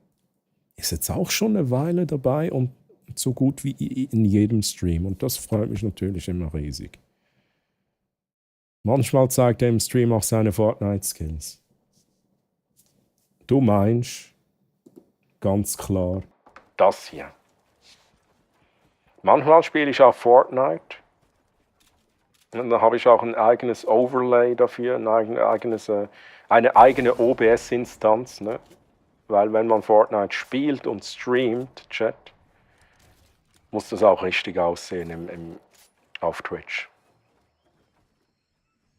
ist jetzt auch schon eine Weile dabei und so gut wie in jedem Stream. Und das freut mich natürlich immer riesig. Manchmal zeigt er im Stream auch seine Fortnite-Skills. Du meinst ganz klar das hier. Manchmal spiele ich auch Fortnite. Und dann habe ich auch ein eigenes Overlay dafür, eine eigene OBS-Instanz. Ne? Weil wenn man Fortnite spielt und streamt, Chat, muss das auch richtig aussehen auf Twitch.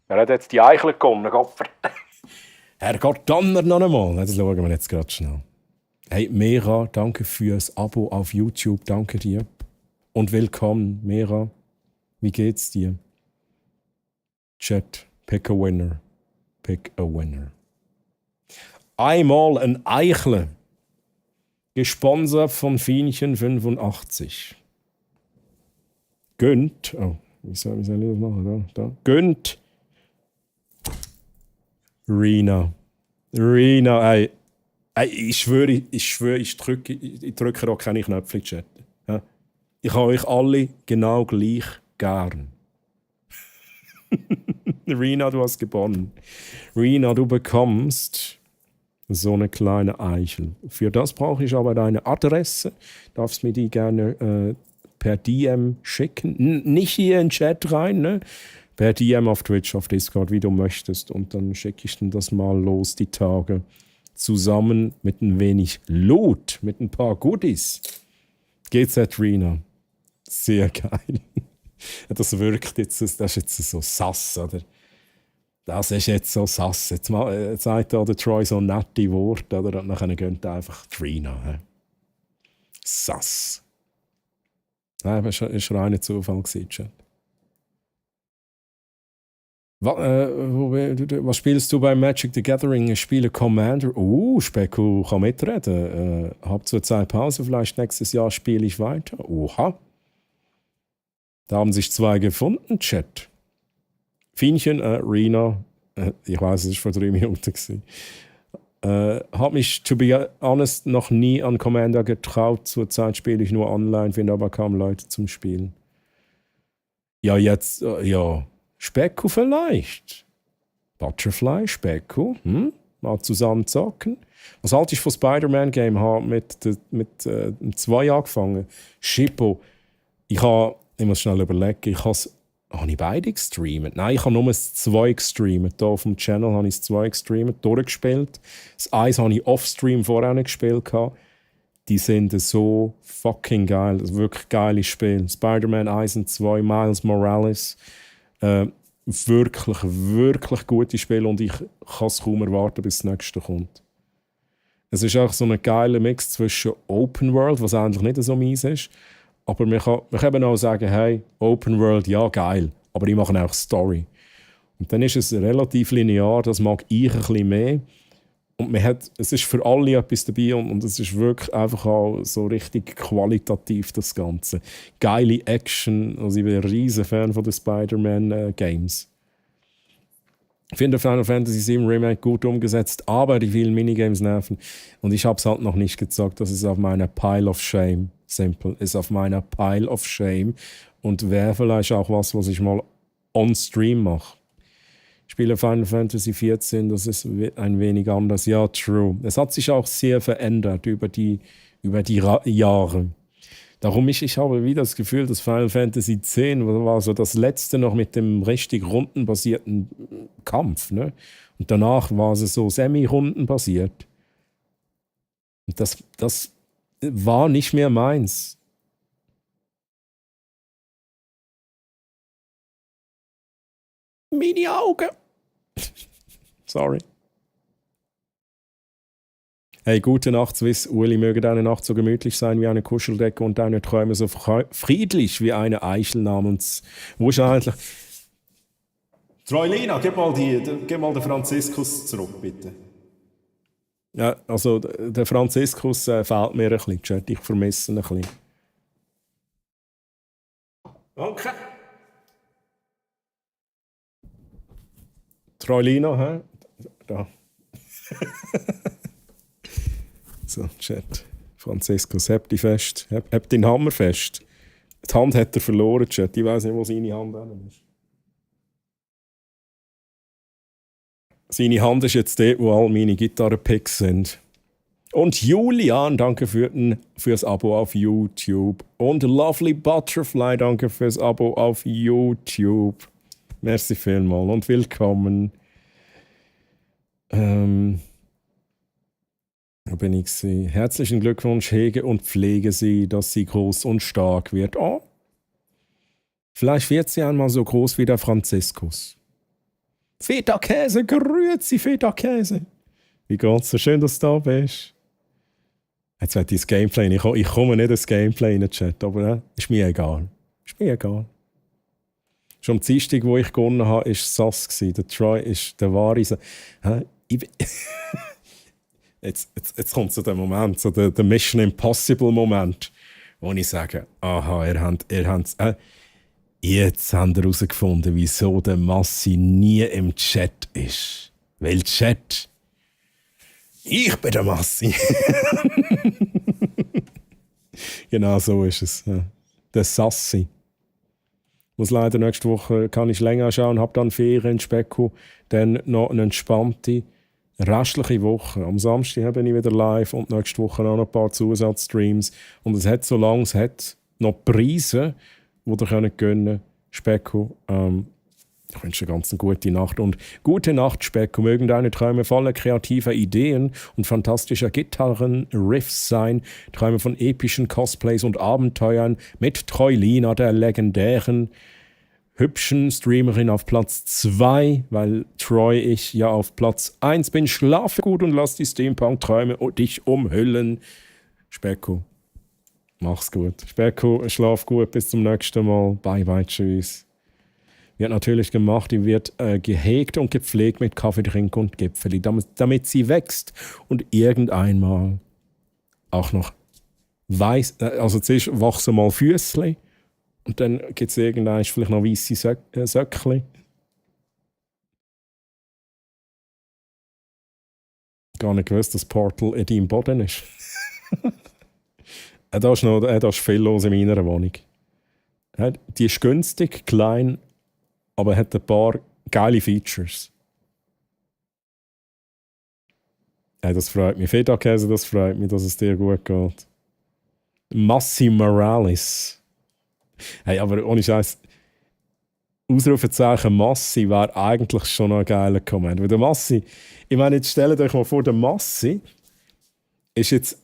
Er hat jetzt die Eichel bekommen, Herr Gott, Donner noch einmal. Das schauen wir jetzt gerade schnell. Hey, Mera, danke fürs Abo auf YouTube, danke dir. Und willkommen, Mera. Wie geht's dir? Chat, pick a winner. Pick a winner. Einmal ein Eichle. Gesponsert von Fienchen85. Gönnt. Oh, wie soll ich das machen? Da. Gönnt. Rena, ey. Ich schwöre, ich drücke auch keine Knöpfe in den Chat. Ja? Ich habe euch alle genau gleich gern. Rena, du hast gewonnen. Rena, du bekommst so eine kleine Eichel. Für das brauche ich aber deine Adresse. Darfst mir die gerne per DM schicken. Nicht hier in den Chat rein, ne? Per DM auf Twitch, auf Discord, wie du möchtest. Und dann schicke ich dir das mal los, die Tage. Zusammen mit ein wenig Loot, mit ein paar Goodies. GZ Rena. Sehr geil. Das wirkt jetzt, das ist jetzt so sass, oder? Das ist jetzt so sass. Jetzt sagt der Troy so nette Worte, oder? Und dann gönnt er einfach Rena. Sass. Nein, das war reiner Zufall gewesen, Chat. Was spielst du bei Magic the Gathering? Ich spiele Commander. Specko kann mitreden. Hab zurzeit Pause, vielleicht nächstes Jahr spiele ich weiter. Oha. Da haben sich 2 gefunden, Chat. Fienchen, Rina. Ich weiß, es war vor 3 Minuten. Hab mich, to be honest, noch nie an Commander getraut. Zurzeit spiele ich nur online, finde aber kaum Leute zum Spielen. Ja, jetzt, ja. Specko vielleicht. Butterfly, Specko. Mal zusammen zocken. Was halte ich von Spider-Man-Game? Habe mit 2 angefangen. Schippo. Ich muss schnell überlegen. Habe ich beide gestreamt? Nein, ich habe nur das 2 gestreamt. Hier auf dem Channel habe ich das 2 gestreamt, durchgespielt. Das 1 habe ich off-stream vorher nicht gespielt. Die sind so fucking geil. Das ist wirklich geile Spiele. Spider-Man 1 und 2, Miles Morales. Wirklich, wirklich gute Spiele und ich kann es kaum erwarten, bis das nächste kommt. Es ist auch so ein geiler Mix zwischen Open World, was eigentlich nicht so mies ist, aber man kann auch sagen, hey, Open World, ja geil, aber ich mache auch Story. Und dann ist es relativ linear, das mag ich ein bisschen mehr. Und es ist für alle etwas dabei und es ist wirklich einfach auch so richtig qualitativ, das Ganze. Geile Action, also ich bin ein riesen Fan von den Spider-Man-Games. Ich finde Final Fantasy VII Remake gut umgesetzt, aber die vielen Minigames nerven. Und ich habe es halt noch nicht gezockt, das ist auf meiner Pile of Shame. Simple, ist auf meiner Pile of Shame und wäre vielleicht auch was ich mal on Stream mache. Ich spiele Final Fantasy XIV, das ist ein wenig anders. Ja, true. Es hat sich auch sehr verändert über die Jahre. Darum ich habe wieder das Gefühl, dass Final Fantasy X war so das letzte noch mit dem richtig rundenbasierten Kampf. Ne? Und danach war es so semi-rundenbasiert. Und das war nicht mehr meins. Meine Augen. Sorry. Hey, gute Nacht, Swiss. Uli, möge deine Nacht so gemütlich sein wie eine Kuscheldecke und deine Träume so friedlich wie eine Eichel namens... Wo ist er eigentlich? Troilina, gib mal den Franziskus zurück, bitte. Ja, also der Franziskus fehlt mir ein bisschen, Chat. Ich vermisse ihn ein bisschen. Okay. Troilina, hä? Da. So, Chat. Franziskus, hab dich fest. Hab den Hammer fest. Die Hand hat er verloren, Chat. Ich weiss nicht, wo seine Hand ist. Seine Hand ist jetzt dort, wo all meine Gitarrenpicks sind. Und Julian, danke fürs Abo auf YouTube. Und Lovely Butterfly, danke fürs Abo auf YouTube. Merci vielmals und willkommen. Da bin ich sie. Herzlichen Glückwunsch, hege und pflege sie, dass sie groß und stark wird. Oh, vielleicht wird sie einmal so groß wie der Franziskus. Feta-Käse, grüezi Feta-Käse. Wie geht's? So schön, dass du da bist. Jetzt wird das Gameplay. Ich komme nicht ins Gameplay in den Chat, aber ist mir egal. Ist mir egal. Schon am Dienstag, wo ich gewonnen habe, war Sass. Der Troy ist der wahre. Jetzt kommt so der Moment, so der Mission Impossible Moment, wo ich sage, aha, jetzt habt ihr herausgefunden, wieso der Massi nie im Chat ist. Weil Chat, ich bin der Massi. Genau so ist es. Ja. Der Sassi. Muss leider nächste Woche, kann ich länger schauen, habe dann Ferien in Specko, dann noch eine entspannte restliche Woche. Am Samstag bin ich wieder live und nächste Woche noch ein paar Zusatzstreams. Und es hat, solange es hat, noch Preise, die ihr gönnen könnt. Specko, ich wünsche dir ganz eine gute Nacht. Und gute Nacht, Specko. Mögen deine Träume voller kreativer Ideen und fantastischer Gitarren-Riffs sein. Träume von epischen Cosplays und Abenteuern mit Troilina, der legendären hübschen Streamerin auf Platz 2, weil Troy ich ja auf Platz 1 bin. Schlafe gut und lass die Steampunk-Träume dich umhüllen. Specko, Mach's gut. Specko, schlaf gut, bis zum nächsten Mal. Bye, bye, tschüss. Wird natürlich gemacht, die wird gehegt und gepflegt mit Kaffeetrink und Gipfeli, damit sie wächst und irgendeinmal auch noch weiss, also zuerst wachsen mal Füßli und dann gibt es irgendwann vielleicht noch weisse Söckli. Gar nicht gewusst, dass Portal in deinem Boden ist. Da ist viel los in meiner Wohnung. Die ist günstig, klein, aber hat ein paar geile Features. Das freut mich. Feta-Käse, das freut mich, dass es dir gut geht. Massi Morales. Hey, aber ohne Scheiß. Ausrufezeichen Massi wäre eigentlich schon noch ein geiler Comment. Weil der Massi, ich meine, jetzt stellt euch mal vor, der Massi ist jetzt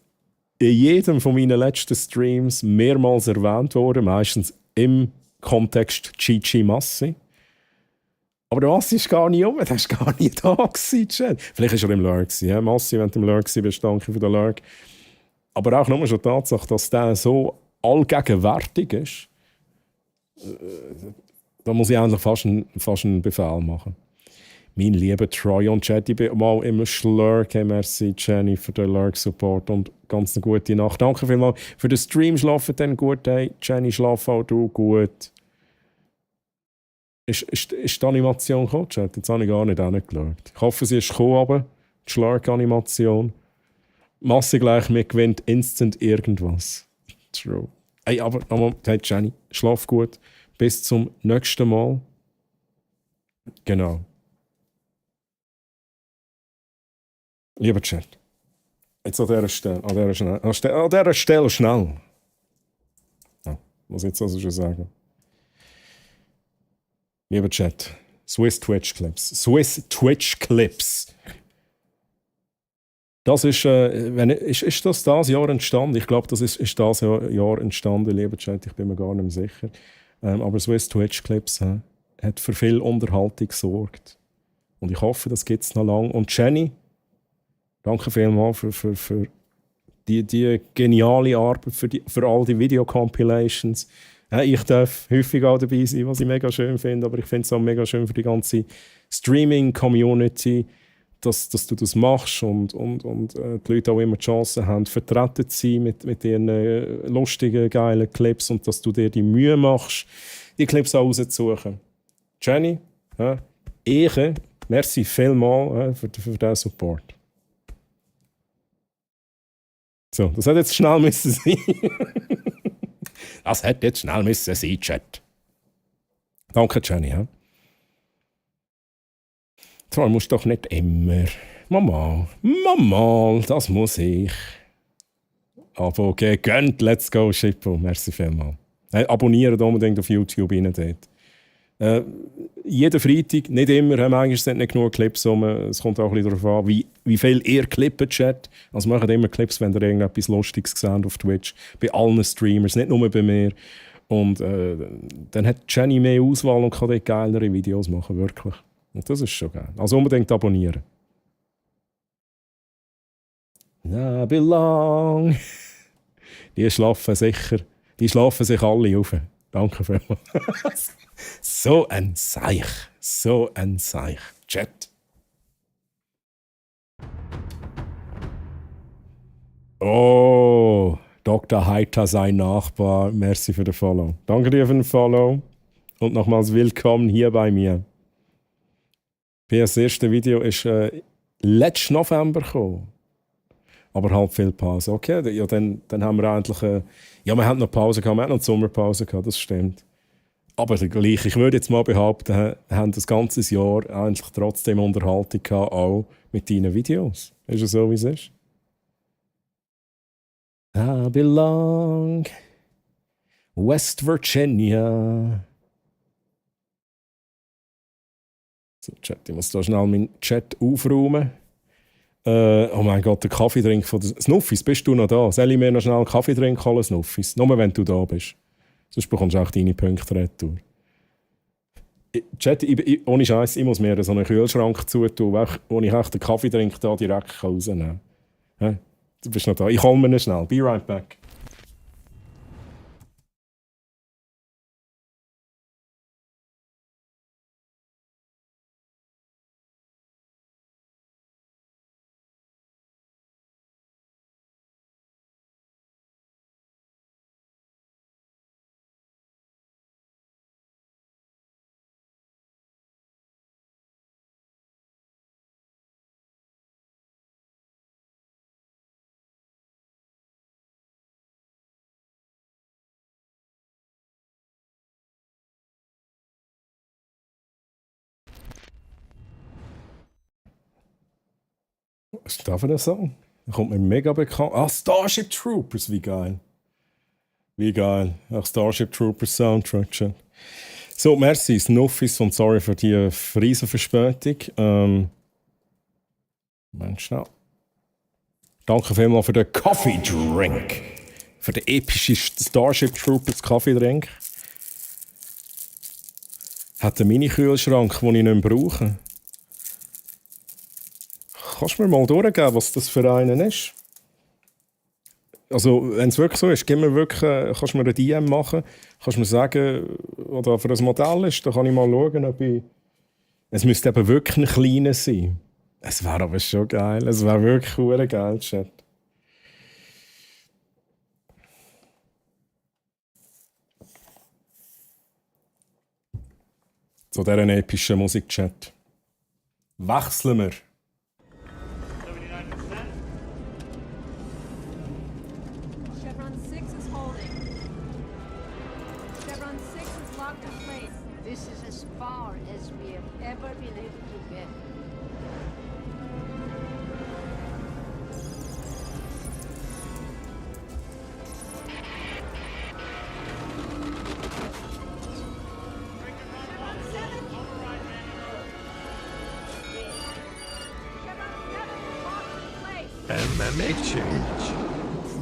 in jedem von meinen letzten Streams mehrmals erwähnt worden, meistens im Kontext Chichi Massi. Aber der Massi ist gar nicht der ist gar nicht da gewesen, Chat. Vielleicht war er im Lurk. Ja? Massi, wenn du im Lurk bist, danke für den Lurk. Aber auch nur schon die Tatsache, dass der so allgegenwärtig ist, da muss ich eigentlich fast einen Befehl machen. Mein lieber Troy und Chat, ich bin mal im Schlurk. Hey, merci Jenny für den Lurk-Support und ganz eine gute Nacht. Danke vielmals für den Stream. Schlafen dann gut. Hey, Jenny, schlaf auch du gut. Ist die Animation gekommen, Chat? Jetzt habe ich gar nicht hingeschaut. Ich hoffe, sie ist gekommen, aber die Schlark-Animation. Masse gleich, mir gewinnt instant irgendwas. True. Hey, aber nochmal, hey Jenny, schlaf gut. Bis zum nächsten Mal. Genau. Lieber Chat, jetzt an dieser Stelle schnell. Ja, muss ich jetzt also schon sagen. Lieber Chat, Swiss Twitch Clips. Das ist, ist das Jahr entstanden? Ich glaube, das ist das Jahr entstanden, lieber Chat, ich bin mir gar nicht mehr sicher. Aber Swiss Twitch Clips hat für viel Unterhaltung gesorgt. Und ich hoffe, das gibt es noch lange. Und Jenny, danke vielmals für die geniale Arbeit, für all die Video-Compilations. Ich darf häufig auch dabei sein, was ich mega schön finde, aber ich finde es auch mega schön für die ganze Streaming-Community, dass du das machst und die Leute auch immer die Chance haben, vertreten zu sein mit ihren lustigen, geilen Clips und dass du dir die Mühe machst, die Clips auch rauszusuchen. Jenny, merci vielmals für diesen Support. So, das hat jetzt schnell müssen sein. Das hätte jetzt schnell müssen sein, Chat. Danke, Jenny. Ja? Zwar musst du doch nicht immer. Mama, das muss ich. Aber okay, gönnt, let's go, Schippo. Merci vielmals. Abonniert unbedingt auf YouTube rein dort. Jeden Freitag, nicht immer, manchmal sind nicht genug Clips rum. Es kommt auch ein bisschen darauf an, wie viel ihr klippt, Chat. Also macht immer Clips, wenn ihr irgendetwas Lustiges seht auf Twitch. Bei allen Streamers, nicht nur bei mir. Und dann hat Jenny mehr Auswahl und kann dort geilere Videos machen, wirklich. Und das ist schon geil. Also unbedingt abonnieren. Na, belong. Die schlafen sich alle auf. Danke vielmals. So ein Seich. Chat. Oh, Dr. Heiter, sein Nachbar. Merci für den Follow. Danke dir für den Follow. Und nochmals willkommen hier bei mir. Das erste Video ist letzten November gekommen. Aber halt viel Pause. Okay, ja, dann haben wir eigentlich... wir haben noch Pause gehabt, wir haben noch Sommerpause gehabt, das stimmt. Aber gleich, ich würde jetzt mal behaupten, wir haben das ganze Jahr eigentlich trotzdem Unterhaltung gehabt, auch mit deinen Videos. Ist es so, wie es ist? I belong West Virginia. So, Chat, ich muss da schnell meinen Chat aufräumen. Oh mein Gott, der Kaffeetrink von der Snuffis, bist du noch da? Soll ich mir noch schnell einen Kaffeetrink holen, Snuffis? Nur wenn du da bist. Sonst bekommst du auch deine Punkte retour. Chat, ohne Scheiß, ich muss mir so einen Kühlschrank zutun, wo ich echt den Kaffeetrink da direkt rausnehmen kann. Du bist noch da. Ich hole mir ihn schnell. Be right back. Was ist das für ein Song? Der kommt mir mega bekannt. Starship Troopers, wie geil. Wie geil. Starship Troopers Soundtrack. Chat. So, merci, Snuffis, und sorry für die riesen Verspätung. Mensch, schnell. Danke vielmals für den Coffee Drink. Für den epischen Starship Troopers Coffee Drink. Hat einen Mini-Kühlschrank, den ich nicht mehr brauche. Kannst du mir mal durchgeben, was das für einen ist? Also, wenn es wirklich so ist, kannst du mir eine DM machen, kannst du mir sagen, was da für ein Modell ist, dann kann ich mal schauen, ob ich... Es müsste eben wirklich ein kleiner sein. Es wäre aber schon geil, es wäre wirklich cool geil, Chat. Zu dieser epischen Musik, Chat. Wechseln wir. Chevron 6 is holding. Chevron 6 is locked in place. This is as far as we have ever been able to get.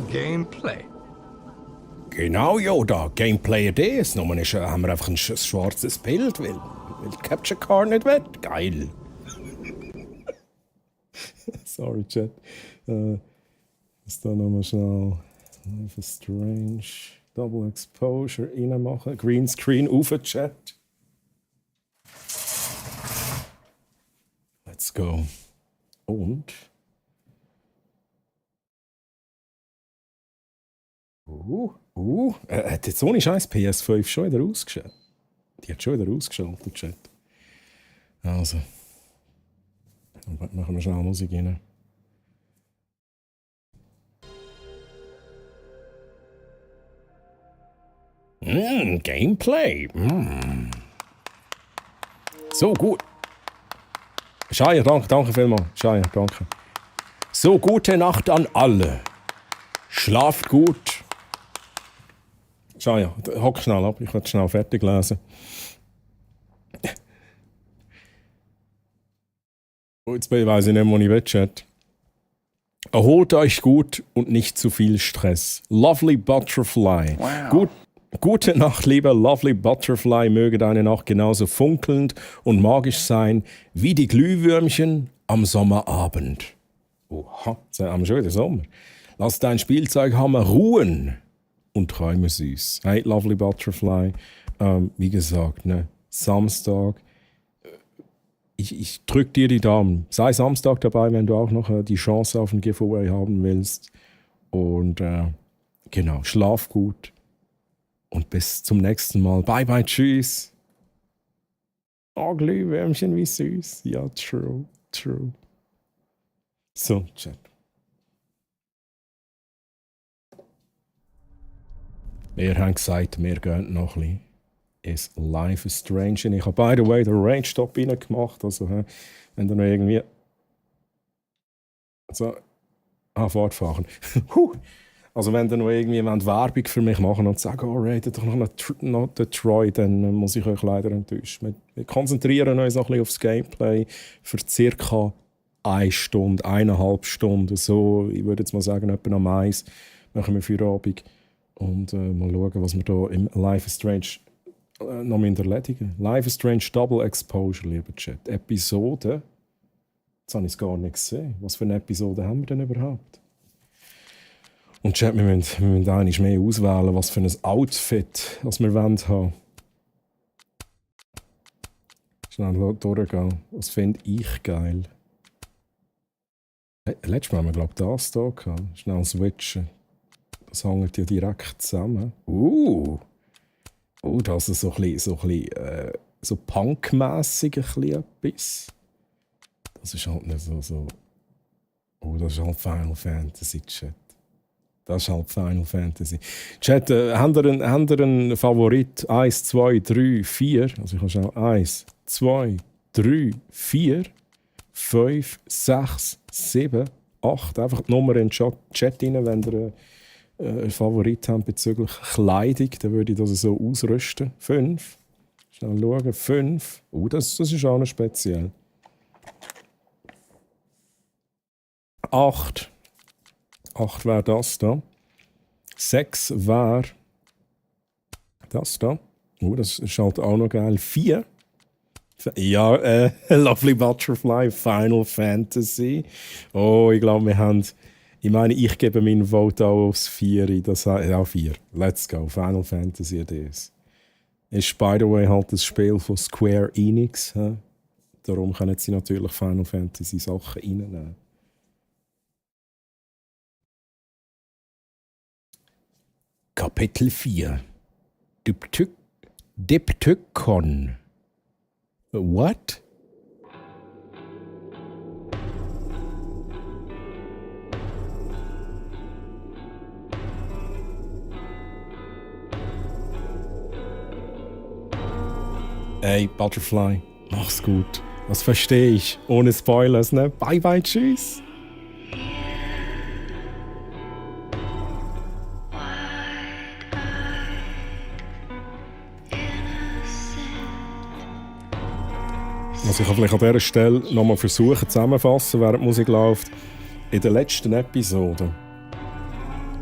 Gameplay. Genau, Yoda. Gameplay-Idee. Jetzt haben wir einfach ein schwarzes Bild, weil die Capture Card nicht will. Geil. Sorry, Chat. Jetzt da nochmal schnell Life is Strange. Double Exposure reinmachen. Greenscreen auf Chat. Let's go. Und... hat jetzt ohne Scheiß PS5 schon wieder ausgeschaltet? Die hat schon wieder ausgeschaltet, Chat. Also. Machen wir schnell Musik rein. Gameplay. So gut. Shaya, danke vielmals. Shaya, danke. So, gute Nacht an alle. Schlaft gut. Schau ja, hock schnell ab, ich werde schnell fertig lesen. Jetzt weiss ich nicht mehr, wo ich will, Chat. Erholt euch gut und nicht zu viel Stress. Lovely Butterfly. Wow. Gute Nacht, lieber Lovely Butterfly. Möge deine Nacht genauso funkelnd und magisch sein wie die Glühwürmchen am Sommerabend. Oha, jetzt haben wir schon wieder Sommer. Lass dein Spielzeughammer ruhen. Und träume süß. Hey, Lovely Butterfly. Wie gesagt, ne, Samstag. Ich drücke dir die Daumen. Sei Samstag dabei, wenn du auch noch die Chance auf ein Giveaway haben willst. Und genau, schlaf gut. Und bis zum nächsten Mal. Bye, bye, tschüss. Oh, Glühwürmchen, wie süß. Ja, true. So, Chat. Wir haben gesagt, wir gehen noch ein bisschen ins Life is Strange. Ich habe, by the way, den Range-Stop reingemacht. Also, wenn du noch irgendwie... So... fortfahren. Also, wenn du noch irgendwie Werbung für mich machen und sagen, oh, ratet doch noch den Troy, dann muss ich euch leider enttäuschen. Wir konzentrieren uns noch ein bisschen aufs Gameplay für ca. 1 Stunde, 1,5 Stunden. So, ich würde jetzt mal sagen, etwa am 1 machen wir Feierabend. Und mal schauen, was wir hier im Life is Strange noch erledigen. Life is Strange Double Exposure, lieber Chat. Episode. Jetzt habe ich es gar nicht gesehen. Was für eine Episode haben wir denn überhaupt? Und Chat, wir müssen eigentlich mehr auswählen, was für ein Outfit was wir haben wollen. Schnell durchgehen. Was finde ich geil? Letztes Mal haben wir, glaube ich, das hier gehabt. Schnell switchen. Das hängt ja direkt zusammen. Das ist so punkmässig etwas. Das ist halt nicht so. Das ist halt Final Fantasy, Chat. Das ist halt Final Fantasy. Chat, habt ihr einen Favorit? 1, 2, 3, 4. Also ich habe schon 1, 2, 3, 4. 5, 6, 7, 8. Einfach die Nummer in den Chat rein, wenn ihr einen Favorit habt bezüglich Kleidung, dann würde ich das so ausrüsten. 5. Schnell schauen. 5. Das ist auch noch speziell. 8. 8 wäre das da. 6 wäre das da. Das ist halt auch noch geil. 4. Ja, Lovely Butterfly, Final Fantasy. Oh, ich glaube, wir haben... Ich gebe meinen Vote auch aufs 4. Das heißt, ja, 4. Let's go. Final Fantasy das. Ist, by the way, halt das Spiel von Square Enix. He? Darum können sie natürlich Final Fantasy Sachen reinnehmen. Kapitel 4. Diptykon. What? Ey, Butterfly, mach's gut. Das verstehe ich. Ohne Spoilers, ne? Bye bye, tschüss. Also ich kann vielleicht an dieser Stelle nochmal versuchen zusammenfassen, während die Musik läuft. In der letzten Episode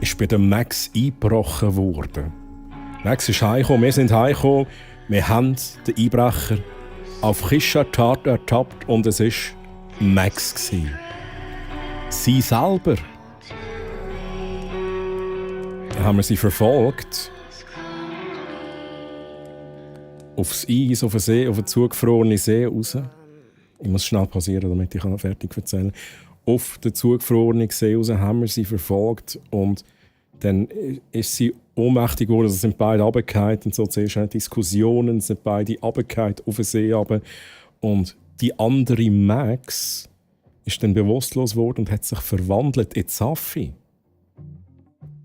ist bei dem Max eingebrochen worden. Max ist heimgekommen, wir sind heimgekommen, wir haben den Einbrecher auf frischer Tat ertappt und es war Max gewesen. Sie selber. Dann haben wir sie verfolgt. Aufs Eis, auf den See, auf den zugefrorenen See raus. Ich muss schnell pausieren, damit ich fertig erzählen kann. Auf den zugefrorenen See raus haben wir sie verfolgt und dann ist sie ohnmächtig geworden. Also sind beide runtergefallen und so. Zuerst Diskussionen, sind beide runtergefallen auf den See runter. Und die andere Max ist dann bewusstlos geworden und hat sich verwandelt in Safi.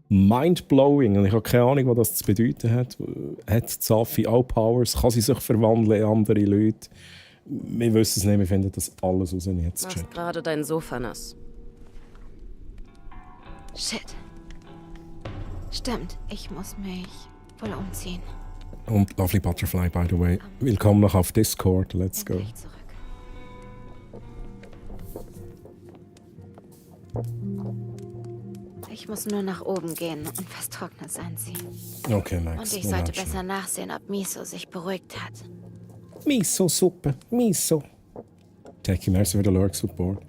Mindblowing. Und ich habe keine Ahnung, was das zu bedeuten hat. Hat Safi auch Powers? Kann sie sich verwandeln in andere Leute? Wir wissen es nicht, wir finden das alles raus jetzt. Du machst gerade dein Sofa nass. Shit. Stimmt, ich muss mich wohl umziehen. Und Lovely Butterfly, by the way. Willkommen noch auf Discord. Let's go. Ich muss nur nach oben gehen und was Trockenes anziehen. Okay, Max. Und ich sollte besser nachsehen, ob Miso sich beruhigt hat. Miso-Suppe. Miso. Techie, merci für den Lurk-Support.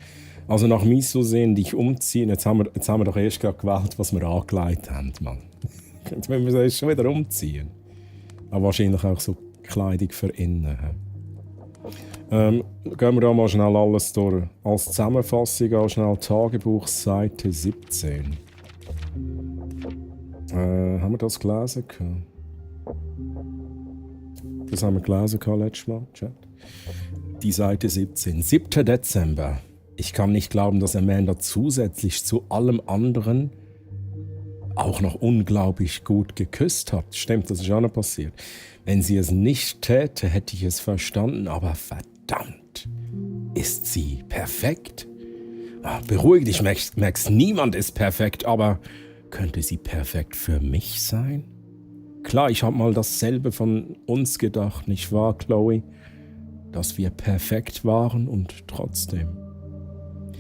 Also nach Miso sehen, dich umziehen. Jetzt haben wir doch erst gerade gewählt, was wir angelegt haben, Mann. Jetzt müssen wir uns schon wieder umziehen. Aber wahrscheinlich auch so Kleidung für innen. Gehen wir da mal schnell alles durch. Als Zusammenfassung auch schnell Tagebuch, Seite 17. Haben wir das gelesen? Das haben wir gelesen letztes Mal, Chat. Die Seite 17. 7. Dezember. Ich kann nicht glauben, dass Amanda zusätzlich zu allem anderen auch noch unglaublich gut geküsst hat. Stimmt, das ist auch noch passiert. Wenn sie es nicht täte, hätte ich es verstanden, aber verdammt, ist sie perfekt? Beruhig dich, Max, niemand ist perfekt, aber könnte sie perfekt für mich sein? Klar, ich habe mal dasselbe von uns gedacht, nicht wahr, Chloe? Dass wir perfekt waren und trotzdem.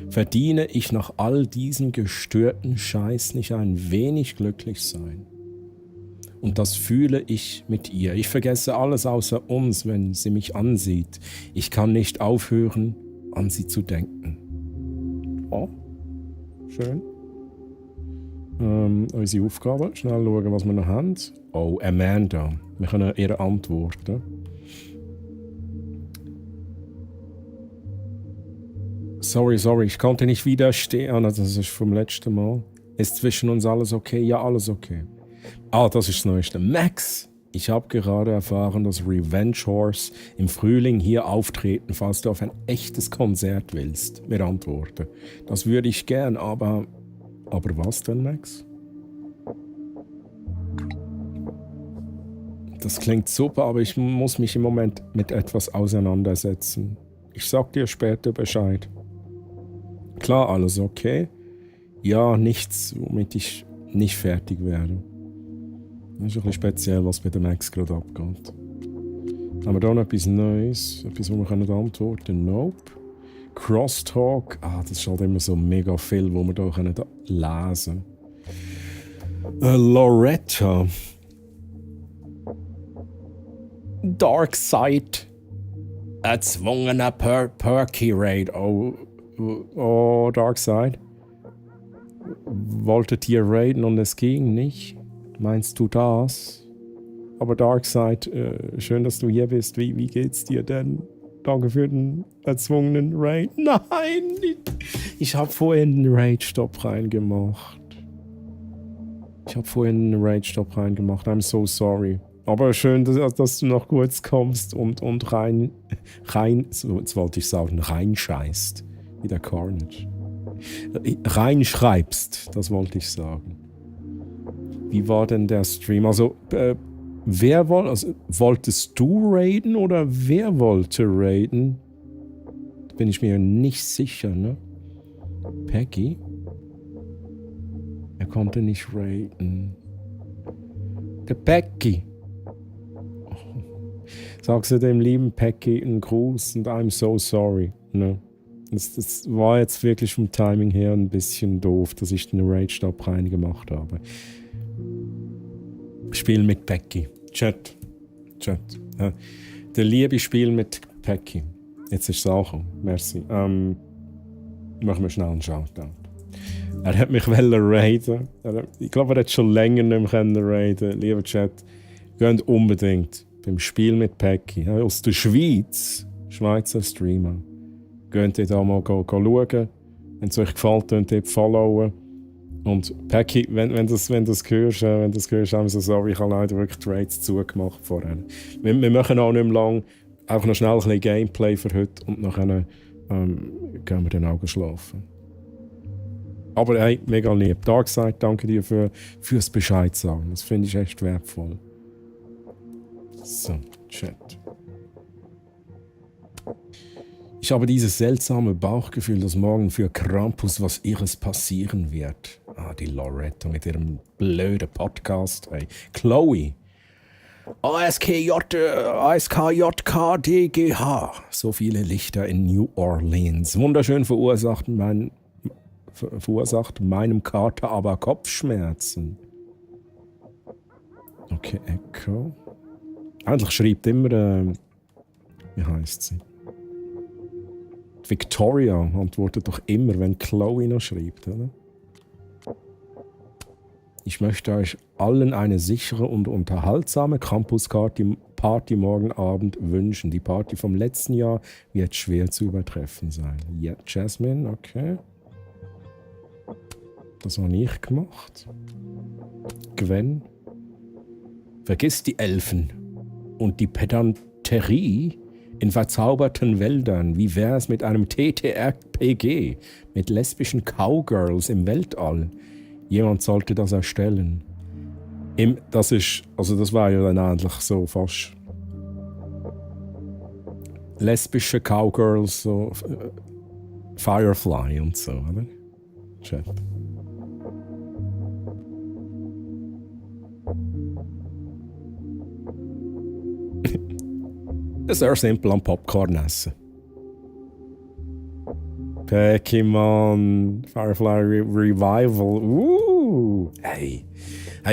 Verdiene ich nach all diesem gestörten Scheiß nicht ein wenig glücklich sein? Und das fühle ich mit ihr. Ich vergesse alles außer uns, wenn sie mich ansieht. Ich kann nicht aufhören, an sie zu denken. Oh, schön. Unsere Aufgabe, schnell schauen, was wir noch haben. Oh, Amanda. Wir können ihr antworten. Sorry, ich konnte nicht widerstehen. Das ist vom letzten Mal. Ist zwischen uns alles okay? Ja, alles okay. Das ist das Neueste. Max, ich habe gerade erfahren, dass Revenge Horse im Frühling hier auftreten, falls du auf ein echtes Konzert willst. Wir antworten. Das würde ich gern, aber was denn, Max? Das klingt super, aber ich muss mich im Moment mit etwas auseinandersetzen. Ich sag dir später Bescheid. Klar, alles okay. Ja, nichts, womit ich nicht fertig werde. Das ist ein bisschen speziell, was bei der Max gerade abgeht. Haben wir da noch etwas Neues? Etwas, wo wir antworten können? Nope. Crosstalk. Das ist halt immer so mega viel, wo wir da lesen können. Loretta. Darkseid. Erzwungener Perky Raid. Oh, Darkseid. Wolltet ihr raiden und es ging nicht? Meinst du das? Aber Darkseid, schön, dass du hier bist. Wie geht's dir denn? Danke für den erzwungenen Raid. Nein! Ich habe vorhin einen Raid-Stop reingemacht. I'm so sorry. Aber schön, dass du noch kurz kommst und rein, so, jetzt wollte ich sagen, reinscheißt. Wie der Carnage. Reinschreibst, das wollte ich sagen. Wie war denn der Stream? Also, wolltest du raiden oder wer wollte raiden? Da bin ich mir nicht sicher, ne? Peggy? Er konnte nicht raiden. Der Peggy. Sagst du dem lieben Peggy einen Gruß und I'm so sorry, ne? Das war jetzt wirklich vom Timing her ein bisschen doof, dass ich den Rage-Stop reingemacht habe. Spiel mit Peggy. Chat. Ja. Der liebe Spiel mit Peggy. Jetzt ist es auch. Merci. Machen wir schnell einen Shoutout. Er hat mich raiden. Ich glaube, er hat schon länger nicht mehr raiden. Lieber Chat, geht unbedingt beim Spiel mit Peggy. Aus der Schweiz. Schweizer Streamer. Geht ihr da mal schauen. Wenn es euch gefällt, könnt ihr followen. Und Peggy, wenn du das hörst, I'm so sorry, ich habe leider wirklich die Raids zugemacht vorher. Wir machen auch nicht mehr lang, einfach noch schnell ein bisschen Gameplay für heute und nachher gehen wir dann auch schlafen. Aber hey, mega lieb. Darkseid, danke dir fürs Bescheid sagen. Das finde ich echt wertvoll. So, Chat. Ich habe dieses seltsame Bauchgefühl, dass morgen für Krampus was Irres passieren wird. Die Loretta mit ihrem blöden Podcast. Hey. Chloe. ASKJKDGH. So viele Lichter in New Orleans. Wunderschön verursacht meinem Kater aber Kopfschmerzen. Okay, Echo. Eigentlich schreibt immer, wie heißt sie? Victoria antwortet doch immer, wenn Chloe noch schreibt, oder? Ich möchte euch allen eine sichere und unterhaltsame Campus-Party morgen Abend wünschen. Die Party vom letzten Jahr wird schwer zu übertreffen sein. Ja, Jasmine, okay. Das habe ich gemacht. Gwen. Vergiss die Elfen und die Pedanterie in verzauberten Wäldern. Wie wär's mit einem TTRPG mit lesbischen Cowgirls im Weltall? Jemand sollte das erstellen. Das war ja dann eigentlich so fast lesbische Cowgirls, so Firefly und so, oder? Chat. Sehr simpel am Popcorn essen. Pokémon Firefly Revival. Hey,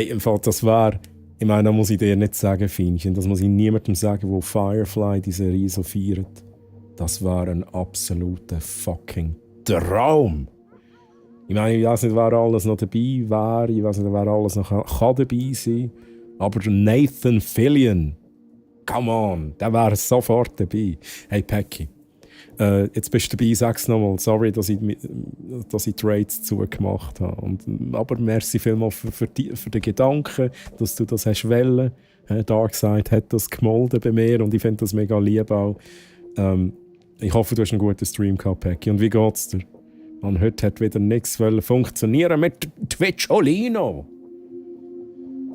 im Fall, das war... Ich meine, da muss ich dir nicht sagen, Fienchen. Das muss ich niemandem sagen, wo Firefly die Serie so feiert. Das war ein absoluter fucking Traum. Ich meine, ich weiß nicht, wer alles noch dabei war. Ich weiß nicht, wer alles noch kann dabei sein. Aber Nathan Fillion... Come on, der wäre sofort dabei. Hey, Peggy, jetzt bist du dabei, sag's nochmal. Sorry, dass ich die Raids zugemacht habe. Aber merci vielmals für den Gedanken, dass du das hast wollen. Darkseid hat das gemolden bei mir und ich finde das mega lieb auch. Ich hoffe, du hast einen guten Stream gehabt, Peggy. Und wie geht's dir? Und heute hat wieder nichts funktionieren mit Twitcholino.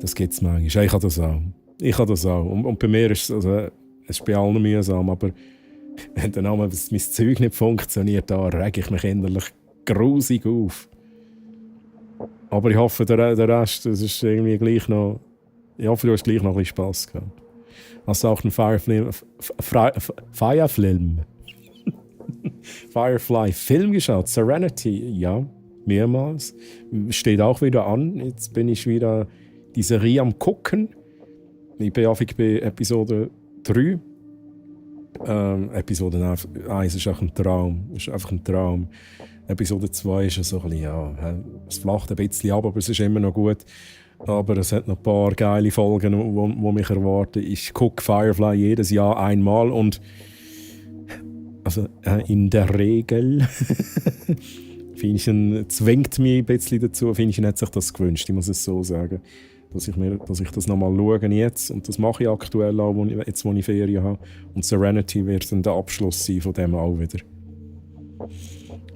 Das gibt's manchmal. Ich habe das auch. Und bei mir ist es ist bei allen mühsam, aber Wenn dann einmal mein Zeug nicht funktioniert, da rege ich mich innerlich grusig auf. Aber ich hoffe, der Rest, das ist irgendwie gleich noch... Ich hoffe, du hast gleich noch ein bisschen Spass gehabt. Hast du auch einen Firefly-Film geschaut? Serenity, ja, mehrmals. Steht auch wieder an. Jetzt bin ich wieder die Serie am gucken. Ich bin bei Episode 3. Episode 1 ist auch ein Traum. Ist einfach ein Traum. Episode 2 ist so ein bisschen, ja, es flacht ein bisschen ab, aber es ist immer noch gut. Aber es hat noch ein paar geile Folgen, die mich erwarten. Ich gucke Firefly jedes Jahr einmal und also in der Regel zwingt mich ein bisschen dazu. Finchen hat sich das gewünscht, ich muss es so sagen. Dass ich das nochmal schaue jetzt. Und das mache ich aktuell auch, jetzt wo ich Ferien habe. Und Serenity wird dann der Abschluss sein von dem auch wieder.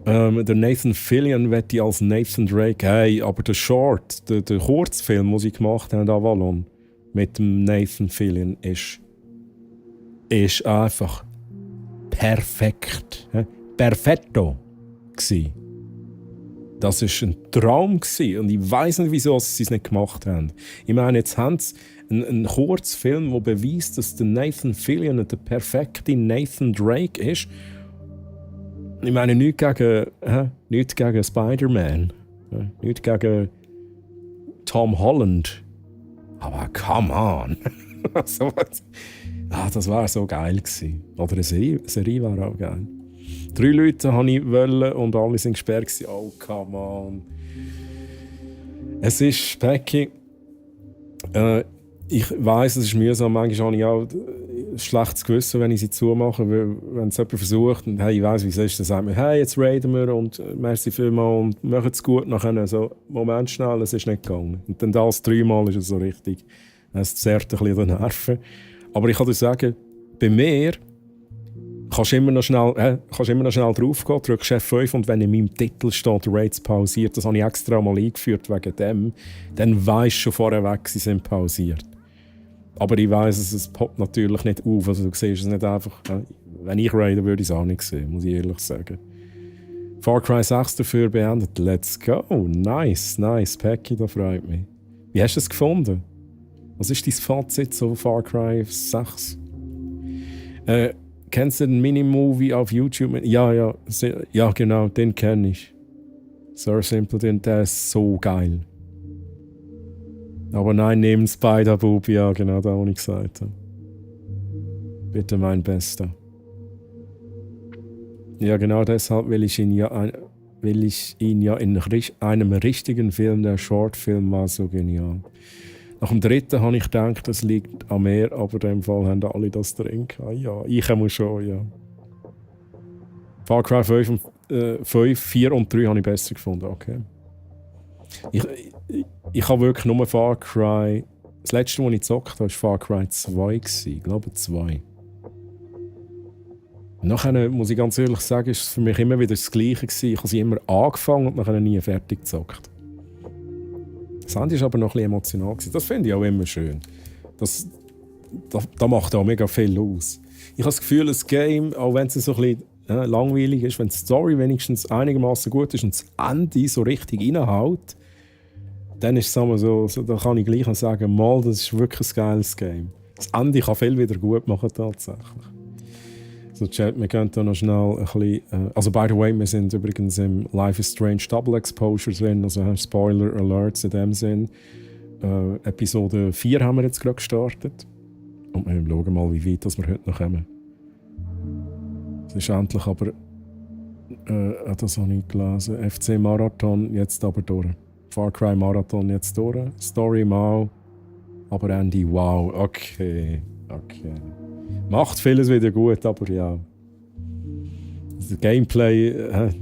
Der Nathan Fillion wette ich als Nathan Drake. Hey, aber der Short, der Kurzfilm, den sie gemacht haben, Avalon, mit dem Nathan Fillion, ist einfach perfekt. Perfetto gsi. Das war ein Traum gsi. Und ich weiss nicht, wieso sie es nicht gemacht haben. Ich meine, jetzt haben sie einen Kurzfilm, der beweist, dass der Nathan Fillion der perfekte Nathan Drake ist. Ich meine, nichts gegen Spider-Man. Nichts gegen Tom Holland. Aber come on. Das war so geil gewesen. Oder eine Serie war auch geil. 3 Leute wollte ich und alle waren gesperrt. Oh, come on. Es ist, Becky, ich weiss, es ist mühsam. Manchmal habe ich auch ein schlechtes Gewissen, wenn ich sie zumache. Wenn es jemand versucht und hey, ich weiss, wie es ist, dann sagt man, hey, jetzt raiden wir und merci vielmals und machen es gut. Nachher so, Moment schnell, es ist nicht gegangen. Und dann das 3-mal ist es so richtig. Es zerrt ein bisschen den Nerven. Aber ich kann dir sagen, bei mir kannst du immer noch schnell draufgehen, drückst F5 und wenn in meinem Titel steht «Rates pausiert», das habe ich extra mal eingeführt wegen dem, dann weisst du schon vorweg, sie sind pausiert. Aber ich weiss, es poppt natürlich nicht auf, also du siehst es nicht einfach. Wenn ich raide, würde ich es auch nicht sehen, muss ich ehrlich sagen. Far Cry 6 dafür beendet, let's go, nice, Paki, das freut mich. Wie hast du es gefunden? Was ist dein Fazit zu Far Cry 6? Kennst du den Minimovie auf YouTube? Ja, genau, den kenne ich. Sir Simpleton, der ist so geil. Aber nein, neben Spider-Boob, ja, genau, da habe ich gesagt. Bitte, mein Bester. Ja, genau deshalb will ich ihn ja in einem richtigen Film, der Shortfilm war so genial. Nach dem 3. habe ich gedacht, das liegt an mir, aber in dem Fall haben alle das drin gehabt. Ja, ich muss schon, ja. Far Cry 5, 4 und 3 habe ich besser gefunden, okay. Ich habe wirklich nur Far Cry... Das letzte, das ich gezockt habe, war Far Cry 2. Ich glaube 2. Nachher, muss ich ganz ehrlich sagen, ist es für mich immer wieder das Gleiche gewesen. Ich habe sie immer angefangen und nachher nie fertig gezockt. Das Ende war aber noch ein bisschen emotional. Das finde ich auch immer schön. Das macht auch mega viel aus. Ich habe das Gefühl, ein Game, auch wenn es so ein bisschen langweilig ist, wenn die Story wenigstens einigermaßen gut ist und das Ende so richtig reinhaut, dann ist es so, da kann ich gleich sagen, mal, das ist wirklich ein geiles Game. Das Ende kann viel wieder gut machen tatsächlich. So, Chat, wir können da noch schnell ein bisschen... also, by the way, wir sind übrigens im Life is Strange Double Exposure drin, also Spoiler Alerts in dem Sinn. Episode 4 haben wir jetzt gerade gestartet. Und wir schauen mal, wie weit wir heute noch kommen. Es ist endlich aber... das habe ich gelesen. FC Marathon jetzt aber durch. Far Cry Marathon jetzt durch. Story mal. Aber Ende, wow. Okay. Macht vieles wieder gut, aber ja. Das Gameplay,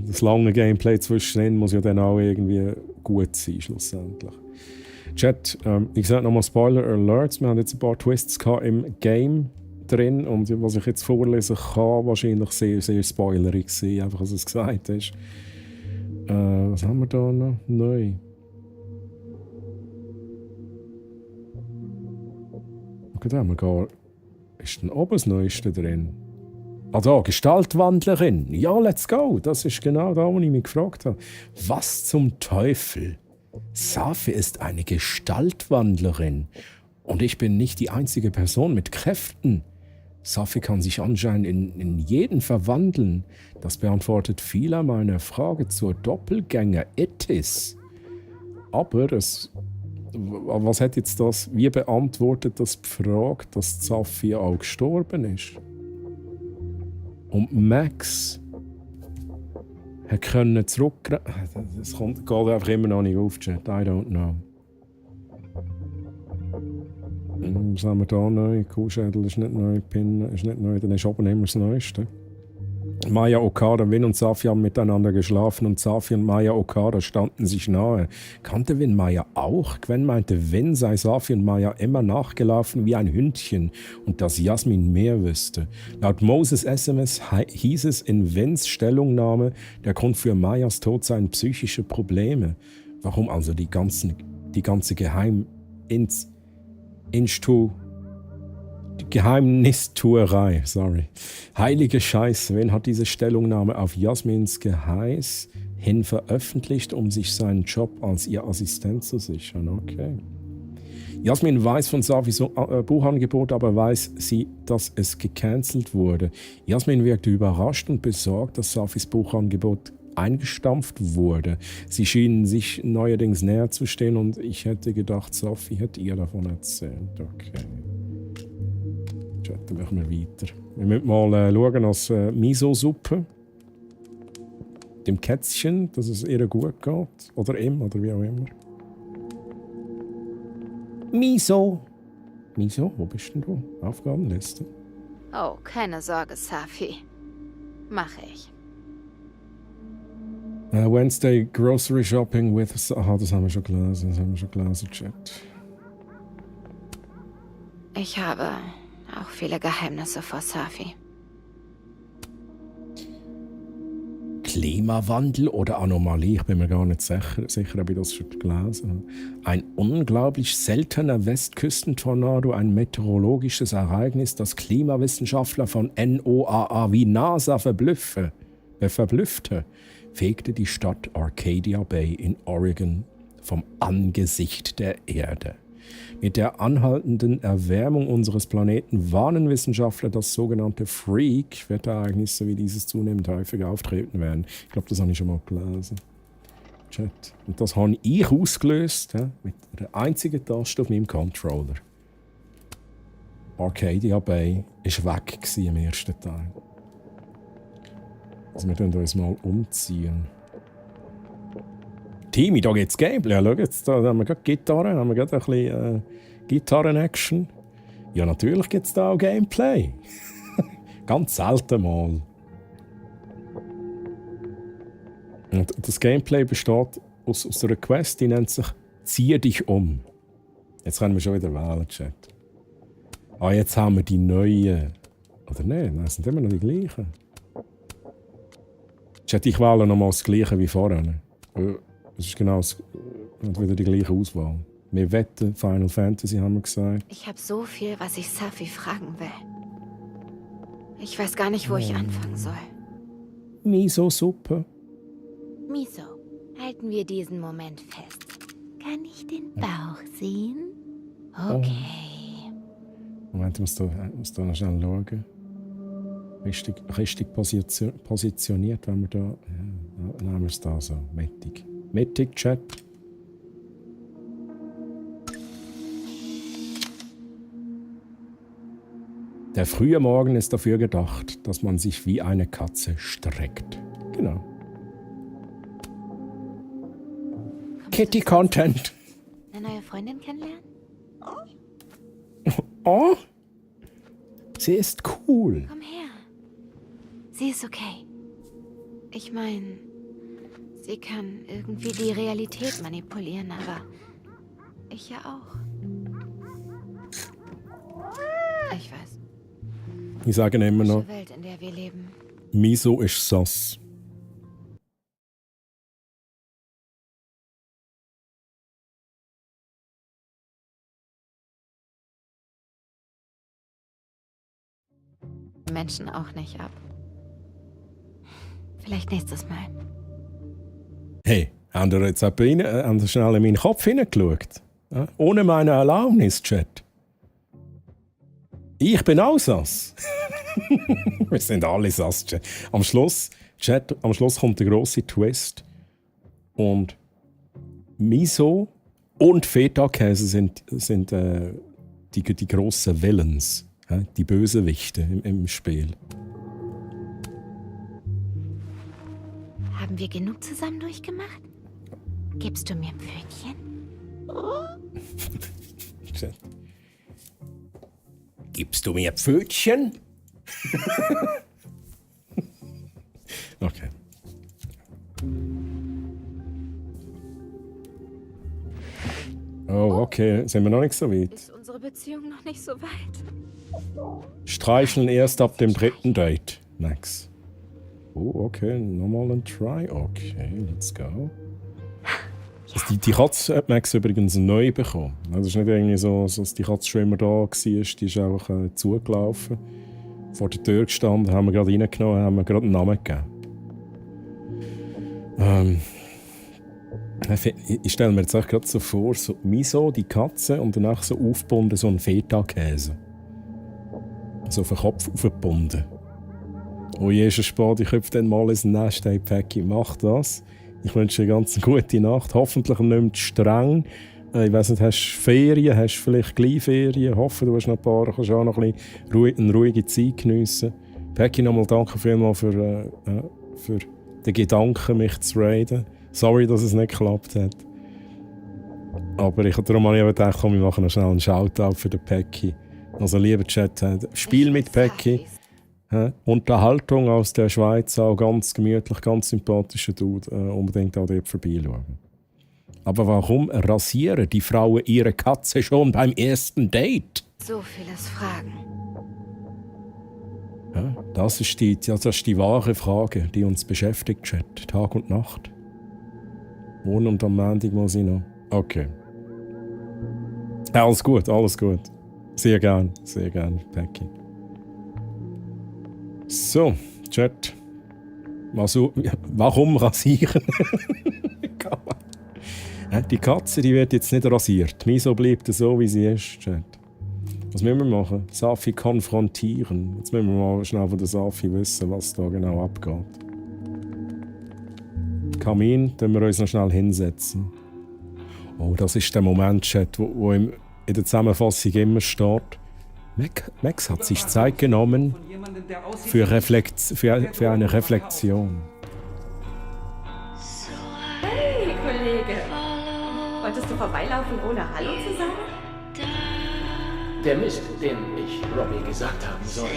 das lange Gameplay zwischendrin muss ja dann auch irgendwie gut sein, schlussendlich. Chat, ich sage nochmal Spoiler Alerts. Wir haben jetzt ein paar Twists im Game drin und was ich jetzt vorlesen kann, wahrscheinlich sehr, sehr spoilerig sein, einfach als es gesagt ist. Was haben wir da noch? Neu. Okay, da haben wir gar... Ist denn oben das Neueste drin? Ah da, Gestaltwandlerin. Ja, let's go. Das ist genau da, wo ich mich gefragt habe. Was zum Teufel? Safi ist eine Gestaltwandlerin. Und ich bin nicht die einzige Person mit Kräften. Safi kann sich anscheinend in jeden verwandeln. Das beantwortet viele meiner Fragen zur Doppelgänger-Ethis. Aber was hat jetzt das, wie beantwortet das die Frage, dass Safi auch gestorben ist? Und Max hat können zurück. Das geht einfach immer noch nicht auf, Chat. I don't know. Was haben wir da neu? Kuhschädel ist nicht neu, Pin ist nicht neu, dann ist oben immer das Neueste. Maya Okada, Win und Safi haben miteinander geschlafen und Safi und Maya Okada standen sich nahe. Kannte Win Maya auch? Gwen meinte, Win sei Safi und Maya immer nachgelaufen wie ein Hündchen und dass Jasmin mehr wüsste. Laut Moses SMS hieß es in Wins Stellungnahme, der Grund für Mayas Tod seien psychische Probleme. Warum also die ganze Geheimnistuerei, sorry. Heilige Scheiße, wen hat diese Stellungnahme auf Jasmins Geheiß hin veröffentlicht, um sich seinen Job als ihr Assistent zu sichern? Okay. Jasmin weiß von Safis Buchangebot, aber weiß sie, dass es gecancelt wurde. Jasmin wirkte überrascht und besorgt, dass Safis Buchangebot eingestampft wurde. Sie schienen sich neuerdings näher zu stehen und ich hätte gedacht, Safi hätte ihr davon erzählt. Okay. Dann machen wir weiter. Wir müssen mal schauen als Miso-Suppe. Dem Kätzchen, dass es ihr gut geht. Oder ihm, oder wie auch immer. Miso! Miso, wo bist denn du? Aufgabenliste. Oh, keine Sorge, Safi. Mache ich. Wednesday Grocery Shopping with... Aha, das haben wir schon gelesen. Chat. Ich habe auch viele Geheimnisse vor Safi. Klimawandel oder Anomalie, ich bin mir gar nicht sicher, ob ich das schon gelesen habe. Ein unglaublich seltener Westküstentornado, ein meteorologisches Ereignis, das Klimawissenschaftler von NOAA wie NASA verblüffte, fegte die Stadt Arcadia Bay in Oregon vom Angesicht der Erde. Mit der anhaltenden Erwärmung unseres Planeten warnen Wissenschaftler, dass sogenannte Freak-Wetterereignisse wie dieses zunehmend häufiger auftreten werden. Ich glaube, das habe ich schon mal gelesen. Chat. Und das habe ich ausgelöst mit der einzigen Taste auf meinem Controller. Arcadia Bay war weg im ersten Teil. Also wir können uns mal umziehen. Timmy, da geht's Gameplay. Ja, schau jetzt, da haben wir gerade Gitarre, haben wir gerade ein bisschen Gitarren-Action. Ja, natürlich gibt es da auch Gameplay. Ganz selten mal. Und das Gameplay besteht aus einer Quest, die nennt sich «Zieh dich um». Jetzt können wir schon wieder wählen, Chat. Ah, jetzt haben wir die neuen. Oder nein, das sind immer noch die gleichen. Chat, ich wähle nochmal das gleiche wie vorher. Es ist genau wieder die gleiche Auswahl. Wir wetten Final Fantasy, haben wir gesagt. Ich habe so viel, was ich Safi fragen will. Ich weiß gar nicht, wo ich anfangen soll. Miso-Suppe. Miso, halten wir diesen Moment fest. Kann ich den Bauch sehen? Okay. Moment, ich muss da noch schnell schauen. Richtig positioniert, wenn wir da... Ja, nehmen wir es da so, mittig. Mittig, Chat. Der frühe Morgen ist dafür gedacht, dass man sich wie eine Katze streckt. Genau. Kitty-Content. Eine neue Freundin kennenlernen? Oh? Sie ist cool. Komm her. Sie ist okay. Ich meine, sie kann irgendwie die Realität manipulieren, aber ich ja auch. Ich weiß. Ich sage immer noch, Die Welt, in der wir leben. Miso ist sass. Menschen auch nicht ab. Vielleicht nächstes Mal. Hey, habt ihr jetzt habt ihr schnell in meinen Kopf hineingeschaut? Ja? Ohne meine Erlaubnis, Chat. Ich bin auch Sass. Wir sind alle Sass, Chat. Am Schluss kommt der grosse Twist. Und Miso und Feta-Käse sind die grossen Villains, die Bösewichte im Spiel. Haben wir genug zusammen durchgemacht? Gibst du mir ein Pfötchen? Gibst du mir Pfötchen? Okay. Oh, okay. Sind wir noch nicht so weit? Ist unsere Beziehung noch nicht so weit? Streicheln erst ab dem 3. Date, Max. Oh, okay. Nochmal ein Try. Okay, let's go. Also die Katze hat Max übrigens neu bekommen. Also es ist nicht irgendwie so, dass die Katze schon immer da war. Die ist einfach zugelaufen. Vor der Tür gestanden, haben wir gerade reingenommen, haben wir gerade einen Namen gegeben. Ich stelle mir jetzt auch gerade so vor, so Miso, die Katze, und danach so aufgebunden so ein Feta-Käse. So auf den Kopf aufgebunden. Oh je, ist ein Spät, ich hüpfe dann mal ins Nest, hey Päcki, mach das. Ich wünsche dir eine ganz gute Nacht, hoffentlich nicht mehr zu streng. Ich weiss nicht, hast du Ferien, hast du vielleicht gleich Ferien? Ich hoffe, du hast noch ein paar, kannst auch noch ein bisschen eine ruhige Zeit geniessen. Päcki, nochmal danke vielmals für den Gedanken, mich zu raiden. Sorry, dass es nicht geklappt hat. Aber darum habe ich gedacht, komm, wir machen noch schnell einen Shoutout für den Päcki. Also, lieber Chat, Spiel mit Päcki. Unterhaltung aus der Schweiz, auch ganz gemütlich, ganz sympathischer Dude. Unbedingt auch dort vorbeischauen. Aber warum rasieren die Frauen ihre Katze schon beim ersten Date? So vieles Fragen. Ja, das ist die wahre Frage, die uns beschäftigt, Chat. Tag und Nacht. Morgen und am Montag muss ich noch. Okay. Alles gut, alles gut. Sehr gern, Päcki. So, Chat. Warum rasieren? Die Katze, die wird jetzt nicht rasiert. Miso bleibt so, wie sie ist, Chat. Was müssen wir machen? Safi konfrontieren. Jetzt müssen wir mal schnell von der Safi wissen, was da genau abgeht. Kamin, dann wir uns noch schnell hinsetzen. Oh, das ist der Moment, Chat, wo in der Zusammenfassung immer steht. Max hat sich Zeit genommen für eine Reflexion. Hey, Kollege. Wolltest du vorbeilaufen, ohne Hallo zu sagen? Der Mist, den ich Robbie gesagt haben soll.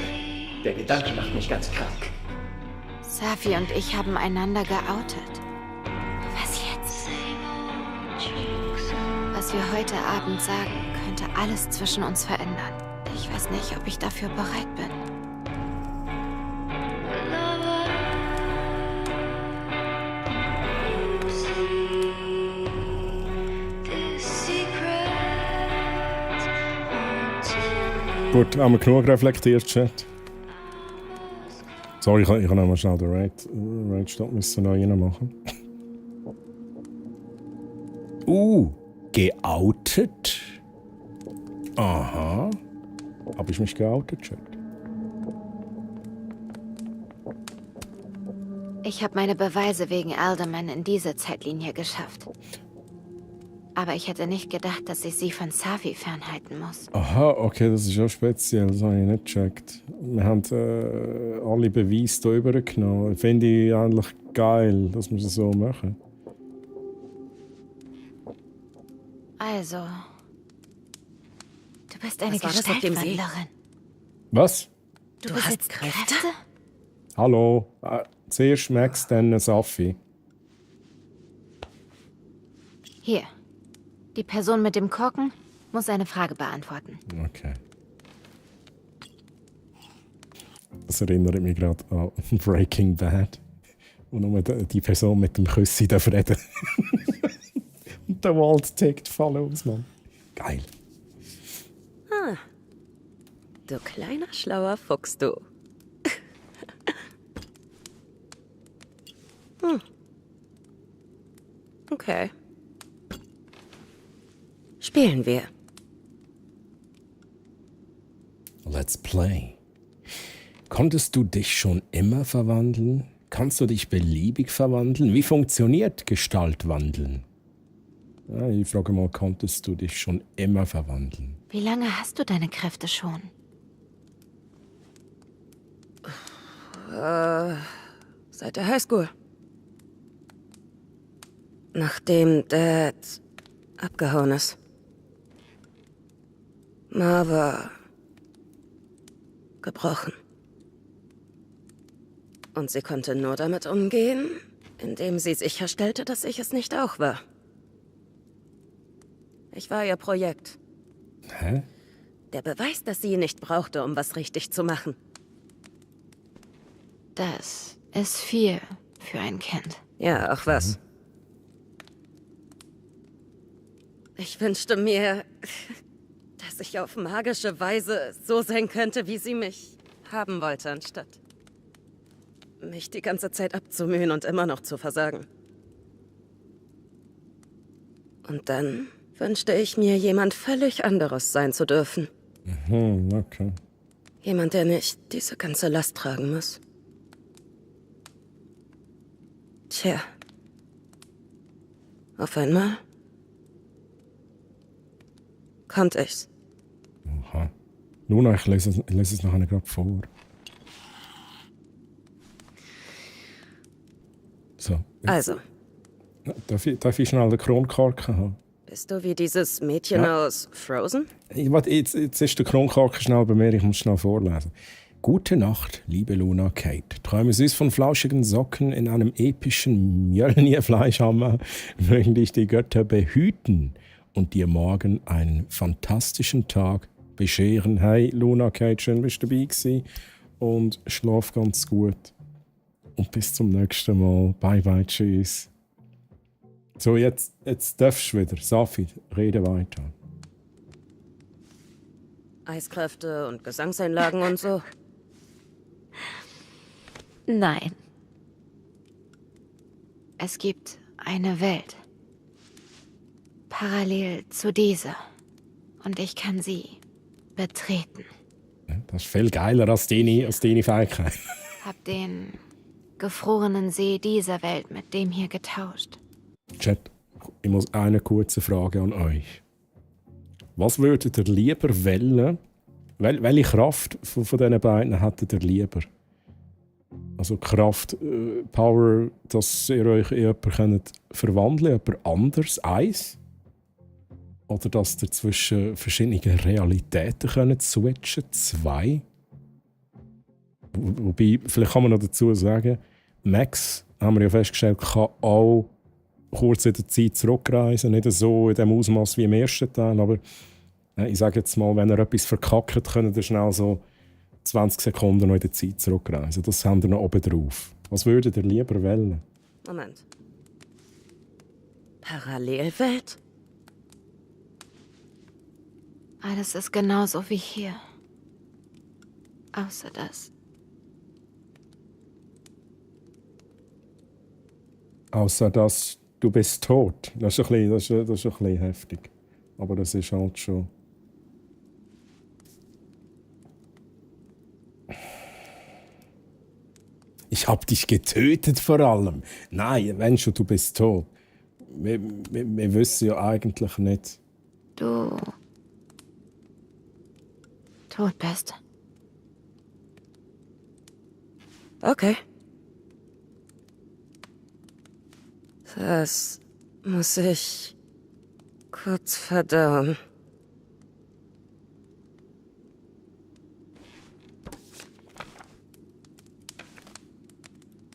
Der Gedanke macht mich ganz krank. Safi und ich haben einander geoutet. Was jetzt? Was wir heute Abend sagen, könnte alles zwischen uns verändern. Ich weiß nicht, ob ich dafür bereit bin. Gut, haben wir genug reflektiert, Chat? Sorry, ich kann noch mal schnell den Raid-Stop neu reinmachen. Geoutet? Aha. Habe ich mich geoutet, Chat? Ich habe meine Beweise wegen Alderman in diese Zeitlinie geschafft. Aber ich hätte nicht gedacht, dass ich sie von Safi fernhalten muss. Aha, okay, das ist auch speziell, das habe ich nicht gecheckt. Wir haben alle Beweise hier übergenommen. Finde ich eigentlich geil, dass wir es so machen. Also, du bist eine Was war das auf dem See? Gestaltwandlerin. Was? Du hast Kräfte? Hallo, zuerst Max, dann Safi. Hier. Die Person mit dem Korken muss eine Frage beantworten. Okay. Das erinnert mich gerade an Breaking Bad. Und nur die Person mit dem Küssi darf reden. Und der Wald tickt voll aus, Mann. Geil. Ah. Du kleiner, schlauer Fuchs, du. Okay. Spielen wir. Let's play. Konntest du dich schon immer verwandeln? Kannst du dich beliebig verwandeln? Wie funktioniert Gestaltwandeln? Ja, ich frage mal, konntest du dich schon immer verwandeln? Wie lange hast du deine Kräfte schon? Seit der Highschool. Nachdem Dad abgehauen ist. Ma war gebrochen. Und sie konnte nur damit umgehen, indem sie sicherstellte, dass ich es nicht auch war. Ich war ihr Projekt. Hä? Der Beweis, dass sie ihn nicht brauchte, um was richtig zu machen. Das ist viel für ein Kind. Ja, auch was. Ich wünschte mir, dass ich auf magische Weise so sein könnte, wie sie mich haben wollte, anstatt mich die ganze Zeit abzumühen und immer noch zu versagen. Und dann wünschte ich mir, jemand völlig anderes sein zu dürfen. Okay. Jemand, der nicht diese ganze Last tragen muss. Tja. Auf einmal konnte ich's. Aha. Luna, ich lese es nachher gerade vor. So. Jetzt. Also, Darf ich schnell den Kronkorken haben? bist du wie dieses Mädchen aus Frozen? Jetzt ist der Kronkorken schnell bei mir, ich muss schnell vorlesen. Gute Nacht, liebe Luna Kate. Träume süß von flauschigen Socken in einem epischen Mjölnir-Fleischhammer. Mögen dich die Götter behüten und dir morgen einen fantastischen Tag bescheren. Hey Luna Kate, schön bist du dabei gewesen und schlaf ganz gut. Und bis zum nächsten Mal. Bye bye, tschüss. So, jetzt darfst du wieder. Safi, rede weiter. Eiskräfte und Gesangseinlagen und so. Nein. Es gibt eine Welt. Parallel zu dieser. Und ich kann sie betreten. Das ist viel geiler als deine Fähigkeit. Hab den gefrorenen See dieser Welt mit dem hier getauscht. Chat, ich muss eine kurze Frage an euch. Was würdet ihr lieber wählen? Welche Kraft von diesen beiden hättet ihr lieber? Also Kraft, Power, dass ihr euch in jemanden verwandeln könnt, jemand anderes, eins? Oder dass ihr zwischen verschiedenen Realitäten könnt switchen, zwei? Wobei, vielleicht kann man noch dazu sagen, Max, haben wir ja festgestellt, kann auch kurz in der Zeit zurückreisen. Nicht so in dem Ausmaß wie im ersten Teil, aber ich sage jetzt mal, wenn er etwas verkackt, könnt ihr schnell so 20 Sekunden noch in der Zeit zurückreisen. Das haben wir noch oben drauf. Was würdet ihr lieber wählen? Moment. Parallelwelt? Alles ist genauso wie hier. Außer das. Außer dass du bist tot. Das ist ein bisschen heftig. Aber das ist halt schon... Ich hab dich getötet vor allem. Nein, wenn schon, du bist tot. Wir wissen ja eigentlich nicht. Du tot bist. Okay. Das muss ich kurz verdauen.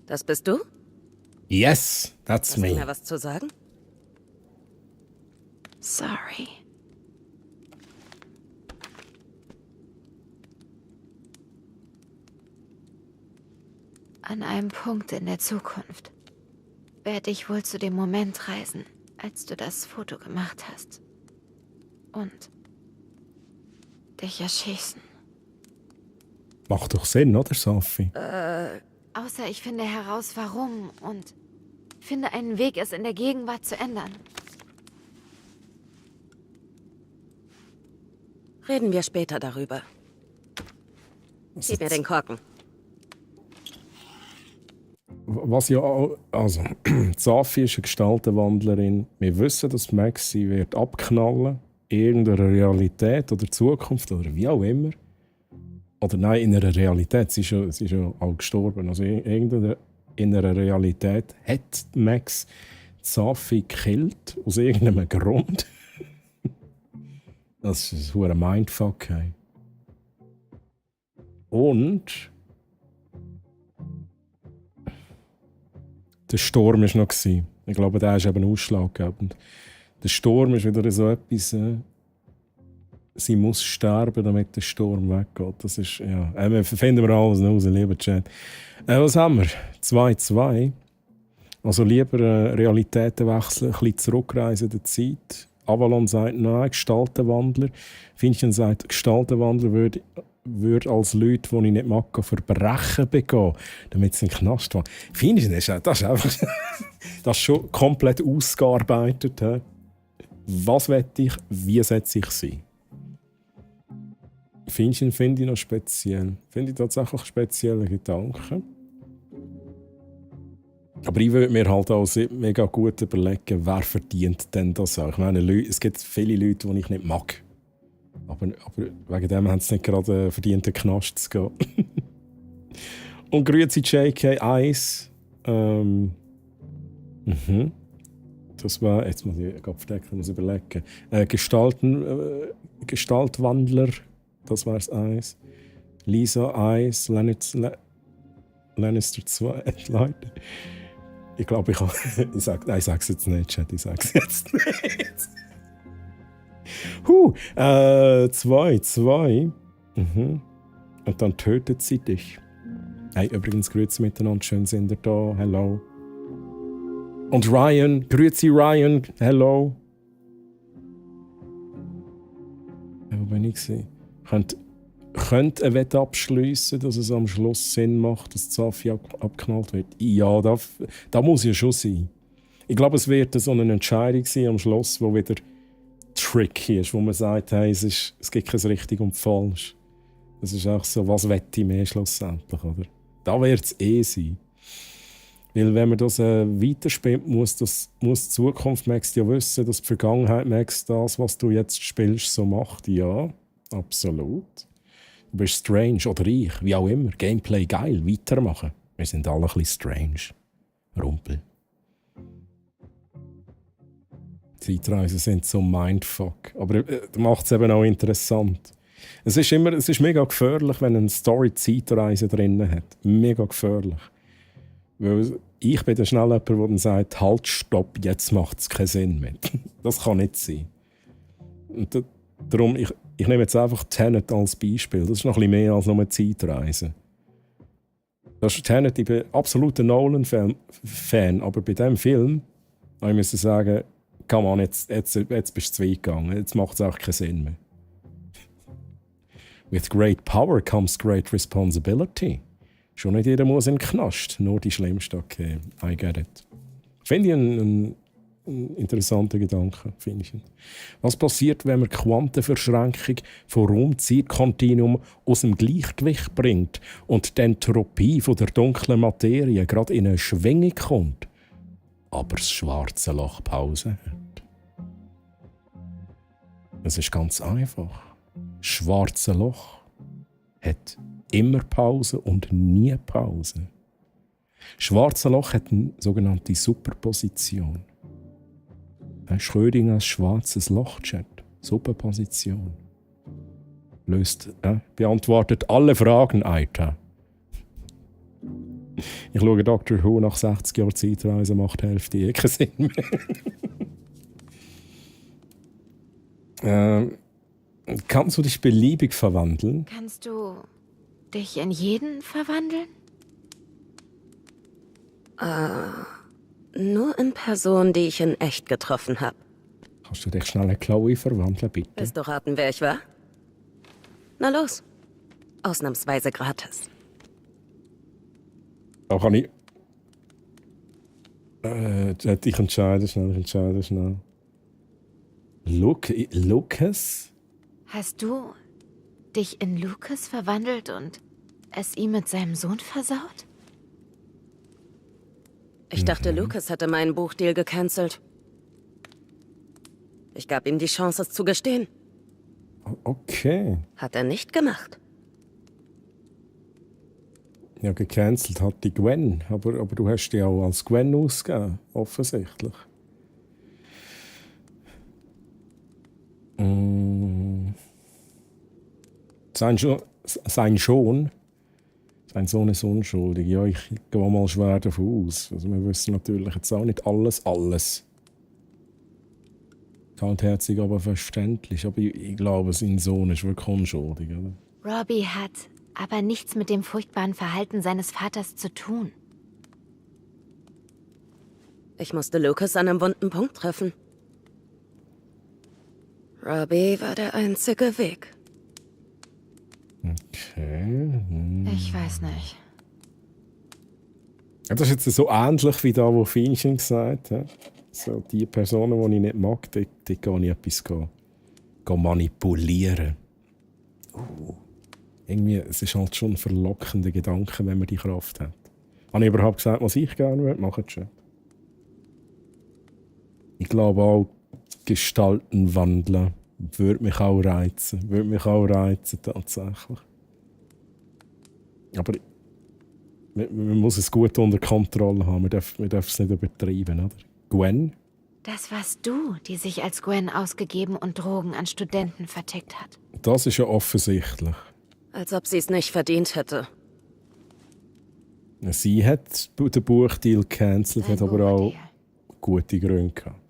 Das bist du? Yes, that's Hast du me. mir was zu sagen? Sorry. An einem Punkt in der Zukunft werde ich wohl zu dem Moment reisen, als du das Foto gemacht hast. Und dich erschießen. Macht doch Sinn, oder, Safi? Außer ich finde heraus, warum und Finde einen Weg, es in der Gegenwart zu ändern. Reden wir später darüber. Gib mir den Korken. Was ja auch, also, Safi ist eine Gestaltenwandlerin. Wir wissen, dass Max sie wird abknallen. Irgendeiner Realität oder Zukunft oder wie auch immer. Oder nein, in einer Realität. Sie ist ja auch gestorben. Also in einer Realität hat Max Safi gekillt. Aus irgendeinem Grund. Das ist ein Mindfuck. Hey. Und der Sturm war noch. Ich glaube, der ist eben ausschlaggebend. Der Sturm ist wieder so etwas. Sie muss sterben, damit der Sturm weggeht. Das ist, ja. Finden wir alles raus, lieber Chat. Was haben wir? 2-2. Also lieber Realitätenwechsel, ein bisschen zurückreisen in der Zeit. Avalon sagt nein, Gestaltenwandler. Finnchen sagt, Gestaltenwandler würde als Leute, die ich nicht mag, Verbrechen begehen, damit sie in den Knast fahren. Finnchen, das ist einfach das ist schon komplett ausgearbeitet. He? Was will ich, wie setze ich sie? Finnchen finde ich noch speziell. Finde ich tatsächlich spezielle Gedanken. Aber ich würde mir halt auch mega gut überlegen, wer verdient denn das auch. Ich meine, es gibt viele Leute, die ich nicht mag. Aber wegen dem haben sie nicht gerade verdient, in den Knast zu gehen. Und grüezi JK1. Das war, jetzt muss ich verdecken, muss überlegen. Gestaltwandler, das war es 1. Lisa 1, Lannister 2, Leute. Ich glaube, ich sage es jetzt nicht, Chat, ich sage es jetzt nicht. 2. Und dann tötet sie dich. Hey, übrigens, grüezi miteinander, schön sind ihr da, hello. Und Ryan, grüezi Ryan, hello. Wo bin ich gewesen? Könnte eine Wette abschliessen, dass es am Schluss Sinn macht, dass Safi abknallt wird? Ja, da muss ja schon sein. Ich glaube, es wird so eine Entscheidung sein am Schluss, die wieder tricky ist, wo man sagt, hey, es gibt kein richtig und falsch. Das ist auch so, was wette ich mehr schlussendlich, oder? Da wird es sein. Weil wenn man das weiterspielt, muss die Zukunft Max ja wissen, dass die Vergangenheit Max das, was du jetzt spielst, so macht. Ja, absolut. Du bist strange, oder ich, wie auch immer. Gameplay geil, weitermachen. Wir sind alle ein bisschen strange. Rumpel. Zeitreisen sind so Mindfuck. Aber das macht es eben auch interessant. Es ist mega gefährlich, wenn eine Story Zeitreise drin hat. Mega gefährlich. Weil ich bin dann schnell jemand, der dann sagt, halt, stopp, jetzt macht es keinen Sinn mehr. Das kann nicht sein. Und darum, ich nehme jetzt einfach Tenet als Beispiel. Das ist noch ein bisschen mehr als nur eine Zeitreise. Das ist Tenet, ich bin absoluter Nolan-Fan, aber bei diesem Film muss ich sagen, come on, jetzt bist du zu weit gegangen. Jetzt macht es auch keinen Sinn mehr. With great power comes great responsibility. Schon nicht jeder muss in den Knast, nur die Schlimmsten. Okay, I get it. Finde ich einen interessanten Gedanken. Finde ich. Was passiert, wenn man Quantenverschränkung von Raum-Zeit-Kontinuum aus dem Gleichgewicht bringt und die Entropie von der dunklen Materie gerade in eine Schwingung kommt, aber das schwarze Loch Pause hat? Es ist ganz einfach. Das schwarze Loch hat immer Pause und nie Pause. Das schwarze Loch hat eine sogenannte Superposition. Schrödingers schwarzes Loch-Chat. Superposition. Beantwortet alle Fragen, Alter. Ich schaue Doctor Who nach 60 Jahren Zeitreise, macht die Hälfte keinen Sinn mehr. Kannst du dich beliebig verwandeln? Kannst du dich in jeden verwandeln? Nur in Personen, die ich in echt getroffen habe. Kannst du dich schnell in Chloe verwandeln, bitte? Willst du raten, wer ich war? Na los. Ausnahmsweise gratis. Da kann ich... Ich entscheide schnell. Lucas? Hast du dich in Lucas verwandelt und es ihm mit seinem Sohn versaut? Ich dachte, Lucas hatte meinen Buchdeal gecancelt. Ich gab ihm die Chance, es zu gestehen. Okay. Hat er nicht gemacht. Ja, gecancelt hat die Gwen, aber du hast die auch als Gwen ausgegeben, offensichtlich. Sein Sohn ist unschuldig. Ja, ich gehe mal schwer davon aus. Also wir wissen natürlich jetzt auch nicht alles. Kaltherzig, aber verständlich. Aber ich glaube, sein Sohn ist wirklich unschuldig. Oder? Robbie hat aber nichts mit dem furchtbaren Verhalten seines Vaters zu tun. Ich musste Lucas an einem wunden Punkt treffen. Robbie war der einzige Weg. Okay. Ich weiß nicht. Das ist jetzt so ähnlich wie da, wo Fienchen gesagt hat. So, die Personen, die ich nicht mag, die gehe ich etwas manipulieren. Irgendwie, es ist halt schon ein verlockender Gedanke, wenn man die Kraft hat. Habe ich überhaupt gesagt, was ich gerne würde machen? Ich glaube auch, Gestalten wandeln würde mich auch reizen. Tatsächlich. Aber man muss es gut unter Kontrolle haben. Man darf es nicht übertreiben, oder? Gwen? Das warst du, die sich als Gwen ausgegeben und Drogen an Studenten vertickt hat. Das ist ja offensichtlich. Als ob sie es nicht verdient hätte. Sie hat den Buchdeal gecancelt, hat aber auch gute Gründe gehabt.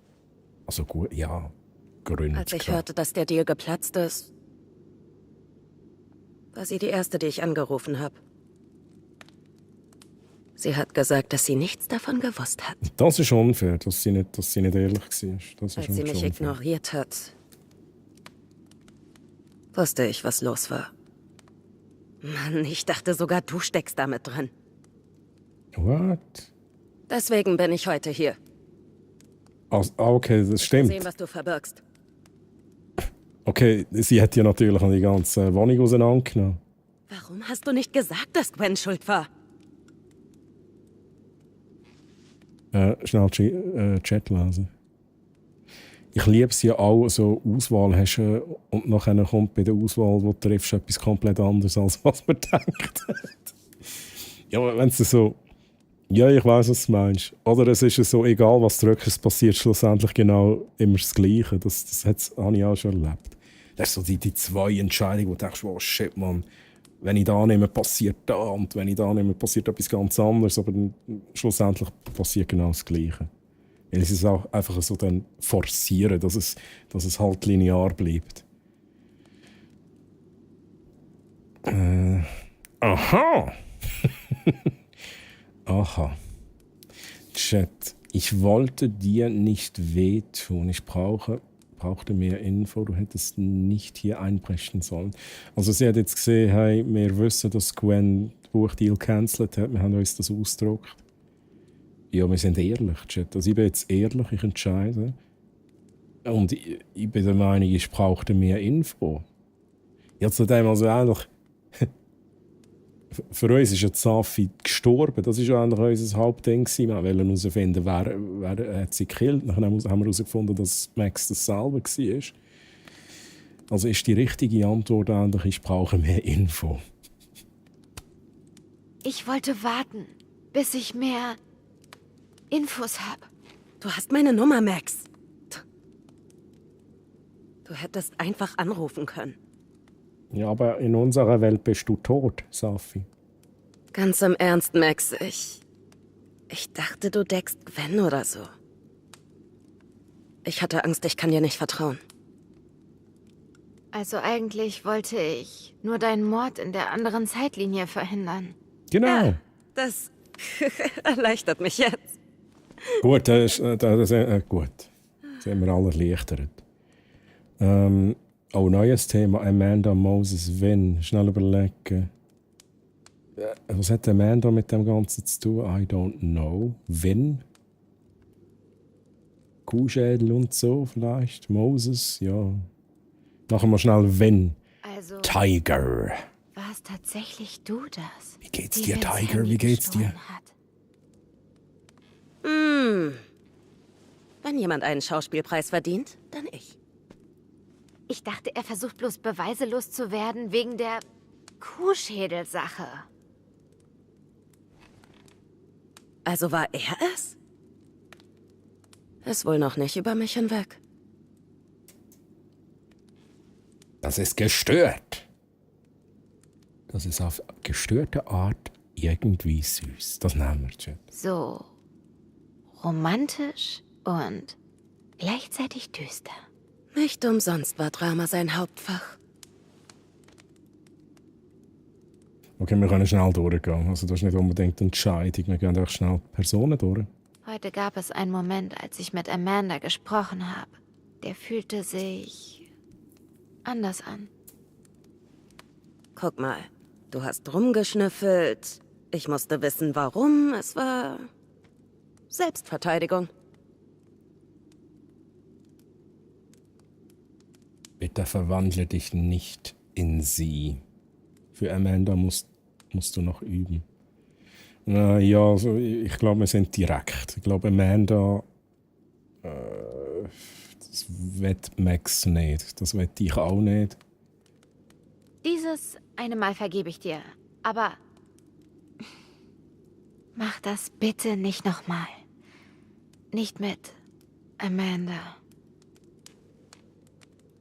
Also gut, ja, Gründe. Als ich hörte, dass der Deal geplatzt ist, war sie die erste, die ich angerufen habe. Sie hat gesagt, dass sie nichts davon gewusst hat. Das ist unfair, dass sie nicht ehrlich war. Das ist Als sie mich ignoriert hat, wusste ich, was los war. Mann, ich dachte sogar, du steckst damit drin. What? Deswegen bin ich heute hier. Okay, das stimmt. Sehen, was du verbirgst. Okay, sie hat ja natürlich an die ganze Wohnung auseinandergenommen. Warum hast du nicht gesagt, dass Gwen schuld war? Schnell Chat lesen. Ich liebe es ja auch, so Auswahl hast und nachher kommt bei der Auswahl, wo du triffst, etwas komplett anderes, als was man denkt. Ja, aber wenn es so... Ja, ich weiss, was du meinst. Oder es ist so, egal was du drückst, es passiert schlussendlich genau immer das Gleiche. Das habe ich auch schon erlebt. Das sind so die zwei Entscheidungen, wo du denkst, oh shit, Mann, wenn ich da nehme, passiert da, und wenn ich da nehme, passiert etwas ganz anderes, aber dann schlussendlich passiert genau das Gleiche. Weil sie es auch einfach so dann forcieren, dass es halt linear bleibt. Aha! Aha. Chat. Ich wollte dir nicht wehtun. Ich brauchte mehr Info. Du hättest nicht hier einbrechen sollen. Also sie hat jetzt gesehen, hey, wir wissen, dass Gwen den Buchdeal gecancelt hat. Wir haben uns das ausgedruckt. Ja, wir sind ehrlich, Chat. Also ich bin jetzt ehrlich, ich entscheide. Und ich bin der Meinung, ich brauchte mehr Info. Ja, zudem also eigentlich... Für uns ist ja Safi gestorben. Das war ja eigentlich unser Hauptding. Wir wollten herausfinden, wer hat sie gekillt. Dann haben wir herausgefunden, dass Max das selber war. Also ist die richtige Antwort eigentlich, ich brauche mehr Info. Ich wollte warten, bis ich mehr Infos habe. Du hast meine Nummer, Max. Du hättest einfach anrufen können. Ja, aber in unserer Welt bist du tot, Safi. Ganz im Ernst, Max, ich dachte, du deckst Gwen oder so. Ich hatte Angst, ich kann dir nicht vertrauen. Also eigentlich wollte ich nur deinen Mord in der anderen Zeitlinie verhindern. Genau. Ja, das erleichtert mich jetzt. Gut, gut. Sind wir alle erleichtert. Auch neues Thema, Amanda Moses Wynn. Schnell überlegen. Was hat Amanda mit dem Ganzen zu tun? I don't know. Wynn? Kuhschädel und so vielleicht. Moses, ja. Machen wir schnell wenn. Also, Tiger. war es tatsächlich du das? Wie geht's die dir, Vince Tiger? Handy Wie geht's dir? gestohlen hat? Wenn jemand einen Schauspielpreis verdient, dann ich. Ich dachte, er versucht bloß Beweise loszuwerden wegen der Kuhschädelsache. Also war er es? Ist wohl noch nicht über mich hinweg. Das ist gestört. Das ist auf gestörte Art irgendwie süß. Das nehmen wir, Chat. So romantisch und gleichzeitig düster. Nicht umsonst war Drama sein Hauptfach. Okay, wir können schnell durchgehen. Also das ist nicht unbedingt eine Entscheidung. Wir gehen einfach schnell Personen durch. Heute gab es einen Moment, als ich mit Amanda gesprochen habe. Der fühlte sich anders an. Guck mal, du hast rumgeschnüffelt. Ich musste wissen, warum. Es war Selbstverteidigung. Bitte verwandle dich nicht in sie. Für Amanda musst du noch üben. Ja, also ich glaube, wir sind direkt. Ich glaube, Amanda das will Max nicht. Das will ich auch nicht. Dieses eine Mal vergebe ich dir, aber mach das bitte nicht nochmal. Nicht mit Amanda.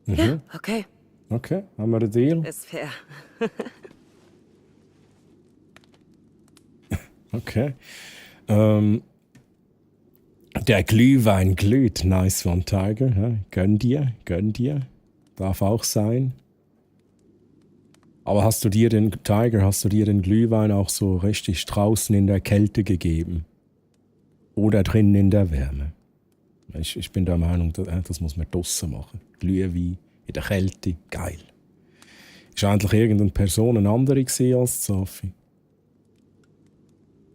Ja, okay. Okay, haben wir einen Deal? Ist fair. Okay. Der Glühwein glüht. Nice one, Tiger. Ja, gönn dir. Darf auch sein. Aber hast du dir den Glühwein auch so richtig draußen in der Kälte gegeben? Oder drinnen in der Wärme? Ich bin der Meinung, das muss man draussen machen. Glühwein in der Kälte, geil. Ist eigentlich irgendeine Person eine andere gewesen als Sophie?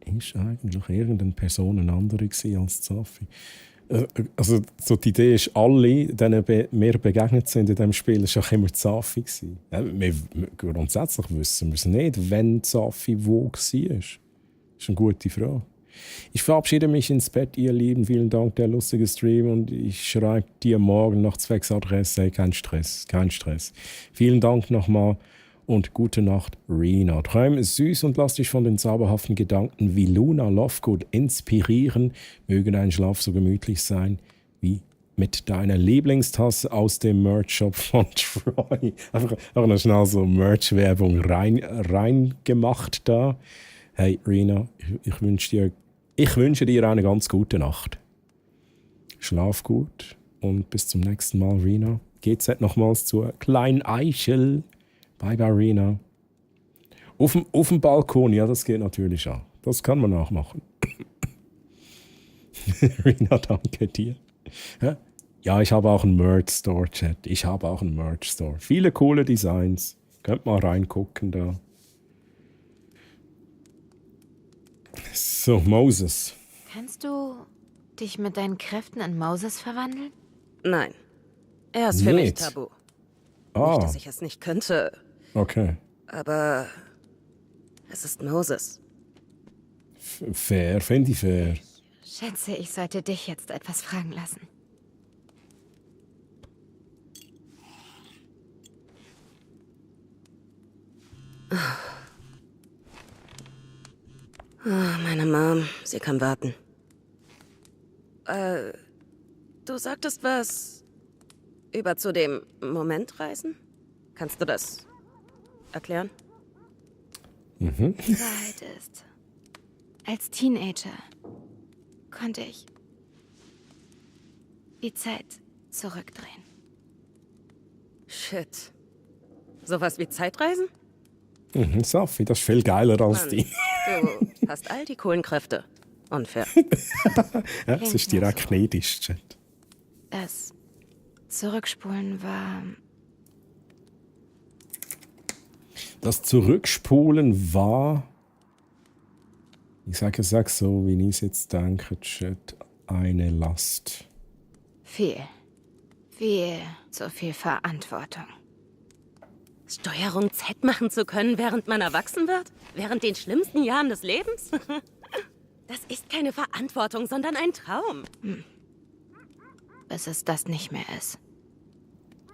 Ist eigentlich irgendeine Person eine andere gewesen als Sophie? Also so die Idee ist, alle, denen wir begegnet sind in diesem Spiel, war auch immer Sophie gewesen. Ja, grundsätzlich wissen wir es nicht, wenn Sophie wo war. Das ist eine gute Frage. Ich verabschiede mich ins Bett, ihr Lieben. Vielen Dank, der lustige Stream. Und ich schreibe dir morgen nach Zwecksadresse. Kein Stress. Vielen Dank nochmal und gute Nacht, Rena. Träum süß und lass dich von den zauberhaften Gedanken wie Luna Lovegood inspirieren. Möge dein Schlaf so gemütlich sein wie mit deiner Lieblingstasse aus dem Merch-Shop von Troy. Einfach noch schnell so Merch-Werbung reingemacht da. Hey, Rena, ich wünsche dir eine ganz gute Nacht. Schlaf gut und bis zum nächsten Mal, Rena. GZ nochmals zur kleinen Eichel. Bye, bye, Rena. Auf dem Balkon, ja, das geht natürlich auch. Das kann man auch machen. Rena, danke dir. Ja, ich habe auch einen Merch-Store, Chat. Viele coole Designs. Könnt mal reingucken da. So, Moses. Kannst du dich mit deinen Kräften in Moses verwandeln? Nein. Er ist für mich tabu. Nicht, dass ich es nicht könnte. Okay. Aber es ist Moses. Fair, finde ich fair. Schätze, ich sollte dich jetzt etwas fragen lassen. Meine Mom, sie kann warten. Du sagtest was über zu dem Moment reisen? Kannst du das erklären? Die Wahrheit ist, als Teenager konnte ich die Zeit zurückdrehen. Shit. Sowas wie Zeitreisen? Sophie, das ist viel geiler als Mann, die. Du hast all die coolen Kräfte. Unfair. Ja, es ist direkt neidisch, Chat. Das Zurückspulen war... Das Zurückspulen war... Ich sage es so, wie ich es jetzt denke, Chat, eine Last. Viel. Viel zu viel Verantwortung. Steuerung Z machen zu können, während man erwachsen wird? Während den schlimmsten Jahren des Lebens? Das ist keine Verantwortung, sondern ein Traum. Bis es das nicht mehr ist.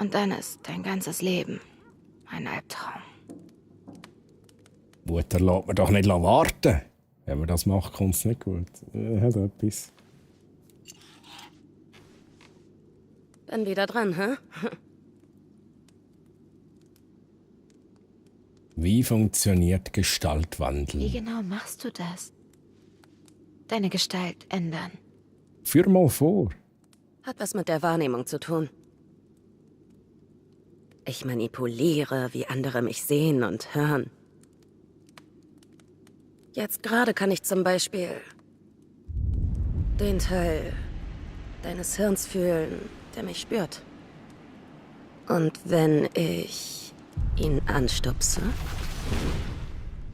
Und dann ist dein ganzes Leben ein Albtraum. Mutter lässt man doch nicht warten. Wenn man das macht, kommt es nicht gut. Hat etwas. Bin wieder dran, hä? Wie funktioniert Gestaltwandel? Wie genau machst du das? Deine Gestalt ändern. Führ mal vor. Hat was mit der Wahrnehmung zu tun. Ich manipuliere, wie andere mich sehen und hören. Jetzt gerade kann ich zum Beispiel den Teil deines Hirns fühlen, der mich spürt. Und wenn ich ihn anstupse,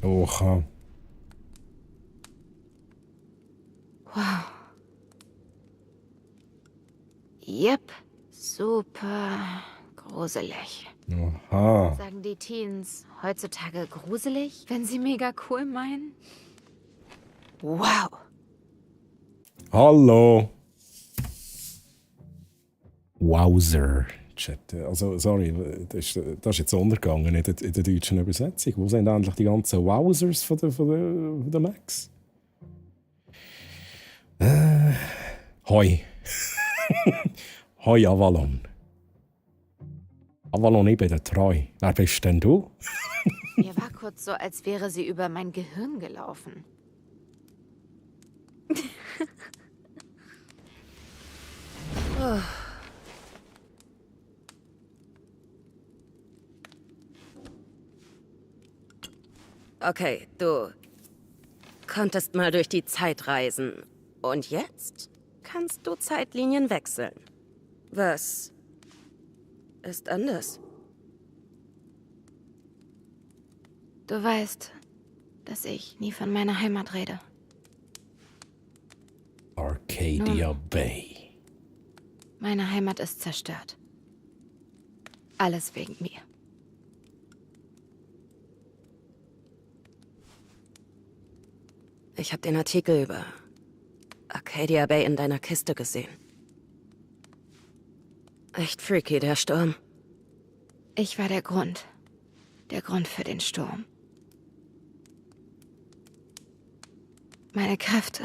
Oha. wow. Yep, super gruselig. Aha. Sagen die Teens heutzutage gruselig, wenn sie mega cool meinen? Wow. Hallo. Wowzer. Chat. Also, sorry, das ist jetzt untergegangen in der deutschen Übersetzung. Wo sind endlich die ganzen Wowzers von der Max? Hoi. Hoi, Avalon. Avalon, ich bin der Treu. Wer bist denn du? Mir war kurz so, als wäre sie über mein Gehirn gelaufen. oh. Okay, du konntest mal durch die Zeit reisen. Und jetzt kannst du Zeitlinien wechseln. Was ist anders? Du weißt, dass ich nie von meiner Heimat rede. Arcadia Bay. Meine Heimat ist zerstört. Alles wegen mir. Ich habe den Artikel über Arcadia Bay in deiner Kiste gesehen. Echt freaky, der Sturm. Ich war der Grund. Der Grund für den Sturm. Meine Kräfte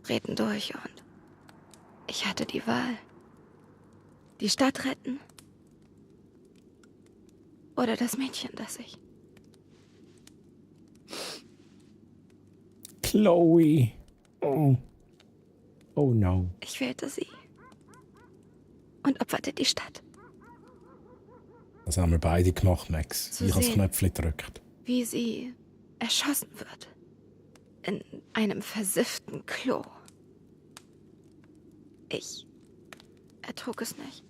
drehten durch und ich hatte die Wahl. Die Stadt retten oder das Mädchen, das ich... Chloe. Oh. Oh no. Ich wählte sie und opferte die Stadt. Das haben wir beide gemacht, Max. Zu Ich habe das sehen. Knöpfchen gedrückt. Wie sie erschossen wird. In einem versifften Klo. Ich ertrug es nicht.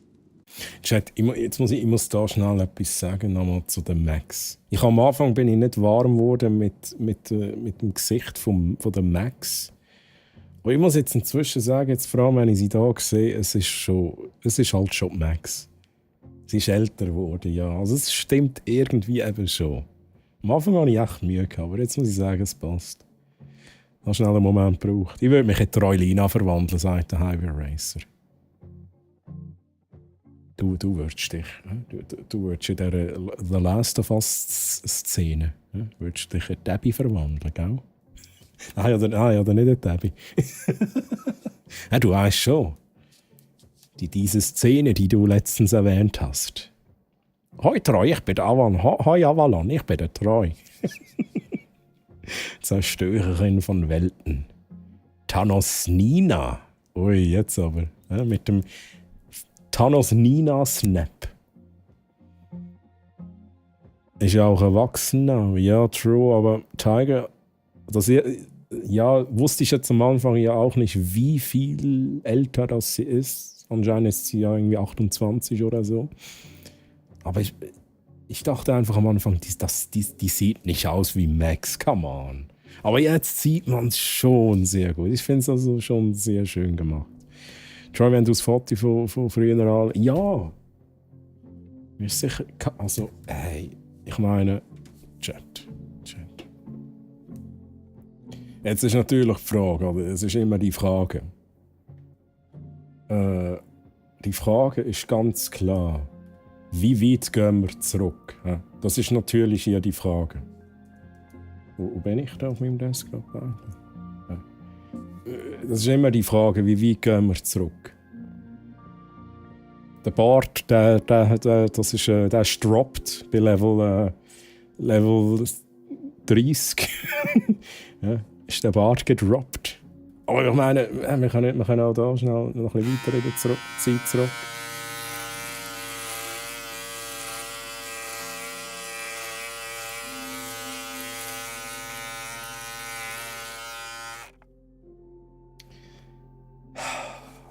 Chat, ich muss da schnell etwas sagen, nochmal zu der Max. Am Anfang bin ich nicht warm geworden mit dem Gesicht von der Max. Aber ich muss jetzt inzwischen sagen, jetzt vor allem, wenn ich sie da sehe, es ist halt schon die Max. Sie ist älter geworden, ja. Also es stimmt irgendwie eben schon. Am Anfang hatte ich echt Mühe gehabt, aber jetzt muss ich sagen, es passt. Ich habe schnell einen Moment gebraucht. Ich würde mich in Troilina verwandeln, sagt der Highway Racer. Du würdest dich, du würdest in dieser The Last of Us-Szene, würdest dich in Debbie verwandeln, gell? Ja, oder nicht in Debbie. Ja, du weißt schon. Diese Szene, die du letztens erwähnt hast. Hoi Treu, ich bin Avalon. Hoi Avalon, ich bin der Treu. Zerstörerin von Welten. Thanos Nina. Ui, jetzt aber. Ja, mit dem Thanos Nina Snap. Ist ja auch erwachsen. Ja, true, aber Tiger, wusste ich jetzt am Anfang ja auch nicht, wie viel älter das sie ist. Anscheinend ist sie ja irgendwie 28 oder so. Aber ich dachte einfach am Anfang, die sieht nicht aus wie Max, come on. Aber jetzt sieht man es schon sehr gut. Ich finde es also schon sehr schön gemacht. Troy, wenn du das Foto von früher an... Ja! Ist sicher... Also, hey, ich meine... Chat. Jetzt ist natürlich die Frage, oder? Es ist immer die Frage. Die Frage ist ganz klar, wie weit gehen wir zurück? Ja? Das ist natürlich hier die Frage. Wo bin ich da auf meinem Desktop? Ja. Das ist immer die Frage, wie weit gehen wir zurück? Der Bart, der ist dropped bei Level 30. Ja, ist der Bart gedroppt. Aber ich meine, wir können auch da schnell noch ein bisschen weiter in die Zeit zurück.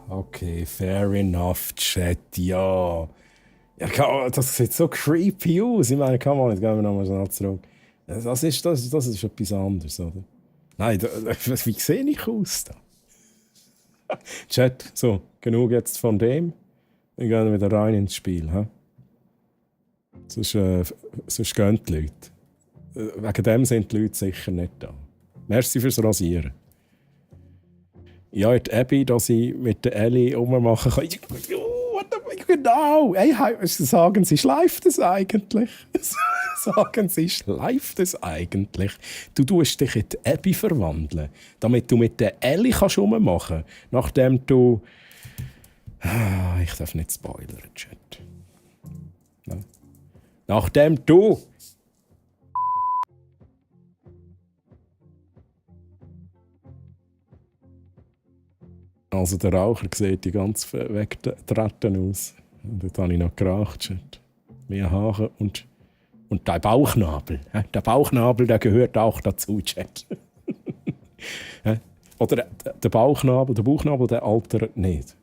Okay, fair enough, Chat, ja. Das sieht so creepy aus. Ich meine, komm mal, jetzt gehen wir nochmal schnell zurück. Das ist etwas anderes, oder? Nein, wie sehe ich aus da? Chat, so, genug jetzt von dem. Wir gehen wieder rein ins Spiel. He? Sonst gehen die Leute. Wegen dem sind die Leute sicher nicht da. Merci fürs Rasieren. Ja, die Abby, dass ich mit der Ellie rummachen kann. Genau! Hey, sagen Sie, schleift es eigentlich? Sagen Sie, schleift es eigentlich? Du tust dich in die Abby verwandeln, damit du mit der Ellie kannst rummachen, nachdem du... Ich darf nicht spoilern, Chat. Ja. Nachdem du... Also der Raucher sieht die ganz weggetreten aus. Und dort habe ich noch geraucht. Mehr Haare und der Bauchnabel. Der Bauchnabel, der gehört auch dazu, Chat. Oder der Bauchnabel, der altert nicht.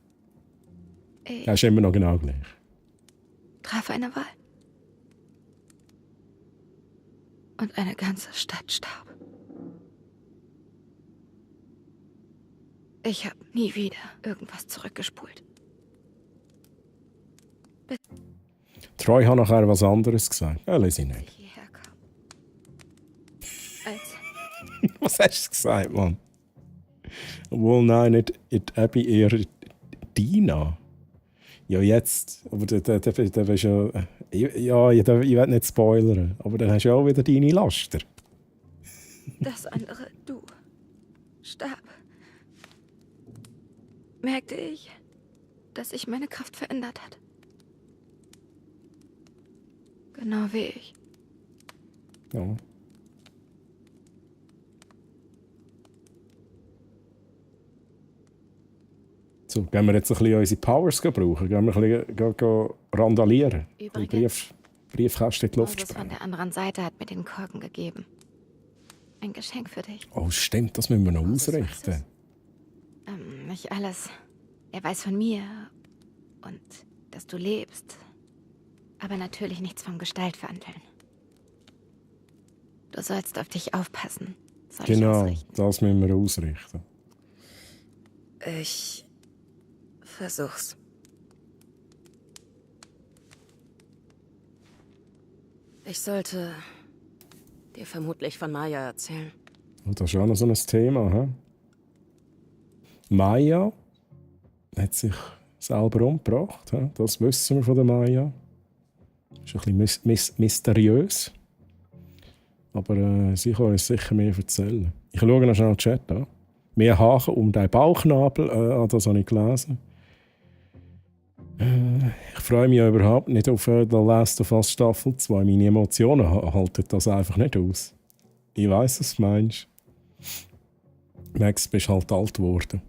Der ist immer noch genau gleich. Traf eine Wahl. Und eine ganze Stadt starb. Ich habe nie wieder irgendwas zurückgespult. Troy hat nachher was anderes gesagt. Ja, lese ich nicht. Hierher kam. Was hast du gesagt, Mann? Obwohl, nein, nicht Abby, eher Dina. Ja, jetzt. Aber der ist ja... Ja, ich will nicht spoilern. Aber dann hast du auch wieder deine Laster. Das andere, du, starb. Merkte ich, dass sich meine Kraft verändert hat. Genau wie ich. Ja. So, gehen wir jetzt ein bisschen unsere Powers brauchen? Gehen wir ein bisschen randalieren? Übrigens, Briefkasten in die Luft Moses von der anderen Seite hat mir den Korken gegeben. Ein Geschenk für dich. Oh, stimmt, das müssen wir noch ausrichten. Nicht alles. Er weiß von mir und dass du lebst. Aber natürlich nichts vom Gestaltverwandeln. Du sollst auf dich aufpassen. Genau, das müssen wir ausrichten. Ich versuch's. Ich sollte dir vermutlich von Maya erzählen. Und das ist auch noch so ein Thema, hä? Maya hat sich selber umgebracht. He? Das wissen wir von der Maya. Das ist ein bisschen mysteriös. Aber sie kann uns sicher mehr erzählen. Ich schaue noch schnell den Chat an. Mehr Haare um deinen Bauchnabel, das habe ich gelesen. Ich freue mich ja überhaupt nicht auf The Last of Us Staffel 2. Meine Emotionen halten das einfach nicht aus. Ich weiss, was du meinst. Max, bist halt alt geworden.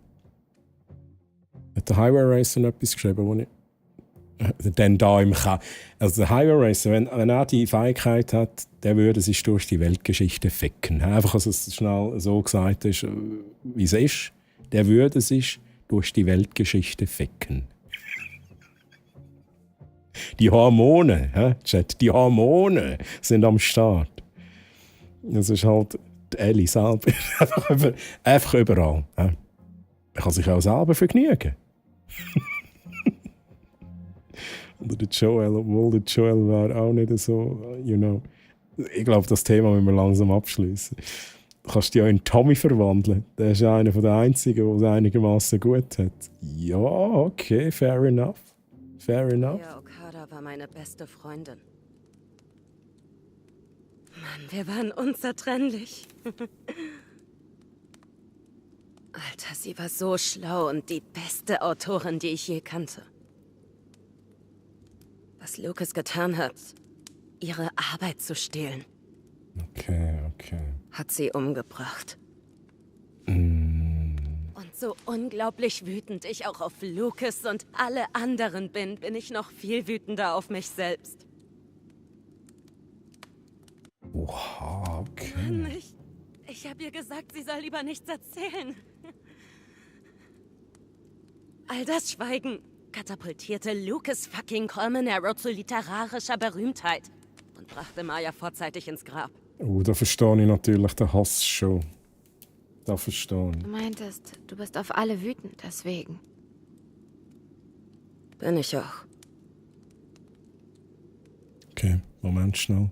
Hat der Highway Racer etwas geschrieben, wo ich... Dann da im Also der Highway Racer, wenn er die Fähigkeit hat, der würde sich durch die Weltgeschichte ficken. Einfach, dass es schnell so gesagt ist, wie es ist. Der würde sich durch die Weltgeschichte ficken. Die Hormone, Chat, die Hormone sind am Start. Das ist halt die Ellie selber. einfach überall. Man kann sich auch selber vergnügen. Oder der Joel, obwohl der Joel war auch nicht so, you know. Ich glaube, das Thema müssen wir langsam abschließen. Du kannst dich ja in Tommy verwandeln. Der ist einer der einzigen, der es einigermaßen gut hat. Ja, okay, fair enough. Fair enough. Ja, Okada war meine beste Freundin. Mann, wir waren unzertrennlich. Alter, sie war so schlau und die beste Autorin, die ich je kannte. Was Lucas getan hat, ihre Arbeit zu stehlen. Okay. Hat sie umgebracht. Mm. Und so unglaublich wütend ich auch auf Lucas und alle anderen bin ich noch viel wütender auf mich selbst. Oha, okay. Mann, ich habe ihr gesagt, sie soll lieber nichts erzählen. All das Schweigen katapultierte Lucas fucking Colmenero zu literarischer Berühmtheit und brachte Maya vorzeitig ins Grab. Da verstehe ich natürlich den Hass schon. Da verstehe ich. Du meintest, du bist auf alle wütend, deswegen. Bin ich auch. Okay, Moment schnell.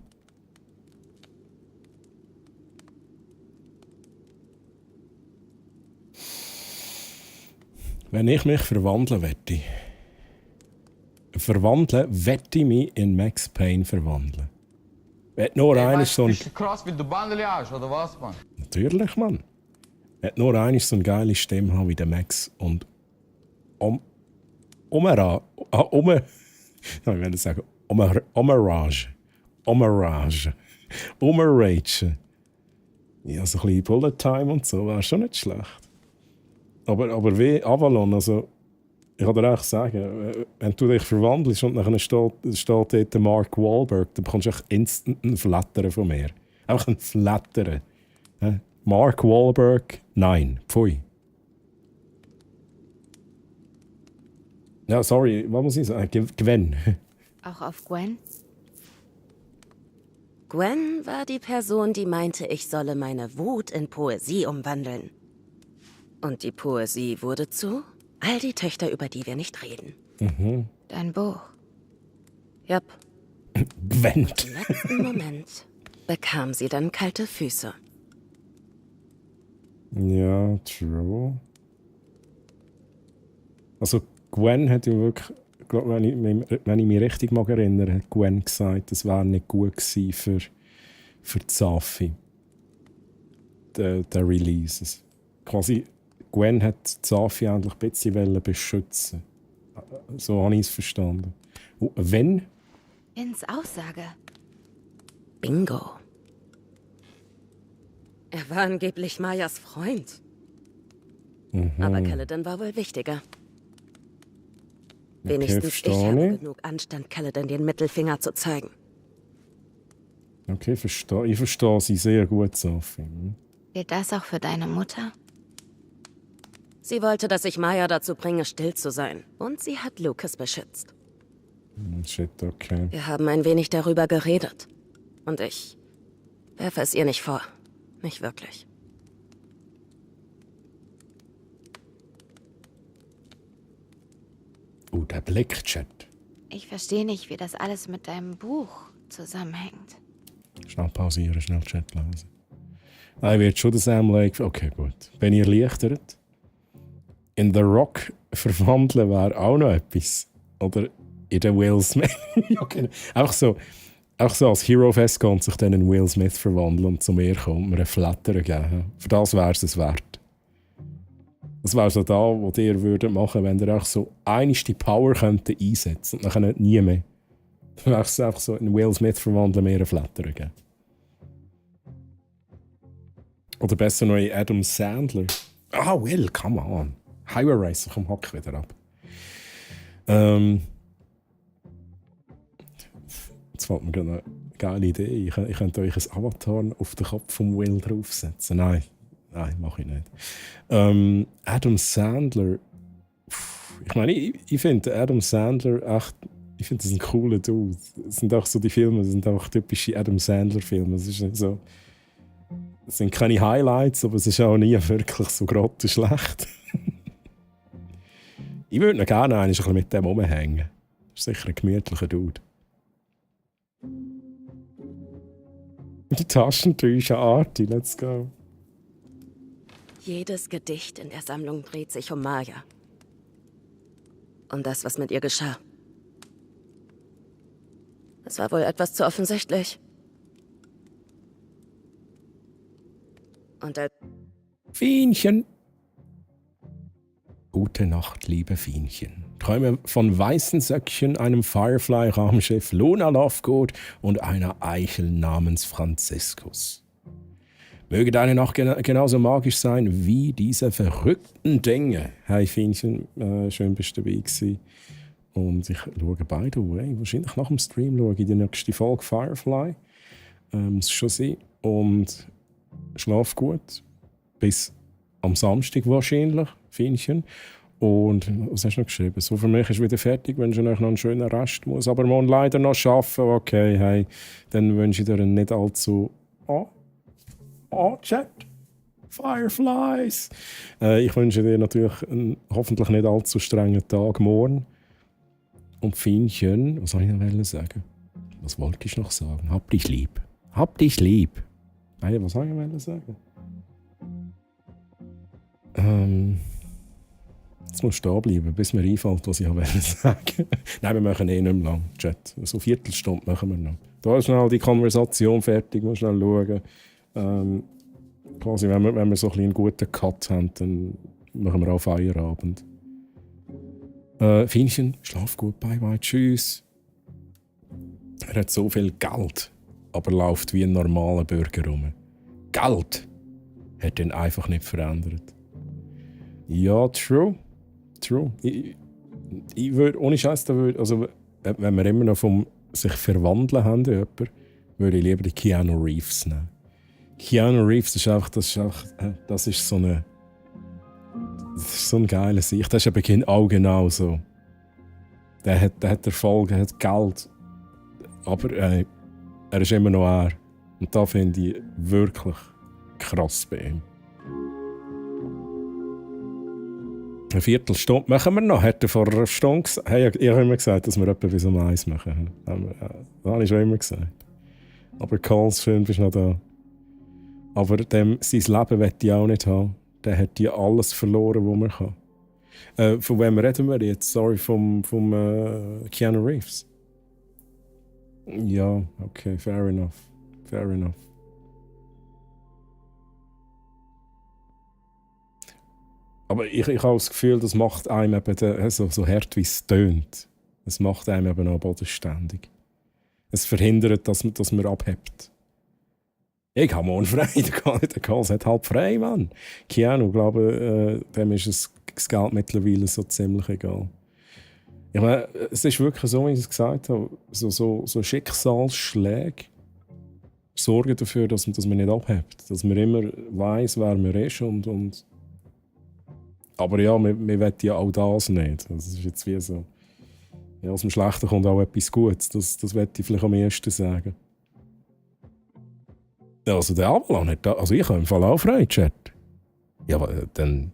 Wenn ich mich verwandeln wette, ich mich in Max Payne verwandeln. Wenn nur einer so ein... CrossFit, du Bandeliage, oder was, Mann? Natürlich, Mann. Wenn nur einer so eine geile Stimme haben wie der Max und ich will sagen, Omerage. Ja, so ein bisschen Bullet Time und so wäre schon nicht schlecht. Aber wie Avalon, also ich kann dir echt sagen, wenn du dich verwandelst und dann steht dort Mark Wahlberg, dann bekommst du echt instant ein Flattern von mir. Einfach ein Flattern. Mark Wahlberg, nein, pfui. Ja, sorry, was muss ich sagen? Gwen. Auch auf Gwen? Gwen war die Person, die meinte, ich solle meine Wut in Poesie umwandeln. Und die Poesie wurde zu all die Töchter, über die wir nicht reden. Mhm. Dein Buch. Yep. Gwen. Im letzten Moment bekam sie dann kalte Füße. Ja, true. Also Gwen hat ja wirklich, glaub, wenn ich mich richtig mag erinnere, hat Gwen gesagt, es wäre nicht gut gewesen für die Safi. Der Releases. Quasi, Gwen hat die Safi eigentlich ein bisschen beschützen. So habe ich es verstanden. Wenn? Ins Aussage. Bingo. Er war angeblich Mayas Freund. Mhm. Aber Kaladin war wohl wichtiger. Okay, Wenigstens ich habe genug Anstand, Kaladin den Mittelfinger zu zeigen. Okay, ich verstehe sie sehr gut, Sophie. Gilt das auch für deine Mutter? Sie wollte, dass ich Maya dazu bringe, still zu sein. Und sie hat Lucas beschützt. Shit, okay. Wir haben ein wenig darüber geredet. Und ich werfe es ihr nicht vor. Nicht wirklich. Der Blickchat. Ich verstehe nicht, wie das alles mit deinem Buch zusammenhängt. Schnell pausieren, schnell Chat lesen. Nein, wird schon der Sam Lake. Okay, gut. Bin ich erleichtert? In The Rock verwandeln wäre auch noch etwas. Oder in den Will Smith. Ja, genau. Einfach so als Hero festgehen und sich dann in Will Smith verwandeln und zu mir kommen und mir einen Flatter geben. Für das wäre es wert. Das wäre so da, was ihr würdet machen, wenn ihr auch so einmal die Power könnte einsetzen und dann nie mehr. Dann wäre es einfach so in Will Smith verwandeln, mir einen Flatter geben. Oder besser noch in Adam Sandler. Will, come on. Highway Racer, komm, hock wieder ab. Jetzt fällt mir gerade eine geile Idee. Ich könnte euch ein Avatar auf den Kopf von Will draufsetzen. Nein, mache ich nicht. Adam Sandler. Ich meine, ich finde Adam Sandler echt. Ich finde das ein cooler Dude. Es sind auch so die Filme, das sind auch typische Adam Sandler-Filme. Es ist nicht so. Es sind keine Highlights, aber es ist auch nie wirklich so grottenschlecht. Ich würde ihn gerne ein bisschen mit dem rumhängen. Das ist sicher ein gemütlicher Dude. Die Taschentücher Arti, let's go. Jedes Gedicht in der Sammlung dreht sich um Maya. Um das, was mit ihr geschah. Es war wohl etwas zu offensichtlich. Und Fienchen. Gute Nacht, liebe Fienchen. Träume von weißen Söckchen, einem Firefly-Raumschiff, Luna Lovegood und einer Eichel namens Franziskus. Möge deine Nacht genauso magisch sein wie diese verrückten Dinge. Hey Fienchen, schön bist du dabei gewesen. Und ich schaue beide way. Wahrscheinlich nach dem Stream schaue ich die nächste Folge Firefly. Muss schon sein. Und schlaf gut. Bis am Samstag wahrscheinlich, Fienchen. Und was hast du noch geschrieben? So, für mich ist wieder fertig, wenn ich noch einen schönen Rest muss. Aber morgen leider noch arbeiten. Okay, hey, dann wünsche ich dir einen nicht allzu... Chat. Fireflies. Ich wünsche dir natürlich einen hoffentlich nicht allzu strengen Tag morgen. Und Fienchen, was soll ich noch sagen? Was wollte ich noch sagen? Hab dich lieb. Hab dich lieb. Nein, was soll ich noch sagen? Jetzt muss ich da bleiben, bis mir einfällt, was ich sagen wollte. Nein, wir machen nicht mehr lang, Chat. So eine Viertelstunde machen wir noch. Da ist schnell die Konversation fertig, muss schnell schauen. Quasi, wenn wir so einen guten Cut haben, dann machen wir auch Feierabend. Fienchen, schlaf gut, bye bye, tschüss. Er hat so viel Geld, aber läuft wie ein normaler Bürger rum. Geld hat ihn einfach nicht verändert. Ja, true. Ich würde, ohne Scheiß, also wenn wir immer noch vom sich verwandeln haben, würde ich lieber die Keanu Reeves nehmen. Keanu Reeves das ist so eine. Das ist so ein geiler Sicht. Das ist aber auch genau so. Der hat Erfolg, er hat Geld. Aber er ist immer noch er. Und da finde ich wirklich krass bei ihm. Eine Viertelstunde machen wir noch. Hat er vor einer Stunde gesagt? Hey, ich habe immer gesagt, dass wir etwa bis um 1 machen. Das habe ich schon immer gesagt. Aber Coles Film ist noch da. Aber sein Leben will ich auch nicht haben. Der hat ja alles verloren, was man kann. Von wem reden wir jetzt? Sorry, vom Keanu Reeves. Ja, okay, fair enough. Aber ich habe das Gefühl, das macht einem eben so hart, wie es tönt. Es macht einem eben auch bodenständig. Es verhindert, dass man abhebt. Ich habe morgen frei, der Karls hat halb frei, Mann. Keanu, glaube dem ist das Geld mittlerweile so ziemlich egal. Ich meine, es ist wirklich so, wie ich es gesagt habe, so Schicksalsschläge sorgen dafür, dass man nicht abhebt. Dass man immer weiss, wer man ist und aber ja, wir wollen ja auch das nicht. Das ist jetzt wie so. Ja, aus dem Schlechten kommt auch etwas Gutes. Das möchte ich vielleicht am ehesten sagen. Also der Avalon hat da, also ich habe im Fall auch frei, Chat. Ja, aber dann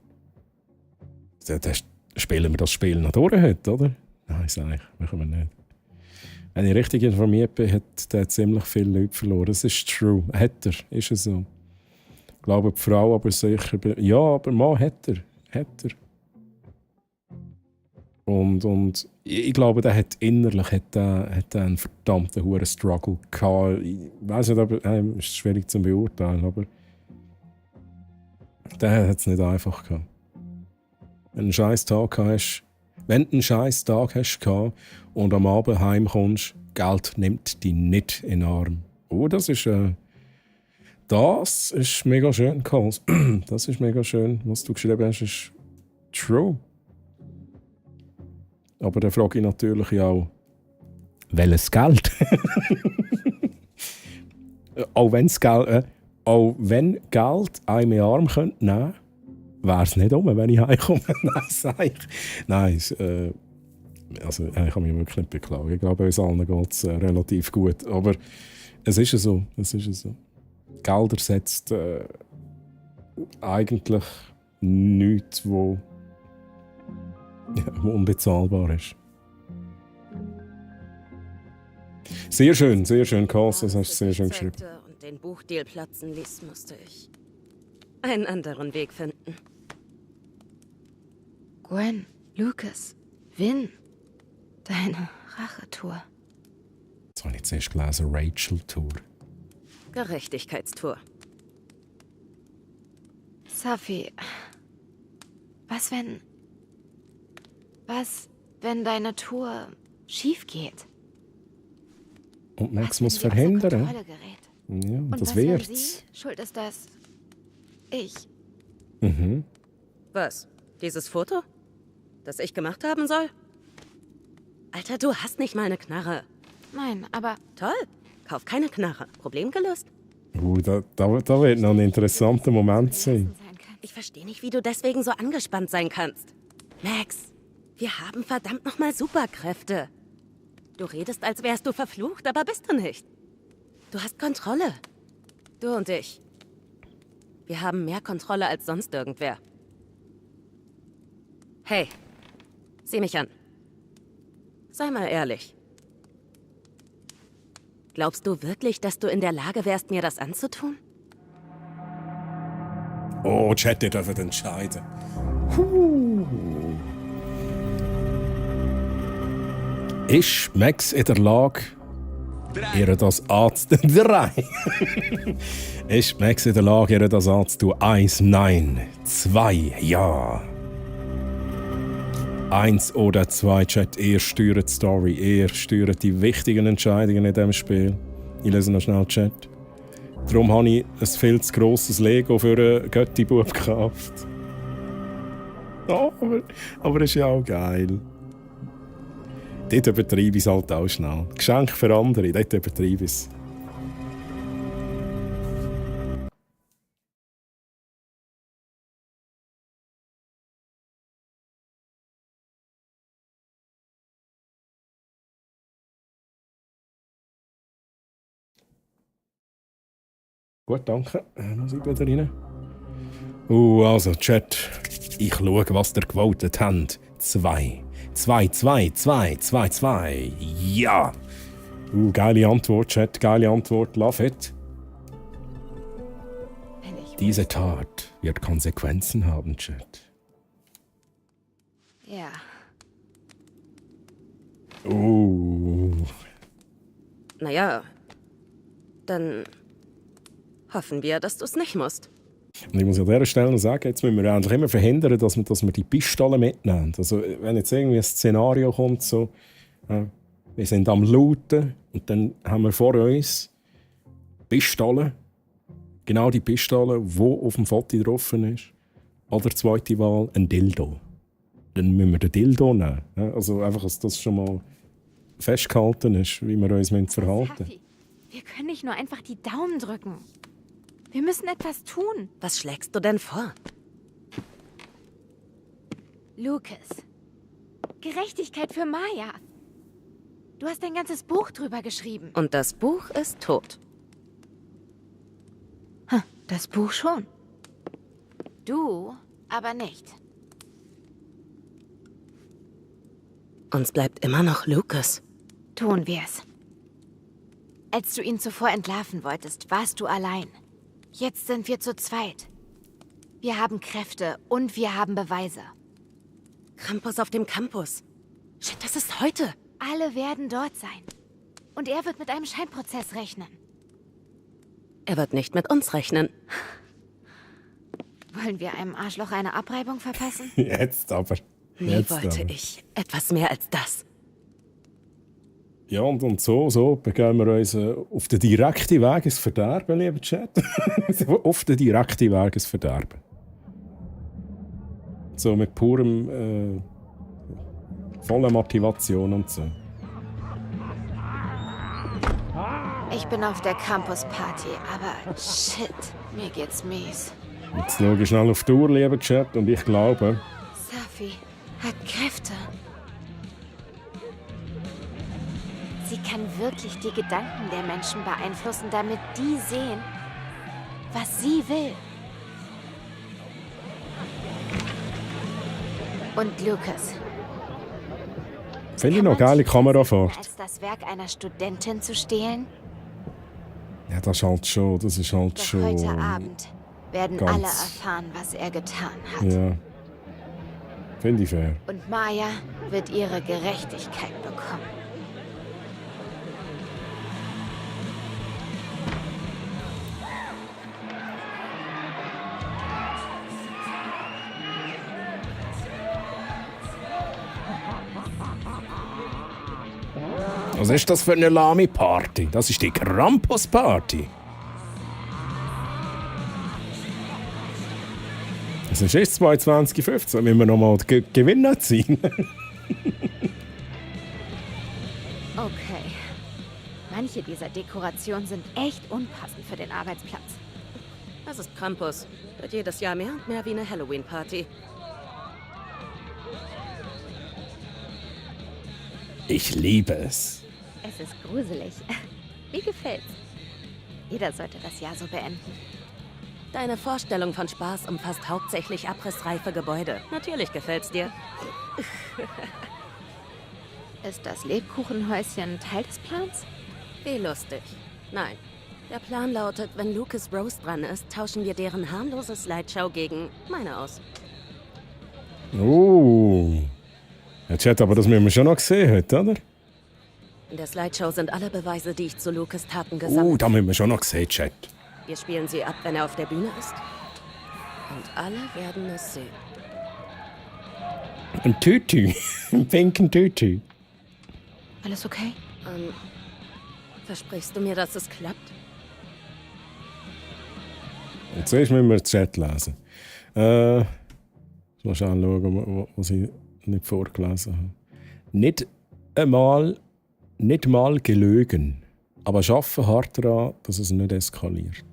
spielen wir das Spiel noch durch heute, oder? Nein, sage ich, machen wir nicht. Wenn ich richtig informiert bin, hat der ziemlich viele Leute verloren. Das ist true. Hat er, ist es so. Ich glaube, die Frau aber sicher. Ja, aber Mann hat er. Und ich glaube, der hat innerlich einen verdammten hohen Struggle gehabt. Ich weiß nicht, aber ist schwierig zu beurteilen, aber der hat es nicht einfach gehabt. Wenn du einen scheiß Tag hast und am Abend heimkommst, Geld nimmt dich nicht in den Arm. Oh, das ist mega schön, Karls. Das ist mega schön. Was du geschrieben hast, ist true. Aber dann frage ich natürlich auch, welches Geld? auch wenn Geld einem in den Arm nehmen könnte, wäre es nicht wenn ich heimkomme. Nein, sage ich. Nein, also, ich kann mich wirklich nicht beklagen. Ich glaube, uns allen geht es relativ gut. Aber es ist so. Geld ersetzt eigentlich nichts, wo Ja, der unbezahlbar ist. Sehr schön, Carlos, das hast du sehr schön geschrieben. Und den Buchdeal platzen ließ, musste ich einen anderen Weg finden. Gwen, Lucas, Vin. Deine Rachetour. Jetzt habe ich zuerst gelesen, Rachel-Tour. Gerechtigkeitstour. Safi, was wenn deine Tour schief geht? Und Max Was, muss wenn sie außer verhindern. Kontrolle gerät? Ja, Und das was, wenn wird's. sie schuld ist, dass ich... Mhm. Was? Dieses Foto? Das ich gemacht haben soll? Alter, du hast nicht mal eine Knarre. Nein, aber... Toll. Kauf keine Knarre. Problem gelöst? Da wird noch ein interessanter Moment sein. Ich verstehe nicht, wie du deswegen so angespannt sein kannst. Max, wir haben verdammt nochmal Superkräfte. Du redest, als wärst du verflucht, aber bist du nicht. Du hast Kontrolle. Du und ich. Wir haben mehr Kontrolle als sonst irgendwer. Hey, sieh mich an. Sei mal ehrlich. Glaubst du wirklich, dass du in der Lage wärst, mir das anzutun? Oh, Chat, ihr dürft entscheiden. Ist Max in der Lage, ihr das anzutun? 3. Ist Max in der Lage, ihr das anzutun? 1, nein. 2, ja. 1 oder 2, Chat. Ihr steuert die Story. Ihr steuert die wichtigen Entscheidungen in diesem Spiel. Ich lese noch schnell Chat. Darum habe ich ein viel zu grosses Lego für einen Götti-Bub gekauft. Ja, aber ist ja auch geil. Dort übertreibe ich es halt auch schnell. Geschenk für andere, dort übertreibe ich es. Gut, danke. Noch sind wieder rein. Also, Chat. Ich schaue, was ihr gewotet habt. 2. 2, 2, 2, 2, 2. Ja! Geile Antwort, Chat. Geile Antwort. Love it. Diese Tat wird Konsequenzen haben, Chat. Ja. Naja, dann hoffen wir, dass du es nicht musst. Und ich muss an dieser Stelle noch sagen, jetzt müssen wir eigentlich immer verhindern, dass wir die Pistole mitnehmen. Also, wenn jetzt irgendwie ein Szenario kommt, so, wir sind am Looten und dann haben wir vor uns Pistolen, genau die Pistole, die auf dem Foto drauf ist. Oder zweite Wahl, ein Dildo. Dann müssen wir den Dildo nehmen. Also einfach, dass das schon mal festgehalten ist, wie wir uns verhalten müssen. Wir können nicht nur einfach die Daumen drücken. Wir müssen etwas tun. Was schlägst du denn vor? Lucas. Gerechtigkeit für Maya. Du hast ein ganzes Buch drüber geschrieben. Und das Buch ist tot. Das Buch schon. Du aber nicht. Uns bleibt immer noch Lucas. Tun wir's. Als du ihn zuvor entlarven wolltest, warst du allein. Jetzt sind wir zu zweit. Wir haben Kräfte und wir haben Beweise. Krampus auf dem Campus. Shit, das ist heute. Alle werden dort sein. Und er wird mit einem Scheinprozess rechnen. Er wird nicht mit uns rechnen. Wollen wir einem Arschloch eine Abreibung verpassen? Jetzt aber. Nie wollte ich etwas mehr als das. Ja, und so begeben wir uns auf den direkten Weg ins Verderben, lieber Chat. Auf den direkten Weg ins Verderben. So mit purem, voller Motivation und so. Ich bin auf der Campus-Party, aber shit, mir geht's mies. Jetzt schaue ich schnell auf die Uhr, lieber Chat, und ich glaube... Safi hat Kräfte. Sie kann wirklich die Gedanken der Menschen beeinflussen, damit die sehen, was sie will. Und Lucas, Finde ich noch geile Kamerafahrt. Als das Werk einer Studentin zu stehlen? Ja, das ist halt schon. Das ist halt Doch schon. heute Abend werden ganz- alle erfahren, was er getan hat. Ja. Finde ich fair. Und Maya wird ihre Gerechtigkeit bekommen. Was ist das für eine lahme Party? Das ist die Krampus-Party. Es ist jetzt 2015, müssen wir nochmal Gewinner ziehen. Okay. Manche dieser Dekorationen sind echt unpassend für den Arbeitsplatz. Das ist Krampus. Wird jedes Jahr mehr und mehr wie eine Halloween-Party. Ich liebe es. Es ist gruselig. Wie gefällt's? Jeder sollte das Jahr so beenden. Deine Vorstellung von Spaß umfasst hauptsächlich abrissreife Gebäude. Natürlich gefällt's dir. Ist das Lebkuchenhäuschen Teil des Plans? Wie lustig. Nein. Der Plan lautet, wenn Lucas Rose dran ist, tauschen wir deren harmlose Slideshow gegen meine aus. Ja, Chat, aber das müssen wir schon noch sehen heute, oder? In der Slideshow sind alle Beweise, die ich zu Lucas Taten gesammelt habe. Da müssen wir schon noch sehen, Chat. Wir spielen sie ab, wenn er auf der Bühne ist. Und alle werden es sehen. Ein Tütü. Ein pinken Tütü. Alles okay? Versprichst du mir, dass es klappt? Und zuerst müssen wir den Chat lesen. Ich muss anschauen, was ich nicht vorgelesen habe. Nicht mal gelögen, aber arbeiten hart daran, dass es nicht eskaliert.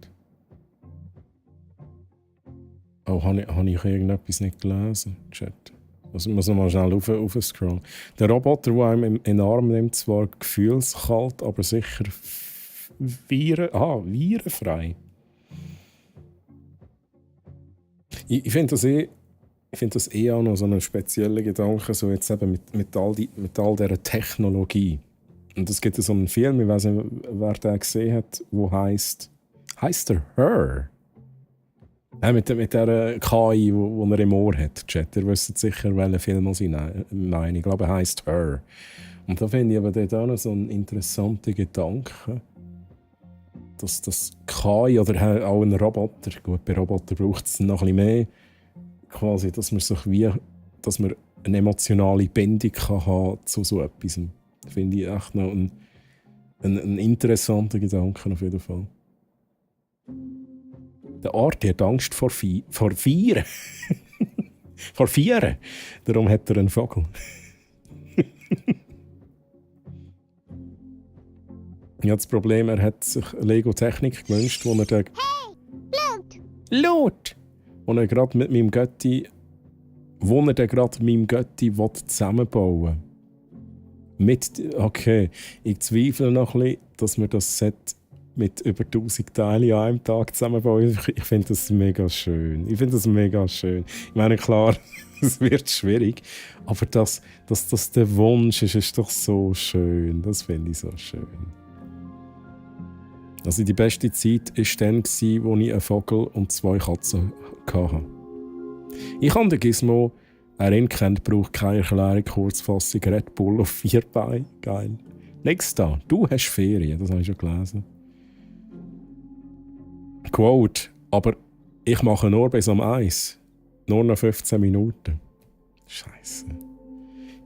Oh, habe ich irgendetwas nicht gelesen? Chat. Also ich muss noch mal schnell aufscrollen. Der Roboter, der einem in den Arm nimmt, zwar gefühlskalt, aber sicher virenfrei. Ich finde das auch noch so einen speziellen Gedanke, so jetzt eben mit all dieser Technologie. Und es gibt so einen Film, ich weiß nicht, wer den gesehen hat, der heisst er Her? Mit der KI, die er im Ohr hat. Chat, ihr wisst sicher, welchen Film ich meine. Ich glaube, er heisst Her. Und da finde ich aber dort auch noch so einen interessanten Gedanken, dass das KI oder auch ein Roboter, gut, bei Robotern braucht es noch ein bisschen mehr, quasi, dass man eine emotionale Bindung kann haben zu so etwas. Das finde ich echt noch ein interessanter Gedanke auf jeden Fall. Der Arti hat Angst vor Vieren. Vor Vieren. Darum hat er einen Vogel. Ja, das Problem, er hat sich Lego-Technik gewünscht, wo er den... Hey, Laut! Wo er gerade mit meinem Götti... zusammenbauen will. Okay, ich zweifle noch ein bisschen, dass wir das Set mit über 1000 Teilen an einem Tag zusammenbauen. Ich finde das mega schön. Ich meine, klar, es wird schwierig, aber dass das der Wunsch ist doch so schön. Das finde ich so schön. Also die beste Zeit war dann, als ich einen Vogel und 2 Katzen hatte. Ich habe den Gizmo, er kennt, braucht keine Erklärung, Kurzfassung, Red Bull auf 4 Beinen. Geil. Nächstes da, du hast Ferien, das habe ich schon gelesen. Quote, aber ich mache nur bis um 1. Nur noch 15 Minuten. Scheiße.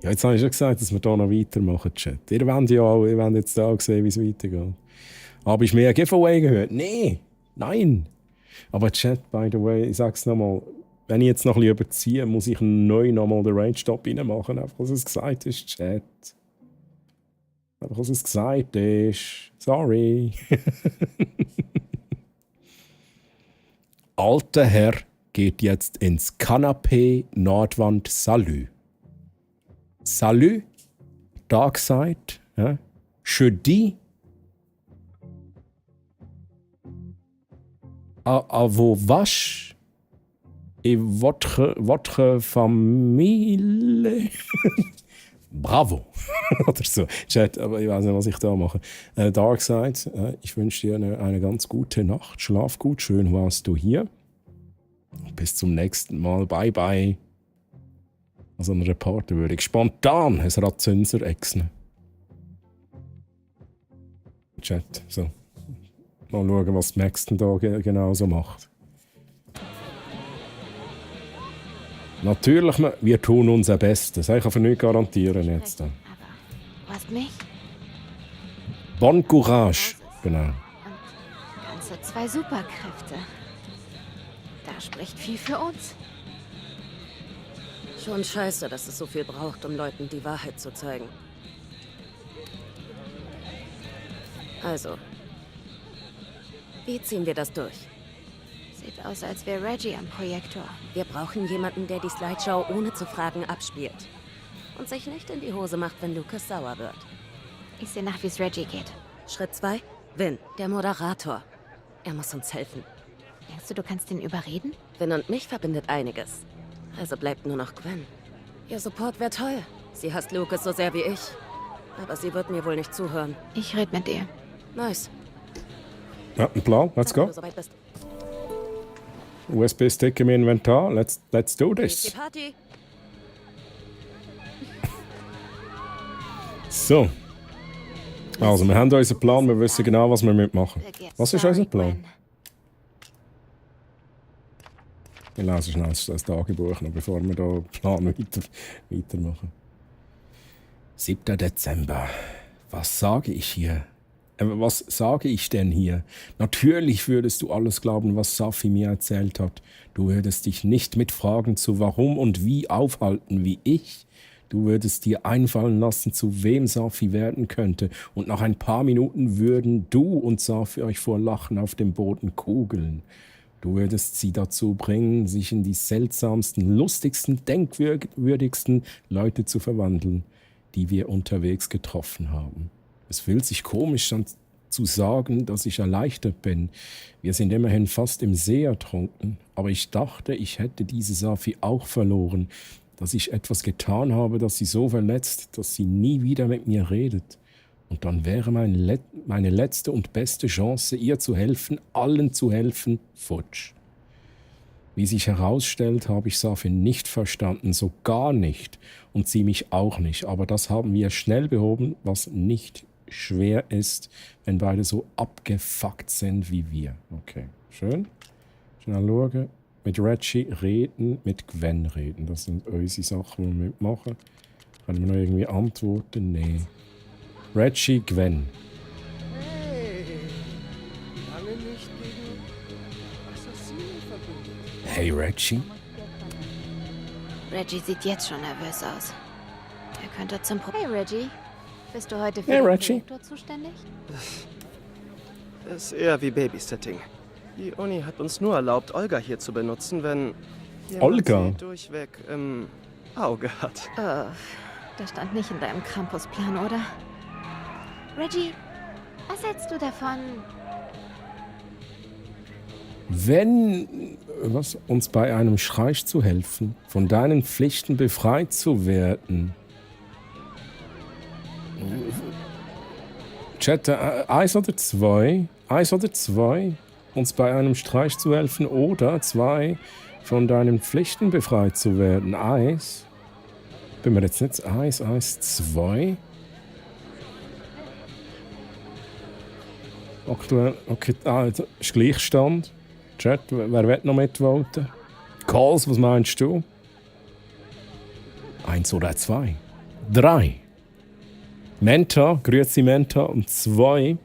Ja, jetzt habe ich schon gesagt, dass wir hier noch weitermachen, Chat. Ihr wollt jetzt auch sehen, wie es weitergeht. Habe ich mir ein Giveaway gehört? Nee, nein. Aber Chat, by the way, ich sage es nochmal, wenn ich jetzt noch ein bisschen überziehe, muss ich neu nochmal den Range-Stop reinmachen. Einfach, was es gesagt ist, Chat. Einfach, was es gesagt ist. Sorry. Alter Herr geht jetzt ins Kanapee Nordwand Salü. Salü, Darkside, ja? Jeudi. Wo was? In votre Familie? Bravo! Oder so. Chat, aber ich weiß nicht, was ich da mache. Darkseid, ich wünsche dir eine ganz gute Nacht. Schlaf gut, schön warst du hier. Bis zum nächsten Mal. Bye, bye. Also ein Reporter würde ich spontan ein Ratzünser exen. Chat, so. Mal schauen, was Max denn da genauso macht. Natürlich, wir tun unser Bestes. Ich kann für nichts garantieren jetzt. Du hast mich Bon Courage. Genau. und ganze 2 Superkräfte. Da spricht viel für uns. Schon scheiße, dass es so viel braucht, um Leuten die Wahrheit zu zeigen. Also, wie ziehen wir das durch? Sieht aus, als wäre Reggie am Projektor. Wir brauchen jemanden, der die Slideshow ohne zu fragen abspielt. Und sich nicht in die Hose macht, wenn Lucas sauer wird. Ich sehe nach, wie es Reggie geht. Schritt 2. Vin, der Moderator. Er muss uns helfen. Denkst du kannst ihn überreden? Vin und mich verbindet einiges. Also bleibt nur noch Gwen. Ihr Support wäre toll. Sie hasst Lucas so sehr wie ich. Aber sie wird mir wohl nicht zuhören. Ich rede mit dir. Nice. Ja, ein Plan, let's go. Wenn du soweit bist. USB-Stick im Inventar, let's do Die this. Party. So. Also, wir haben unseren Plan, wir wissen genau, was wir mitmachen. Was ist unser Plan? Wir lesen schnell das Tagebuch noch, bevor wir da den Plan weitermachen. 7. Dezember. Was sage ich hier? Was sage ich denn hier? Natürlich würdest du alles glauben, was Safi mir erzählt hat. Du würdest dich nicht mit Fragen zu warum und wie aufhalten wie ich. Du würdest dir einfallen lassen, zu wem Safi werden könnte. Und nach ein paar Minuten würden du und Safi euch vor Lachen auf dem Boden kugeln. Du würdest sie dazu bringen, sich in die seltsamsten, lustigsten, denkwürdigsten Leute zu verwandeln, die wir unterwegs getroffen haben. Es fühlt sich komisch an zu sagen, dass ich erleichtert bin. Wir sind immerhin fast im See ertrunken. Aber ich dachte, ich hätte diese Safi auch verloren, dass ich etwas getan habe, das sie so verletzt, dass sie nie wieder mit mir redet. Und dann wäre meine letzte und beste Chance, ihr zu helfen, allen zu helfen, futsch. Wie sich herausstellt, habe ich Safi nicht verstanden, so gar nicht. Und sie mich auch nicht. Aber das haben wir schnell behoben, was nicht schwer ist, wenn beide so abgefuckt sind wie wir. Okay, schön. Schnell schauen. Mit Reggie reden, mit Gwen reden. Das sind unsere Sachen, die wir mitmachen. Können wir noch irgendwie antworten? Nee. Reggie, Gwen. Hey, lange nicht gegen Assassinen verbündet. Hey Reggie. Reggie sieht jetzt schon nervös aus. Er könnte zum Hey Reggie, bist du heute für Hey, den Reggie. Projektor zuständig? Ist eher wie Babysitting. Die Uni hat uns nur erlaubt, Olga hier zu benutzen, wenn jemand Olga? sie durchweg im Auge hat. Das stand nicht in deinem Campusplan, oder? Reggie, was hältst du davon? Wenn uns bei einem Streich zu helfen, von deinen Pflichten befreit zu werden. Chat, 1 oder 2? 1 oder 2? Uns bei einem Streich zu helfen oder 2 von deinen Pflichten befreit zu werden. 1. Bin mir jetzt nicht 1, 2. Aktuell, okay, ist Gleichstand. Chat, wer will noch mitvoten? Calls, was meinst du? 1 oder 2? 3. Menta, grüezi Menta. Und 2.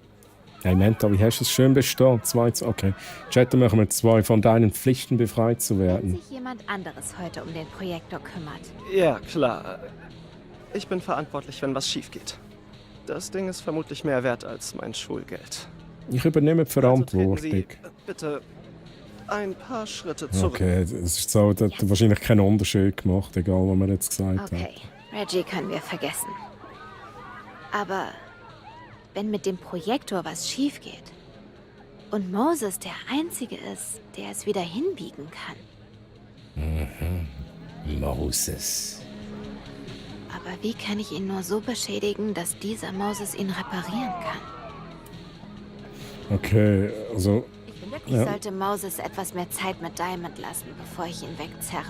Hey Menta, wie hast du es schön bestanden? 2, okay. Chat, dann machen wir 2 von deinen Pflichten befreit zu Wenn werden. sich jemand anderes heute um den Projektor kümmert. Ja, klar. Ich bin verantwortlich, wenn was schief geht. Das Ding ist vermutlich mehr wert als mein Schulgeld. Ich übernehme die Verantwortung. Sie bitte ein paar Schritte zurück. Okay, es ist so, das hat wahrscheinlich keinen Unterschied gemacht, egal was wir jetzt gesagt Okay, Reggie können wir vergessen. Aber wenn mit dem Projektor was schief geht und Moses der Einzige ist, der es wieder hinbiegen kann. haben. Moses. Aber wie kann ich ihn nur so beschädigen, dass dieser Moses ihn reparieren kann? Okay, also... Ich sollte Moses etwas mehr Zeit mit Diamond lassen, bevor ich ihn wegzerre.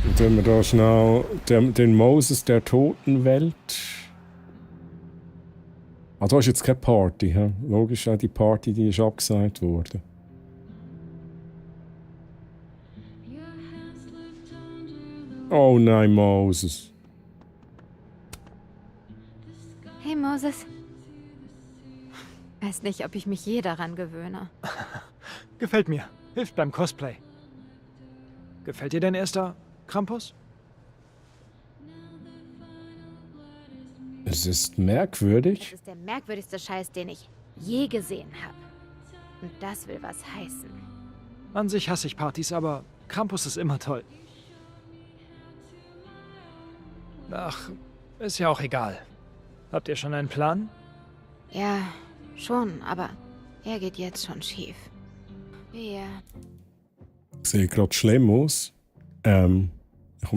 Und wenn wir da schnell den Moses der Totenwelt... Ah, da ist jetzt keine Party, he? Logisch, auch die Party, die ist abgesagt worden. Oh nein, Moses. Hey Moses. Weiß nicht, ob ich mich je daran gewöhne. Gefällt mir. Hilft beim Cosplay. Gefällt dir dein erster Krampus? Es ist merkwürdig. Das ist der merkwürdigste Scheiß, den ich je gesehen habe. Und das will was heißen. An sich hasse ich Partys, aber Krampus ist immer toll. Ach, ist ja auch egal. Habt ihr schon einen Plan? Ja, schon, aber er geht jetzt schon schief. Wir Sieht gerade schlimm aus. Ich komme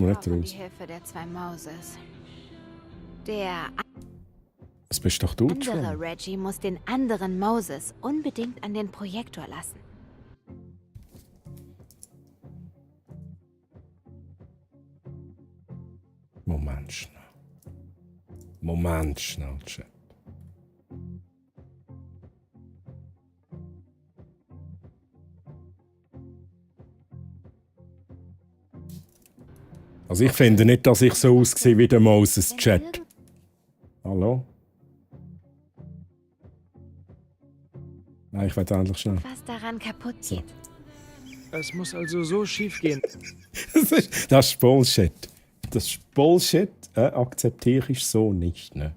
nicht brauchen raus. die Hilfe der 2 Moses. Der Das bist doch du andere schon. Reggie muss den anderen Moses unbedingt an den Projektor lassen. Moment schnell, Chat. Also ich finde nicht, dass ich so aussehe wie der Moses Chat. Hallo? Nein, ich will endlich schnell. Was daran kaputt geht. Es muss also so schief gehen. Das ist Bullshit. Das ist Bullshit. Akzeptiere ich so nicht. Ne?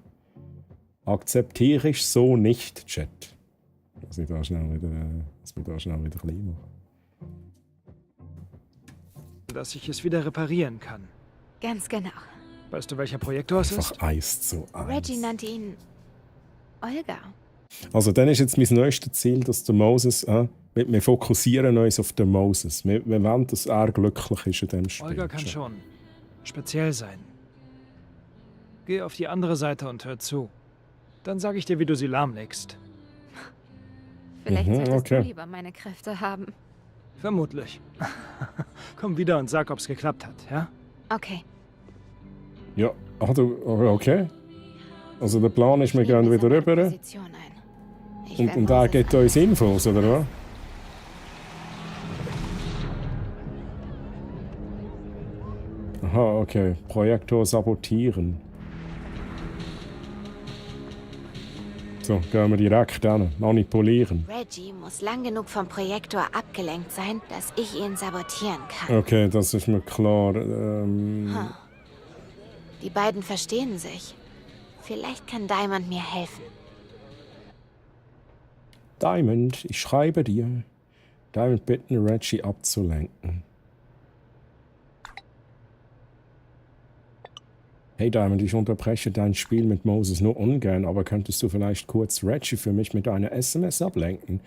Akzeptiere ich so nicht, Chat. Dass wir da schnell wieder klein machen. Dass ich es wieder reparieren kann. Ganz genau. Weißt du, welcher Projektor es ist? Einfach Eis zu Eis. Reggie nannte ihn Olga. Also dann ist jetzt mein neuestes Ziel, dass der Moses... wir fokussieren uns auf den Moses. Wir wollen, dass er glücklich ist in dem Spiel. Olga kann schon speziell sein. Geh auf die andere Seite und hör zu. Dann sage ich dir, wie du sie lahmlegst. Vielleicht solltest du lieber meine Kräfte haben. Vermutlich. Komm wieder und sag, ob's geklappt hat, ja? Okay. Ja, okay. Also der Plan ist, wir gehen wieder rüber. Und er gibt uns Infos, oder was? Aha, okay. Projektor sabotieren. So, gehen wir direkt hin. Manipulieren. Reggie muss lang genug vom Projektor abgelenkt sein, dass ich ihn sabotieren kann. Okay, das ist mir klar. Die beiden verstehen sich. Vielleicht kann Diamond mir helfen. Diamond, ich schreibe dir. Diamond bitten, Reggie abzulenken. Hey Diamond, ich unterbreche dein Spiel mit Moses nur ungern, aber könntest du vielleicht kurz Reggie für mich mit einer SMS ablenken?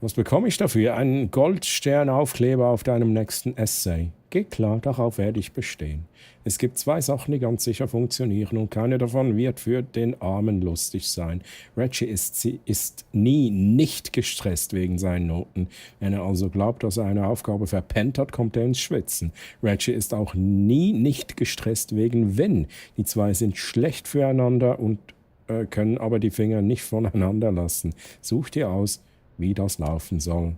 Was bekomme ich dafür? Einen Goldsternaufkleber auf deinem nächsten Essay. Geht klar, darauf werde ich bestehen. Es gibt 2 Sachen, die ganz sicher funktionieren und keine davon wird für den Armen lustig sein. Reggie ist nie nicht gestresst wegen seinen Noten. Wenn er also glaubt, dass er eine Aufgabe verpennt hat, kommt er ins Schwitzen. Reggie ist auch nie nicht gestresst wegen Wenn. Die 2 sind schlecht füreinander und können aber die Finger nicht voneinander lassen. Such dir aus, wie das laufen soll.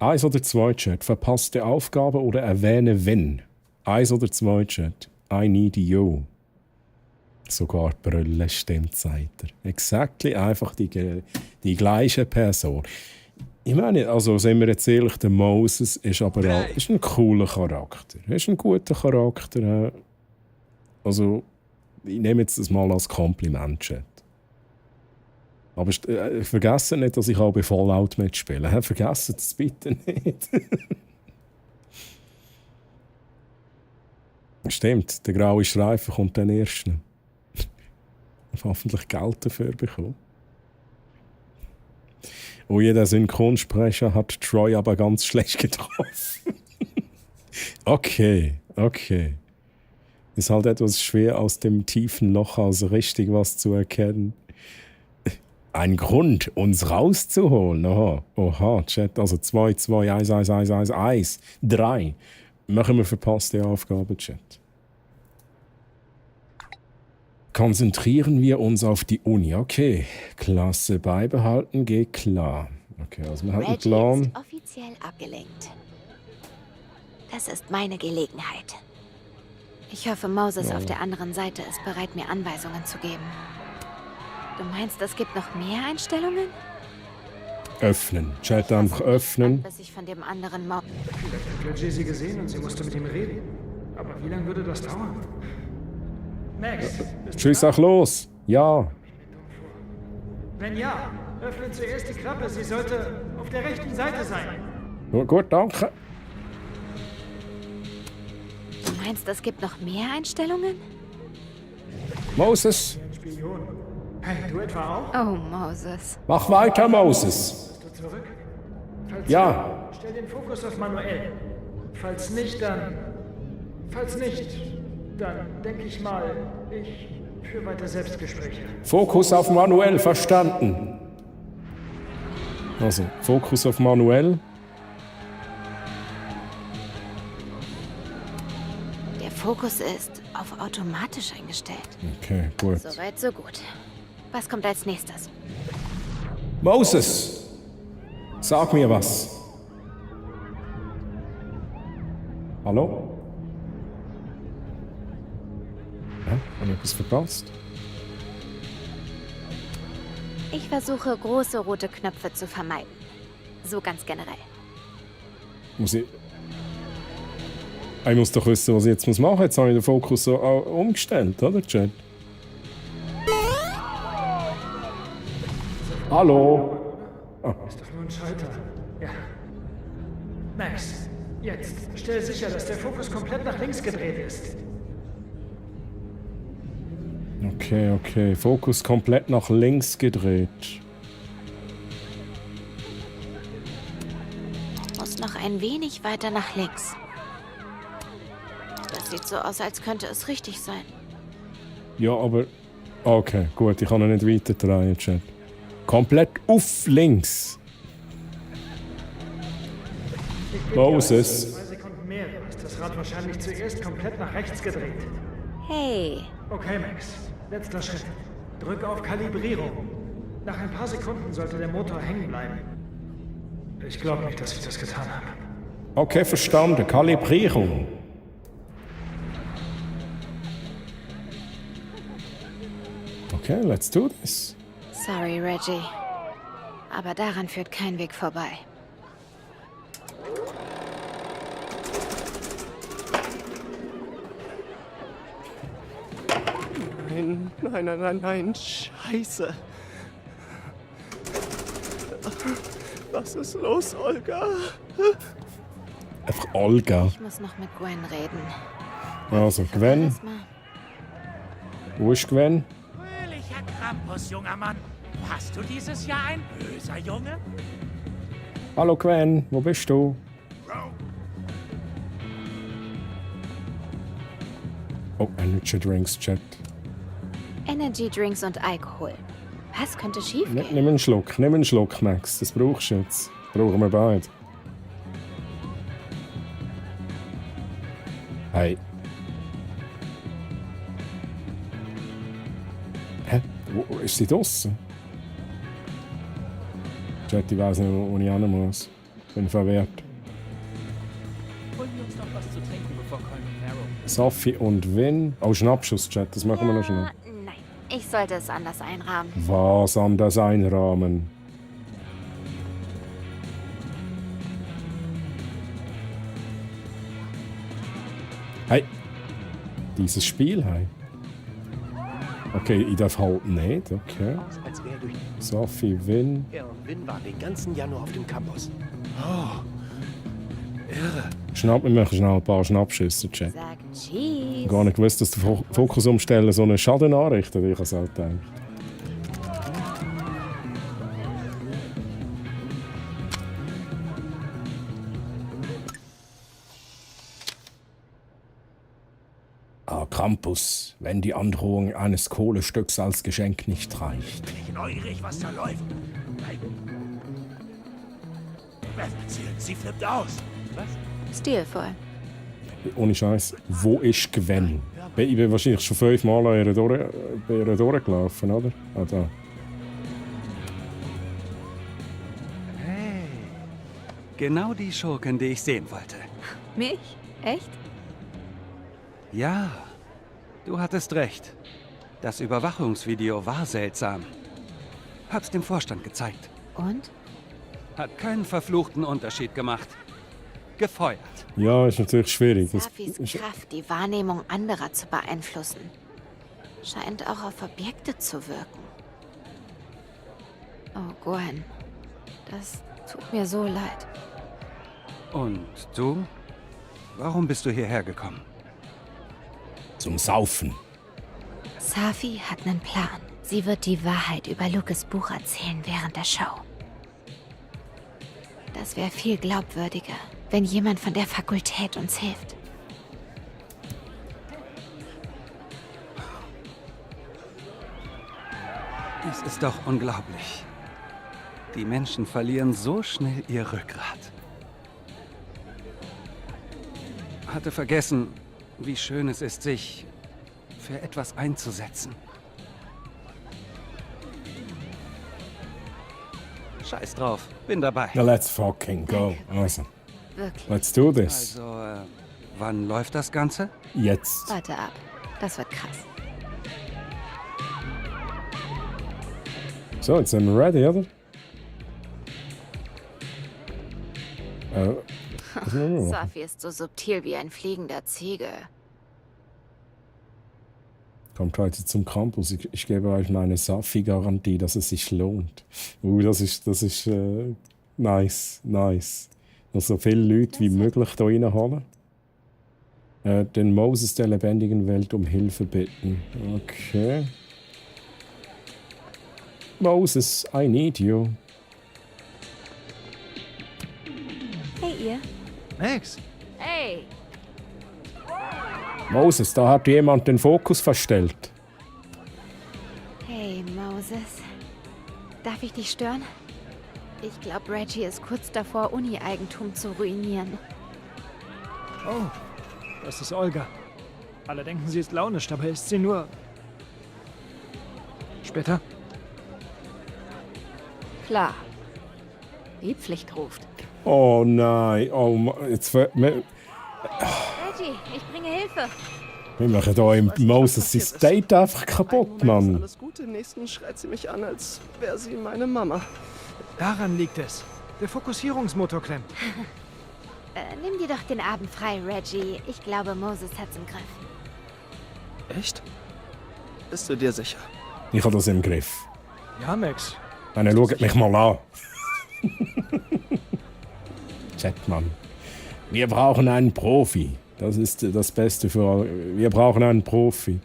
1 oder 2 Chat, verpasste Aufgabe oder erwähne wenn. 1 oder 2 Chat, I need you. Sogar Brille stimmt, sagt er. Exactly, einfach die gleiche Person. Ich meine, also sind wir jetzt ehrlich, der Moses ist aber auch, ist ein cooler Charakter. Ist ein guter Charakter. Also, ich nehme jetzt das mal als Kompliment, Chat. Aber vergesst nicht, dass ich auch bei Fallout mitspiele. Vergesst es bitte nicht. Stimmt, der graue Streifen kommt dann erst noch. Hoffentlich Geld dafür bekommen. Oh, jeder Synchronsprecher hat Troy aber ganz schlecht getroffen. Okay. Ist halt etwas schwer, aus dem tiefen Loch aus richtig was zu erkennen. Ein Grund, uns rauszuholen. Oha, Chat. Also 2, 2, 1, 1, 1, 1, 1, 3. Machen wir verpasste Aufgabe, Chat. Konzentrieren wir uns auf die Uni. Okay, Klasse beibehalten, geht klar. Okay, also wir haben einen Reggie Plan. ist offiziell abgelenkt. Das ist meine Gelegenheit. Ich hoffe, Moses Ja. auf der anderen Seite ist bereit, mir Anweisungen zu geben. Du meinst, es gibt noch mehr Einstellungen? Öffnen. Chat einfach öffnen. Bis ich von dem anderen Mo... Vielleicht hat Reggie sie gesehen und sie musste mit ihm reden. Aber wie lange würde das dauern? Max, bist du Tschüss, da? auch los. Ja. Wenn ja, öffne zuerst die Klappe. Sie sollte auf der rechten Seite sein. Gut, danke. Du meinst, es gibt noch mehr Einstellungen? Moses, Ein Spion. Hey, du etwa auch? Oh, Moses. mach weiter, Moses. Bist du zurück? Falls Ja. ja, stell den Fokus auf Manuel. Falls nicht, dann denke ich mal, ich führe weiter Selbstgespräche. Fokus auf Manuel, verstanden. Also, Fokus auf Manuel. Der Fokus ist auf automatisch eingestellt. Okay, gut. Soweit, so gut. Was kommt als nächstes? Moses, sag mir was. Hallo? Habe ich etwas verpasst? Ich versuche, große rote Knöpfe zu vermeiden. So ganz generell. Ich muss doch wissen, was ich jetzt machen muss. Jetzt habe ich den Fokus so umgestellt, oder, Chat? Hallo? Ist doch nur ein Schalter. Ja. Max, jetzt stell sicher, dass der Fokus komplett nach links gedreht ist. Okay. Fokus komplett nach links gedreht. Muss noch ein wenig weiter nach links. Das sieht so aus, als könnte es richtig sein. Ja, aber... Okay, gut, ich kann noch nicht weiter drehen, Chat. Komplett auf links. Moses. 2 Sekunden mehr ist das Rad wahrscheinlich zuerst komplett nach rechts gedreht. Hey. Okay, Max. Letzter Schritt. Drück auf Kalibrierung. Nach ein paar Sekunden sollte der Motor hängen bleiben. Ich glaube nicht, dass ich das getan habe. Okay, verstanden. Kalibrierung. Okay, let's do this. Sorry, Reggie. Aber daran führt kein Weg vorbei. Nein. Scheiße. Was ist los, Olga? Einfach Olga. Ich muss noch mit Gwen reden. Also, Gwen. Alles mal. Wo ist Gwen? Fröhlicher Krampus, junger Mann. Hast du dieses Jahr ein böser Junge? Hallo Gwen, wo bist du? Oh, Energy Drinks, Chat. Energy Drinks und Alkohol. Was könnte schiefgehen? Nimm einen Schluck, Max. Das brauchst du jetzt. Das brauchen wir beide. Hey. Hä? Wo ist sie draussen? Chat, ich weiss nicht, wo ich hin muss. Bin verwirrt. Holen wir uns noch was zu trinken, bevor Colin Farrell. Safi und Win. Oh, Schnappschuss, Chat. Das machen wir noch schnell. Nein, ich sollte es anders einrahmen. Was anders einrahmen? Hey! Dieses Spiel, hey. Okay, ich darf halt nicht, okay. Als wäre durch. Sophie, Win. Er und Vin waren den ganzen Januar auf dem Campus. Oh. Irre. Wir machen schnell ein paar Schnappschüsse, Chat. Sag Cheese. Gar nicht gewusst, dass der Fokus umstellen so einen Schaden anrichtet, wie ich es halt denke. Krampus, wenn die Androhung eines Kohlestücks als Geschenk nicht reicht. Bin ich neugierig, was da läuft. Sie flippt aus. Was? Stilvoll. Ohne Scheiß, wo ist Gwen? Ich bin wahrscheinlich schon 5 Mal an ihr durchgelaufen, oder? Ah, da. Hey, genau die Schurken, die ich sehen wollte. Mich? Echt? Ja, du hattest recht. Das Überwachungsvideo war seltsam. Hab's dem Vorstand gezeigt. Und? Hat keinen verfluchten Unterschied gemacht. Gefeuert. Ja, ist natürlich schwierig. Safis Kraft, die Wahrnehmung anderer zu beeinflussen, scheint auch auf Objekte zu wirken. Oh, Gwen, das tut mir so leid. Und du? Warum bist du hierher gekommen? Zum Saufen. Safi hat einen Plan. Sie wird die Wahrheit über Lucas Buch erzählen während der Show. Das wäre viel glaubwürdiger, wenn jemand von der Fakultät uns hilft. Es ist doch unglaublich. Die Menschen verlieren so schnell ihr Rückgrat. Hatte vergessen, wie schön es ist, sich für etwas einzusetzen. Scheiß drauf, bin dabei. Na, let's fucking go. Also, Wirklich. let's do this. Also, wann läuft das Ganze? Jetzt. Warte ab. Das wird krass. So, jetzt sind wir ready, oder? Was machen wir? Safi ist so subtil wie ein fliegender Ziegel. Kommt heute zum Campus. Ich gebe euch meine Safi-Garantie, dass es sich lohnt. Das ist nice. Noch so viele Leute wie möglich hier reinholen. Den Moses der lebendigen Welt um Hilfe bitten. Okay. Moses, I need you. Hey, ihr. Max. Hey. Moses, da hat jemand den Fokus verstellt. Hey, Moses. Darf ich dich stören? Ich glaube, Reggie ist kurz davor, Uni-Eigentum zu ruinieren. Oh, das ist Olga. Alle denken, sie ist launisch, dabei ist sie nur... Später? Klar. Die Pflicht ruft. Oh nein, oh jetzt Reggie, ich bringe Hilfe. wir machen hier im Moses sein Date einfach kaputt, Mann. Alles Gute, im nächsten schreit sie mich an, als wäre sie meine Mama. Daran liegt es. Der Fokussierungsmotor klemmt. Nimm dir doch den Abend frei, Reggie. Ich glaube, Moses hat's im Griff. Echt? Bist du dir sicher? Ich habe das im Griff. Ja, Max. Dann schaut mich mal an. Chatmann. Wir brauchen einen Profi. Das ist das Beste für alle. Wir brauchen einen Profi.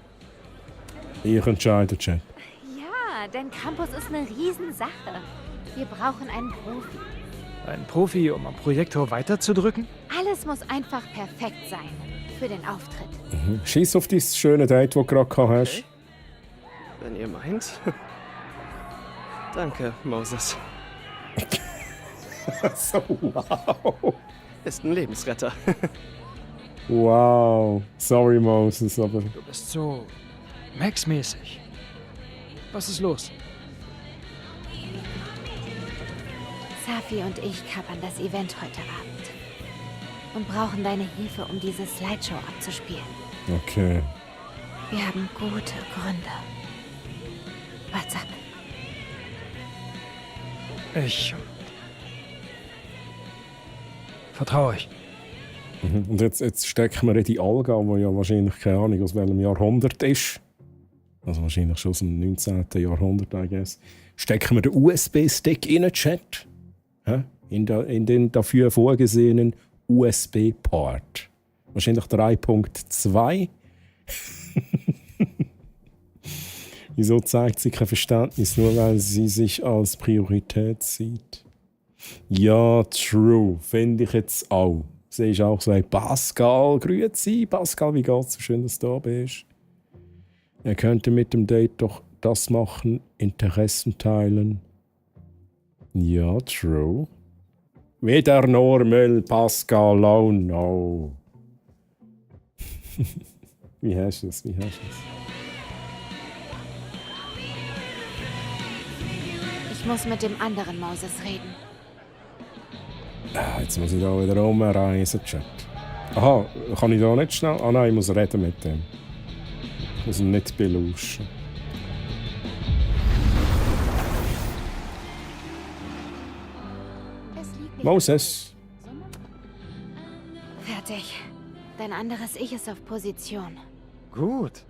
Ich entscheide, Chat. Ja, denn Campus ist eine Riesensache. Wir brauchen einen Profi. Ein Profi, um am Projektor weiterzudrücken? Alles muss einfach perfekt sein für den Auftritt. Schieß auf dieses schöne Date, das du gerade hast. Wenn ihr meint. Danke, Moses. So, wow. Ist ein Lebensretter. Wow. Sorry, Moses, aber... Du bist so Max-mäßig. Was ist los? Safi und ich kappern das Event heute Abend. Und brauchen deine Hilfe, um diese Slideshow abzuspielen. Okay. Wir haben gute Gründe. What's up? Ich... vertraue euch. Und jetzt stecken wir in die Alga, die ja wahrscheinlich keine Ahnung aus welchem Jahrhundert ist. Also wahrscheinlich schon aus dem 19. Jahrhundert, I guess. Stecken wir den USB-Stick in den Chat. In den dafür vorgesehenen USB-Port. Wahrscheinlich 3.2. Wieso zeigt sie kein Verständnis, nur weil sie sich als Priorität sieht? Ja, true. Finde ich jetzt auch. Sie ist auch so, hey, Pascal, grüezi. Pascal, wie geht's? So schön, dass du da bist. Er könnte mit dem Date doch das machen, Interessen teilen. Ja, true. Wieder normal, Pascal, oh no. Wie hast du es? Ich muss mit dem anderen Moses reden. Jetzt muss ich da wieder rumreisen, Chat. Aha, kann ich da nicht schnell? Ah nein, ich muss reden mit dem. Ich muss ihn nicht belauschen. Moses. Fertig. Dein anderes Ich ist auf Position. Gut.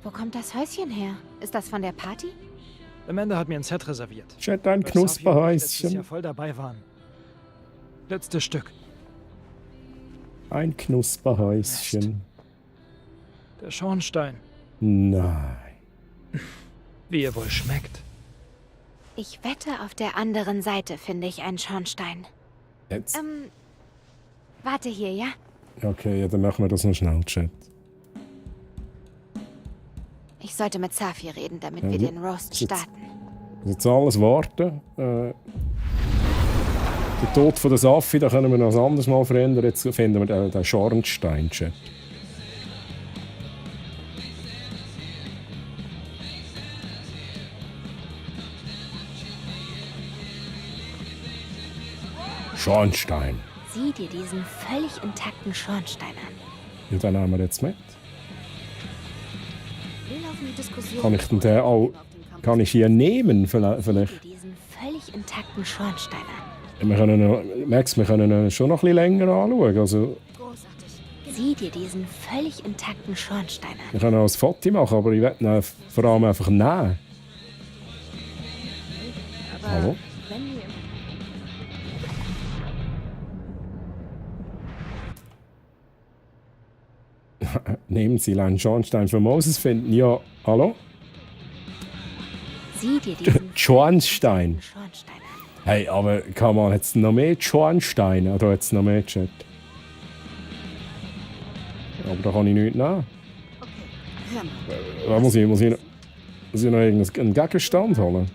Wo kommt das Häuschen her? Ist das von der Party? Amanda hat mir ein Set reserviert. Chat, ein Weil Safi und ich letztes Knusperhäuschen. Jahr voll dabei waren. Letztes Stück. Ein Knusperhäuschen. Der Schornstein. Nein. Wie ihr wohl schmeckt. Ich wette, auf der anderen Seite finde ich einen Schornstein. Jetzt? Warte hier, ja? Okay, ja, dann machen wir das noch schnell, Chat. Ich sollte mit Safi reden, damit Ja, wir ja. den Roast Jetzt- starten. Jetzt alles warten. Der Tod von der Safi, da können wir noch ein anderes Mal verändern. Jetzt finden wir den Schornstein, Chat. Schornstein. Sieh dir diesen völlig intakten Schornstein an. Ja, den nehmen wir jetzt mit. Wir laufen die Diskussion. Kann ich den auch... Kann ich hier nehmen, vielleicht? Diesen völlig intakten Schornstein an. Wir können noch, Max, wir können ihn schon noch ein bisschen länger anschauen. Also, Sieh dir diesen völlig intakten Schornstein an. wir können auch ein Foto machen, aber ich werde ihn vor allem einfach nehmen. Hallo? Wenn wir Nehmen Sie einen Schornstein für Moses finden. Ja, hallo? Sieh dir diesen Schornstein. Schornstein an. Hey, aber kann man jetzt noch mehr Schornsteine? Oder jetzt noch mehr Chat? Aber da kann ich nichts nehmen. Hör mal. Da muss ich noch irgendeinen Gegenstand holen.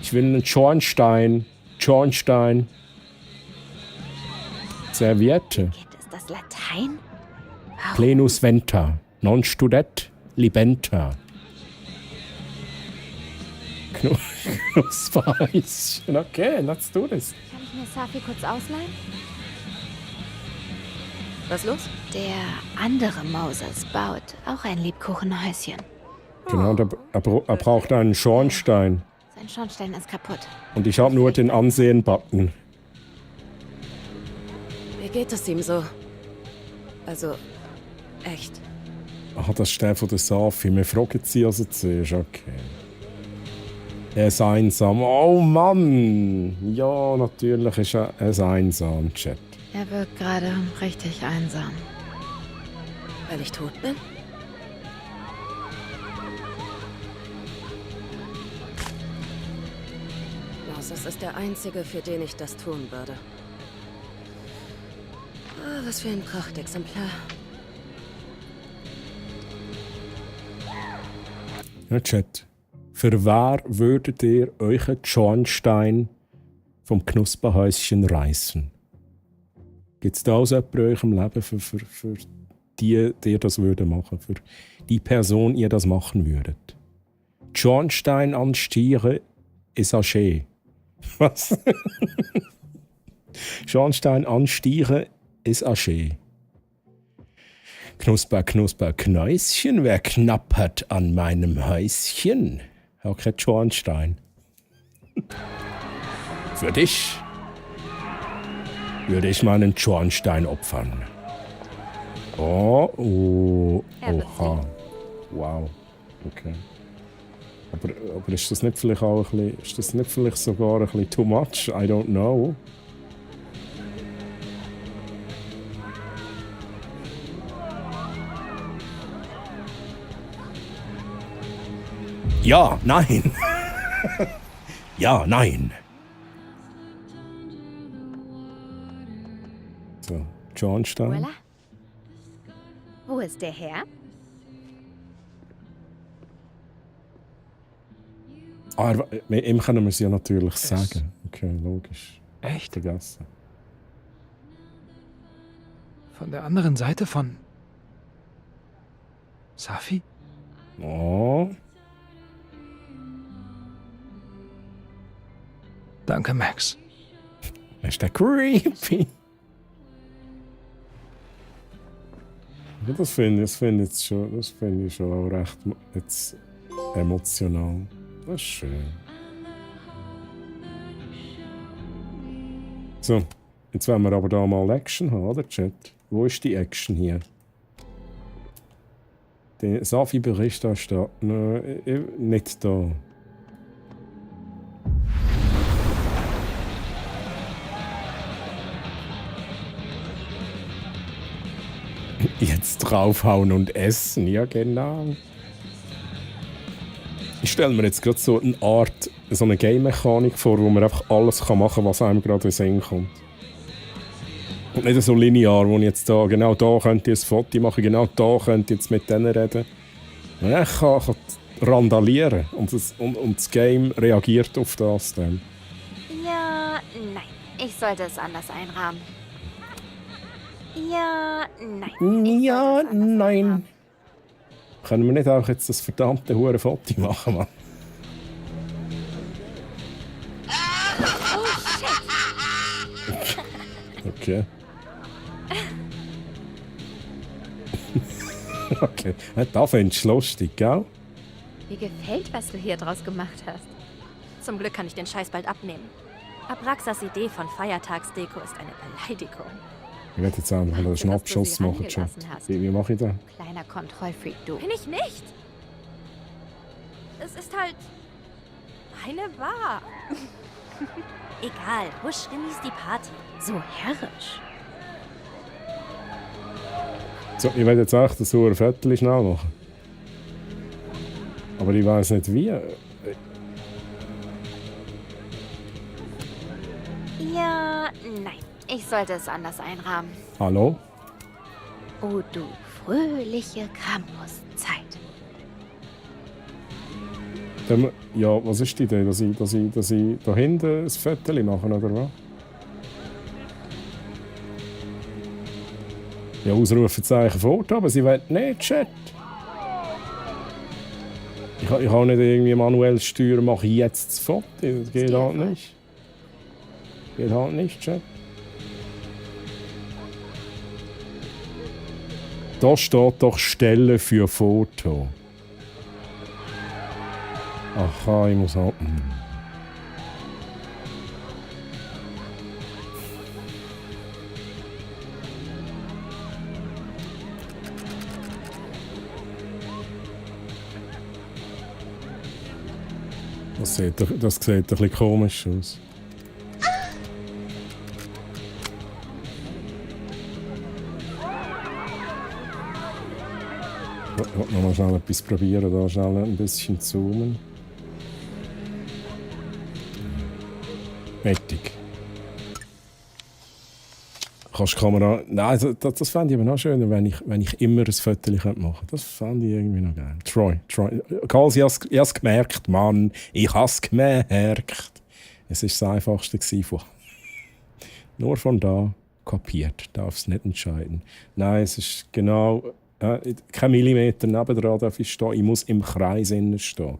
Ich will einen Schornstein. Schornstein. Serviette. Ist das Latein? Plenus venta. Non studet libenta. Knusperhäuschen. Okay, let's do this. Kann ich mir Safi kurz ausleihen? Was los? Der andere Moses baut auch ein Lebkuchenhäuschen. Genau, er braucht einen Schornstein. Sein Schornstein ist kaputt. Und ich habe nur den Ansehen-Button. Wie geht es ihm so? Also, echt. Ach, das ist der von der Safi. Wir fragen sie also zuerst. Okay. Er ist einsam. Oh Mann! Ja, natürlich ist er einsam, Chat. Er wirkt gerade richtig einsam. Weil ich tot bin? Moses ist der Einzige, für den ich das tun würde. Ah, was für ein Prachtexemplar. Ja, Chat. Für wer würdet ihr euren Schornstein vom Knusperhäuschen reißen? Gibt es da also jemanden in eurem Leben, für die ihr das würdet machen? Für die Person, ihr das machen würdet? Schornstein anstieren ist Aché. Was? Schornstein anstieren ist Aché. Knusper, Knusper, Knäuschen, wer knappert an meinem Häuschen? Auch kein Schornstein. Für dich würde ich meinen Schornstein opfern. Oh, oha. Wow. Okay. Aber ist das nicht vielleicht auch ein bisschen, ist das nicht vielleicht sogar ein bisschen too much? I don't know. Ja, nein. Ja, nein. Also, Johnstein. Voilà. Wo ist der Herr? Ihm können wir es ja natürlich sagen. Okay, logisch. Echt? Vergessen. Von der anderen Seite von Safi? Oh. Danke, Max. Ist der creepy? Ja, das finde ich schon auch recht jetzt emotional. Das ist schön. So, jetzt wollen wir aber da mal Action haben, oder Chat? Wo ist die Action hier? Der Safi-Berichterstatter, nicht da. Jetzt draufhauen und essen, ja genau. Ich stelle mir jetzt gerade so eine Game-Mechanik vor, wo man einfach alles machen kann, was einem gerade in den Sinn kommt. Und nicht so linear, wo ich jetzt genau da könnte ich ein Foto machen, genau da könnte ich jetzt mit denen reden. Ich kann randalieren und das Game reagiert auf das dann. Ja, nein. Ich sollte es anders einrahmen. Ja, nein. Ja, nein. Können wir nicht auch jetzt das verdammte hure Foto machen, Mann? Oh, shit. Okay. Okay. Da findest du lustig, gell? Mir gefällt, was du hier draus gemacht hast. Zum Glück kann ich den Scheiß bald abnehmen. Abraxas Idee von Feiertagsdeko ist eine Beleidigung. Ich werde jetzt einfach einen Schnappschuss machen, Chat. Wie mache ich das? Kleiner Kontrollfreak, du. Bin ich nicht. Es ist halt meine Bar. Egal, husch, genieß die Party. So herrisch. So, ich werde jetzt echt das hure Viertel schnell machen. Aber ich weiß nicht wie. Ja, nein. Ich sollte es anders einrahmen. Hallo? Oh, du fröhliche Campuszeit. Ja, was ist die Idee? Dass ich da hinten ein Viertel mache, oder was? Ja, Ausrufezeichen Foto, aber sie will nicht, Chat. Ich kann nicht irgendwie manuell steuern, mache ich jetzt das Foto. Das geht halt nicht. Geht halt nicht, Chat. Da steht doch Stelle für Foto. Aha, ich muss halt... Das sieht ein bisschen komisch aus. Ich wollte noch mal schnell etwas probieren, da schnell ein bisschen zoomen. Fertig. Kannst die Kamera... Nein, das fände ich aber noch schöner, wenn ich immer ein Foto machen könnte. Das fände ich irgendwie noch geil. Troy. Karls, ich habe es gemerkt, Mann. Ich habe es gemerkt. Es war das Einfachste von... Nur von da kapiert. Darf es nicht entscheiden. Nein, es ist genau... kein Millimeter nebendran darf ich stehen. Ich muss im Kreis innen stehen.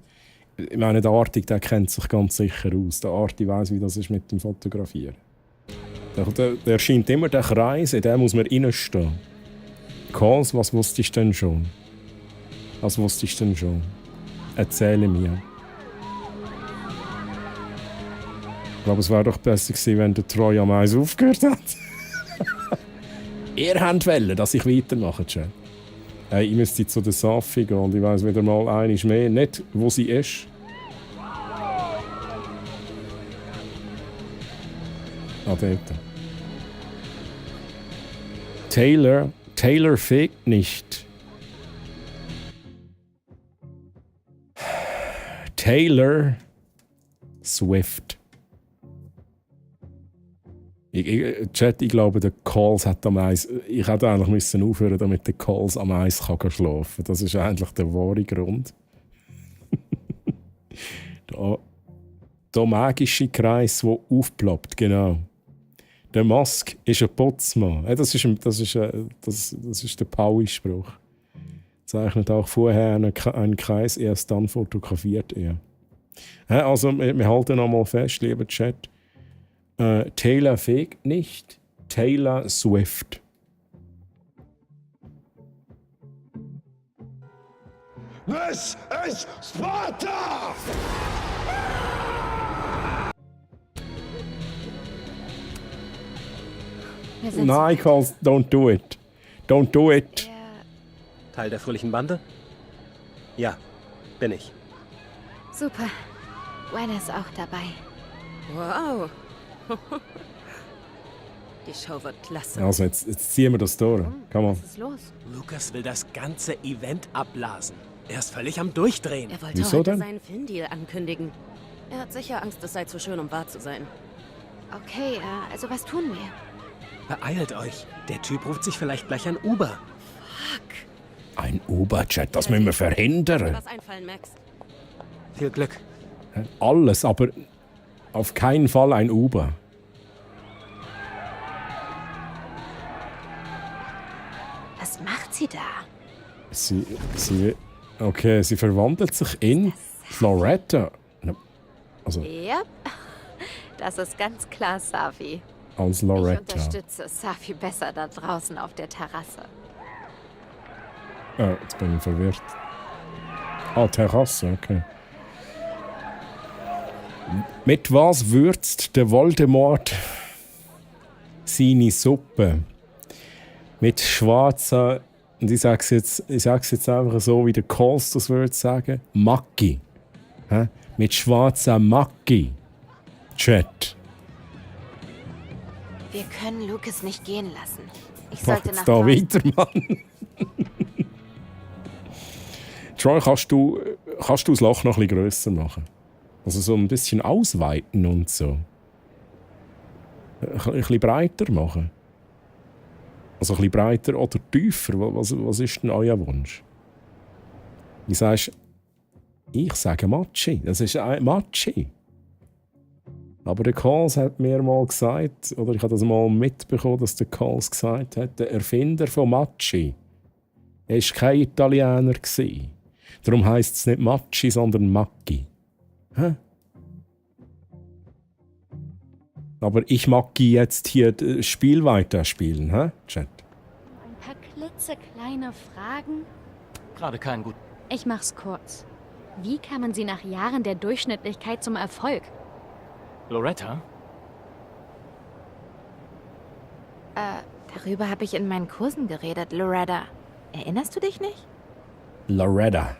Ich meine, der Artig, der kennt sich ganz sicher aus. Der Artig weiss, wie das ist mit dem Fotografieren. Der erscheint immer der Kreis, in dem muss man reinstehen. Karls, was wusstest du denn schon? Erzähle mir. Ich glaube, es wäre doch besser gewesen, wenn der Troy am Eis aufgehört hat. Ihr habt wollen, dass ich weitermache, Chat. Ich müsste zu der Safi gehen und ich weiss wieder mal einmal mehr, nicht wo sie ist. Dort. Taylor fickt nicht. Taylor Swift. Chat, ich glaube, der Calls hat am Eis. Ich hätte eigentlich müssen aufhören, damit der Calls am Eis kann schlafen. Das ist eigentlich der wahre Grund. der magische Kreis, der aufploppt, genau. Der Musk ist ein Putzmann. Das ist der Paui-Spruch. Zeichnet auch vorher einen Kreis, erst dann fotografiert er. Also, wir halten nochmal fest, lieber Chat. Taylor fegt nicht, Taylor Swift. This is Sparta! Nein, Calls, don't do it. Don't do it. Teil der fröhlichen Bande? Ja, bin ich. Super. Gwen ist auch dabei. Wow. Die Show wird klasse. Also, jetzt ziehen wir das durch. Komm on. Was ist los? Lucas will das ganze Event abblasen. Er ist völlig am Durchdrehen. Er wollte Wieso heute denn? seinen Filmdeal ankündigen. Er hat sicher Angst, es sei zu schön, um wahr zu sein. Okay, also was tun wir? Beeilt euch. Der Typ ruft sich vielleicht gleich ein Uber. Ein Uber-Chat, das müssen wir verhindern. Was einfallen, Max? Viel Glück. Alles, aber auf keinen Fall ein Uber. Was macht sie da? Sie verwandelt sich in Loretta. Also Yep. Das ist ganz klar Safi. als Ich Loretta. unterstütze Safi besser da draußen auf der Terrasse. Jetzt bin ich verwirrt. Terrasse, okay. Mit was würzt der Voldemort seine Suppe? Mit schwarzer, und ich sag's jetzt einfach so, wie der Calls das würde sagen, Maggi. Mit schwarzer Maggi. Chat. Wir können Lucas nicht gehen lassen. Ich Mach sollte jetzt nach da draußen. weiter, Mann. Troy, kannst du das Loch noch ein bisschen grösser machen? Also so ein bisschen ausweiten und so. Ein bisschen breiter machen. Also ein bisschen breiter oder tiefer. Was ist denn euer Wunsch? Wie sagst du? Ich sage Matschi. Das ist ein Matschi. Aber der Calls hat mir mal gesagt, oder ich habe das mal mitbekommen, dass der Calls gesagt hat, der Erfinder von Matschi, er war kein Italiener. Darum heisst es nicht Matschi, sondern Maggi. Hä? Aber ich mag jetzt hier das Spiel weiterspielen, hä? Chat. Ein paar klitzekleine Fragen. Gerade kein gut. Ich mach's kurz. Wie kamen Sie nach Jahren der Durchschnittlichkeit zum Erfolg? Loretta? Darüber habe ich in meinen Kursen geredet, Loretta. Erinnerst du dich nicht? Loretta.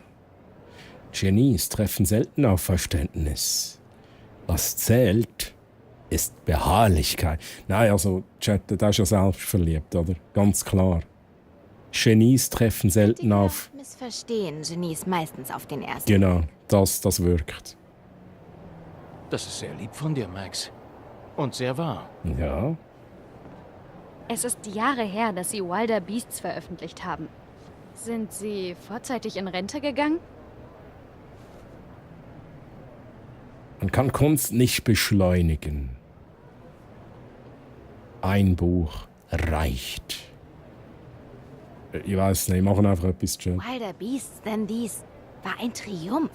Genies treffen selten auf Verständnis. Was zählt, ist Beharrlichkeit. Nein, also, Chat, der ist ja selbst verliebt, oder? Ganz klar. Genies treffen selten auf... Missverstehen Genies meistens auf den ersten. Genau, das wirkt. Das ist sehr lieb von dir, Max. Und sehr wahr. Ja. Es ist Jahre her, dass Sie Wilder Beasts veröffentlicht haben. Sind Sie vorzeitig in Rente gegangen? Man kann Kunst nicht beschleunigen. Ein Buch reicht. Ich weiß nicht, machen einfach etwas schön. Wilder Beasts, denn dies war ein Triumph.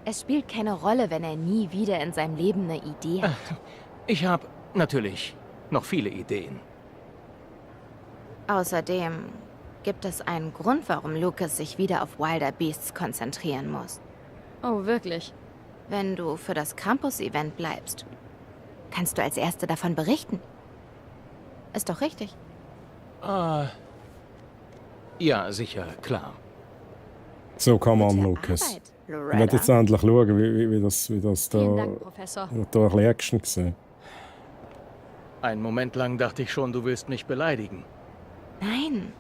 Es spielt keine Rolle, wenn er nie wieder in seinem Leben eine Idee hat. Ich habe natürlich noch viele Ideen. Außerdem gibt es einen Grund, warum Lucas sich wieder auf Wilder Beasts konzentrieren muss. Oh, wirklich? Wenn du für das Campus-Event bleibst, kannst du als Erste davon berichten. Ist doch richtig. Ja, sicher, klar. So kann man, Lucas. Ich werde jetzt endlich schauen, wie das da... Vielen Dank, Professor. Da ein bisschen Action gesehen. Einen Moment lang dachte ich schon, du willst mich beleidigen. Nein,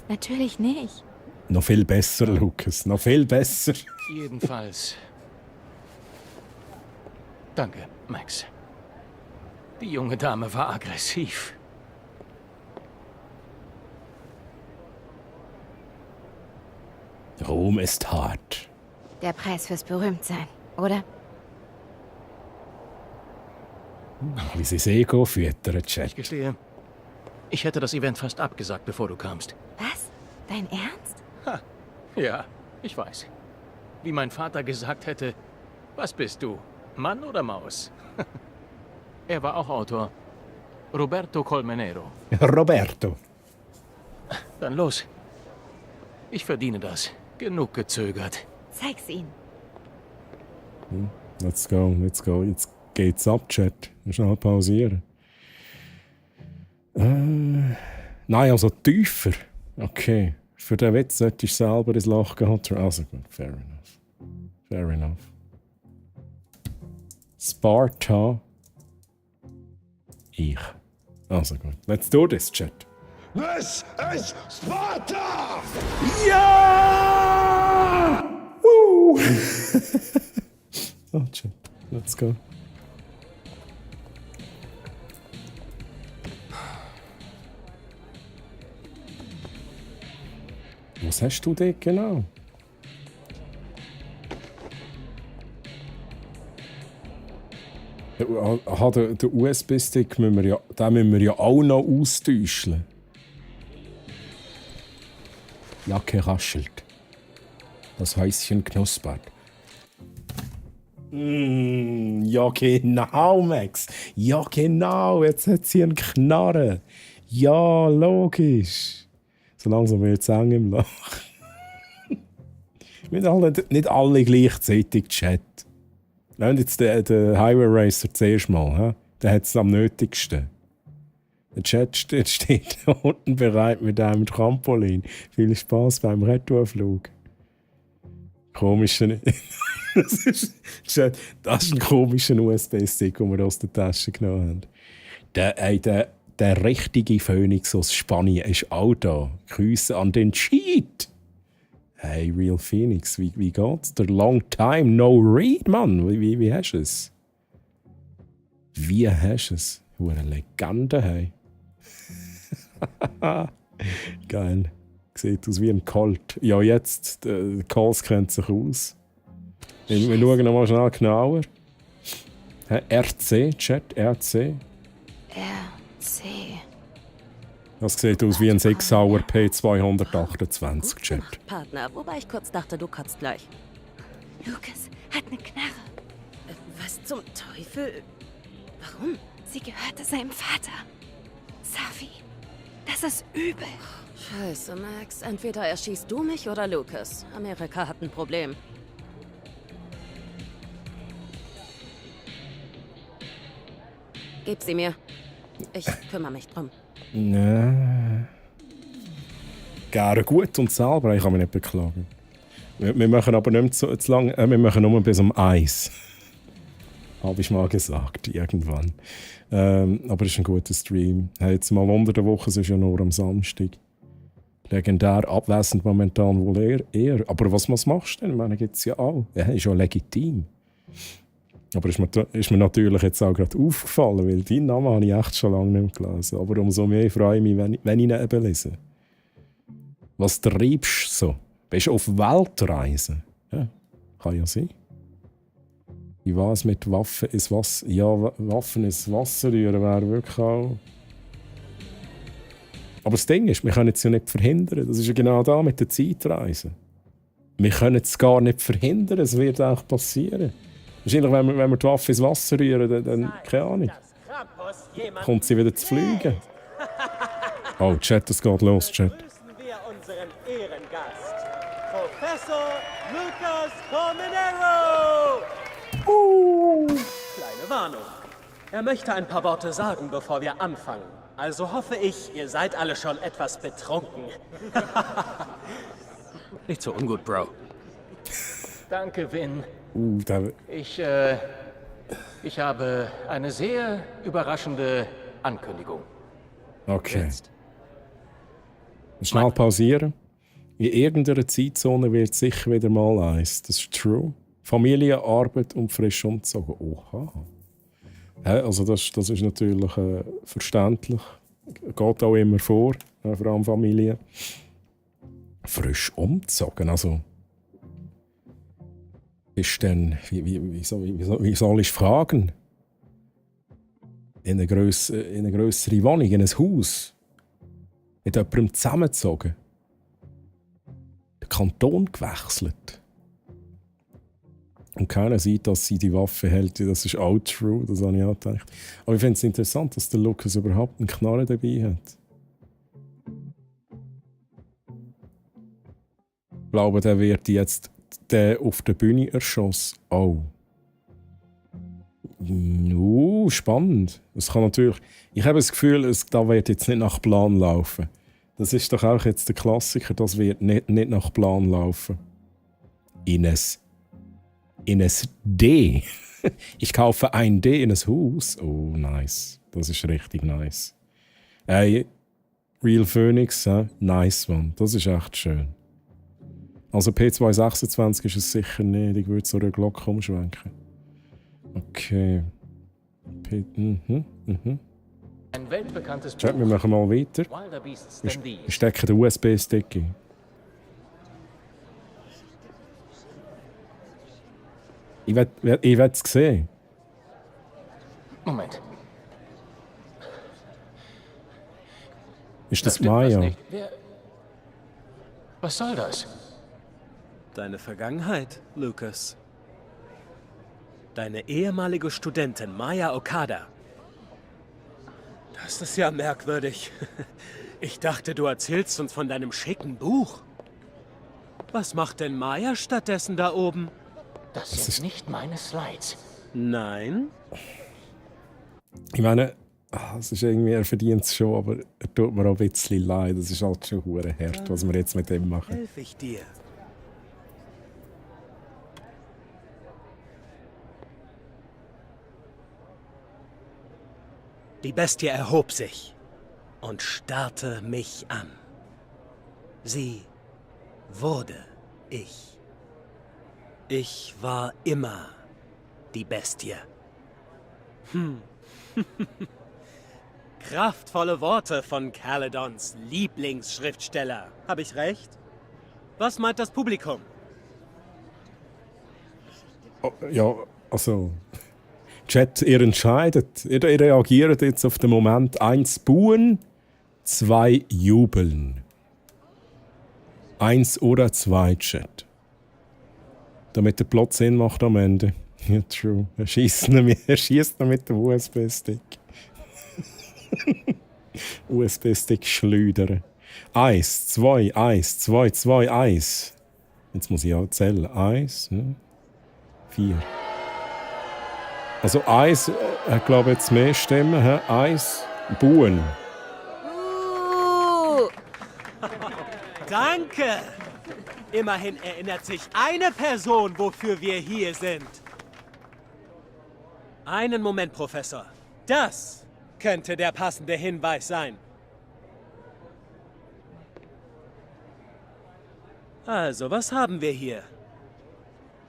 natürlich nicht. Noch viel besser, Lucas. Noch viel besser. Jedenfalls. Danke, Max. Die junge Dame war aggressiv. Ruhm ist hart. Der Preis fürs Berühmtsein, oder? Wie sie das Ego füttern, Chat. Ich gestehe, ich hätte das Event fast abgesagt, bevor du kamst. Was? Dein Ernst? Ha, ja, ich weiß. Wie mein Vater gesagt hätte, was bist du, Mann oder Maus? Er war auch Autor. Roberto Colmenero. Roberto. Dann los. Ich verdiene das. Genug gezögert. Zeig's ihm. Let's go, let's go. Jetzt geht's ab, Chat. Schnell pausieren. Nein, also tiefer. Okay. Für den Witz sollte ich selber ins Loch gehen. Also gut, fair enough. Fair enough. Sparta. Ich. Also gut. Let's do this, Chat. This is Sparta! Ja! Woo! Oh, Chat. Let's go. Was hast du dort genau? Den USB-Stick müssen wir ja auch noch austauschen. Jacke raschelt. Das Häuschen knuspert. Ja genau, Max. Ja genau, jetzt hat sie einen Knarren. Ja, logisch. So langsam wird es eng im Loch. Nicht alle gleichzeitig Chat. Nehmen jetzt den Highway Racer zuerst mal. He? Der hat es am nötigsten. Der Chat steht unten bereit mit einem Trampolin. Viel Spaß beim Retourflug. Komischer. Das ist ein komischer USB-Stick, den wir aus der Tasche genommen haben. Der richtige Phönix aus Spanien ist auch da. Grüße an den Cheat. Hey, Real Phoenix, wie geht's? Der Long Time No Read, Mann. Wie hast du es? Wie hast du es? Eine Legende, hey. Geil. Sieht aus wie ein Colt. Ja, jetzt, der Colt kennt sich aus. Wir schauen noch mal schnell genauer. RC, Chat, RC. RC. Das sieht aus wie ein 6-Hour P228, Chat. Partner, wobei ich kurz dachte, du kotzt gleich. Lucas hat eine Knarre. Was zum Teufel? Warum? Sie gehörte seinem Vater. Safi, das ist übel. Scheiße, Max. Entweder erschießt du mich oder Lucas. Amerika hat ein Problem. Gib sie mir. Ich kümmere mich drum. Nein. Gerne gut und selber, ich kann mich nicht beklagen. Wir machen aber nicht zu lang, wir machen nur bis um 1. Habe ich mal gesagt, irgendwann. Aber es ist ein guter Stream. Hey, jetzt mal unter der Woche, es ist ja nur am Samstag. Legendär, abwesend momentan wohl eher. Aber was machst du denn? Ich meine, gibt es ja auch. Ja, ist ja legitim. Aber ist mir natürlich jetzt auch gerade aufgefallen, weil deinen Namen habe ich echt schon lange nicht mehr gelesen. Aber umso mehr freue ich mich, wenn ich ihn eben lese. Was treibst du so? Bist du auf Weltreise? Ja, kann ja sein. Wie war es mit Waffen ins Wasser? Ja, Waffen ins Wasser rühren wäre wirklich auch... Aber das Ding ist, wir können es ja nicht verhindern. Das ist ja genau da mit der Zeitreise. Wir können es gar nicht verhindern, es wird auch passieren. Wahrscheinlich, wenn wir die Waffe ins Wasser rühren, dann keine Ahnung. Kommt sie wieder zu fliegen. Oh, Chat, es geht los, Chat. Begrüßen wir unseren Ehrengast, Professor Lucas Colmenero! Kleine Warnung. Er möchte ein paar Worte sagen, bevor wir anfangen. Also hoffe ich, ihr seid alle schon etwas betrunken. Nicht so ungut, Bro. Danke, Vin. Ich habe eine sehr überraschende Ankündigung. Okay. Jetzt. Schnell pausieren. In irgendeiner Zeitzone wird sicher wieder mal eins. Das ist true. Familie, Arbeit und frisch umgezogen. Oha. Also das ist natürlich verständlich. Geht auch immer vor, vor allem Familie. Frisch umgezogen, also... Ist denn... Wie soll ich fragen? In eine grössere Wohnung, in ein Haus? Mit jemandem zusammengezogen? Den Kanton gewechselt? Und keiner sieht, dass sie die Waffe hält. Das ist auch true, das habe ich auch gedacht. Aber ich finde es interessant, dass der Lucas überhaupt einen Knarre dabei hat. Ich glaube, der wird jetzt auf der Bühne erschossen. Oh. Spannend. Es kann natürlich... Ich habe das Gefühl, da wird jetzt nicht nach Plan laufen. Das ist doch auch jetzt der Klassiker, das wird nicht nach Plan laufen. In ein D. Ich kaufe ein D in ein Haus. Oh, nice. Das ist richtig nice. Real Phoenix, nice one. Das ist echt schön. Also P226 ist es sicher nicht. Ich würde so eine Glocke umschwenken. Okay. Ein weltbekanntes Chat, wir machen mal weiter. Wilder Beasts than Wir these. stecken den USB-Stick in. Ich will es sehen. Moment. Ist das stimmt was Maya? nicht. Was soll das? Deine Vergangenheit, Lucas. Deine ehemalige Studentin Maya Okada. Das ist ja merkwürdig. Ich dachte, du erzählst uns von deinem schicken Buch. Was macht denn Maya stattdessen da oben? Das sind nicht meine Slides. Nein? Ich meine, es ist irgendwie, er verdient es schon, aber er tut mir auch ein bisschen leid. Das ist halt schon hure hart, was wir jetzt mit dem machen. Helfe ich dir? Die Bestie erhob sich und starrte mich an. Sie wurde ich. Ich war immer die Bestie. Kraftvolle Worte von Caledons Lieblingsschriftsteller. Habe ich recht? Was meint das Publikum? Oh, ja, also... Chat, ihr entscheidet. Ihr reagiert jetzt auf den Moment. 1 buhen, 2 jubeln. 1 oder 2, Chat. Damit der Plot Sinn macht am Ende. Ja, true. Er schießt ihn mit dem USB-Stick. USB-Stick schleudern. 1, 2, 1, 2, 2, 1. Jetzt muss ich auch zählen. 1, 4. Also 1 hat, glaube ich, jetzt mehr Stimmen. 1, buhen. Danke! Immerhin erinnert sich eine Person, wofür wir hier sind. Einen Moment, Professor. Das könnte der passende Hinweis sein. Also, was haben wir hier?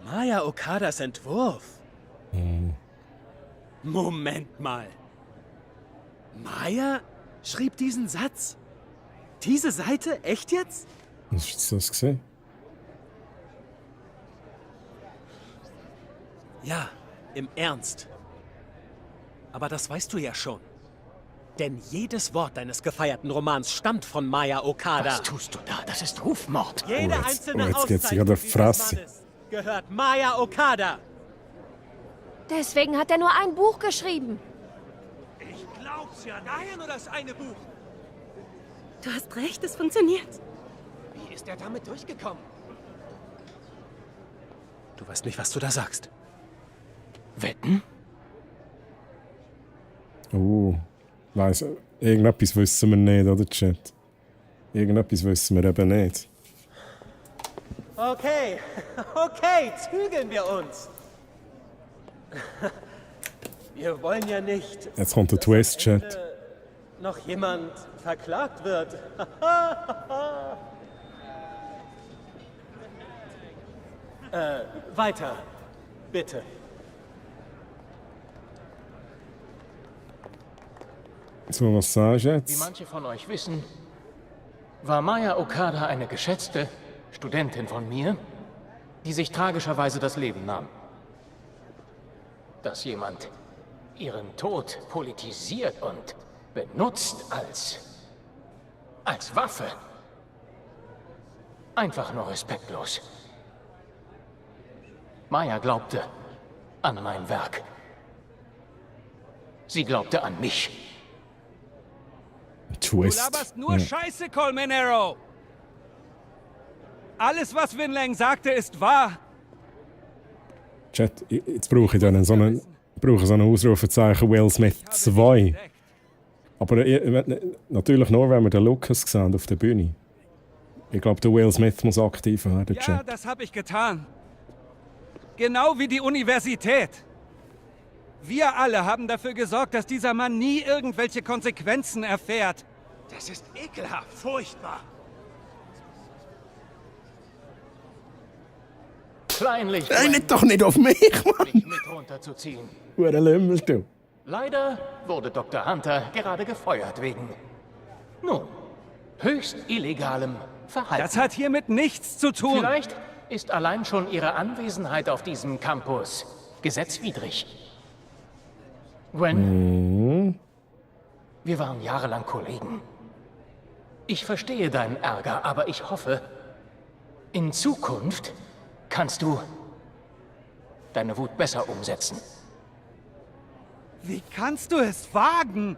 Maya Okadas Entwurf. Moment mal. Maya schrieb diesen Satz? Diese Seite? Echt jetzt? Hast du das gesehen? Ja, im Ernst. Aber das weißt du ja schon. Denn jedes Wort deines gefeierten Romans stammt von Maya Okada. Was tust du da? Das ist Rufmord. Jede einzelne jetzt geht's sich an Auszeichnung der dieses Fresse. Mannes gehört Maya Okada. Deswegen hat er nur ein Buch geschrieben. Ich glaub's ja nicht. Nur das eine Buch. Du hast recht, es funktioniert. Wie ist er damit durchgekommen? Du weißt nicht, was du da sagst. Wetten? Weiss, irgendetwas wissen wir nicht, oder Chat? Irgendetwas wissen wir eben nicht. Okay, okay, zügeln wir uns. Wir wollen ja nicht, Jetzt kommt der Twist, Chat. noch jemand verklagt wird. Weiter, bitte. So, was sagst du Wie jetzt? manche von euch wissen, war Maya Okada eine geschätzte Studentin von mir, die sich tragischerweise das Leben nahm. Dass jemand ihren Tod politisiert und benutzt als Waffe. Einfach nur respektlos. Maya glaubte an mein Werk. Sie glaubte an mich. Twist. Du laberst nur Scheiße, Colmenero! Alles, was Winlang sagte, ist wahr. Chat, jetzt brauche ich dann so einen Ausrufezeichen Will Smith 2. Aber natürlich nur, wenn wir den Lucas sehen auf der Bühne. Ich glaube, der Will Smith muss aktiv werden, Ja, Chat. das habe ich getan. Genau wie die Universität. Wir alle haben dafür gesorgt, dass dieser Mann nie irgendwelche Konsequenzen erfährt. Das ist ekelhaft, furchtbar. Kleinlich. Nicht doch nicht auf mich, Mann! Mich mit runterzuziehen. Hure Lümmel, du. Leider wurde Dr. Hunter gerade gefeuert wegen, nun, höchst illegalem Verhalten. Das hat hiermit nichts zu tun. Vielleicht ist allein schon Ihre Anwesenheit auf diesem Campus gesetzwidrig. Gwen, wir waren jahrelang Kollegen. Ich verstehe deinen Ärger, aber ich hoffe, in Zukunft kannst du deine Wut besser umsetzen. Wie kannst du es wagen?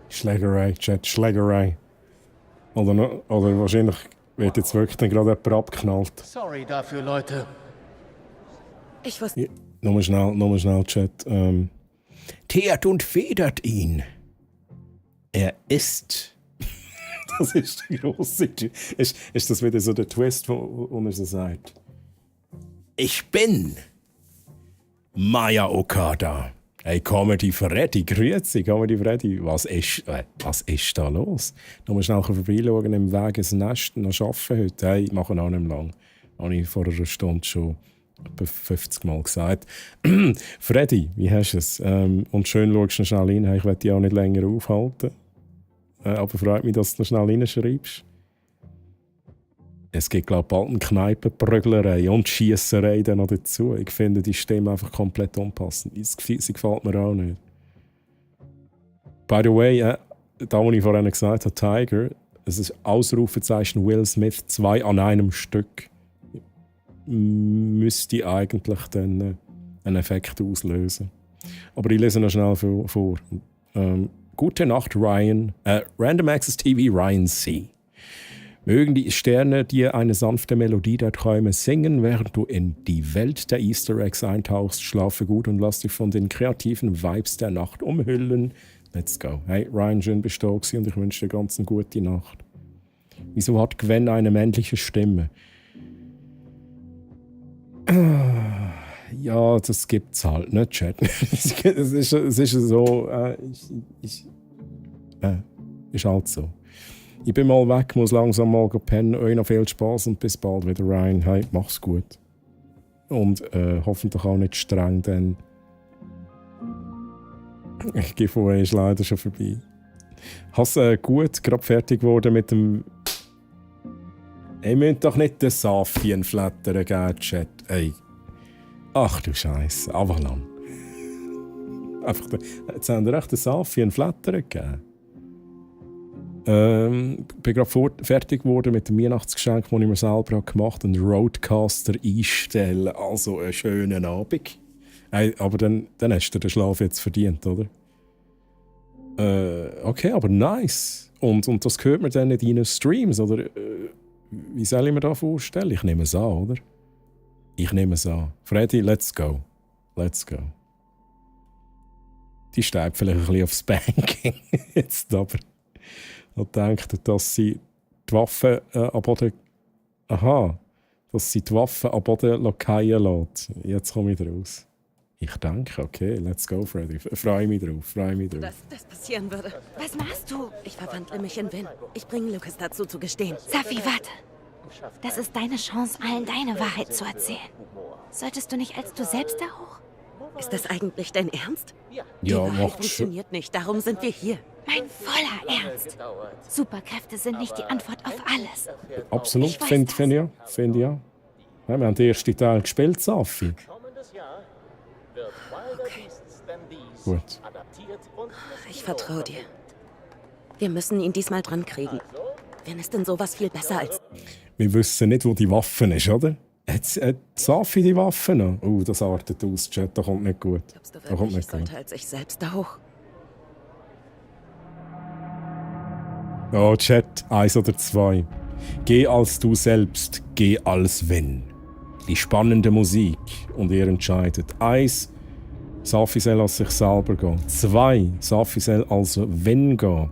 Schlägerei, Chat, Schlägerei. Oder wahrscheinlich wird jetzt wirklich dann gerade jemand abgeknallt. Sorry dafür, Leute. Ich wusste... Nur schnell, Chat. Teert und federt ihn. Er ist. Das ist der grosse. Ist das wieder so der Twist, wo er so sagt? Ich bin Maya Okada. Hey, Comedy Freddy, grüezi, Comedy Freddy. Was ist da los? Nur schnell vorbeischauen im Weg ins Nest noch arbeiten heute. Hey, machen auch nicht lang. Habe ich vor einer Stunde schon etwa 50 Mal gesagt. Freddy, wie hast du es? Und schön schaust du schnell rein. Ich will dich auch nicht länger aufhalten. Aber freut mich, dass du noch schnell reinschreibst. Es gibt, glaube ich, bald eine Kneipenprüglerei und Schiesserei dann noch dazu. Ich finde die Stimme einfach komplett unpassend. Sie gefällt mir auch nicht. By the way, da, wo ich vorhin gesagt habe, Tiger, es ist Ausrufezeichen Will Smith 2 an einem Stück. Müsste eigentlich dann einen Effekt auslösen. Aber ich lese noch schnell vor. Gute Nacht, Ryan. Random Access TV, Ryan C. Mögen die Sterne dir eine sanfte Melodie der Träume singen, während du in die Welt der Easter Eggs eintauchst. Schlafe gut und lass dich von den kreativen Vibes der Nacht umhüllen. Let's go. Hey, Ryan, schön bist du da gewesen und ich wünsche dir ganz eine gute Nacht. Wieso hat Gwen eine männliche Stimme? Ja, das gibt's halt, ne, Chat? Es ist so, ist halt so. Ich bin mal weg, muss langsam mal pennen. Euch noch viel Spaß und bis bald wieder, Ryan. Hey, mach's gut. Und hoffentlich auch nicht streng, denn ich gehe vorher, ist leider schon vorbei. Hast gut gerade fertig geworden mit dem... Ihr müsst doch nicht den Safien flattern, gell, Chat. Ey. Ach du Scheiße, Avalon. Jetzt haben wir echt den Safien flattern gegeben. Bin gerade fertig geworden mit dem Weihnachtsgeschenk, das ich mir selber gemacht habe, einen Roadcaster einstellen. Also einen schönen Abend. Hey, aber dann hast du den Schlaf jetzt verdient, oder? Okay, aber nice. Und das hört man dann nicht in den Streams, oder? Wie soll ich mir das vorstellen? Ich nehme es an, oder? Ich nehme es an. Freddy, let's go. Let's go. Die steigt vielleicht ein bisschen aufs Banking jetzt, aber... Und denkt, dass sie die Waffen am Boden... Aha, dass sie die Waffen am Boden fallen lässt. Jetzt komme ich raus. Ich denke, okay, let's go, Freddy. Freue mich drauf, Dass das passieren würde. Was machst du? Ich verwandle mich in Vin. Ich bringe Lucas dazu zu gestehen. Safi, warte. Das ist deine Chance, allen deine Wahrheit zu erzählen. Solltest du nicht als du selbst da hoch? Ist das eigentlich dein Ernst? Ja, Die Wahrheit macht funktioniert nicht, darum sind wir hier. Mein voller Ernst. Superkräfte sind nicht die Antwort auf alles. Absolut, Ich weiß finde ich ja. Find ich ja. Ja, wir haben den ersten Teil gespielt, Safi. Gut. Ich vertraue dir. Wir müssen ihn diesmal dran kriegen. Wenn ist denn sowas viel besser als... Wir wissen nicht, wo die Waffe ist, oder? Hat Safi die Waffe noch? Das artet aus, Chat, das kommt nicht gut. Glaubst du Das kommt wirklich, ich nicht gut. sollte als ich selbst da hoch? Oh, Chat, 1 oder 2. Geh als du selbst, geh als wenn. Die spannende Musik und ihr entscheidet. 1, Safi soll als sich selber gehen. 2, Safi soll also wenn gehen.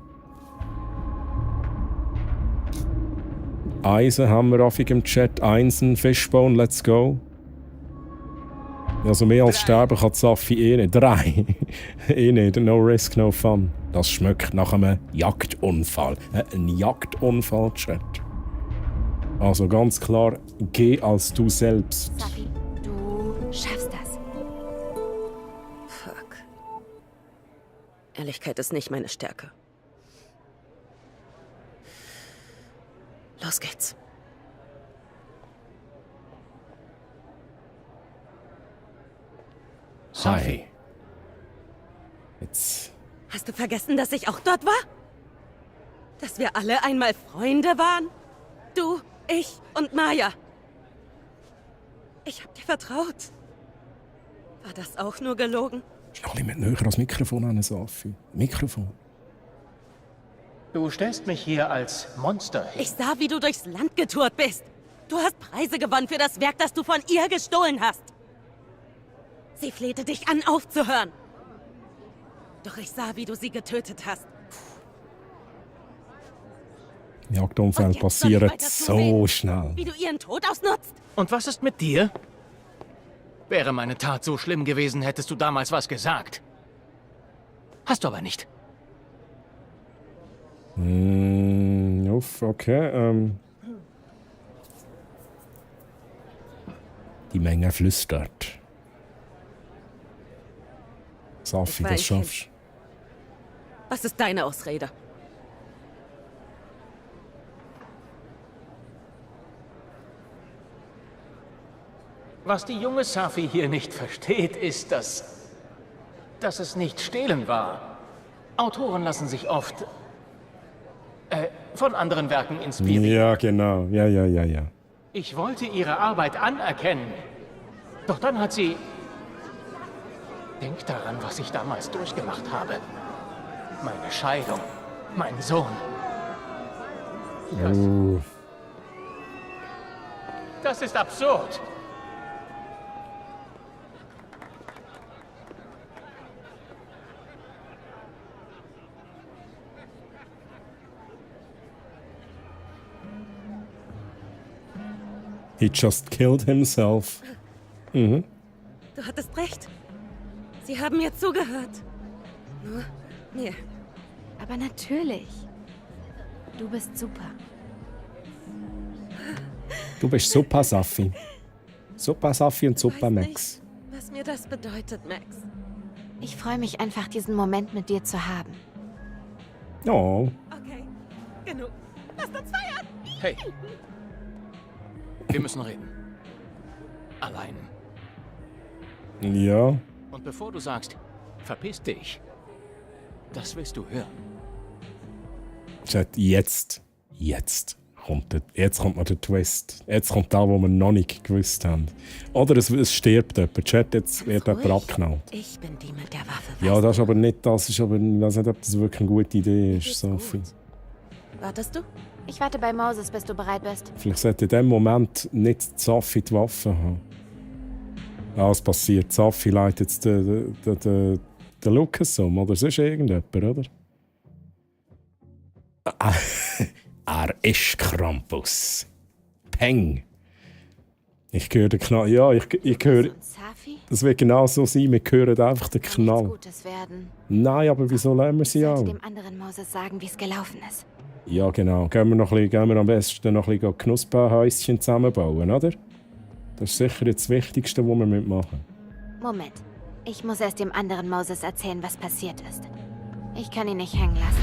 Eisen haben wir affig im Chat. Einsen, Fishbone, let's go. Also mehr als sterben kann Safi eh nicht. 3. Eh nicht. No risk, no fun. Das schmeckt nach einem Jagdunfall. Ein Jagdunfall, Chat. Also ganz klar, geh als du selbst. Safi, du schaffst das. Fuck. Ehrlichkeit ist nicht meine Stärke. Los geht's. Hi. Jetzt. Hast du vergessen, dass ich auch dort war? Dass wir alle einmal Freunde waren? Du, ich und Maya. Ich hab dir vertraut. War das auch nur gelogen? Noch ein bisschen näher ans Mikrofon an, Safi. Mikrofon. Du stellst mich hier als Monster hin. Ich sah, wie du durchs Land getourt bist. Du hast Preise gewonnen für das Werk, das du von ihr gestohlen hast. Sie flehte dich an, aufzuhören. Doch ich sah, wie du sie getötet hast. Jagdunfälle passieren so schnell. Wie du ihren Tod ausnutzt. Und was ist mit dir? Wäre meine Tat so schlimm gewesen, hättest du damals was gesagt. Hast du aber nicht. Okay. Die Menge flüstert. Safi, das schaffst du. Was ist deine Ausrede? Was die junge Safi hier nicht versteht, ist, dass es nicht Stehlen war. Autoren lassen sich oft von anderen Werken inspirieren. Ja, genau. Ja. Ich wollte ihre Arbeit anerkennen. Doch dann hat sie... Denk daran, was ich damals durchgemacht habe. Meine Scheidung. Mein Sohn. Das ist absurd. He just killed himself. Du hattest recht. Sie haben mir zugehört. Nur mir. Aber natürlich. Du bist super. Du bist super, Safi. Super, Safi und super, Max. Was mir das bedeutet, Max. Ich freue mich einfach, diesen Moment mit dir zu haben. Oh. Okay, genug. Lasst uns feiern! Hey. Wir müssen reden. Allein. Ja. Und bevor du sagst, verpiss dich, das willst du hören. Chat, jetzt kommt noch der Twist. Jetzt kommt da, wo wir noch nicht gewusst haben. Oder es stirbt jemand. Chat, jetzt wird jemand abgeknallt. Ich bin die mit der Waffe. Ja, das ist aber nicht, ich weiß nicht, ob das wirklich eine gute Idee ist, Sophie. Wartest du? Ich warte bei Moses, bis du bereit bist. Vielleicht sollte in dem Moment nicht Safi die Waffe haben. Ja, was passiert? Safi leitet jetzt den Lucas um, oder sonst irgendjemand, oder? Er ist Krampus. Peng. Ich höre den Knall. Ja, ich höre... Das wird genau so sein, wir hören einfach den Knall. Gutes werden. Nein, aber wieso lassen wir sie auch? Dem anderen Moses sagen, wie es gelaufen ist. Ja, genau. Gehen wir am besten noch ein bisschen Knusperhäuschen zusammenbauen, oder? Das ist sicher das Wichtigste, was wir mitmachen. Moment. Ich muss erst dem anderen Moses erzählen, was passiert ist. Ich kann ihn nicht hängen lassen.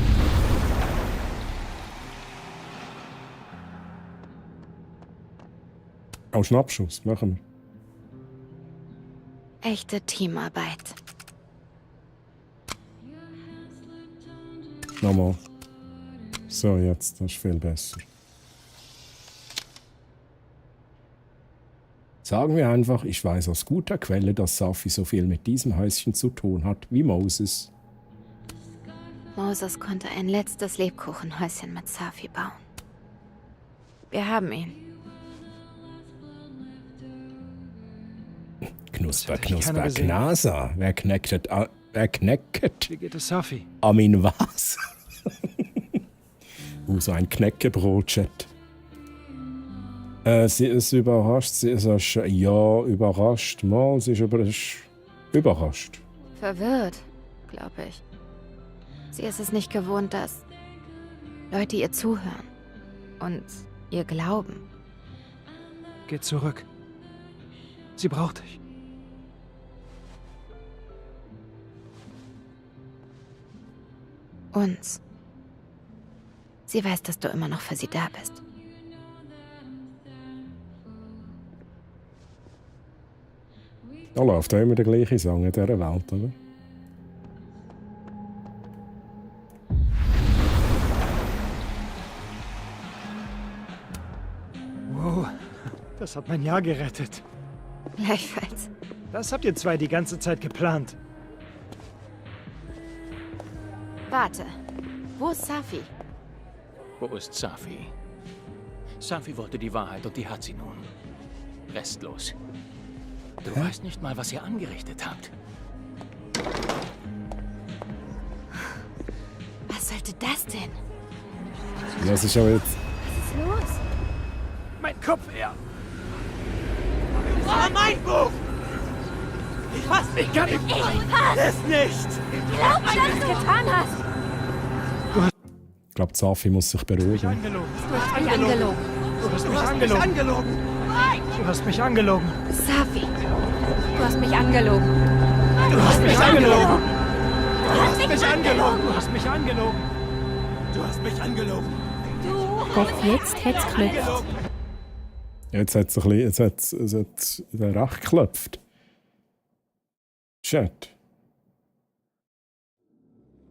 Auch Schnappschuss, machen wir. Echte Teamarbeit. Nochmal. So, jetzt, das ist viel besser. Sagen wir einfach, ich weiß aus guter Quelle, dass Safi so viel mit diesem Häuschen zu tun hat wie Moses. Moses konnte ein letztes Lebkuchenhäuschen mit Safi bauen. Wir haben ihn. Knusper, Knusper, Knasa. Wer knecket? Wer knecket? Wie geht es Safi? Amin was? So ein Knäckebrot-Chat. Sie ist überrascht. Sie ist ja überrascht. Mal, sie ist überrascht. Verwirrt, glaube ich. Sie ist es nicht gewohnt, dass Leute ihr zuhören und ihr glauben. Geh zurück. Sie braucht dich. Uns. Sie weiß, dass du immer noch für sie da bist. Da läuft auch immer der gleiche Song in dieser Welt, oder? Wow, das hat mein Jahr gerettet. Gleichfalls. Das habt ihr zwei die ganze Zeit geplant. Warte. Wo ist Safi? Wo ist Safi? Safi wollte die Wahrheit und die hat sie nun. Restlos. Du weißt nicht mal, was ihr angerichtet habt. Was sollte das denn? Das ist aber jetzt... Was ist los? Mein Kopf, er. Das war mein Buch! Ich fass mich gar nicht! Es nicht! Glaub mir, dass du es getan hast! Ich glaube, Safi muss sich beruhigen. Du hast mich angelogen. Du hast mich angelogen. Du hast mich angelogen. Safi, du hast mich angelogen. Du hast mich angelogen. Du hast mich angelogen! Du hast mich angelogen. Du hast mich angelogen! Doch jetzt hat's geklopft. Jetzt hat es der recht geklopft. Chat.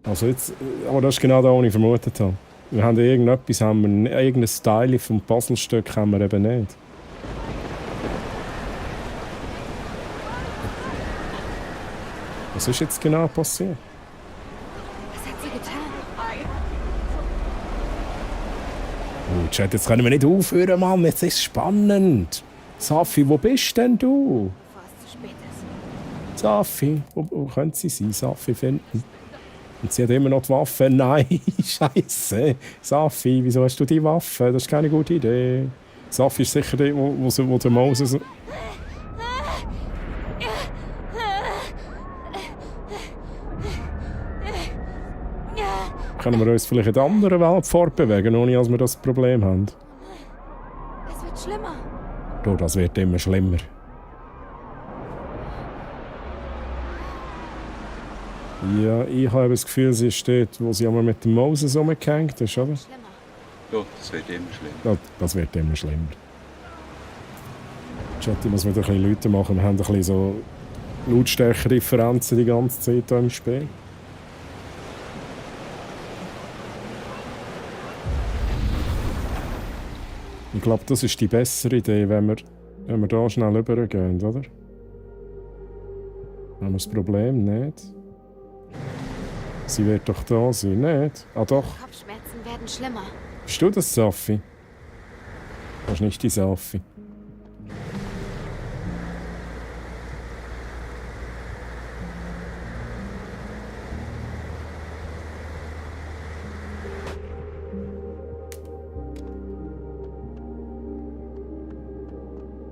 Also jetzt, aber das ist genau das, was ich vermutet habe. Wir haben irgendein Style vom Puzzlestück haben wir eben nicht. Was ist jetzt genau passiert? Was hat sie getan? Oh, Chat, jetzt können wir nicht aufhören, Mann. Jetzt ist es spannend. Safi, wo bist denn du? Bevor es zu spät ist. Safi, wo könnte sie sein? Safi finden. Und sie hat immer noch die Waffe. Nein, Scheiße. Safi, wieso hast du die Waffe? Das ist keine gute Idee. Safi ist sicher die, wo der Moses... Können wir uns vielleicht in der anderen Welt fortbewegen, ohne dass wir das Problem haben? Es wird schlimmer. Du, das wird immer schlimmer. Ja, ich habe das Gefühl, sie steht, wo sie einmal mit dem Moses rumgehängt ist, oder? Ja, das wird immer schlimmer. Ja, das wird immer schlimmer. Ich muss wieder ein bisschen Leute machen. Wir haben ein bisschen so Lautstärke-Differenzen die ganze Zeit hier im Spiel. Ich glaube, das ist die bessere Idee, wenn wir hier schnell rübergehen, oder? Haben wir das Problem nicht? Sie wird doch da sein, nicht? Ah doch. Kopfschmerzen werden schlimmer. Bist du das, Safi? Das ist nicht die Safi.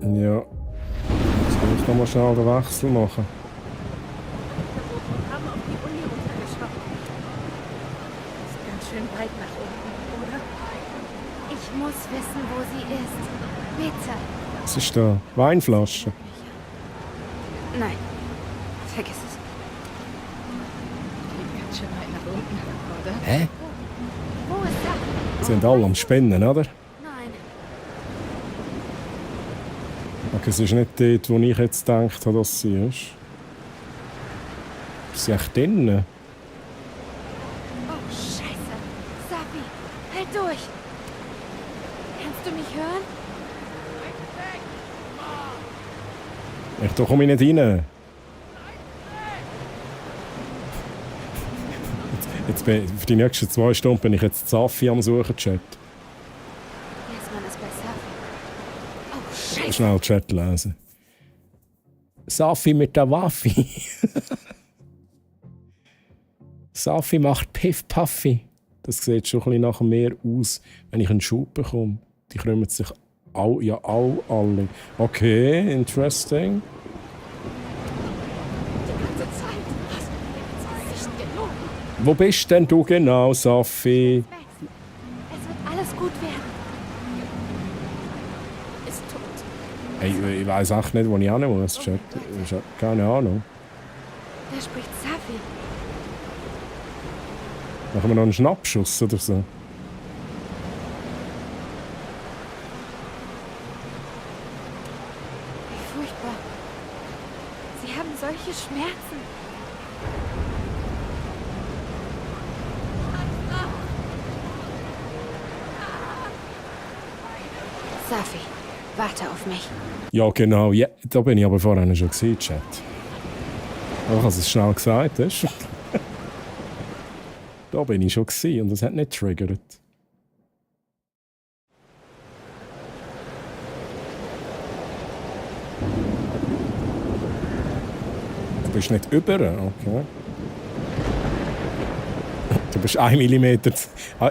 Ja. Jetzt kann ich noch mal schnell den Wechsel machen. Wir haben auf die Uni runtergeschaut. Ist ganz schön weit nach unten, oder? Ich muss wissen, wo sie ist. Bitte. Was ist da? Weinflasche? Nein. Vergiss es. Geht ganz schön weit nach unten. oder? Hä? Wo ist er? Sie sind alle am Spinnen, oder? Nein. Okay, es ist nicht dort, wo ich jetzt gedacht habe, dass sie ist. Ist sie echt drinnen? Oh, Scheiße. Safi, halt durch. Kannst du mich hören? Da komme ich nicht rein. Jetzt bin ich, für die nächsten 2 Stunden bin ich jetzt Safi am Suchen, Chat. Erstmal ist bei Safi. Oh, Scheiße. Schnell Chat lesen. Safi mit der Waffe. Safi macht Piff Puffy. Das sieht schon ein bisschen nach mehr aus, wenn ich einen Schub bekomme. Die krümmen sich auch alle. Okay, interesting. Wo bist denn du genau, Safi? Es wird alles gut werden. Ist tot. Hey, ich weiss echt nicht, wo ich hin muss, Chat. Ich habe keine Ahnung. Da spricht Safi. Machen wir noch einen Schnappschuss oder so? Wie furchtbar. Sie haben solche Schmerzen. Safi, warte auf mich. Ja, genau. Ja, da bin ich aber vorhin schon gesehen, Chat. Ich habe es schnell gesagt, weißt du? Da bin ich schon gesehen und das hat nicht getriggert. Du bist nicht über, okay. Du bist 1 Millimeter.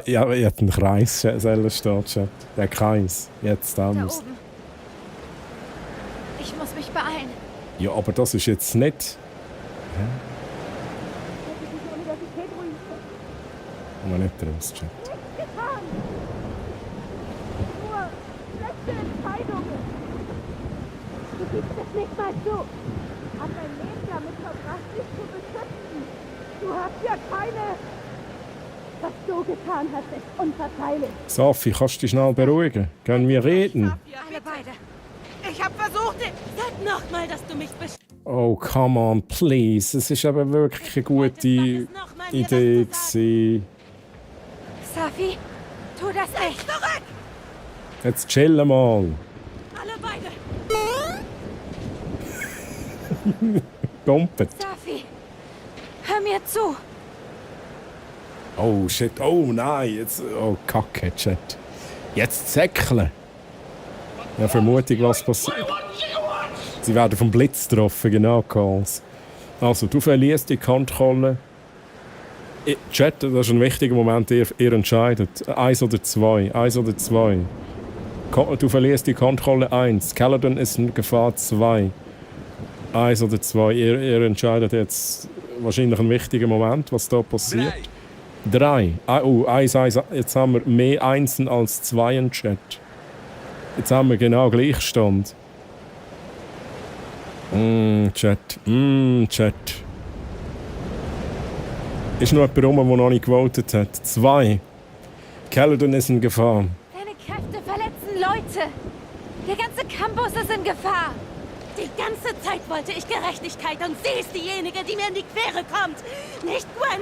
Ja, ich hätte einen Kreis stehen, Chat. Der Kreis. Jetzt da Da muss. oben. Ich muss mich beeilen. Ja, aber das ist jetzt nicht. Hä? Komm mal nicht raus, Chat. Nur schlechte Entscheidungen. Du gibst es nicht mal zu. Hast dein Leben damit verbracht, dich zu beschützen. Du hast ja keine... Was du getan hast, ist unverzeihlich. Safi, kannst du dich schnell beruhigen? Können wir reden? Alle beide. Ich hab versucht, sag nochmal, dass du mich beschützt. Oh, come on, please. Es ist aber wirklich eine gute Idee gewesen. Safi, tu das nicht. Zurück! Jetzt chillen mal. Alle beide. Dumpet. Safi, hör mir zu. Oh shit, oh nein, jetzt. Oh Kacke, Chat. Jetzt säckeln. Ja, Vermutung, was passiert. Sie werden vom Blitz getroffen, genau, Calls. Also, du verlierst die Kontrolle. Chat, das ist ein wichtiger Moment, ihr entscheidet. 1 oder 2, 1 oder 2. Du verlierst die Kontrolle 1. Caledon ist in Gefahr 2. 1 oder 2. Ihr entscheidet jetzt wahrscheinlich einen wichtigen Moment, was da passiert. 3. Oh, 1. Jetzt haben wir mehr Einsen als 2 im Chat. Jetzt haben wir genau Gleichstand. Chat. Chat. Ist noch jemand rum, der noch nicht gewotet hat? 2. Caledon ist in Gefahr. Deine Kräfte verletzen Leute. Der ganze Campus ist in Gefahr. Die ganze Zeit wollte ich Gerechtigkeit und sie ist diejenige, die mir in die Quere kommt. Nicht Gwen,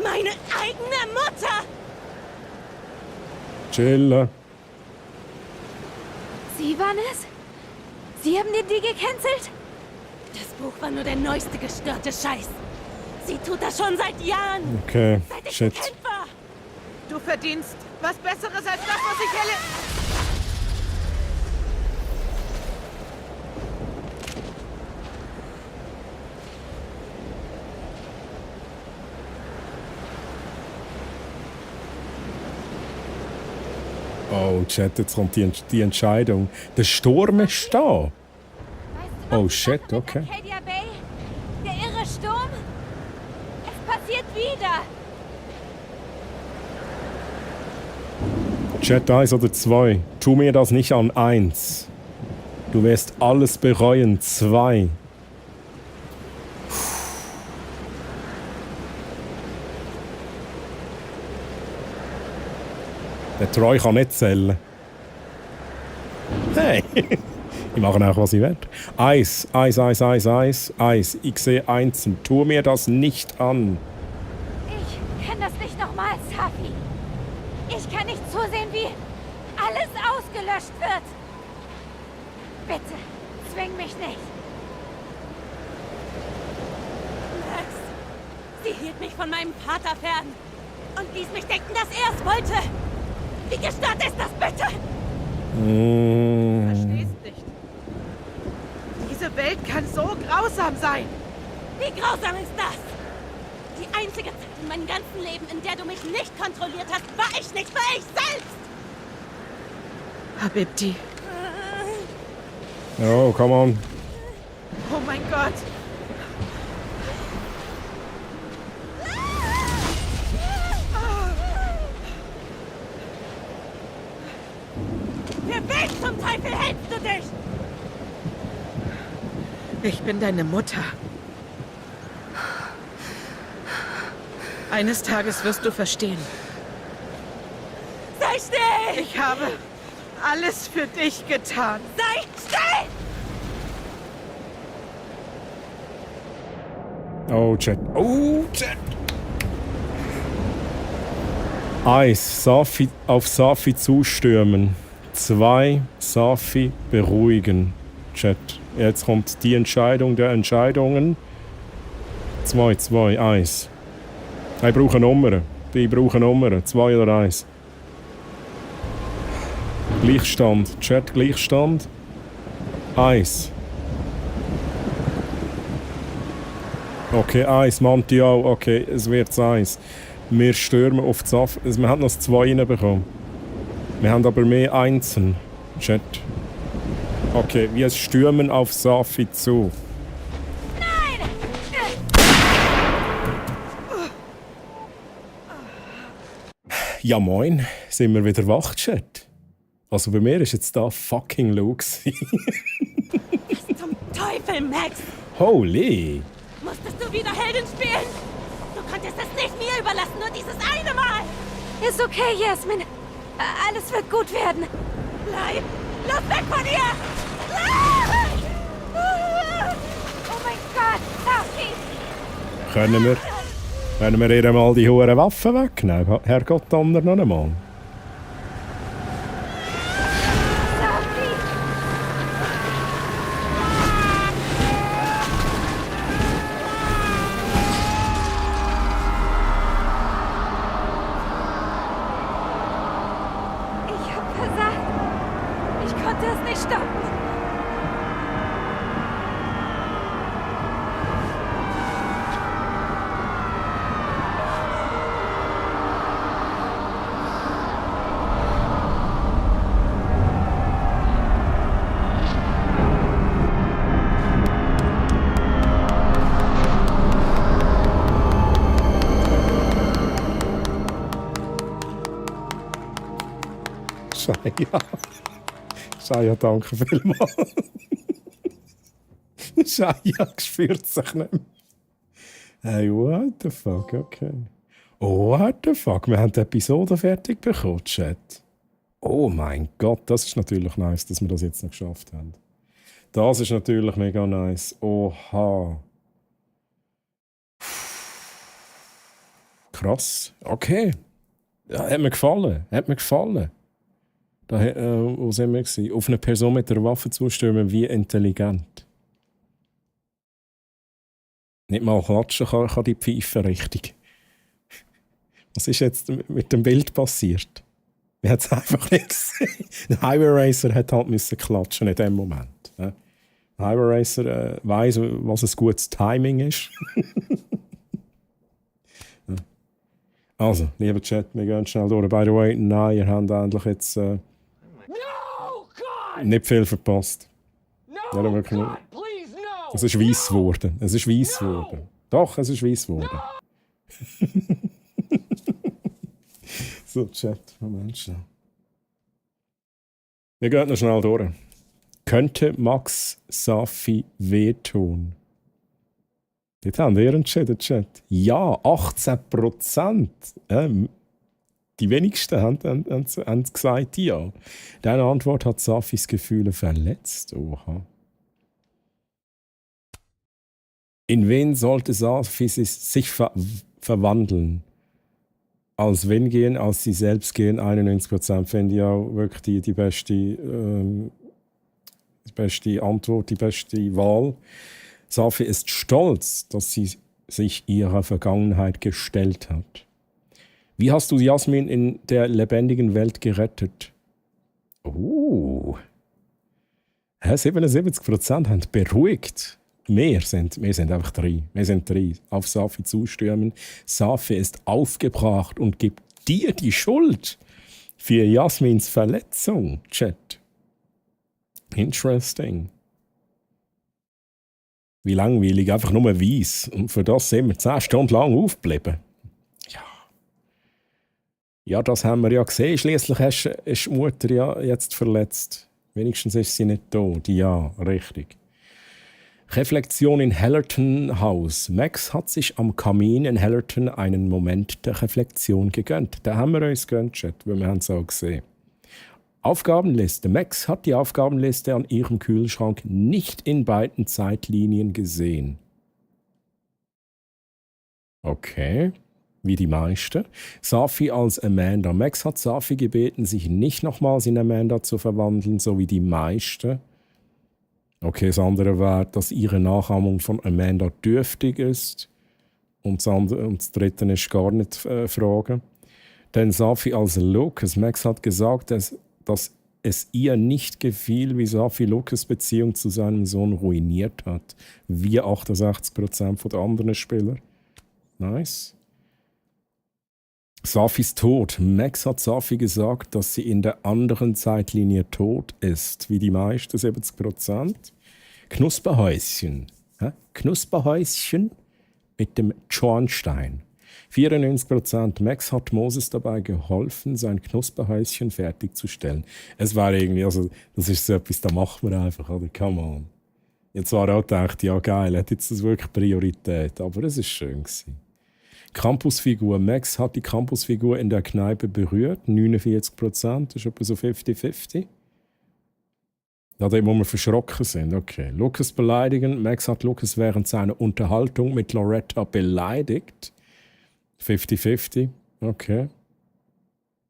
meine eigene Mutter. Chillen. Sie waren es? Sie haben den Deal gecancelt? Das Buch war nur der neueste gestörte Scheiß. Sie tut das schon seit Jahren. Okay, Seit ich shit. ein Kind war. Du verdienst was Besseres als das, was ich Oh, Chat, jetzt kommt die Entscheidung. Der Sturm ist da. Oh shit, okay. Arcadia Bay? Der irre Sturm? Es passiert wieder. Chat 1 oder 2. Tu mir das nicht an 1. Du wirst alles bereuen. 2. Der Troy kann nicht zählen. Hey! Ich mache auch, was ich will. Eis. Ich sehe Einsen. Tu mir das nicht an. Ich kann das nicht nochmal, Safi. Ich kann nicht zusehen, wie alles ausgelöscht wird. Bitte, zwing mich nicht. Max, sie hielt mich von meinem Vater fern und ließ mich denken, dass er es wollte. Wie gestört ist das bitte? Verstehst nicht. Diese Welt kann so grausam sein. Wie grausam ist das? Die einzige Zeit in meinem ganzen Leben, in der du mich nicht kontrolliert hast, war ich nicht für ich selbst! Habibti. Oh, come on. Oh mein Gott. Für wen zum Teufel hältst du dich? Ich bin deine Mutter. Eines Tages wirst du verstehen. Sei still! Ich habe alles für dich getan. Sei still! Oh, Chat. Eins, Safi, auf Safi zustürmen. 2, Safi beruhigen. Chat. Jetzt kommt die Entscheidung der Entscheidungen. 2, 1. Ich brauche Nummern. 2 oder 1. Gleichstand. Chat, Gleichstand. 1. Okay, 1. Montial. Okay, es wird 1. Wir stürmen auf die Safi. Also, wir haben noch 2 reinbekommen. Wir haben aber mehr Einsen. Chat. Okay, wir stürmen auf Safi zu. Nein! Ja moin, sind wir wieder wach, Chat? Also bei mir ist jetzt da fucking Lou gewesen. Was zum Teufel, Max? Holy! Musstest du wieder Heldin spielen? Du konntest es nicht mir überlassen, nur dieses eine Mal! Ist okay, Jasmin. Alles wird gut werden. Bleib! Lass weg von ihr! Oh mein Gott, Safi! Können wir ihr mal die hohen Waffen wegnehmen? Herrgott, Donner noch einmal. Ich hab versagt. Ich konnte es nicht stoppen. Shaya, danke vielmals. Shaya spürt sich nicht mehr. Hey, what the fuck, okay. Oh, what the fuck, wir haben die Episode fertig bekommen, Chat. Oh mein Gott, das ist natürlich nice, dass wir das jetzt noch geschafft haben. Das ist natürlich mega nice. Oha. Krass, okay. Ja, hat mir gefallen. Da, wo sind wir gewesen? Auf eine Person mit einer Waffe zustürmen, wie intelligent. Nicht mal klatschen kann die Pfeife richtig. Was ist jetzt mit dem Bild passiert? Wir haben es einfach nicht gesehen. Der Highway Racer hat halt müssen klatschen in dem Moment. Der Highway Racer weiss, was ein gutes Timing ist. Also, lieber Chat, wir gehen schnell durch. By the way, nein, ihr habt endlich jetzt nicht viel verpasst. Ja, wirklich nicht. Es ist weiss geworden. Doch, es ist weiss geworden. So, Chat, Moment schnell. Wir gehen noch schnell durch. Könnte Max Safi wehtun? Dort haben wir entschieden, Chat. Ja, 18%. Die wenigsten haben gesagt ja. Deine Antwort hat Safis Gefühle verletzt. Oha. In wen sollte Safi sich verwandeln? Als wen gehen, als sie selbst gehen? 91% finde ich auch wirklich die beste Antwort, die beste Wahl. Safi ist stolz, dass sie sich ihrer Vergangenheit gestellt hat. Wie hast du Jasmin in der lebendigen Welt gerettet? 77% haben beruhigt. Wir sind einfach 3. Wir sind 3. Auf Safi zustürmen. Safi ist aufgebracht und gibt dir die Schuld für Jasmins Verletzung, Chat. Interesting. Wie langweilig, einfach nur weiss. Und für das sind wir 10 Stunden lang aufgeblieben. Ja, das haben wir ja gesehen. Schliesslich ist die Mutter ja jetzt verletzt. Wenigstens ist sie nicht tot. Ja, richtig. Reflexion in Hellerton House. Max hat sich am Kamin in Hellerton einen Moment der Reflexion gegönnt. Da haben wir uns gegönnt, Chat, weil wir haben es auch gesehen. Aufgabenliste. Max hat die Aufgabenliste an ihrem Kühlschrank nicht in beiden Zeitlinien gesehen. Okay. Wie die meisten. Safi als Amanda. Max hat Safi gebeten, sich nicht nochmals in Amanda zu verwandeln, so wie die meisten. Okay, das andere war, dass ihre Nachahmung von Amanda dürftig ist. Und das dritte ist gar nicht Frage. Denn Safi als Lucas. Max hat gesagt, dass es ihr nicht gefiel, wie Safi Lucas' Beziehung zu seinem Sohn ruiniert hat. Wie 68% der anderen Spieler. Nice. Safis Tod. Max hat Safi gesagt, dass sie in der anderen Zeitlinie tot ist, wie die meisten, 70%. Knusperhäuschen. Knusperhäuschen mit dem Schornstein. 94%. Max hat Moses dabei geholfen, sein Knusperhäuschen fertigzustellen. Es war irgendwie, also das ist so etwas, da machen wir einfach, oder? Come on. Jetzt war auch gedacht, ja geil, hat jetzt das wirklich Priorität, aber es ist schön gewesen. Campusfigur. Max hat die Campusfigur in der Kneipe berührt. 49%. Das ist etwa so 50-50. Da wo wir verschrocken sind. Okay. Lucas beleidigen. Max hat Lucas während seiner Unterhaltung mit Loretta beleidigt. 50-50. Okay.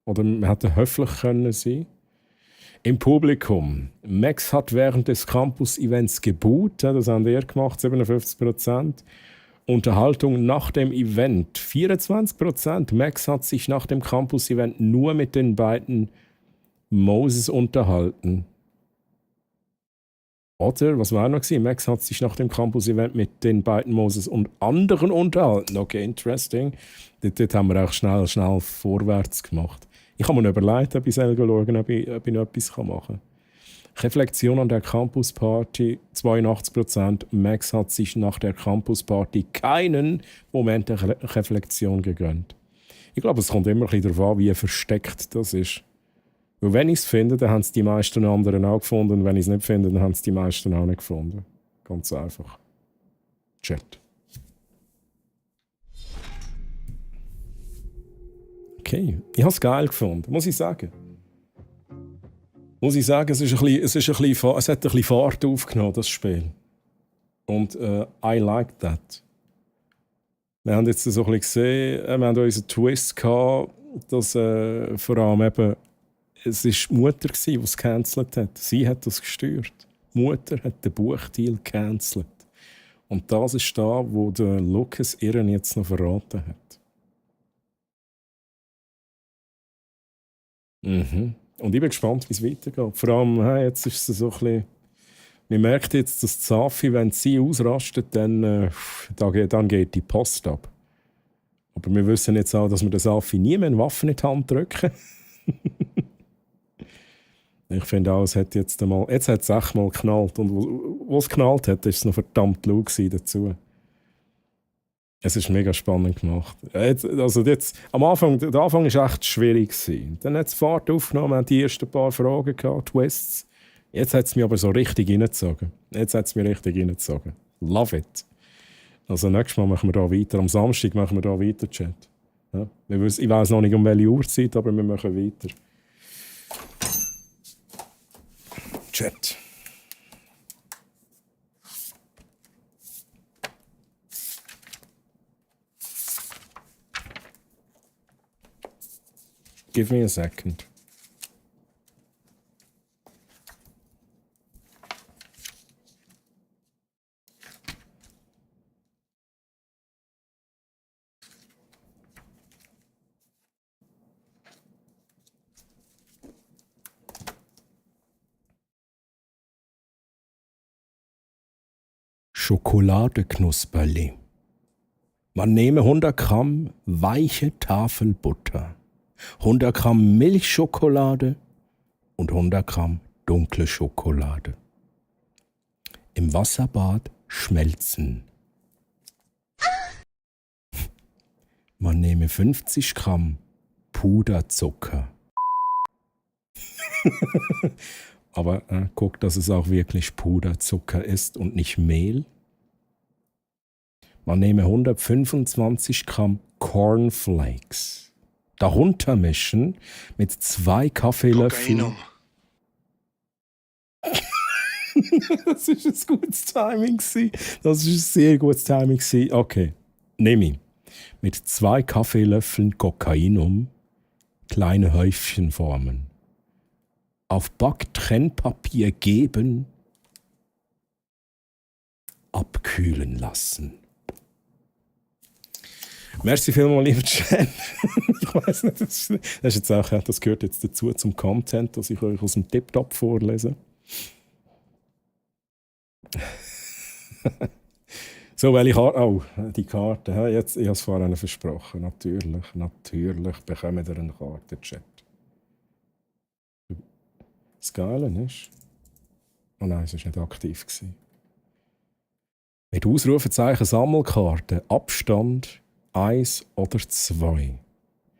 Oder man hätte höflich können sein. Im Publikum. Max hat während des Campus-Events gebuht. Das haben wir gemacht. 57%. Unterhaltung nach dem Event 24%. Max hat sich nach dem Campus-Event nur mit den beiden Moses unterhalten. Oder, was war noch? Max hat sich nach dem Campus-Event mit den beiden Moses und anderen unterhalten. Okay, interesting. Dort haben wir auch schnell vorwärts gemacht. Ich habe mir überlegt, ob ich selber schauen, ob ich noch etwas machen kann. Reflexion an der Campusparty, 82%. Max hat sich nach der Campusparty keinen Moment der Reflexion gegönnt. Ich glaube, es kommt immer ein bisschen darauf an, wie versteckt das ist. Weil wenn ich es finde, dann haben es die meisten anderen auch gefunden. Und wenn ich es nicht finde, dann haben es die meisten auch nicht gefunden. Ganz einfach. Chat. Okay, ich habe es geil gefunden, muss ich sagen. Es hat ein bisschen Fahrt aufgenommen, das Spiel. Und I like that. Wir haben jetzt so ein bisschen gesehen, wir haben unseren Twist gehabt, dass vor allem eben, es war die Mutter, die es gecancelt hat. Sie hat das gesteuert. Die Mutter hat den Buchdeal gecancelt. Und das ist da, wo der Lucas ihren jetzt noch verraten hat. Mhm. Und ich bin gespannt, wie es weitergeht. Vor allem, jetzt ist es so ein bisschen... Man merkt jetzt, dass Safi, wenn sie ausrastet, dann geht die Post ab. Aber wir wissen jetzt auch, dass wir der Safi nie mehr eine Waffe in die Hand drücken. Ich finde auch, es hat jetzt einmal... Jetzt hat es echt mal geknallt. Und wo es geknallt hat, war es noch verdammt laut dazu. Es ist mega spannend gemacht. Am Anfang, der Anfang war echt schwierig. Dann hat es Fahrt aufgenommen, wir haben die ersten paar Fragen gehabt, Twists. Jetzt hat es mich aber so richtig reingezogen. Love it. Also nächstes Mal machen wir da weiter. Am Samstag machen wir da weiter, Chat. Ja, ich weiß noch nicht um welche Uhrzeit, aber wir machen weiter. Chat. Give me a second. Schokoladeknusperli. Man nehme 100 Gramm weiche Tafelbutter, 100 Gramm Milchschokolade und 100 Gramm dunkle Schokolade. Im Wasserbad schmelzen. Man nehme 50 Gramm Puderzucker. Aber guck, dass es auch wirklich Puderzucker ist und nicht Mehl. Man nehme 125 Gramm Cornflakes. Darunter mischen mit 2 Kaffeelöffeln. Das ist ein gutes Timing. Das ist ein sehr gutes Timing. Okay, nehme ich. Mit 2 Kaffeelöffeln Kokainum kleine Häufchen formen. Auf Backtrennpapier geben, abkühlen lassen. Merci vielmals, lieber Chat. Ich weiss nicht, das ist jetzt auch, das gehört jetzt dazu zum Content, dass ich euch aus dem Tip-Top vorlese. So, welche Karte? Oh, die Karte. Jetzt, ich habe es vorhin versprochen. Natürlich bekommen wir eine Karte, Chat. Das Geile ist... Oh nein, es war nicht aktiv. Mit Ausrufezeichen Sammelkarte, Abstand 1 oder 2.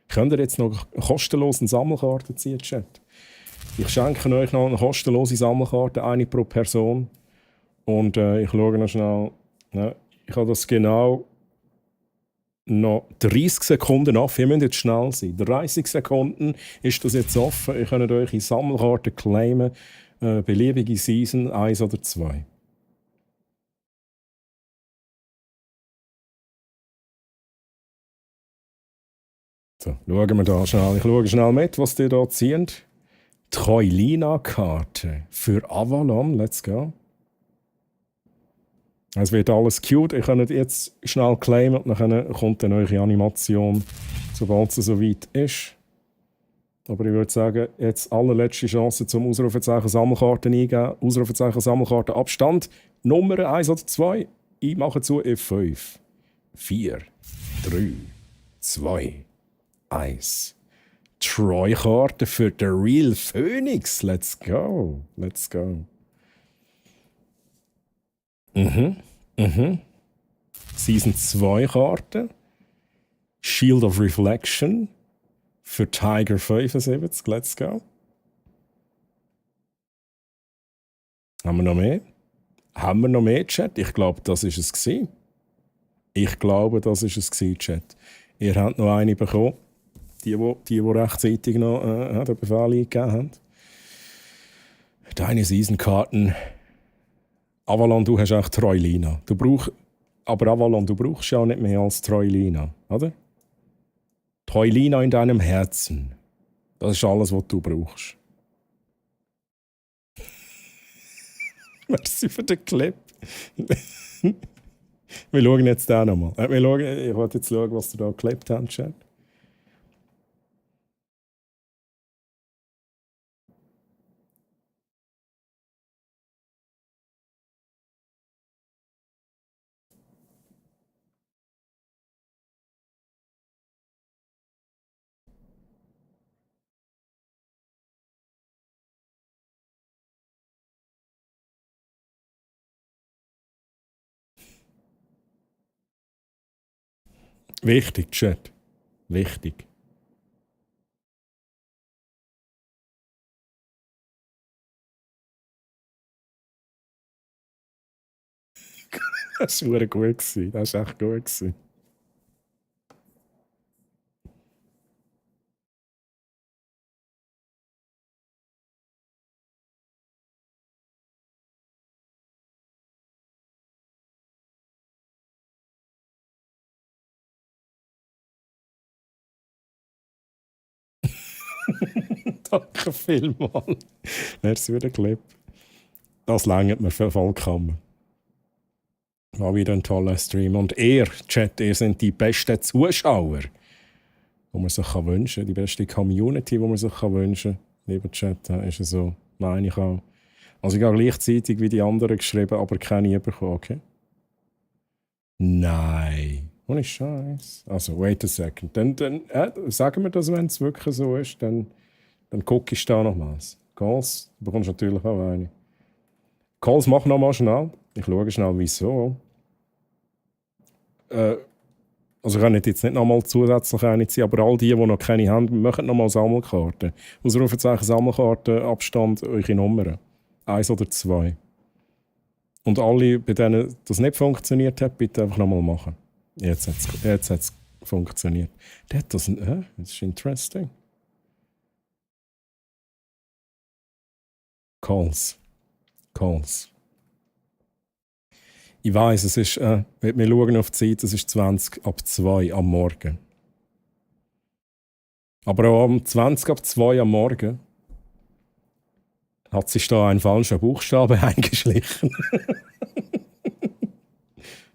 Könnt ihr jetzt noch kostenlos eine Sammelkarte ziehen, Chat? Ich schenke euch noch eine kostenlose Sammelkarte, eine pro Person. Und ich schaue noch schnell. Ja, ich habe das genau noch 30 Sekunden offen. Ihr müsst jetzt schnell sein. 30 Sekunden ist das jetzt offen. Ihr könnt eure Sammelkarte claimen. Beliebige Season 1 oder 2. So, schauen wir da schnell. Ich schaue schnell mit, was ihr da zieht. Troilina-Karte für Avalon. Let's go. Es wird alles cute. Ihr könnt jetzt schnell claimen und dann kommt dann eure Animation, sobald es soweit ist. Aber ich würde sagen, jetzt allerletzte Chance zum Ausrufezeichen Sammelkarten eingeben. Ausrufezeichen Sammelkarten Abstand. Nummer 1 oder 2. Ich mache zu F5. 4, 3, 2, 1. Troy-Karte für The Real Phoenix. Let's go. Let's go. Season 2 Karte. Shield of Reflection für Tiger 75. Let's go. Haben wir noch mehr? Haben wir noch mehr, Chat? Ich glaube, das ist es gewesen. Ich glaube, das ist es gewesen, Chat. Ihr habt noch eine bekommen. Die rechtzeitig noch den Befehl eingegeben haben. Deine Season-Karten. Avalon, du hast auch Troilina. Aber Avalon, du brauchst ja auch nicht mehr als Troilina, oder? Troilina in deinem Herzen. Das ist alles, was du brauchst. Merci für den Clip. Wir schauen jetzt den nochmal. Ich wollte jetzt schauen, was du da geklebt hast, Chat. Wichtig, Chat. Wichtig. Das war gut. Das war echt gut. Danke vielmals. Merci für den Clip. Das längert mir vollkommen. War wieder ein toller Stream. Und ihr, Chat, ihr seid die besten Zuschauer, die man sich wünschen kann. Die beste Community, die man sich wünschen kann. Lieber Chat, ist es so. Meine ich auch. Also ich habe gleichzeitig wie die anderen geschrieben, aber keine bekommen, okay? Nein. Ohne Scheiß. Also, wait a second. Dann sagen wir das, wenn es wirklich so ist, dann gucke ich da nochmals. Calls, du bekommst natürlich auch eine. Calls, mach nochmal schnell. Ich schaue schnell, wieso. Also ich kann jetzt nicht nochmal zusätzlich eine ziehen, aber all die noch keine haben, machen nochmal Sammelkarten. Ausrufezeichen Sammelkarten, Abstand, eure Nummern. 1 oder 2. Und alle, bei denen das nicht funktioniert hat, bitte einfach nochmal machen. Jetzt hat es funktioniert. Das ist interesting. Calls. Ich weiss, es ist, wenn wir schauen auf die Zeit, es ist 20:02 am Morgen. Aber auch um 20:02 am Morgen hat sich da ein falscher Buchstabe eingeschlichen.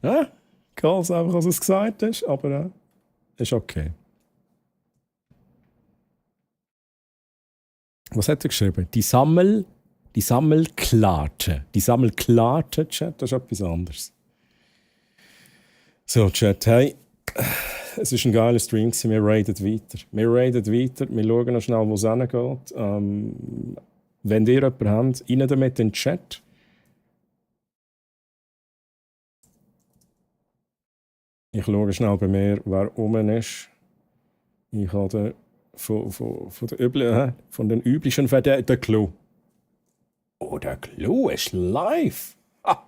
Ja, Calls einfach, als es gesagt ist, aber ist okay. Was hat er geschrieben? Die Sammelklarte. Die Sammelklarte, Chat, das ist etwas anderes. So, Chat, hey, es ist ein geiler Stream, wir raiden weiter. Wir schauen noch schnell, wo es hingeht. Wenn ihr jemanden habt, rein damit in den Chat. Ich schaue schnell bei mir, wer rum ist. Ich habe von den üblichen den Clou. Oh, der Clou ist live. Ah.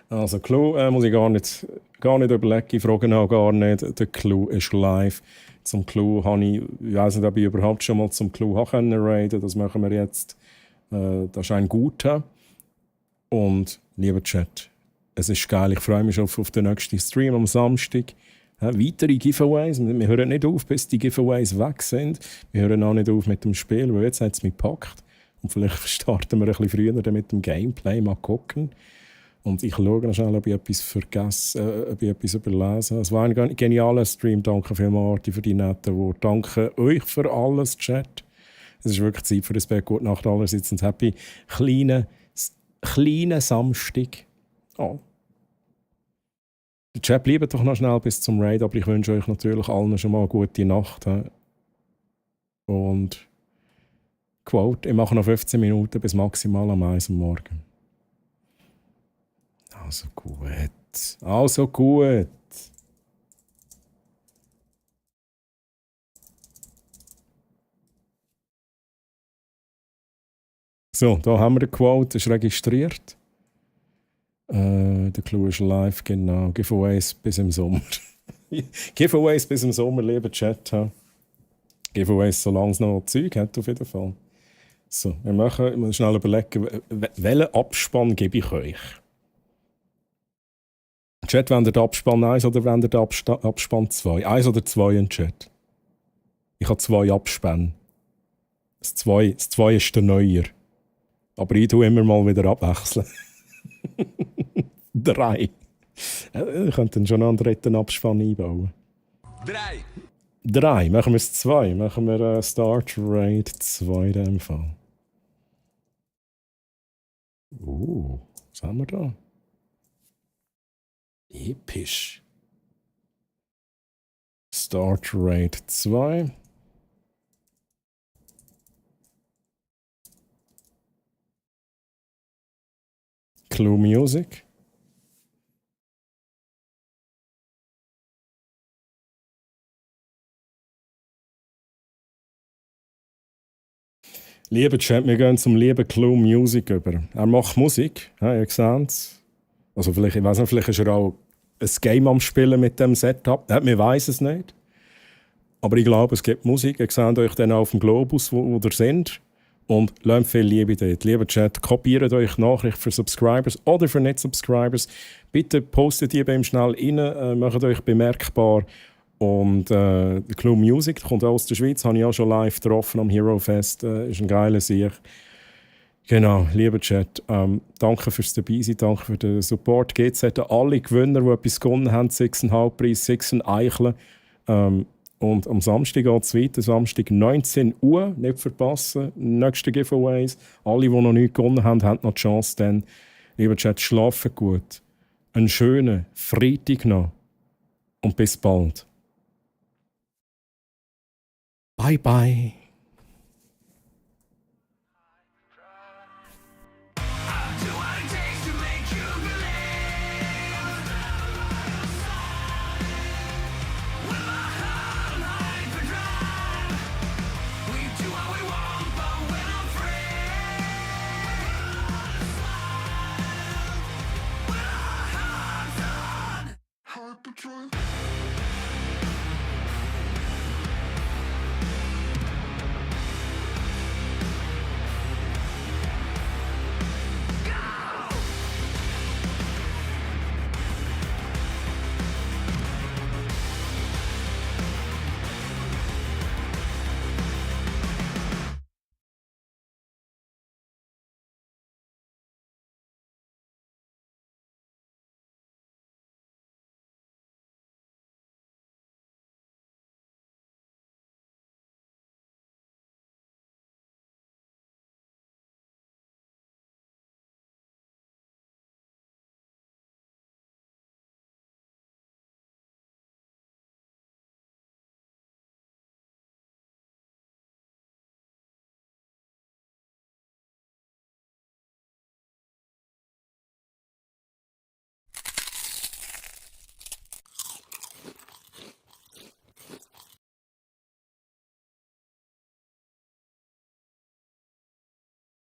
Also Clou muss ich gar nicht überlegen. Ich frage auch gar nicht. Der Clou ist live. Zum Clou habe ich weiß nicht, ob ich überhaupt schon mal zum Clou raiden konnte. Das machen wir jetzt. Das ist ein guter. Und lieber Chat, es ist geil. Ich freue mich auf den nächsten Stream am Samstag. Weitere Giveaways. Wir hören nicht auf, bis die Giveaways weg sind. Wir hören auch nicht auf mit dem Spiel, weil jetzt hat es mich gepackt. Und vielleicht starten wir ein bisschen früher mit dem Gameplay, mal gucken. Und ich schaue noch schnell, ob ich etwas vergesse, ob ich etwas überlesen habe. Es war ein genialer Stream. Danke vielmals, Arti, für die netten Worte. Danke euch für alles, Chat. Es ist wirklich Zeit für das Bett. Gute Nacht allerseits und happy kleinen Samstag. Oh. Der Chat bleibt doch noch schnell bis zum Raid, aber ich wünsche euch natürlich allen schon mal eine gute Nacht. Und Quote, ich mache noch 15 Minuten bis maximal am 1 am Morgen. Also gut. So, da haben wir den Quote, ist registriert. Der Clou ist live, genau. Giveaways bis im Sommer. Giveaways bis im Sommer, lieber Chat. Giveaways, solange es noch Zeug hat, auf jeden Fall. So, ich muss schnell überlegen, welchen Abspann gebe ich euch? Chat, wollt ihr den Abspann 1 oder wollt ihr den Abspann 2? 1 oder 2 im Chat? Ich habe 2 Abspänne. Das 2 ist der Neuer. Aber ich tue immer mal wieder abwechseln. 3. Ihr könnt dann schon einen dritten Abspann einbauen. 3. Machen wir es 2. Machen wir Start Raid 2 in dem Fall. Was haben wir da? Episch. Start Raid 2. Clou Music. Lieber Chat, wir gehen zum lieben Clou Music über. Er macht Musik, ihr seht es. Also vielleicht, ich weiß nicht, vielleicht ist er auch ein Game am Spielen mit dem Setup. Wir weiss es nicht. Aber ich glaube, es gibt Musik. Ihr seht euch dann auf dem Globus, wo ihr seid. Und lasst viel Liebe dort. Lieber Chat, kopiert euch Nachricht für Subscribers oder für Nicht-Subscribers. Bitte postet die bei ihm schnell rein, macht euch bemerkbar Und Clue Music kommt auch aus der Schweiz, habe ich auch schon live getroffen am Hero Fest. Ist ein geiler Sieg. Genau, lieber Chat, danke fürs Dabeisein, danke für den Support. GZ, alle Gewinner, die etwas gewonnen haben, 6,5 Preis, 6 Eicheln. Und am Samstag geht es weiter, Samstag 19 Uhr, nicht verpassen, nächste Giveaways. Alle, die noch nichts gewonnen haben, haben noch die Chance dann. Lieber Chat, schlafen gut. Einen schönen Freitag noch. Und bis bald. Bye bye.